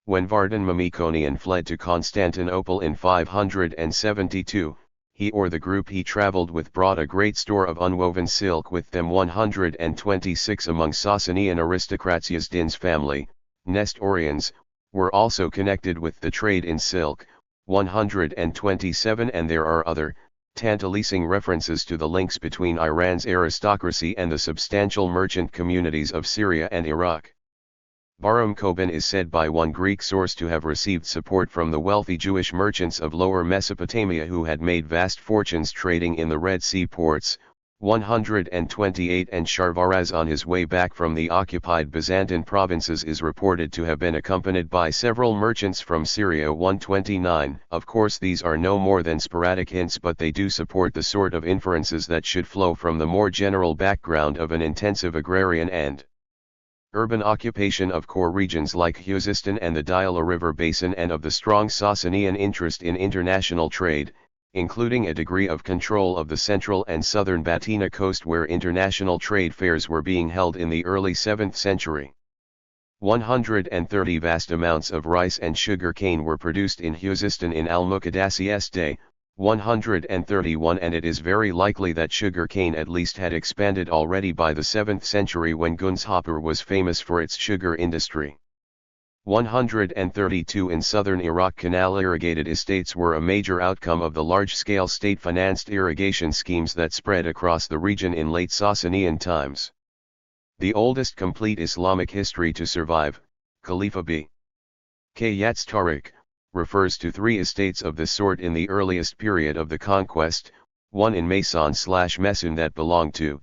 When Vardan Mamikonian fled to Constantinople in 572, he or the group he traveled with brought a great store of unwoven silk with them. 126 among Sasanian aristocrats Yazdin's family, Nestorians, were also connected with the trade in silk, 127, and there are other, tantalizing references to the links between Iran's aristocracy and the substantial merchant communities of Syria and Iraq. Bahram Koban is said by one Greek source to have received support from the wealthy Jewish merchants of Lower Mesopotamia who had made vast fortunes trading in the Red Sea ports, 128, and Sharvaraz on his way back from the occupied Byzantine provinces is reported to have been accompanied by several merchants from Syria. 129. Of course these are no more than sporadic hints, but they do support the sort of inferences that should flow from the more general background of an intensive agrarian and urban occupation of core regions like Khuzestan and the Diyala River Basin, and of the strong Sasanian interest in international trade, including a degree of control of the central and southern Batina coast where international trade fairs were being held in the early 7th century. 130 vast amounts of rice and sugar cane were produced in Khuzestan in Al-Muqaddasi's day, 131, and it is very likely that sugar cane at least had expanded already by the 7th century when Gunshapur was famous for its sugar industry. 132 in southern Iraq, canal-irrigated estates were a major outcome of the large-scale state-financed irrigation schemes that spread across the region in late Sasanian times. The oldest complete Islamic history to survive, Khalifa b. Kayats Tariq, refers to 3 estates of this sort in the earliest period of the conquest, one in Mason/Mesun that belonged to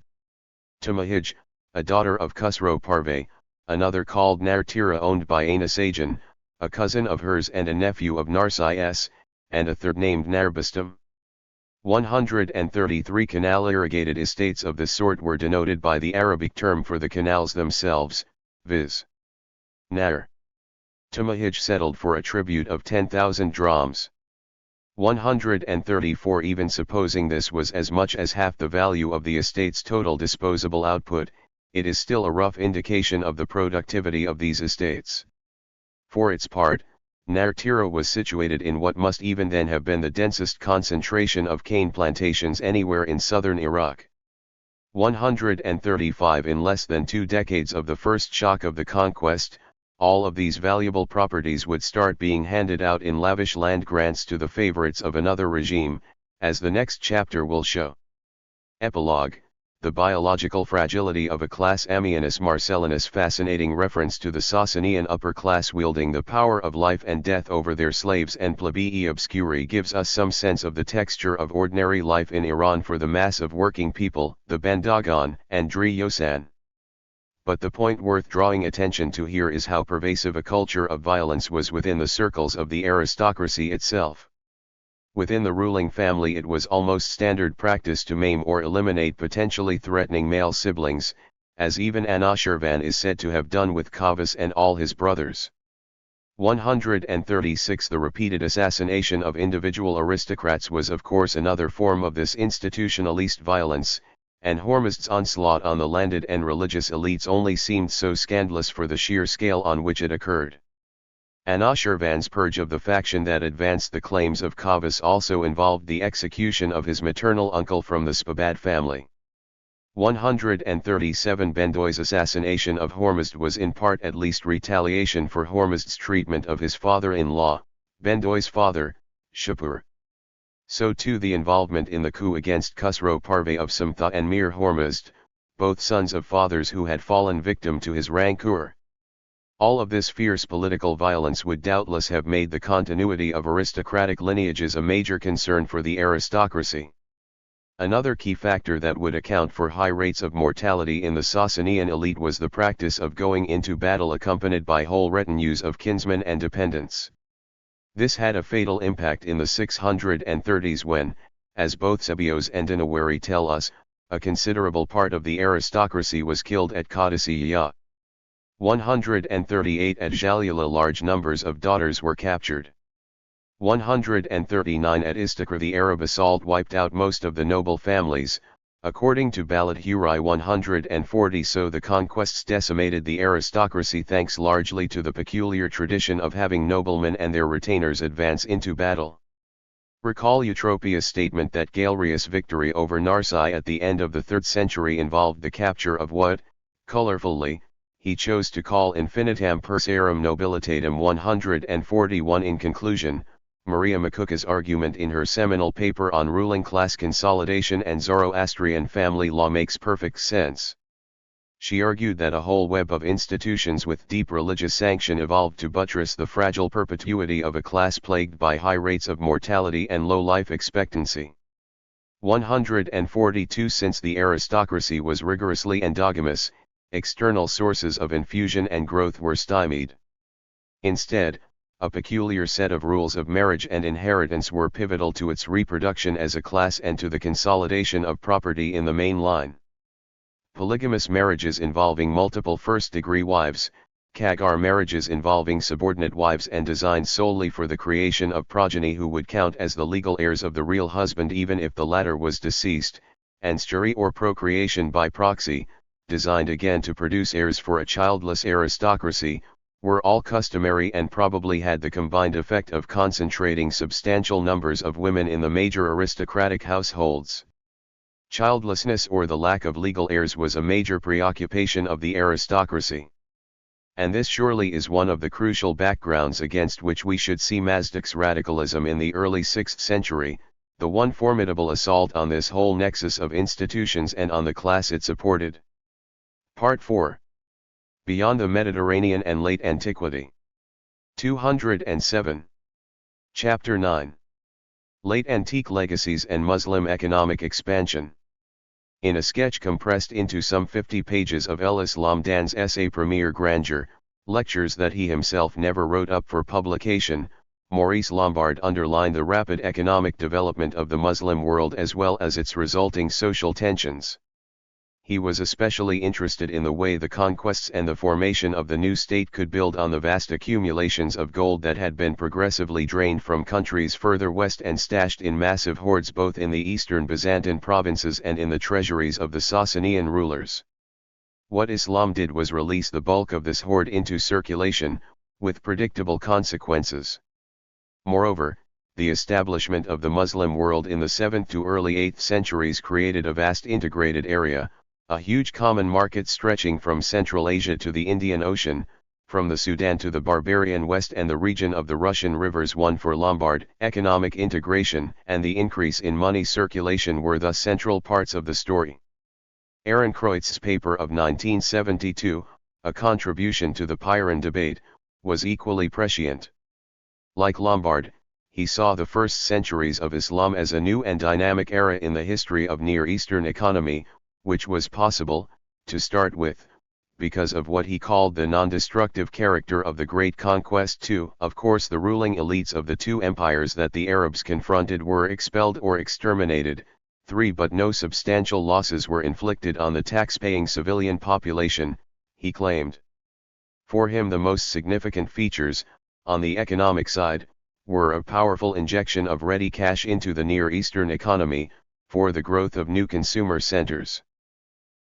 Tumahij, a daughter of Khusro Parve, another called Nartira owned by Anasajan, a cousin of hers and a nephew of Narses, and a third named Narbistam. 133 canal-irrigated estates of this sort were denoted by the Arabic term for the canals themselves, viz. Nar. Tumahij settled for a tribute of 10,000 drams. 134 even supposing this was as much as half the value of the estate's total disposable output, it is still a rough indication of the productivity of these estates. For its part, Nartira was situated in what must even then have been the densest concentration of cane plantations anywhere in southern Iraq. 135 in less than 2 decades of the first shock of the conquest, all of these valuable properties would start being handed out in lavish land grants to the favorites of another regime, as the next chapter will show. Epilogue: The biological fragility of a class. Ammianus Marcellinus' fascinating reference to the Sasanian upper class wielding the power of life and death over their slaves and plebii obscuri gives us some sense of the texture of ordinary life in Iran for the mass of working people, the Bandagan and Driosan. But the point worth drawing attention to here is how pervasive a culture of violence was within the circles of the aristocracy itself. Within the ruling family it was almost standard practice to maim or eliminate potentially threatening male siblings, as even Anushirvan is said to have done with Kavas and all his brothers. 136 The repeated assassination of individual aristocrats was of course another form of this institutionalist violence, and Hormizd's onslaught on the landed and religious elites only seemed so scandalous for the sheer scale on which it occurred. Anushirvan's purge of the faction that advanced the claims of Kavas also involved the execution of his maternal uncle from the Spabad family. 137 Bendoy's assassination of Hormizd was in part at least retaliation for Hormizd's treatment of his father-in-law, Bendoy's father, Shapur. So too the involvement in the coup against Khusro Parve of Samtha and Mir Hormizd, both sons of fathers who had fallen victim to his rancor. All of this fierce political violence would doubtless have made the continuity of aristocratic lineages a major concern for the aristocracy. Another key factor that would account for high rates of mortality in the Sasanian elite was the practice of going into battle accompanied by whole retinues of kinsmen and dependents. This had a fatal impact in the 630s when, as both Sebios and Dinawari tell us, a considerable part of the aristocracy was killed at Qadisiyah. 138 At Jalila large numbers of daughters were captured. 139 At Istakhr the Arab assault wiped out most of the noble families, According to Balathuri 140, so the conquests decimated the aristocracy thanks largely to the peculiar tradition of having noblemen and their retainers advance into battle. Recall Eutropius' statement that Galerius' victory over Narsae at the end of the 3rd century involved the capture of what, colorfully, he chose to call infinitam persarum nobilitatem 141. In conclusion, Maria Makuka's argument in her seminal paper on ruling class consolidation and Zoroastrian family law makes perfect sense. She argued that a whole web of institutions with deep religious sanction evolved to buttress the fragile perpetuity of a class plagued by high rates of mortality and low life expectancy. 142. Since the aristocracy was rigorously endogamous, external sources of infusion and growth were stymied. Instead, a peculiar set of rules of marriage and inheritance were pivotal to its reproduction as a class and to the consolidation of property in the main line. Polygamous marriages involving multiple first-degree wives, Kagar marriages involving subordinate wives and designed solely for the creation of progeny who would count as the legal heirs of the real husband even if the latter was deceased, and sturi or procreation by proxy, designed again to produce heirs for a childless aristocracy, were all customary and probably had the combined effect of concentrating substantial numbers of women in the major aristocratic households. Childlessness or the lack of legal heirs was a major preoccupation of the aristocracy. And this surely is one of the crucial backgrounds against which we should see Mazdak's radicalism in the early 6th century, the one formidable assault on this whole nexus of institutions and on the class it supported. Part 4. Beyond the Mediterranean and Late Antiquity. 207. Chapter 9. Late Antique Legacies and Muslim Economic Expansion. In a sketch compressed into some 50 pages of El Islam Dan's essay Premier Grandeur, lectures that he himself never wrote up for publication, Maurice Lombard underlined the rapid economic development of the Muslim world as well as its resulting social tensions. He was especially interested in the way the conquests and the formation of the new state could build on the vast accumulations of gold that had been progressively drained from countries further west and stashed in massive hoards both in the eastern Byzantine provinces and in the treasuries of the Sasanian rulers. What Islam did was release the bulk of this hoard into circulation, with predictable consequences. Moreover, the establishment of the Muslim world in the 7th to early 8th centuries created a vast integrated area, a huge common market stretching from Central Asia to the Indian Ocean, from the Sudan to the barbarian West and the region of the Russian rivers. One for Lombard, economic integration and the increase in money circulation were thus central parts of the story. Ehrenkreuz's paper of 1972, a contribution to the Pyrrhon debate, was equally prescient. Like Lombard, he saw the first centuries of Islam as a new and dynamic era in the history of Near Eastern economy, which was possible, to start with, because of what he called the non-destructive character of the Great Conquest. 2. Of course the ruling elites of the two empires that the Arabs confronted were expelled or exterminated. 3. But no substantial losses were inflicted on the tax-paying civilian population, he claimed. For him the most significant features, on the economic side, were a powerful injection of ready cash into the Near Eastern economy, for the growth of new consumer centers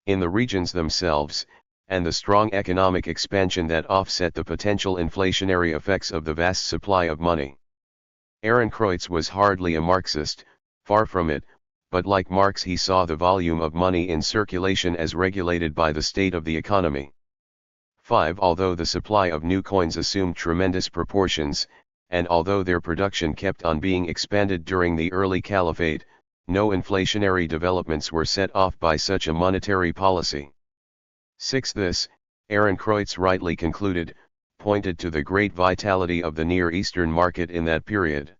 in the regions themselves, and the strong economic expansion that offset the potential inflationary effects of the vast supply of money. Ehrenkreuz was hardly a Marxist, far from it, but like Marx he saw the volume of money in circulation as regulated by the state of the economy. 5. Although the supply of new coins assumed tremendous proportions, and although their production kept on being expanded during the early caliphate, no inflationary developments were set off by such a monetary policy. 6. This, Ehrenkreuz rightly concluded, pointed to the great vitality of the Near Eastern market in that period.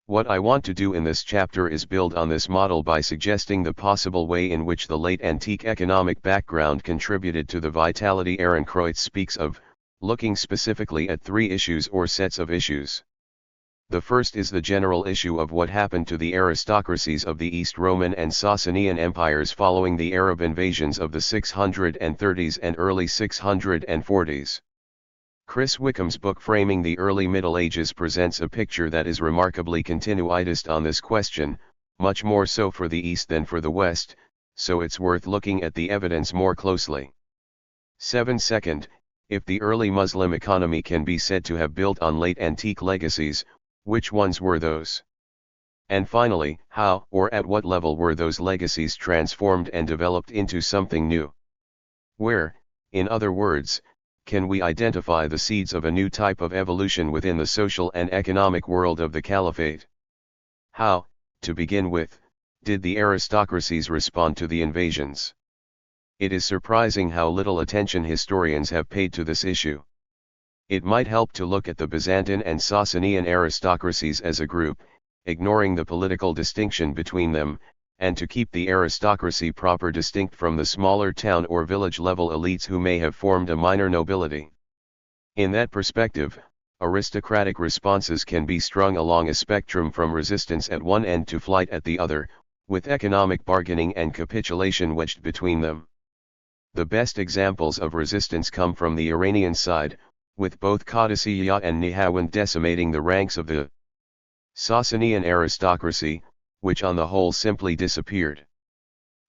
What I want to do in this chapter is build on this model by suggesting the possible way in which the late antique economic background contributed to the vitality Ehrenkreuz speaks of, looking specifically at 3 issues or sets of issues. The first is the general issue of what happened to the aristocracies of the East Roman and Sasanian empires following the Arab invasions of the 630s and early 640s. Chris Wickham's book Framing the Early Middle Ages presents a picture that is remarkably continuitist on this question, much more so for the East than for the West, so it's worth looking at the evidence more closely. 7. Second, if the early Muslim economy can be said to have built on late antique legacies, which ones were those? And finally, how or at what level were those legacies transformed and developed into something new? Where, in other words, can we identify the seeds of a new type of evolution within the social and economic world of the Caliphate? How, to begin with, did the aristocracies respond to the invasions? It is surprising how little attention historians have paid to this issue. It might help to look at the Byzantine and Sasanian aristocracies as a group, ignoring the political distinction between them, and to keep the aristocracy proper distinct from the smaller town or village level elites who may have formed a minor nobility. In that perspective, aristocratic responses can be strung along a spectrum from resistance at one end to flight at the other, with economic bargaining and capitulation wedged between them. The best examples of resistance come from the Iranian side, with both Qadisiyya and Nihawand decimating the ranks of the Sasanian aristocracy, which on the whole simply disappeared.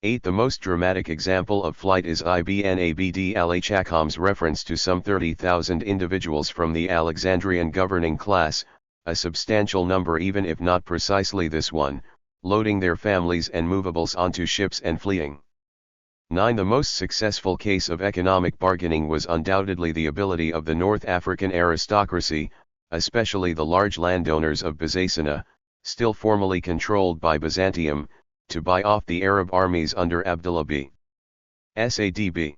8. The most dramatic example of flight is Ibn Abd al-Hakam's reference to some 30,000 individuals from the Alexandrian governing class, a substantial number even if not precisely this one, loading their families and movables onto ships and fleeing. 9. The most successful case of economic bargaining was undoubtedly the ability of the North African aristocracy, especially the large landowners of Byzacena, still formally controlled by Byzantium, to buy off the Arab armies under Abdullah b. Sadb.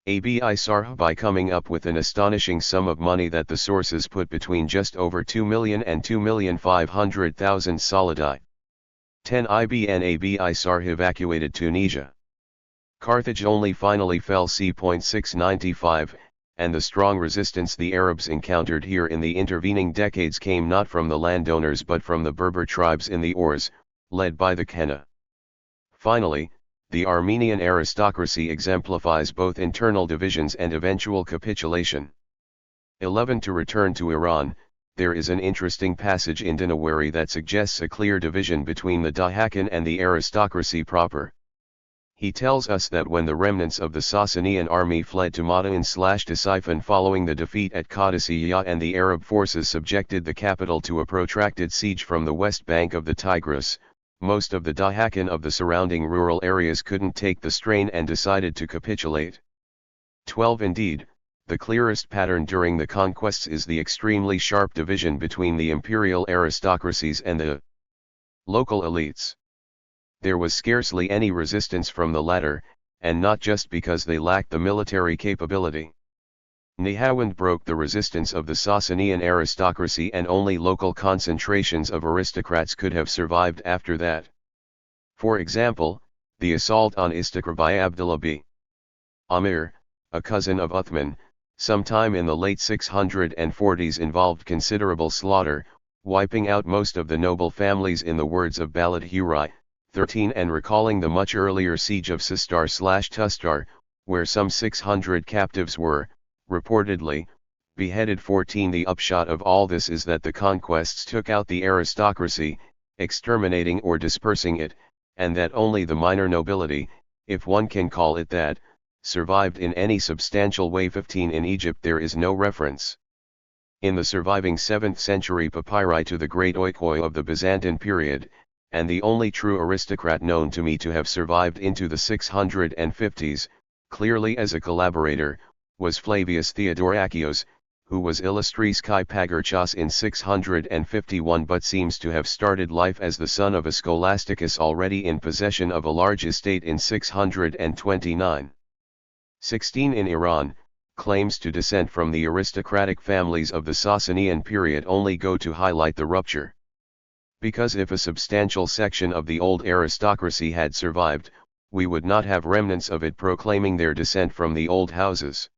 Abi Sarh by coming up with an astonishing sum of money that the sources put between just over 2 million and 2,500,000 solidi. 10. Ibn Abi Sarh evacuated Tunisia. Carthage only finally fell c.695, and the strong resistance the Arabs encountered here in the intervening decades came not from the landowners but from the Berber tribes in the Ors, led by the Kenna. Finally, the Armenian aristocracy exemplifies both internal divisions and eventual capitulation. 11. To return to Iran, there is an interesting passage in Dinawari that suggests a clear division between the Dahakan and the aristocracy proper. He tells us that when the remnants of the Sasanian army fled to Madain/Ctesiphon following the defeat at Qadisiyya and the Arab forces subjected the capital to a protracted siege from the west bank of the Tigris, most of the Dahakan of the surrounding rural areas couldn't take the strain and decided to capitulate. 12. Indeed, the clearest pattern during the conquests is the extremely sharp division between the imperial aristocracies and the local elites. There was scarcely any resistance from the latter, and not just because they lacked the military capability. Nihawand broke the resistance of the Sasanian aristocracy and only local concentrations of aristocrats could have survived after that. For example, the assault on Istakhr by Abdullah b. Amir, a cousin of Uthman, sometime in the late 640s involved considerable slaughter, wiping out most of the noble families in the words of Balad Huri, 13 and recalling the much earlier siege of Sistar/Tustar, where some 600 captives were, reportedly, beheaded. 14. The upshot of all this is that the conquests took out the aristocracy, exterminating or dispersing it, and that only the minor nobility, if one can call it that, survived in any substantial way. 15. In Egypt there is no reference in the surviving 7th century papyri to the great oikoi of the Byzantine period, and the only true aristocrat known to me to have survived into the 650s, clearly as a collaborator, was Flavius Theodorakios, who was illustris kai pagarchos in 651 but seems to have started life as the son of a scholasticus already in possession of a large estate in 629. 16. In Iran, claims to descent from the aristocratic families of the Sasanian period only go to highlight the rupture. Because if a substantial section of the old aristocracy had survived, we would not have remnants of it proclaiming their descent from the old houses.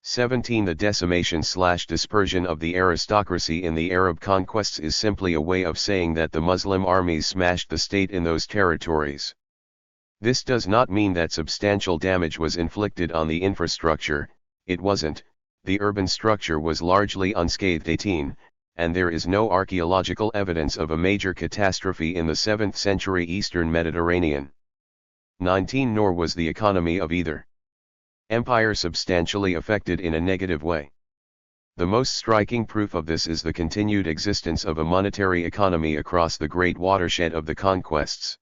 17. The decimation/dispersion of the aristocracy in the Arab conquests is simply a way of saying that the Muslim armies smashed the state in those territories. This does not mean that substantial damage was inflicted on the infrastructure. It wasn't, the urban structure was largely unscathed. 18. And there is no archaeological evidence of a major catastrophe in the 7th century Eastern Mediterranean. 19. Nor was the economy of either empire substantially affected in a negative way. The most striking proof of this is the continued existence of a monetary economy across the great watershed of the conquests.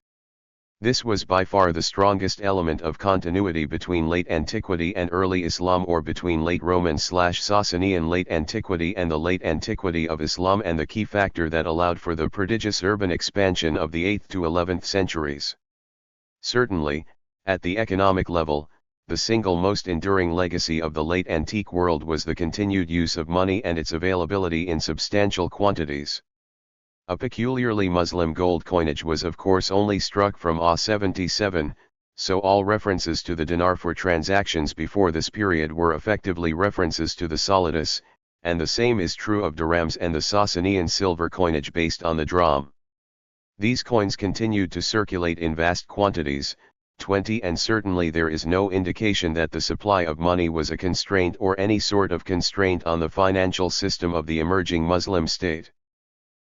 This was by far the strongest element of continuity between late antiquity and early Islam, or between late Roman/Sasanian late antiquity and the late antiquity of Islam, and the key factor that allowed for the prodigious urban expansion of the 8th to 11th centuries. Certainly, at the economic level, the single most enduring legacy of the late antique world was the continued use of money and its availability in substantial quantities. A peculiarly Muslim gold coinage was of course only struck from A77, so all references to the dinar for transactions before this period were effectively references to the solidus, and the same is true of dirhams and the Sasanian silver coinage based on the dram. These coins continued to circulate in vast quantities, 20, and certainly there is no indication that the supply of money was a constraint or any sort of constraint on the financial system of the emerging Muslim state.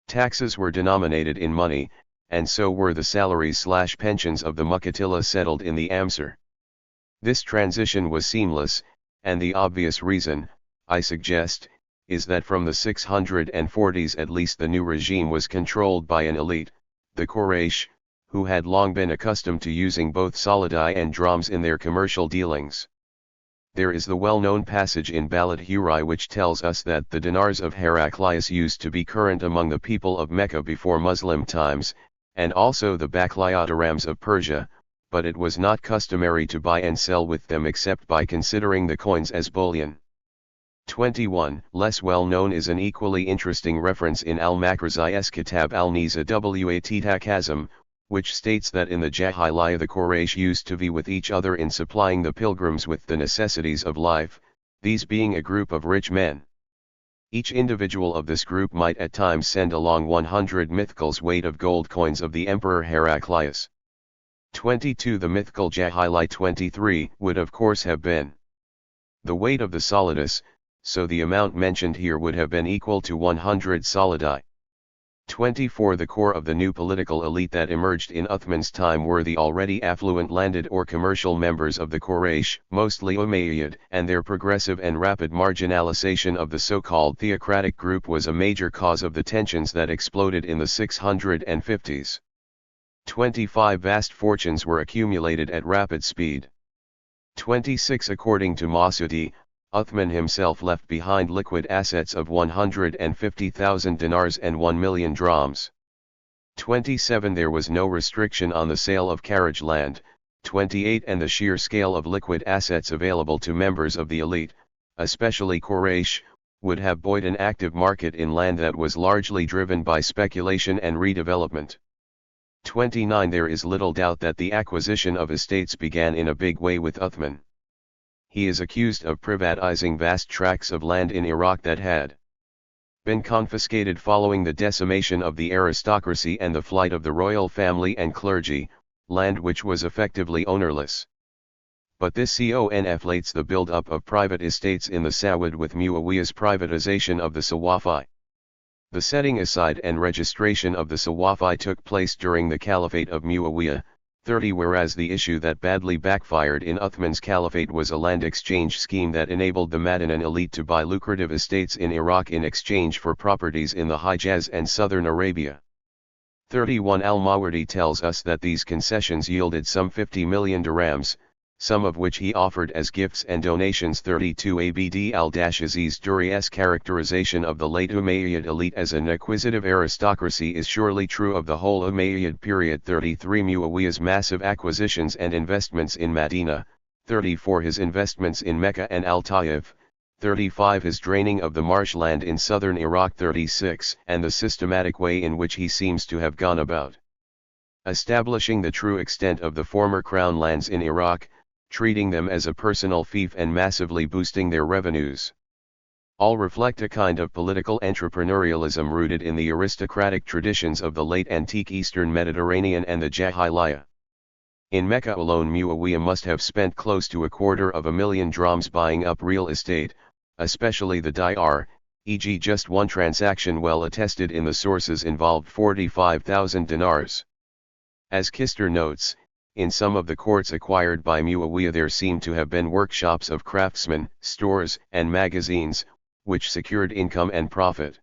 Taxes were denominated in money, and so were the salaries/pensions of the Muqatila settled in the Amsar. This transition was seamless, and the obvious reason, I suggest, is that from the 640s at least the new regime was controlled by an elite, the Quraysh, who had long been accustomed to using both solidi and drams in their commercial dealings. There is the well-known passage in Balad Huri which tells us that the dinars of Heraclius used to be current among the people of Mecca before Muslim times, and also the Baklaya dirhams of Persia, but it was not customary to buy and sell with them except by considering the coins as bullion. 21. Less well known is an equally interesting reference in al-Makrzi's Kitab al-Niza Wat Takazim, which states that in the Jahiliyyah the Quraysh used to vie with each other in supplying the pilgrims with the necessities of life, these being a group of rich men. Each individual of this group might at times send along 100 mithqals weight of gold coins of the Emperor Heraclius. 22. The mithqal Jahili 23 would of course have been the weight of the solidus, so the amount mentioned here would have been equal to 100 solidi. 24. The core of the new political elite that emerged in Uthman's time were the already affluent landed or commercial members of the Quraysh, mostly Umayyad, and their progressive and rapid marginalization of the so-called theocratic group was a major cause of the tensions that exploded in the 650s. 25. Vast fortunes were accumulated at rapid speed. 26. According to Masudi, Uthman himself left behind liquid assets of 150,000 dinars and 1 million drams. 27. There was no restriction on the sale of carriage land. 28. And the sheer scale of liquid assets available to members of the elite, especially Quraysh, would have buoyed an active market in land that was largely driven by speculation and redevelopment. 29. There is little doubt that the acquisition of estates began in a big way with Uthman. He is accused of privatizing vast tracts of land in Iraq that had been confiscated following the decimation of the aristocracy and the flight of the royal family and clergy, land which was effectively ownerless. But this conflates the build-up of private estates in the Saud with Muawiyah's privatization of the Sawafi. The setting aside and registration of the Sawafi took place during the Caliphate of Muawiyah, 30, whereas the issue that badly backfired in Uthman's caliphate was a land exchange scheme that enabled the Madinan elite to buy lucrative estates in Iraq in exchange for properties in the Hijaz and southern Arabia. 31. Al-Mawardi tells us that these concessions yielded some 50 million dirhams, some of which he offered as gifts and donations. 32. Abd al-Aziz Duri's characterization of the late Umayyad elite as an acquisitive aristocracy is surely true of the whole Umayyad period. 33. Muawiyah's massive acquisitions and investments in Medina. 34. His investments in Mecca and Al-Taif. 35. His draining of the marshland in southern Iraq. 36. And the systematic way in which he seems to have gone about establishing the true extent of the former crown lands in Iraq, treating them as a personal fief and massively boosting their revenues. All reflect a kind of political entrepreneurialism rooted in the aristocratic traditions of the late antique Eastern Mediterranean and the Jahiliyyah. In Mecca alone Muawiyah must have spent close to 250,000 drams buying up real estate, especially the diar, e.g. just one transaction well attested in the sources involved 45,000 dinars. As Kister notes, In some of the courts acquired by Muawiyah there seem to have been workshops of craftsmen, stores, and magazines, which secured income and profit.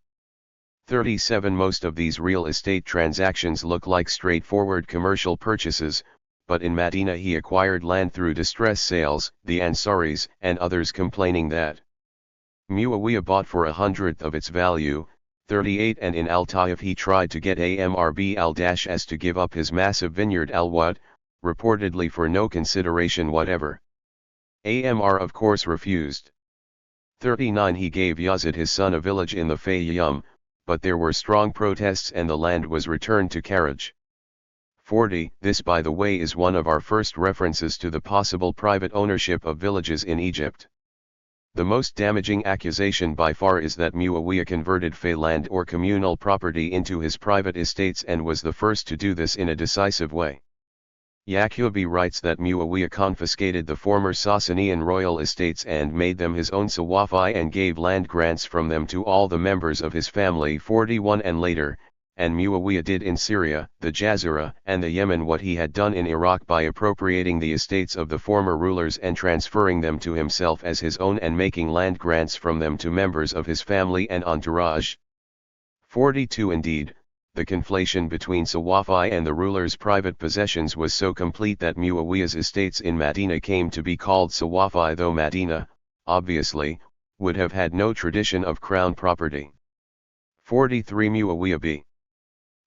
37 Most of these real estate transactions look like straightforward commercial purchases, but in Medina he acquired land through distress sales, the Ansaris and others complaining that Muawiyah bought for 100th of its value, 38, and in Al-Taif he tried to get Amr al-As to give up his massive vineyard Al-Wad, reportedly for no consideration whatever. Amr of course refused. 39 He gave Yazid his son a village in the Fayyum, but there were strong protests and the land was returned to Karaj. 40 This by the way is one of our first references to the possible private ownership of villages in Egypt. The most damaging accusation by far is that Muawiyah converted Fay land or communal property into his private estates and was the first to do this in a decisive way. Yaqubi writes that Muawiyah confiscated the former Sassanian royal estates and made them his own Sawafi and gave land grants from them to all the members of his family 41 and later, and Muawiyah did in Syria, the Jazira, and the Yemen what he had done in Iraq by appropriating the estates of the former rulers and transferring them to himself as his own and making land grants from them to members of his family and entourage. 42 Indeed, the conflation between Sawafi and the ruler's private possessions was so complete that Muawiyah's estates in Medina came to be called Sawafi, though Medina, obviously, would have had no tradition of crown property. 43 Muawiyah b.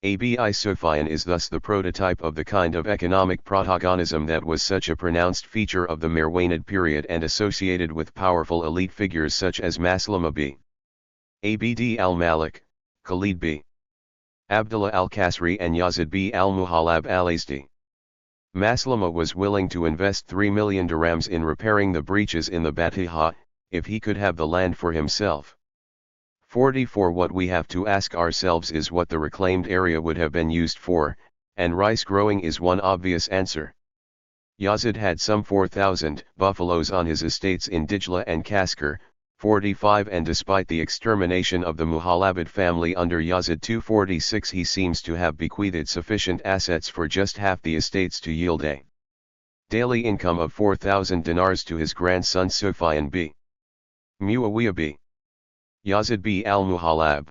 Abi Sufyan is thus the prototype of the kind of economic protagonism that was such a pronounced feature of the Marwanid period and associated with powerful elite figures such as Maslama b. Abd al-Malik, Khalid b. Abdullah al-Kasri and Yazid b al-Muhallab al-Azdi. Maslama was willing to invest 3 million dirhams in repairing the breaches in the Batiha, if he could have the land for himself. 44 What we have to ask ourselves is what the reclaimed area would have been used for, and rice growing is one obvious answer. Yazid had some 4,000 buffaloes on his estates in Dijla and Kaskar, 45, and despite the extermination of the Muhallabid family under Yazid 246 he seems to have bequeathed sufficient assets for just half the estates to yield a daily income of 4,000 dinars to his grandson Sufyan b. Muawiyah b. Yazid b al-Muhallab.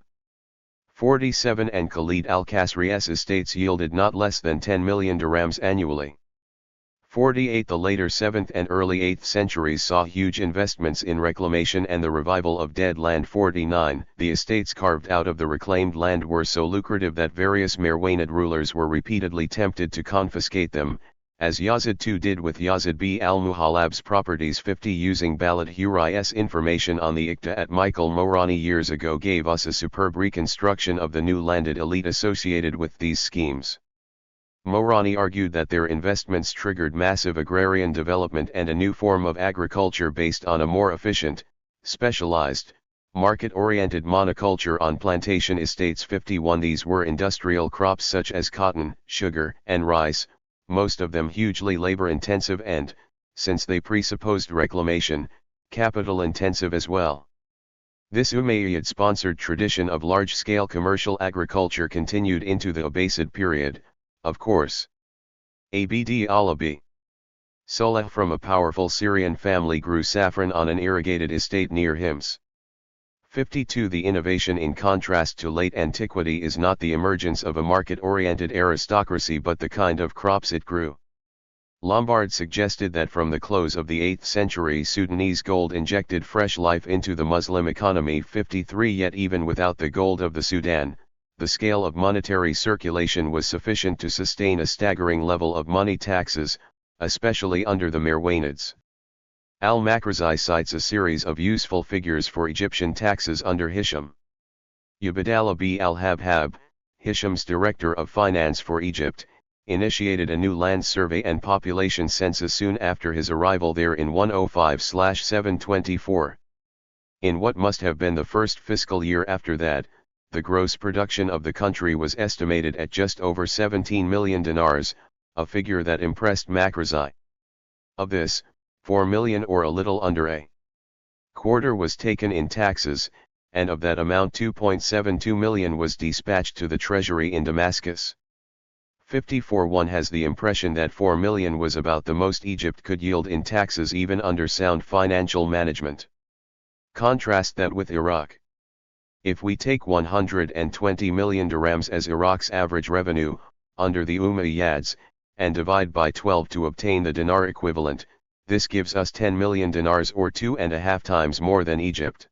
47 and Khalid al-Kasri's estates yielded not less than 10 million dirhams annually. 48 The later 7th and early 8th centuries saw huge investments in reclamation and the revival of dead land. 49 The estates carved out of the reclaimed land were so lucrative that various Marwanid rulers were repeatedly tempted to confiscate them, as Yazid too did with Yazid b al-Muhallab's properties. 50 Using Balad Huri's information on the Iqta at Michael Morani years ago gave us a superb reconstruction of the new landed elite associated with these schemes. Morani argued that their investments triggered massive agrarian development and a new form of agriculture based on a more efficient, specialized, market-oriented monoculture on plantation estates. 51 These were industrial crops such as cotton, sugar, and rice, most of them hugely labor-intensive and, since they presupposed reclamation, capital-intensive as well. This Umayyad-sponsored tradition of large-scale commercial agriculture continued into the Abbasid period, of course. Abd Allah b. Soleh from a powerful Syrian family grew saffron on an irrigated estate near Hims. 52 The innovation in contrast to late antiquity is not the emergence of a market-oriented aristocracy but the kind of crops it grew. Lombard suggested that from the close of the 8th century Sudanese gold injected fresh life into the Muslim economy. 53 Yet even without the gold of the Sudan, the scale of monetary circulation was sufficient to sustain a staggering level of money taxes, especially under the Marwanids. Al-Makrizi cites a series of useful figures for Egyptian taxes under Hisham. Ubadallah b al-Habhab, Hisham's director of finance for Egypt, initiated a new land survey and population census soon after his arrival there in 105/724. In what must have been the first fiscal year after that, the gross production of the country was estimated at just over 17 million dinars, a figure that impressed Makrizi. Of this, 4 million or a little under a quarter was taken in taxes, and of that amount 2.72 million was dispatched to the treasury in Damascus. 54. One has the impression that 4 million was about the most Egypt could yield in taxes even under sound financial management. Contrast that with Iraq. If we take 120 million dirhams as Iraq's average revenue, under the Umayyads, and divide by 12 to obtain the dinar equivalent, this gives us 10 million dinars or 2.5 times more than Egypt.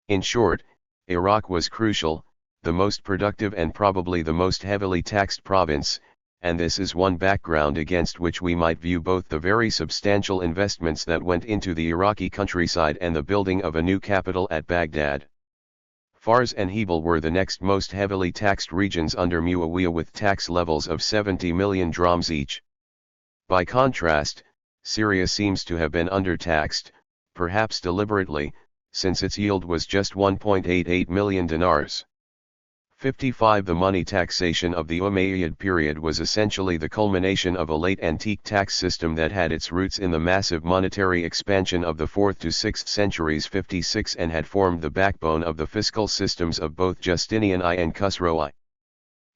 In short, Iraq was crucial, the most productive and probably the most heavily taxed province, and this is one background against which we might view both the very substantial investments that went into the Iraqi countryside and the building of a new capital at Baghdad. Fars and Hebel were the next most heavily taxed regions under Muawiyah with tax levels of 70 million drams each. By contrast, Syria seems to have been undertaxed, perhaps deliberately, since its yield was just 1.88 million dinars. 55. The money taxation of the Umayyad period was essentially the culmination of a late antique tax system that had its roots in the massive monetary expansion of the 4th to 6th centuries. 56. And had formed the backbone of the fiscal systems of both Justinian I and Khusro I.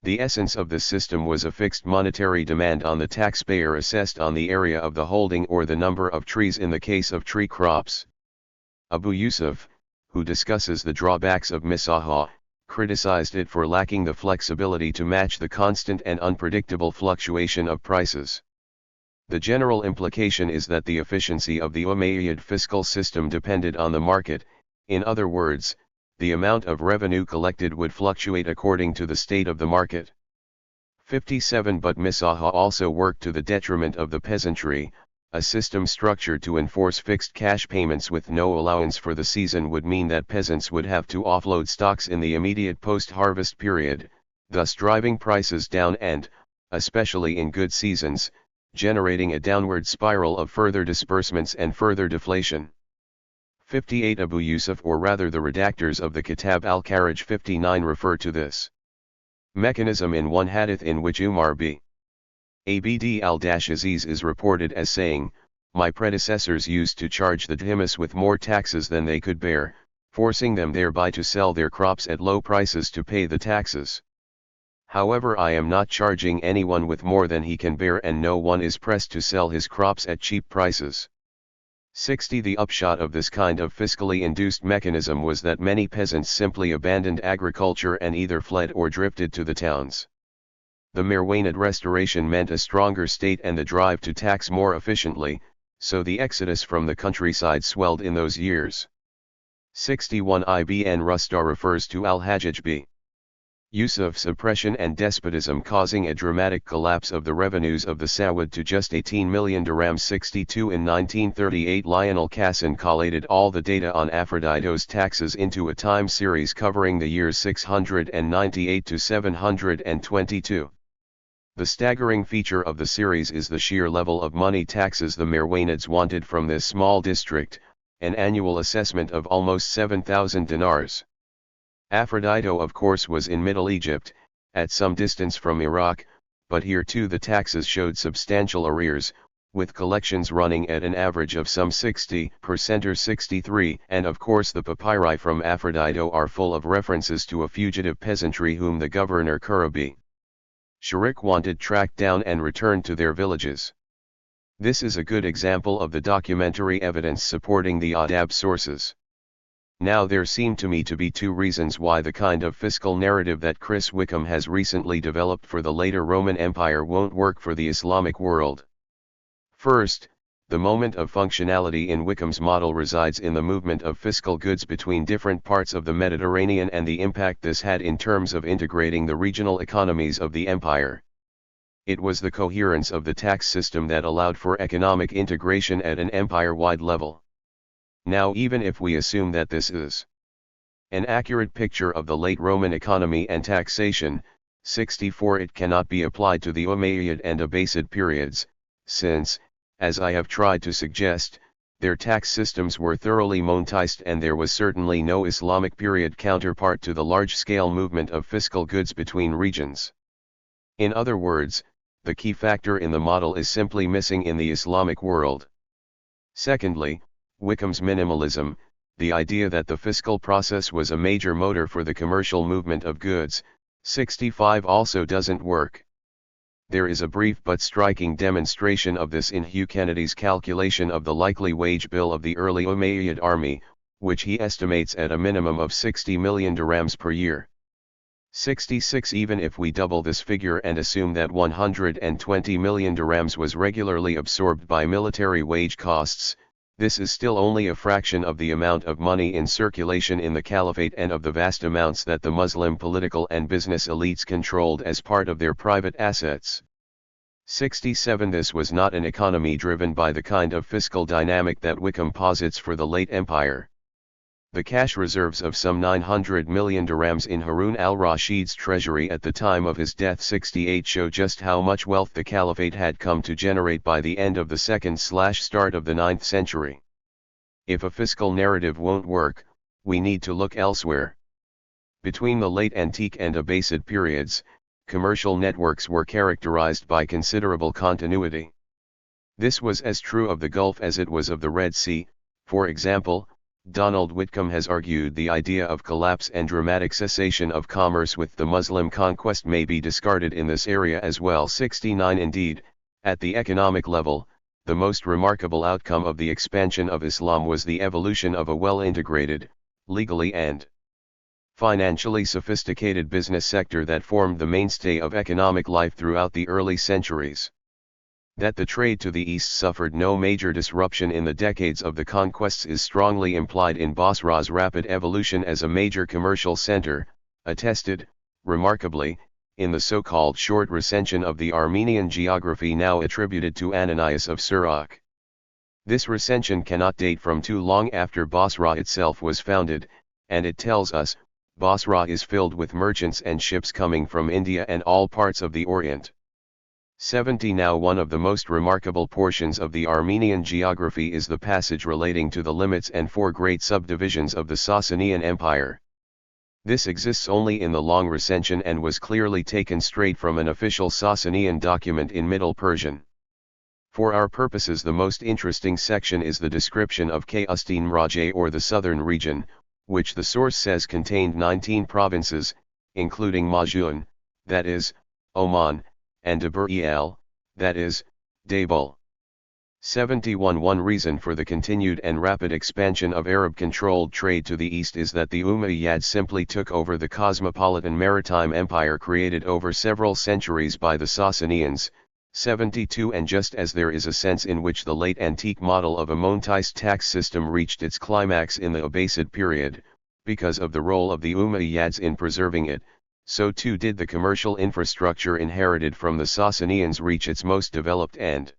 The essence of this system was a fixed monetary demand on the taxpayer assessed on the area of the holding or the number of trees in the case of tree crops. Abu Yusuf, who discusses the drawbacks of Misaha, criticized it for lacking the flexibility to match the constant and unpredictable fluctuation of prices. The general implication is that the efficiency of the Umayyad fiscal system depended on the market, in other words, the amount of revenue collected would fluctuate according to the state of the market. 57. But Misaha also worked to the detriment of the peasantry. A system structured to enforce fixed cash payments with no allowance for the season would mean that peasants would have to offload stocks in the immediate post-harvest period, thus driving prices down and, especially in good seasons, generating a downward spiral of further disbursements and further deflation. 58. Abu Yusuf, or rather the redactors of the Kitab al-Kharaj 59, refer to this mechanism in one hadith in which Umar b. Abd al-Aziz is reported as saying, "My predecessors used to charge the dhimmis with more taxes than they could bear, forcing them thereby to sell their crops at low prices to pay the taxes. However, I am not charging anyone with more than he can bear, and no one is pressed to sell his crops at cheap prices." 60. The upshot of this kind of fiscally induced mechanism was that many peasants simply abandoned agriculture and either fled or drifted to the towns. The Marwanid restoration meant a stronger state and the drive to tax more efficiently, so the exodus from the countryside swelled in those years. 61. Ibn Rustar refers to al-Hajjaj b. Yusuf's oppression and despotism causing a dramatic collapse of the revenues of the Sawad to just 18 million dirhams. 62. In 1938, Lionel Casson collated all the data on Aphrodito's taxes into a time series covering the years 698 to 722. The staggering feature of the series is the sheer level of money taxes the Marwanids wanted from this small district, an annual assessment of almost 7,000 dinars. Aphrodito of course was in Middle Egypt, at some distance from Iraq, but here too the taxes showed substantial arrears, with collections running at an average of some 60% or 63%, and of course the papyri from Aphrodito are full of references to a fugitive peasantry whom the governor Kurabi Sharik wanted tracked down and returned to their villages. This is a good example of the documentary evidence supporting the Adab sources. Now there seem to me to be two reasons why the kind of fiscal narrative that Chris Wickham has recently developed for the later Roman Empire won't work for the Islamic world. First, the moment of functionality in Wickham's model resides in the movement of fiscal goods between different parts of the Mediterranean and the impact this had in terms of integrating the regional economies of the empire. It was the coherence of the tax system that allowed for economic integration at an empire-wide level. Now, even if we assume that this is an accurate picture of the late Roman economy and taxation, 64, it cannot be applied to the Umayyad and Abbasid periods, since, as I have tried to suggest, their tax systems were thoroughly monetized and there was certainly no Islamic period counterpart to the large-scale movement of fiscal goods between regions. In other words, the key factor in the model is simply missing in the Islamic world. Secondly, Wickham's minimalism, the idea that the fiscal process was a major motor for the commercial movement of goods, 65, also doesn't work. There is a brief but striking demonstration of this in Hugh Kennedy's calculation of the likely wage bill of the early Umayyad army, which he estimates at a minimum of 60 million dirhams per year. 66. Even if we double this figure and assume that 120 million dirhams was regularly absorbed by military wage costs, this is still only a fraction of the amount of money in circulation in the caliphate and of the vast amounts that the Muslim political and business elites controlled as part of their private assets. 67. This was not an economy driven by the kind of fiscal dynamic that Wickham posits for the late empire. The cash reserves of some 900 million dirhams in Harun al-Rashid's treasury at the time of his death 68 show just how much wealth the caliphate had come to generate by the end of the 2nd/start of the 9th century. If a fiscal narrative won't work, we need to look elsewhere. Between the late Antique and Abbasid periods, commercial networks were characterized by considerable continuity. This was as true of the Gulf as it was of the Red Sea. For example, Donald Whitcomb has argued the idea of collapse and dramatic cessation of commerce with the Muslim conquest may be discarded in this area as well. 69. Indeed, at the economic level, the most remarkable outcome of the expansion of Islam was the evolution of a well-integrated, legally and financially sophisticated business sector that formed the mainstay of economic life throughout the early centuries. That the trade to the east suffered no major disruption in the decades of the conquests is strongly implied in Basra's rapid evolution as a major commercial center, attested, remarkably, in the so-called short recension of the Armenian geography now attributed to Ananias of Surak. This recension cannot date from too long after Basra itself was founded, and it tells us, Basra is filled with merchants and ships coming from India and all parts of the Orient. 70. Now one of the most remarkable portions of the Armenian geography is the passage relating to the limits and 4 great subdivisions of the Sasanian Empire. This exists only in the long recension and was clearly taken straight from an official Sasanian document in Middle Persian. For our purposes the most interesting section is the description of Kayustin Rajay or the southern region, which the source says contained 19 provinces, including Majun, that is, Oman, and Dabur-el, that is, Dabul. 71. One reason for the continued and rapid expansion of Arab-controlled trade to the east is that the Umayyads simply took over the cosmopolitan maritime empire created over several centuries by the Sassanians. 72. And just as there is a sense in which the late antique model of a monetized tax system reached its climax in the Abbasid period, because of the role of the Umayyads in preserving it, so too did the commercial infrastructure inherited from the Sassanians reach its most developed and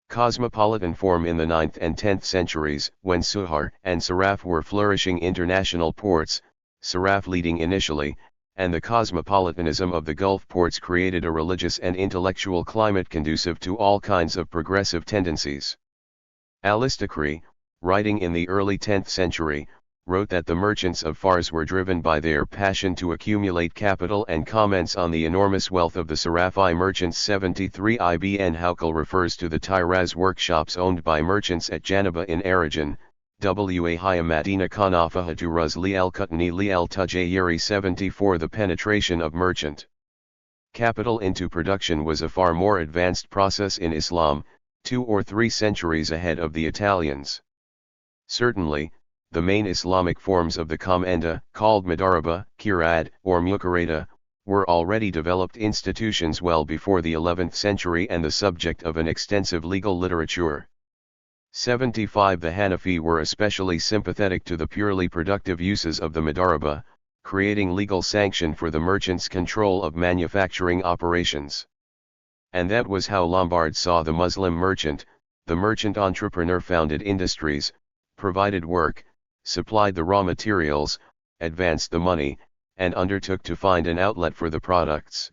cosmopolitan form in the 9th and 10th centuries, when Suhar and Saraf were flourishing international ports, Saraf leading initially, and the cosmopolitanism of the Gulf ports created a religious and intellectual climate conducive to all kinds of progressive tendencies. Al-Istiqri, writing in the early 10th century, wrote that the merchants of Fars were driven by their passion to accumulate capital and comments on the enormous wealth of the Sarafi merchants. 73. Ibn Hawqal refers to the Tiraz workshops owned by merchants at Janaba in Arajan, wa hiya Madina Kanafahatu Ruzli al-Kutni li al-Tujayiri. 74. The penetration of merchant capital into production was a far more advanced process in Islam, 2 or 3 centuries ahead of the Italians. Certainly, the main Islamic forms of the Komenda, called Madaraba, Kirad, or Mukarata, were already developed institutions well before the 11th century and the subject of an extensive legal literature. 75. The Hanafi were especially sympathetic to the purely productive uses of the Madaraba, creating legal sanction for the merchant's control of manufacturing operations. And that was how Lombards saw the Muslim merchant. The merchant entrepreneur founded industries, provided work, supplied the raw materials, advanced the money, and undertook to find an outlet for the products.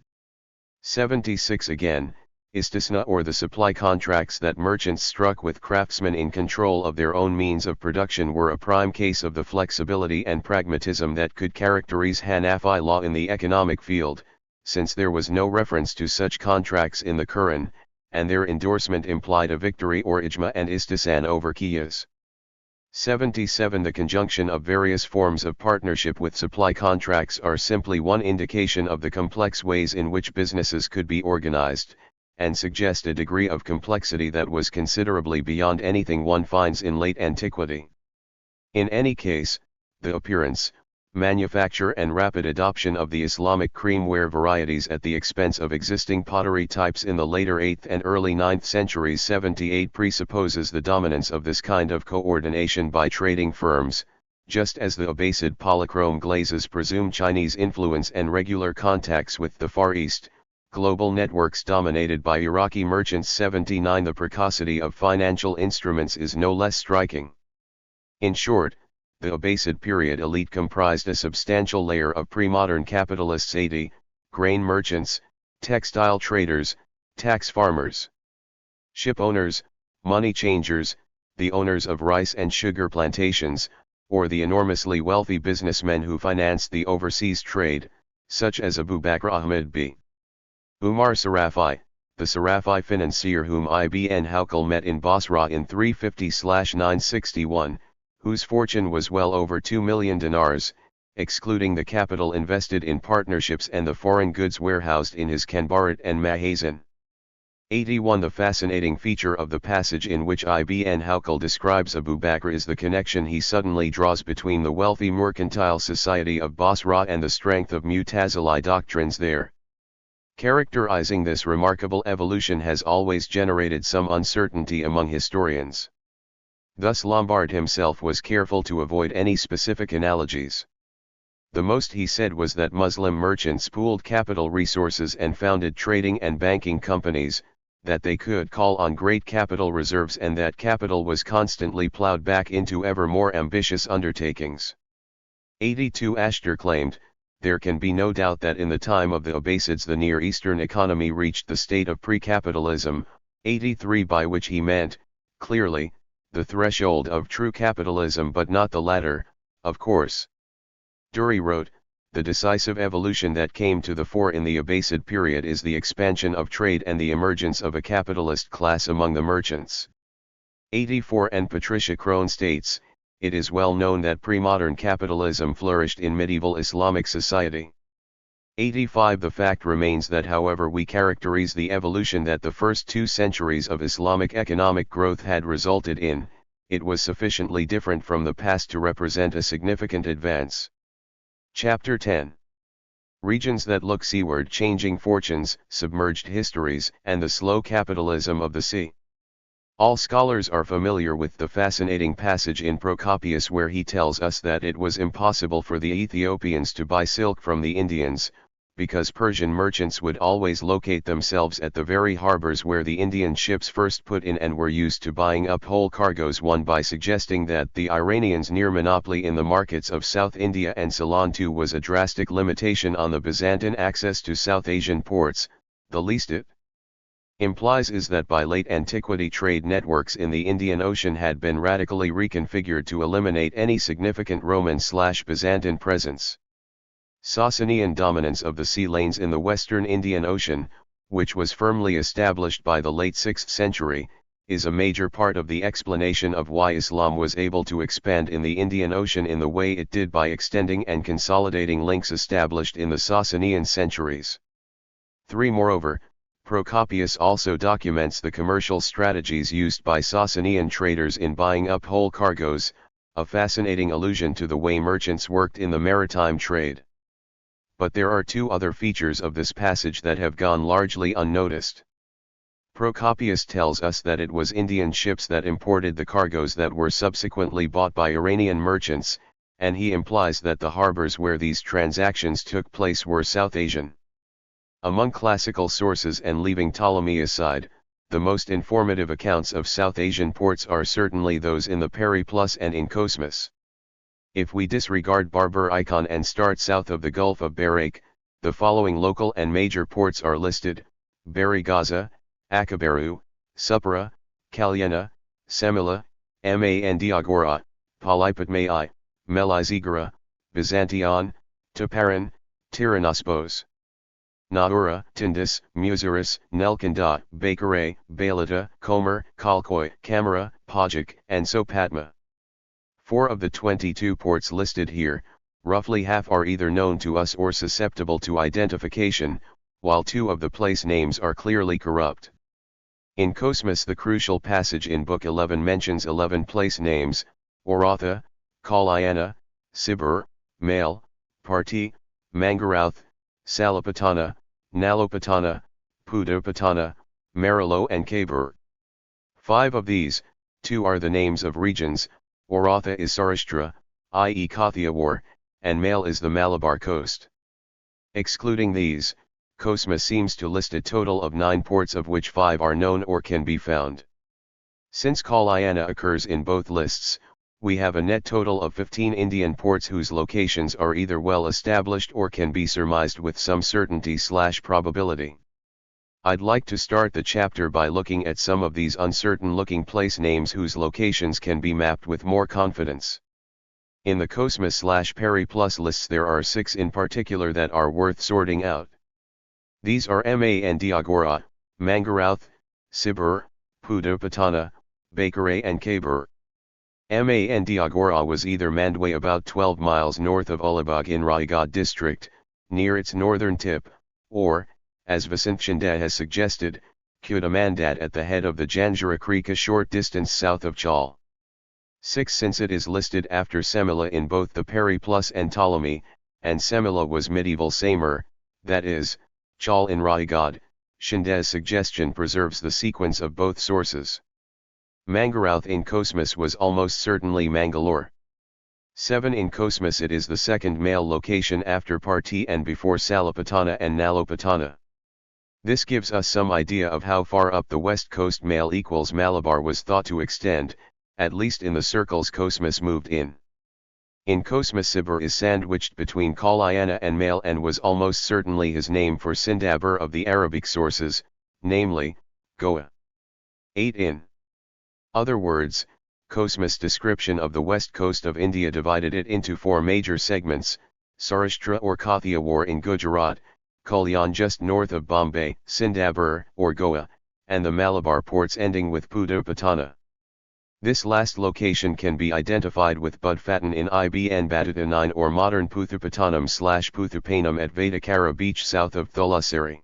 76. Again, istisna or the supply contracts that merchants struck with craftsmen in control of their own means of production were a prime case of the flexibility and pragmatism that could characterize Hanafi law in the economic field, since there was no reference to such contracts in the Quran, and their endorsement implied a victory or ijma and istisan over qiyas. 77 The conjunction of various forms of partnership with supply contracts are simply one indication of the complex ways in which businesses could be organized, and suggest a degree of complexity that was considerably beyond anything one finds in late antiquity. In any case, the appearance, manufacture and rapid adoption of the Islamic creamware varieties at the expense of existing pottery types in the later 8th and early 9th centuries 78 presupposes the dominance of this kind of coordination by trading firms, just as the Abbasid polychrome glazes presume Chinese influence and regular contacts with the Far East, global networks dominated by Iraqi merchants 79 The precocity of financial instruments is no less striking. In short, the Abbasid period elite comprised a substantial layer of pre-modern capitalists 80, grain merchants, textile traders, tax farmers, ship owners, money changers, the owners of rice and sugar plantations, or the enormously wealthy businessmen who financed the overseas trade, such as Abu Bakr Ahmed b. Umar Sarafi, the Sarafi financier whom Ibn Hawqal met in Basra in 350-961, whose fortune was well over 2 million dinars, excluding the capital invested in partnerships and the foreign goods warehoused in his Kanbarat and Mahazin. 81 The fascinating feature of the passage in which Ibn Hawqal describes Abu Bakr is the connection he suddenly draws between the wealthy mercantile society of Basra and the strength of Mu'tazili doctrines there. Characterizing this remarkable evolution has always generated some uncertainty among historians. Thus Lombard himself was careful to avoid any specific analogies. The most he said was that Muslim merchants pooled capital resources and founded trading and banking companies, that they could call on great capital reserves and that capital was constantly plowed back into ever more ambitious undertakings. 82 Ashtar claimed, there can be no doubt that in the time of the Abbasids the Near Eastern economy reached the state of pre-capitalism, 83 by which he meant, clearly, the threshold of true capitalism but not the latter, of course. Dury wrote, the decisive evolution that came to the fore in the Abbasid period is the expansion of trade and the emergence of a capitalist class among the merchants. 84 And Patricia Crone states, it is well known that pre-modern capitalism flourished in medieval Islamic society. 85 The fact remains that however we characterize the evolution that the first 2 centuries of Islamic economic growth had resulted in, it was sufficiently different from the past to represent a significant advance. Chapter 10. Regions that look seaward: changing fortunes, submerged histories, and the slow capitalism of the sea. All scholars are familiar with the fascinating passage in Procopius where he tells us that it was impossible for the Ethiopians to buy silk from the Indians, because Persian merchants would always locate themselves at the very harbors where the Indian ships first put in and were used to buying up whole cargoes, one by suggesting that the Iranians' near monopoly in the markets of South India and Ceylon too was a drastic limitation on the Byzantine access to South Asian ports. The least it implies is that by late antiquity trade networks in the Indian Ocean had been radically reconfigured to eliminate any significant Roman/Byzantine presence. Sasanian dominance of the sea lanes in the western Indian Ocean, which was firmly established by the late 6th century, is a major part of the explanation of why Islam was able to expand in the Indian Ocean in the way it did by extending and consolidating links established in the Sasanian centuries. 3. Moreover, Procopius also documents the commercial strategies used by Sasanian traders in buying up whole cargoes, a fascinating allusion to the way merchants worked in the maritime trade. But there are 2 other features of this passage that have gone largely unnoticed. Procopius tells us that it was Indian ships that imported the cargoes that were subsequently bought by Iranian merchants, and he implies that the harbors where these transactions took place were South Asian. Among classical sources, and leaving Ptolemy aside, the most informative accounts of South Asian ports are certainly those in the Periplus and in Cosmas. If we disregard Barber Icon and start south of the Gulf of Barak, the following local and major ports are listed: Barigaza, Akabaru, Supra, Kalyana, Semila, Mandiagora, Polypatmai, Melizigara, Byzantion, Taparan, Tyrannоспos, Naura, Tindus, Muziris, Nelkanda, Bakare, Balata, Comer, Kalkoi, Camara, Pajak, and Sopatma. 4 of the 22 ports listed here, roughly half are either known to us or susceptible to identification, while 2 of the place names are clearly corrupt. In Cosmas, the crucial passage in Book 11 mentions 11 place names: Oratha, Kalyana, Sibur, Male, Parti, Mangarouth, Salapatana, Nalopatana, Pudapatana, Marilo and Kabur. 5 of these, 2 are the names of regions. Oratha is Saurashtra, i.e. Kathiawar, and Male is the Malabar coast. Excluding these, Cosmas seems to list a total of 9 ports, of which 5 are known or can be found. Since Kalyana occurs in both lists, we have a net total of 15 Indian ports whose locations are either well established or can be surmised with some certainty/probability. I'd like to start the chapter by looking at some of these uncertain-looking place names whose locations can be mapped with more confidence. In the Cosmas/Peri Plus lists there are 6 in particular that are worth sorting out. These are Mandiagora, Mangarouth, Sibur, Pudapatana, Bakare and Kabur. Mandiagora was either Mandway, about 12 miles north of Ulibag in Raigad district, near its northern tip, or, as Vasant Shinde has suggested, Kudamandat at the head of the Janjira Creek a short distance south of Chal. 6 since it is listed after Semila in both the Peri Plus and Ptolemy, and Semila was medieval Samur, that is, Chal in Raigad. Shinde's suggestion preserves the sequence of both sources. Mangarouth in Cosmas was almost certainly Mangalore. 7 in Cosmas, it is the second Male location after Parti and before Salapatana and Nalopatana. This gives us some idea of how far up the west coast Male equals Malabar was thought to extend, at least in the circles Cosmas moved in. In Cosmas, Sibur is sandwiched between Kalyana and Male and was almost certainly his name for Sindabur of the Arabic sources, namely, Goa. 8 in other words, Cosmas' description of the west coast of India divided it into 4 major segments: Saurashtra or Kathiawar in Gujarat, Kalyan just north of Bombay, Sindabur or Goa, and the Malabar ports ending with Pudapatana. This last location can be identified with Budfatan in Ibn Battuta 9 or modern Puthupatanam/Puthupanam at Vedakara beach south of Thulassery.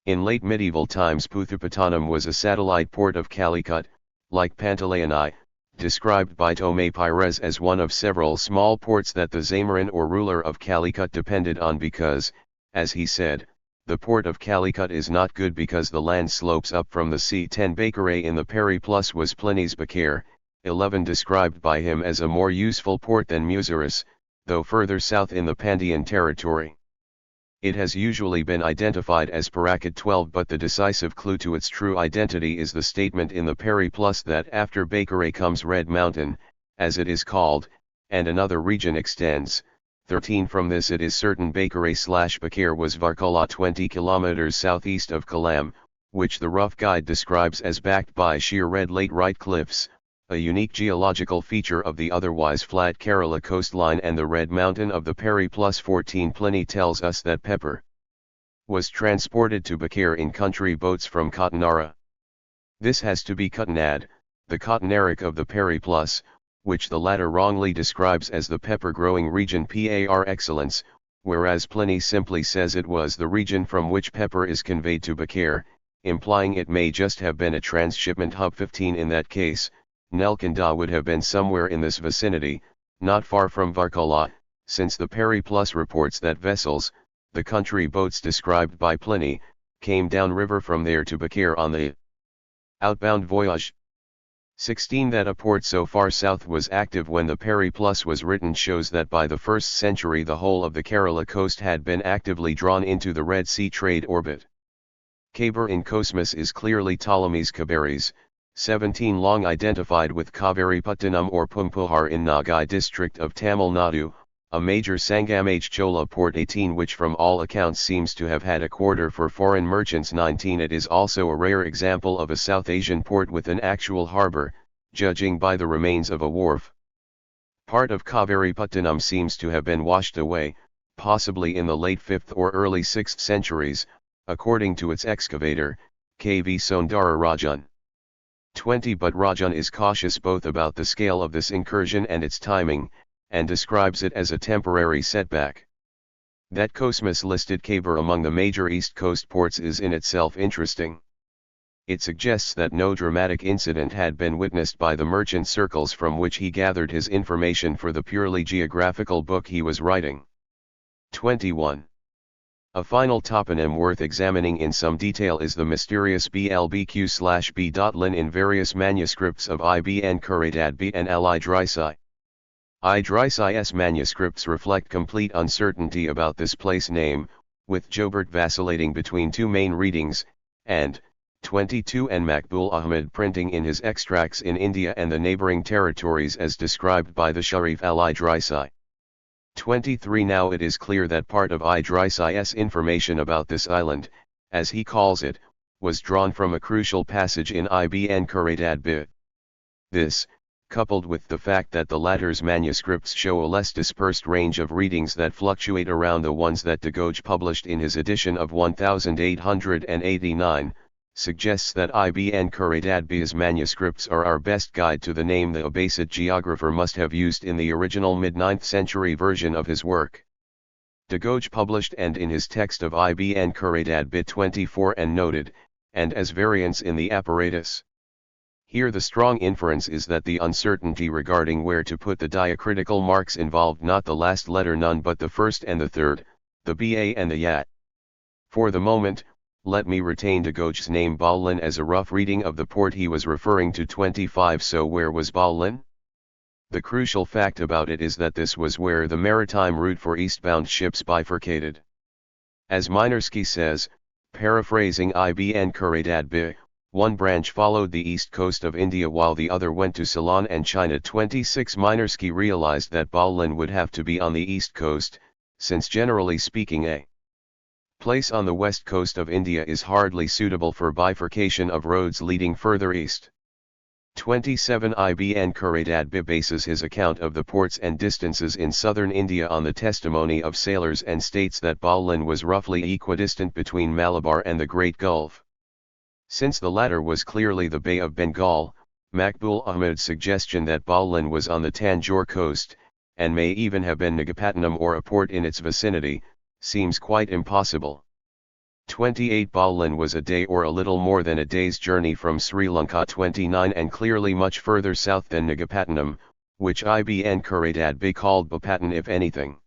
In late medieval times, Puthupatanam was a satellite port of Calicut, like Pantalayani, described by Tomé Pires as one of several small ports that the Zamarin or ruler of Calicut depended on because, as he said, the port of Calicut is not good because the land slopes up from the sea. 10 Bakare in the Peri Plus was Pliny's Bakare, 11 described by him as a more useful port than Muziris, though further south in the Pandyan territory. It has usually been identified as Parakat 12, but the decisive clue to its true identity is the statement in the Peri Plus that after Bakare comes Red Mountain, as it is called, and another region extends. 13 From this it is certain Bakare/Bakare was Varkala 20 kilometers southeast of Kalam, which the rough guide describes as backed by sheer red laterite cliffs, a unique geological feature of the otherwise flat Kerala coastline and the Red Mountain of the Peri Plus. 14 Pliny tells us that pepper was transported to Bakare in country boats from Cottonara. This has to be Cottonad, the Cottonaric of the Peri Plus, which the latter wrongly describes as the pepper-growing region par excellence, whereas Pliny simply says it was the region from which pepper is conveyed to Bakare, implying it may just have been a transshipment hub. 15 In that case, Nelkanda would have been somewhere in this vicinity, not far from Varkala, since the Peri Plus reports that vessels, the country boats described by Pliny, came downriver from there to Bakare on the outbound voyage. 16 That a port so far south was active when the Peri Plus was written shows that by the 1st century the whole of the Kerala coast had been actively drawn into the Red Sea trade orbit. Kabur in Cosmas is clearly Ptolemy's Kabaris. 17 Long identified with Kavaripattanam or Pumpuhar in Nagai district of Tamil Nadu, a major Sangamage Chola port. 18 Which from all accounts seems to have had a quarter for foreign merchants. 19 It is also a rare example of a South Asian port with an actual harbour, judging by the remains of a wharf. Part of Kavaripattanam seems to have been washed away, possibly in the late 5th or early 6th centuries, according to its excavator, K.V. Soundara Rajan. 20 But Rajan is cautious both about the scale of this incursion and its timing, and describes it as a temporary setback. That Cosmas listed Khabur among the major East Coast ports is in itself interesting. It suggests that no dramatic incident had been witnessed by the merchant circles from which he gathered his information for the purely geographical book he was writing. 21. A final toponym worth examining in some detail is the mysterious BLBQ/B.Lin in various manuscripts of Ibn Khuraytadbi and Al-Idrisi. Idrisi's manuscripts reflect complete uncertainty about this place name, with Jobert vacillating between two main readings, and 22 and Makbul Ahmad printing in his extracts in India and the neighboring territories as described by the Sharif al-Idrisi. 23 Now it is clear that part of Idrisi's information about this island, as he calls it, was drawn from a crucial passage in Ibn Khuraytadbi. This, coupled with the fact that the latter's manuscripts show a less dispersed range of readings that fluctuate around the ones that Dagoj published in his edition of 1889, suggests that Ibn Khuraytadbi's manuscripts are our best guide to the name the Abbasid geographer must have used in the original mid-9th century version of his work. Dagoj published and in his text of Ibn Khuraytadbi 24 and noted, and as variants in the apparatus. Here the strong inference is that the uncertainty regarding where to put the diacritical marks involved not the last letter nun but the first and the third, the ba and the yat. For the moment, let me retain Dagoj's name Ba'lin as a rough reading of the port he was referring to. 25 So where was Ba'lin? The crucial fact about it is that this was where the maritime route for eastbound ships bifurcated. As Minersky says, paraphrasing Ibn Khuraytadbi, one branch followed the east coast of India while the other went to Ceylon and China. 26 Minersky realized that Ba'lin would have to be on the east coast, since generally speaking a place on the west coast of India is hardly suitable for bifurcation of roads leading further east. 27 Ibn Khuraytadbi bases his account of the ports and distances in southern India on the testimony of sailors and states that Ba'lin was roughly equidistant between Malabar and the Great Gulf. Since the latter was clearly the Bay of Bengal, Makbul Ahmad's suggestion that Ba'lin was on the Tanjore coast, and may even have been Nagapattinam or a port in its vicinity, seems quite impossible. 28 Ba'lin was a day or a little more than a day's journey from Sri Lanka. 29 And clearly much further south than Nagapattinam, which Ibn Khuraytadbi called Bapatan if anything.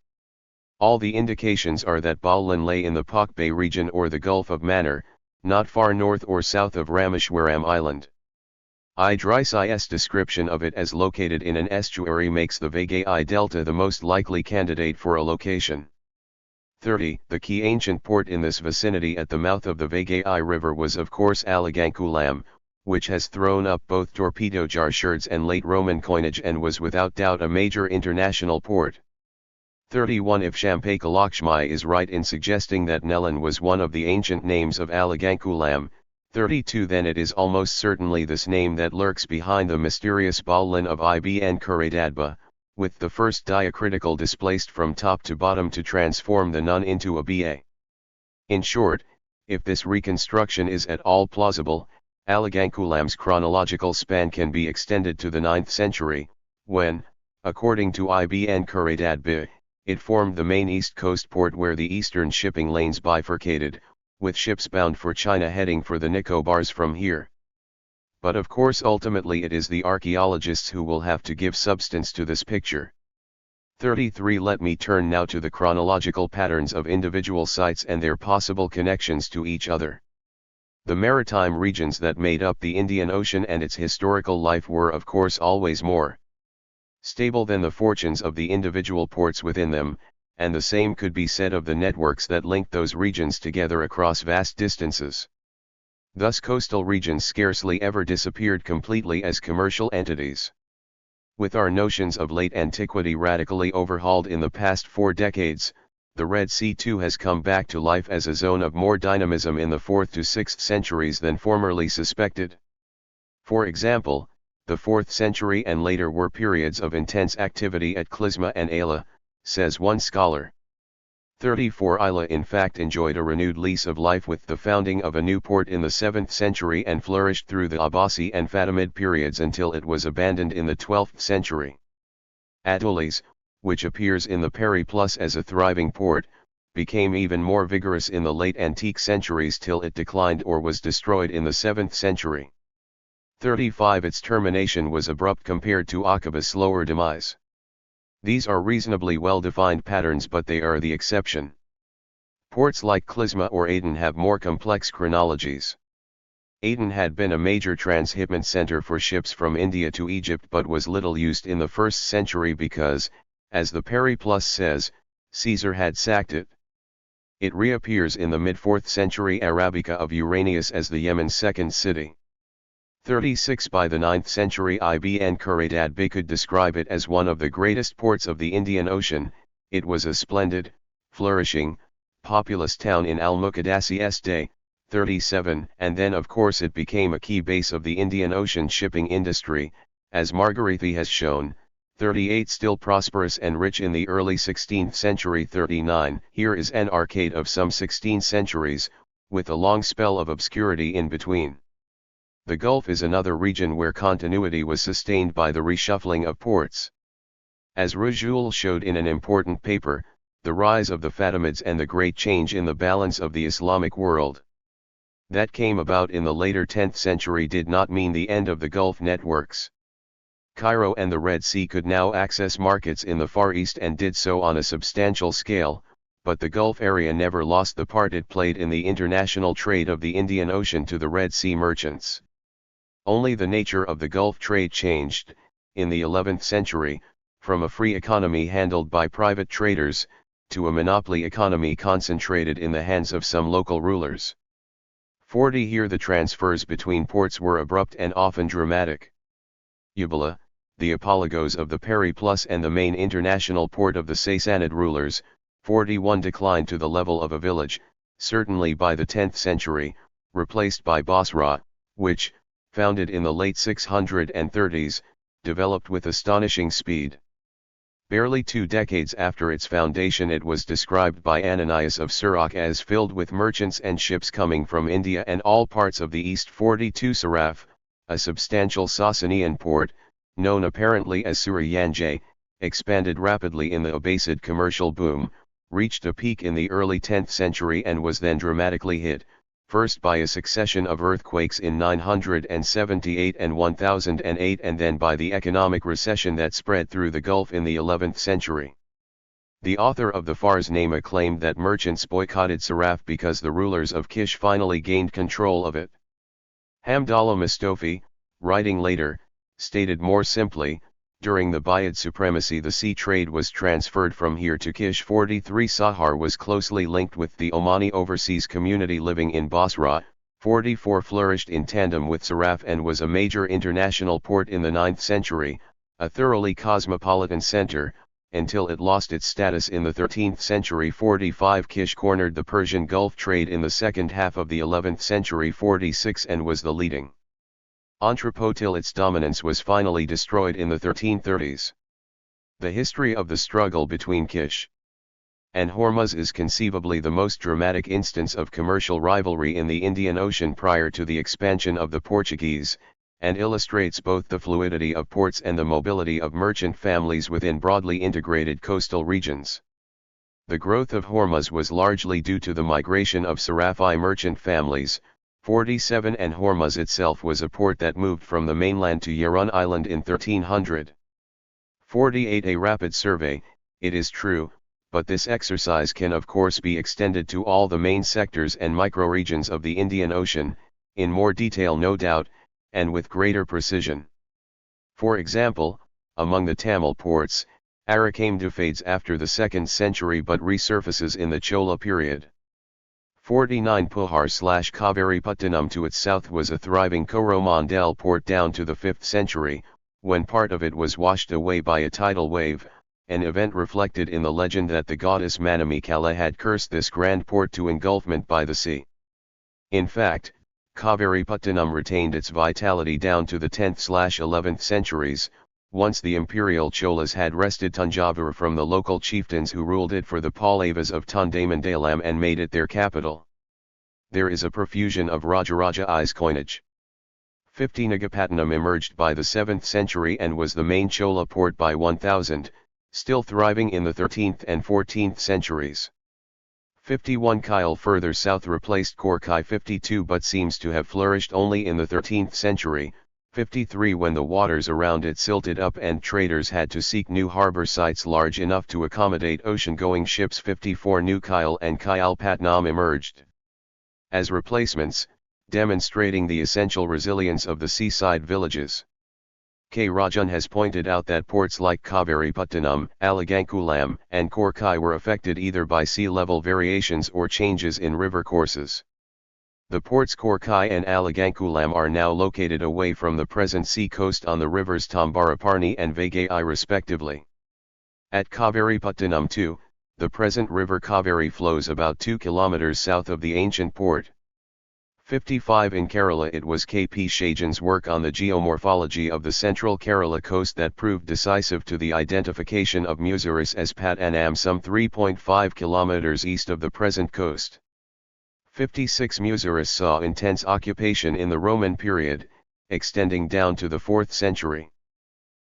All the indications are that Ba'lin lay in the Pak Bay region or the Gulf of Mannar, not far north or south of Rameshwaram Island. Idrisi's description of it as located in an estuary makes the Vaigai Delta the most likely candidate for a location. 30 The key ancient port in this vicinity at the mouth of the Vaigai River was of course Alagankulam, which has thrown up both torpedo jar sherds and late Roman coinage and was without doubt a major international port. 31 If Champakalakshmi is right in suggesting that Nelan was one of the ancient names of Alagankulam, 32 Then it is almost certainly this name that lurks behind the mysterious Ba'lin of Ibn Khuraytadbi, with the first diacritical displaced from top to bottom to transform the nun into a ba. In short, if this reconstruction is at all plausible, Alagankulam's chronological span can be extended to the 9th century, when, according to Ibn Khuraytadbi, it formed the main east coast port where the eastern shipping lanes bifurcated, with ships bound for China heading for the Nicobars from here. But of course ultimately it is the archaeologists who will have to give substance to this picture. 33 Let me turn now to the chronological patterns of individual sites and their possible connections to each other. The maritime regions that made up the Indian Ocean and its historical life were of course always more stable than the fortunes of the individual ports within them, and the same could be said of the networks that linked those regions together across vast distances. Thus coastal regions scarcely ever disappeared completely as commercial entities. With our notions of late antiquity radically overhauled in the past 4 decades, the Red Sea too has come back to life as a zone of more dynamism in the 4th to 6th centuries than formerly suspected. For example, the 4th century and later were periods of intense activity at Klisma and Ayla, says one scholar. 34 Isla in fact enjoyed a renewed lease of life with the founding of a new port in the 7th century and flourished through the Abbasi and Fatimid periods until it was abandoned in the 12th century. Atolis, which appears in the Periplus as a thriving port, became even more vigorous in the late antique centuries till it declined or was destroyed in the 7th century. 35 Its termination was abrupt compared to Aqaba's slower demise. These are reasonably well-defined patterns, but they are the exception. Ports like Clysma or Aden have more complex chronologies. Aden had been a major transshipment center for ships from India to Egypt but was little used in the 1st century because, as the Periplus says, Caesar had sacked it. It reappears in the mid-4th century Arabica of Uranius as the Yemen's second city. 36 By the 9th century Ibn Khuraydat Bey could describe it as one of the greatest ports of the Indian Ocean. It was a splendid, flourishing, populous town in Al-Muqaddasi's day. 37 And then of course it became a key base of the Indian Ocean shipping industry, as Margarithi has shown. 38 Still prosperous and rich in the early 16th century. 39 Here is an arcade of some 16 centuries, with a long spell of obscurity in between. The Gulf is another region where continuity was sustained by the reshuffling of ports. As Rujul showed in an important paper, the rise of the Fatimids and the great change in the balance of the Islamic world that came about in the later 10th century did not mean the end of the Gulf networks. Cairo and the Red Sea could now access markets in the Far East and did so on a substantial scale, but the Gulf area never lost the part it played in the international trade of the Indian Ocean to the Red Sea merchants. Only the nature of the Gulf trade changed, in the 11th century, from a free economy handled by private traders, to a monopoly economy concentrated in the hands of some local rulers. 40 Here the transfers between ports were abrupt and often dramatic. Ubala, the apologos of the Periplus and the main international port of the Sassanid rulers, 41 declined to the level of a village, certainly by the 10th century, replaced by Basra, which, founded in the late 630s, developed with astonishing speed. Barely 2 decades after its foundation it was described by Ananias of Surak as filled with merchants and ships coming from India and all parts of the East. 42 Saraf, a substantial Sasanian port, known apparently as Suriyanjay, expanded rapidly in the Abbasid commercial boom, reached a peak in the early 10th century and was then dramatically hit, first by a succession of earthquakes in 978 and 1008 and then by the economic recession that spread through the Gulf in the 11th century. The author of the Fars Nama claimed that merchants boycotted Saraf because the rulers of Kish finally gained control of it. Hamdallah Mustofi, writing later, stated more simply, during the Buyid supremacy the sea trade was transferred from here to Kish. 43 Sahar was closely linked with the Omani overseas community living in Basra. 44 Flourished in tandem with Saraf and was a major international port in the 9th century, a thoroughly cosmopolitan center, until it lost its status in the 13th century. 45 Kish cornered the Persian Gulf trade in the second half of the 11th century. 46 and was the leading entrepot till its dominance was finally destroyed in the 1330s. The history of the struggle between Kish and Hormuz is conceivably the most dramatic instance of commercial rivalry in the Indian Ocean prior to the expansion of the Portuguese, and illustrates both the fluidity of ports and the mobility of merchant families within broadly integrated coastal regions. The growth of Hormuz was largely due to the migration of Sarafi merchant families. 47 And Hormuz itself was a port that moved from the mainland to Yarun Island in 1300. 48 A rapid survey, it is true, but this exercise can of course be extended to all the main sectors and microregions of the Indian Ocean, in more detail no doubt, and with greater precision. For example, among the Tamil ports, Arakam fades after the 2nd century but resurfaces in the Chola period. 49 Puhar/Kavaripattinam to its south was a thriving Coromandel port down to the 5th century, when part of it was washed away by a tidal wave, an event reflected in the legend that the goddess Manamikala had cursed this grand port to engulfment by the sea. In fact, Kavaripattinam retained its vitality down to the 10th/11th centuries, Once the imperial Cholas had wrested Tanjavur from the local chieftains who ruled it for the Pallavas of Tondamandalam and made it their capital. There is a profusion of Rajaraja I's coinage. 50 Nagapattinam emerged by the 7th century and was the main Chola port by 1000, still thriving in the 13th and 14th centuries. 51 Kyle further south replaced Korkai 52 but seems to have flourished only in the 13th century, 53 when the waters around it silted up and traders had to seek new harbor sites large enough to accommodate ocean-going ships. 54 New Kyle and Kyalpatnam emerged as replacements, demonstrating the essential resilience of the seaside villages. K. Rajan has pointed out that ports like Kavaripattinam, Alagankulam, and Korkai were affected either by sea level variations or changes in river courses. The ports Korkai and Alagankulam are now located away from the present sea coast on the rivers Tambaraparni and Vaigai respectively. At Kavaripattinam too, the present river Kaveri flows about 2 kilometers south of the ancient port. 55 In Kerala it was K. P. Shajan's work on the geomorphology of the central Kerala coast that proved decisive to the identification of Muziris as Pattanam some 3.5 kilometers east of the present coast. 56 Muziris saw intense occupation in the Roman period, extending down to the 4th century.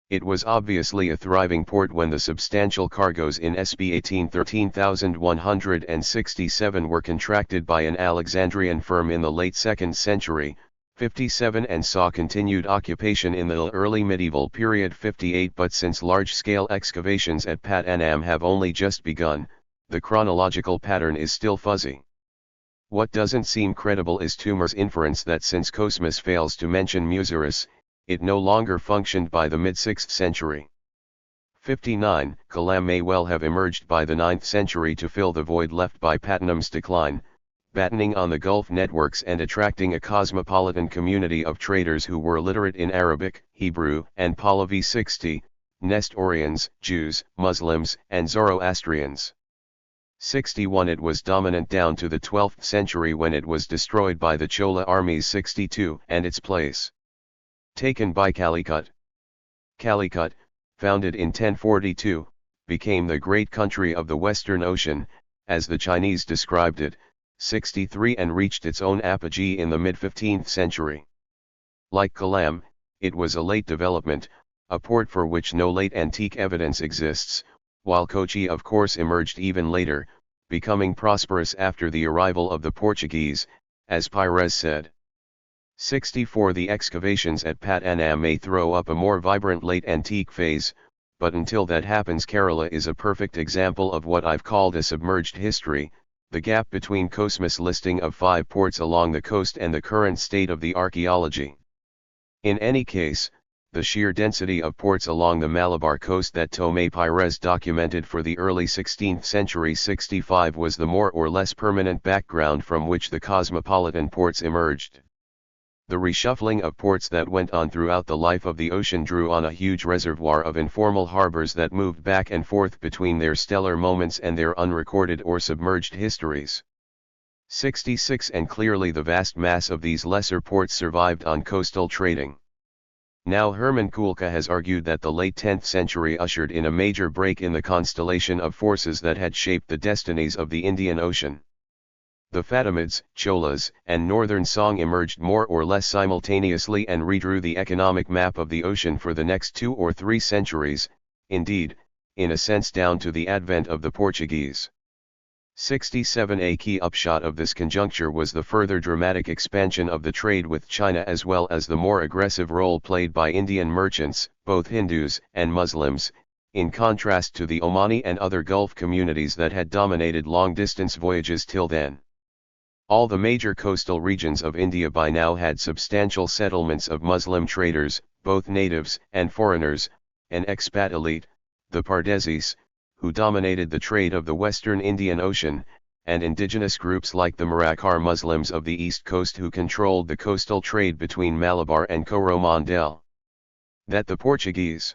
It was obviously a thriving port when the substantial cargoes in SB 13,167 were contracted by an Alexandrian firm in the late 2nd century, 57 and saw continued occupation in the early medieval period 58 but since large-scale excavations at Pattanam have only just begun, the chronological pattern is still fuzzy. What doesn't seem credible is Toomer's inference that since Cosmas fails to mention Muziris, it no longer functioned by the mid-6th century. 59 Kalam may well have emerged by the 9th century to fill the void left by Pattanam's decline, battening on the Gulf networks and attracting a cosmopolitan community of traders who were literate in Arabic, Hebrew, and Pahlavi. 60 Nestorians, Jews, Muslims, and Zoroastrians. 61 It was dominant down to the 12th century when it was destroyed by the Chola armies. 62 And its place taken by Calicut. Calicut, founded in 1042, became the great country of the Western Ocean, as the Chinese described it, 63 and reached its own apogee in the mid-15th century. Like Kalam, it was a late development, a port for which no late antique evidence exists, while Kochi of course emerged even later, becoming prosperous after the arrival of the Portuguese, as Pires said. 64 The excavations at Pattanam may throw up a more vibrant late antique phase, but until that happens Kerala is a perfect example of what I've called a submerged history, the gap between Cosmas' listing of 5 ports along the coast and the current state of the archaeology. In any case, the sheer density of ports along the Malabar coast that Tomé Pires documented for the early 16th century 65 was the more or less permanent background from which the cosmopolitan ports emerged. The reshuffling of ports that went on throughout the life of the ocean drew on a huge reservoir of informal harbors that moved back and forth between their stellar moments and their unrecorded or submerged histories. 66 And clearly the vast mass of these lesser ports survived on coastal trading. Now Hermann Kulka has argued that the late 10th century ushered in a major break in the constellation of forces that had shaped the destinies of the Indian Ocean. The Fatimids, Cholas, and Northern Song emerged more or less simultaneously and redrew the economic map of the ocean for the next 2 or 3 centuries, indeed, in a sense down to the advent of the Portuguese. 67 A key upshot of this conjuncture was the further dramatic expansion of the trade with China as well as the more aggressive role played by Indian merchants, both Hindus and Muslims, in contrast to the Omani and other Gulf communities that had dominated long-distance voyages till then. All the major coastal regions of India by now had substantial settlements of Muslim traders, both natives and foreigners, an expat elite, the Pardesis, who dominated the trade of the western Indian Ocean, and indigenous groups like the Marakkar Muslims of the east coast who controlled the coastal trade between Malabar and Coromandel. That the Portuguese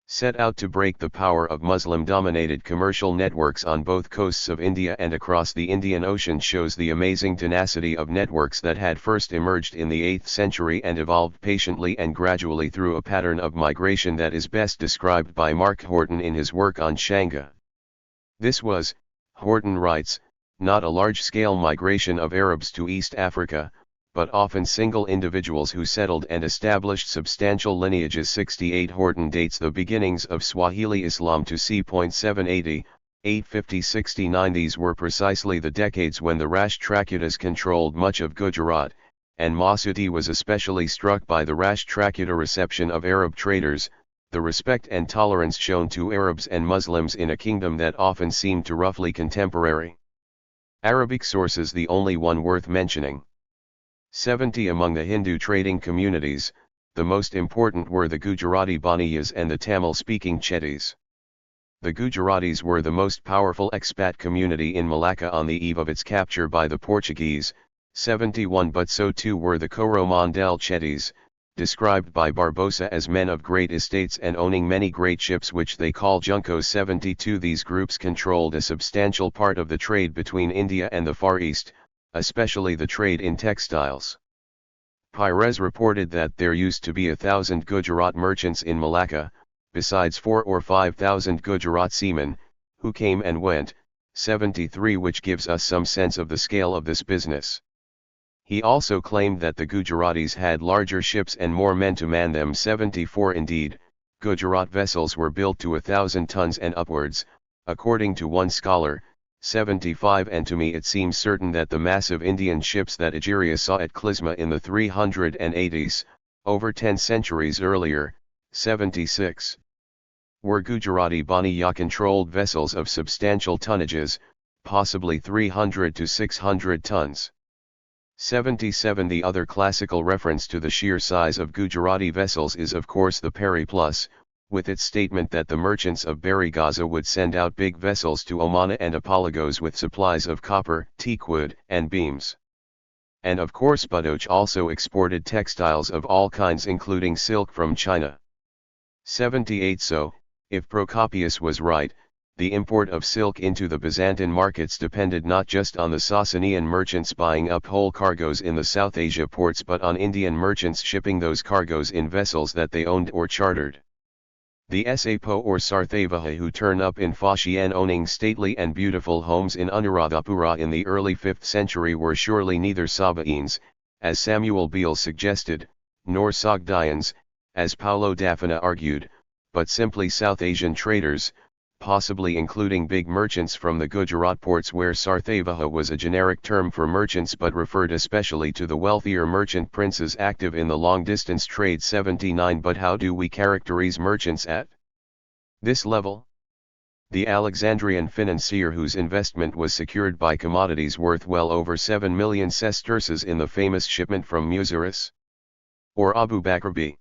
set out to break the power of Muslim-dominated commercial networks on both coasts of India and across the Indian Ocean, shows the amazing tenacity of networks that had first emerged in the 8th century and evolved patiently and gradually through a pattern of migration that is best described by Mark Horton in his work on Shanga. This was, Horton writes, not a large-scale migration of Arabs to East Africa, but often single individuals who settled and established substantial lineages. 68 Horton dates the beginnings of Swahili Islam to c.780, 850-69. These were precisely the decades when the Rashtrakutas controlled much of Gujarat, and Masuti was especially struck by the Rashtrakuta reception of Arab traders, the respect and tolerance shown to Arabs and Muslims in a kingdom that often seemed to roughly contemporary. Arabic sources the only one worth mentioning. 70 Among the Hindu trading communities, the most important were the Gujarati Baniyas and the Tamil-speaking Chettis. The Gujaratis were the most powerful expat community in Malacca on the eve of its capture by the Portuguese, 71, but so too were the Coromandel Chettis, described by Barbosa as men of great estates and owning many great ships which they call juncos. 72 These groups controlled a substantial part of the trade between India and the Far East, especially the trade in textiles. Pires reported that there used to be 1,000 Gujarat merchants in Malacca, besides 4,000 or 5,000 Gujarat seamen, who came and went, 73, which gives us some sense of the scale of this business. He also claimed that the Gujaratis had larger ships and more men to man them. 74 Indeed, Gujarat vessels were built to 1,000 tons and upwards, according to one scholar, 75, and to me it seems certain that the massive Indian ships that Jairus saw at Klisma in the 380s, over 10 centuries earlier, 76, were Gujarati Baniya-controlled vessels of substantial tonnages, possibly 300 to 600 tons. 77 The other classical reference to the sheer size of Gujarati vessels is of course the Periplus, with its statement that the merchants of Barigaza would send out big vessels to Oman and Apologos with supplies of copper, teakwood, and beams. And of course Badajoz also exported textiles of all kinds including silk from China. 78 So, if Procopius was right, the import of silk into the Byzantine markets depended not just on the Sasanian merchants buying up whole cargoes in the South Asia ports but on Indian merchants shipping those cargoes in vessels that they owned or chartered. The Sapo or Sarthavaha who turn up in Fashian owning stately and beautiful homes in Anuradhapura in the early 5th century were surely neither Sabaeans, as Samuel Beale suggested, nor Sogdians, as Paulo Dafina argued, but simply South Asian traders, possibly including big merchants from the Gujarat ports where Sarthavaha was a generic term for merchants but referred especially to the wealthier merchant princes active in the long-distance trade. 79 But how do we characterize merchants at this level? The Alexandrian financier whose investment was secured by commodities worth well over 7 million sesterces in the famous shipment from Muziris? Or Abu Bakr b.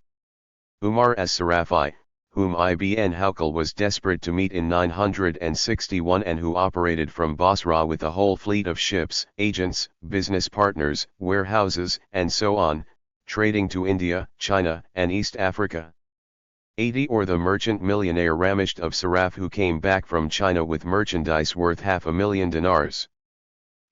Umar as-Sarafi, whom Ibn Hawqal was desperate to meet in 961 and who operated from Basra with a whole fleet of ships, agents, business partners, warehouses, and so on, trading to India, China, and East Africa? 80 Or the merchant millionaire Ramesht of Saraf who came back from China with merchandise worth 500,000 dinars.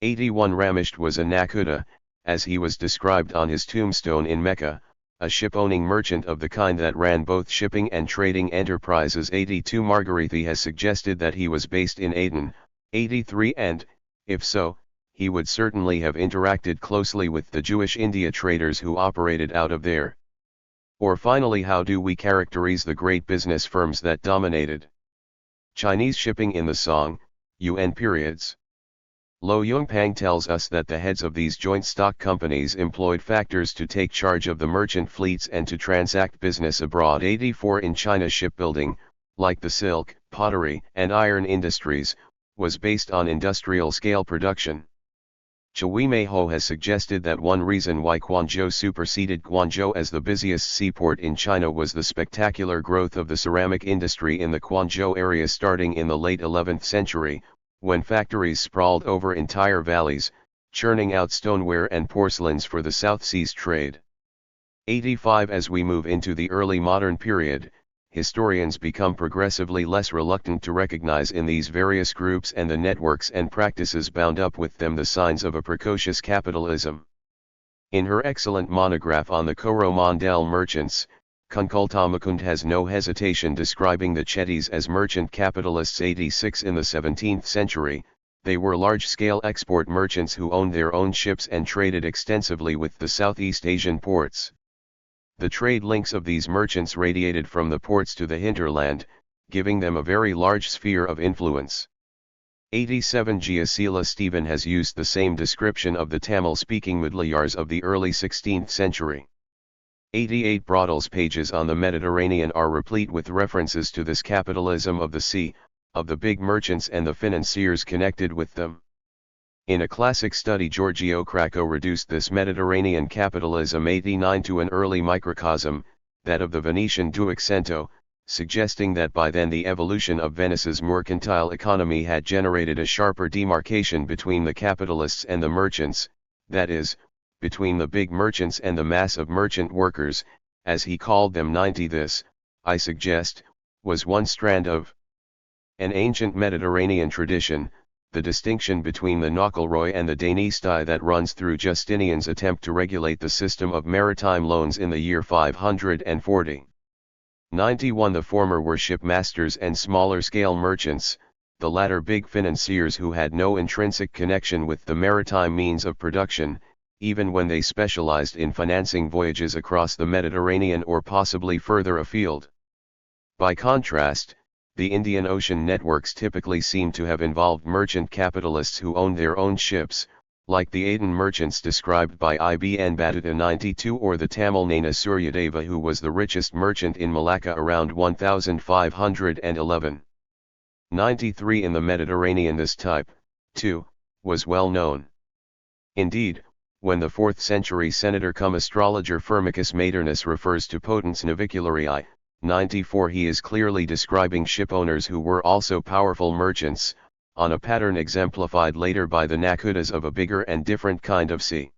81 Ramesht was a Nakuta, as he was described on his tombstone in Mecca, a ship-owning merchant of the kind that ran both shipping and trading enterprises. 82 Margarithi has suggested that he was based in Aden. 83 And, if so, he would certainly have interacted closely with the Jewish India traders who operated out of there. Or finally, how do we characterize the great business firms that dominated Chinese shipping in the Song, Yuan periods? Lo Yongpang tells us that the heads of these joint stock companies employed factors to take charge of the merchant fleets and to transact business abroad. 84 In China, shipbuilding, like the silk, pottery, and iron industries, was based on industrial scale production. Chui Meiho has suggested that one reason why Guangzhou superseded Guangzhou as the busiest seaport in China was the spectacular growth of the ceramic industry in the Guangzhou area starting in the late 11th century, when factories sprawled over entire valleys, churning out stoneware and porcelains for the South Seas trade. 85 As we move into the early modern period, historians become progressively less reluctant to recognize in these various groups and the networks and practices bound up with them the signs of a precocious capitalism. In her excellent monograph on the Coromandel merchants, Kunkultamakund has no hesitation describing the Chettis as merchant capitalists. 86 In the 17th century, they were large-scale export merchants who owned their own ships and traded extensively with the Southeast Asian ports. The trade links of these merchants radiated from the ports to the hinterland, giving them a very large sphere of influence. 87 Giasila Stephen has used the same description of the Tamil-speaking Mudaliyars of the early 16th century. 88 Broadell's pages on the Mediterranean are replete with references to this capitalism of the sea, of the big merchants and the financiers connected with them. In a classic study, Giorgio Cracco reduced this Mediterranean capitalism 89 to an early microcosm, that of the Venetian Duecento, suggesting that by then the evolution of Venice's mercantile economy had generated a sharper demarcation between the capitalists and the merchants, that is, between the big merchants and the mass of merchant workers, as he called them. 90 This, I suggest, was one strand of an ancient Mediterranean tradition, the distinction between the Nockelroy and the Dynasty that runs through Justinian's attempt to regulate the system of maritime loans in the year 540. 91 The former were shipmasters and smaller-scale merchants, the latter big financiers who had no intrinsic connection with the maritime means of production, even when they specialized in financing voyages across the Mediterranean or possibly further afield. By contrast, the Indian Ocean networks typically seem to have involved merchant capitalists who owned their own ships, like the Aden merchants described by Ibn Battuta. 92 Or the Tamil Nana Suryadeva, who was the richest merchant in Malacca around 1511. 93 In the Mediterranean this type, too, was well known. Indeed, when the 4th century senator cum astrologer Firmicus Maternus refers to potens navicularii, 94 he is clearly describing shipowners who were also powerful merchants, on a pattern exemplified later by the Nakudas of a bigger and different kind of sea.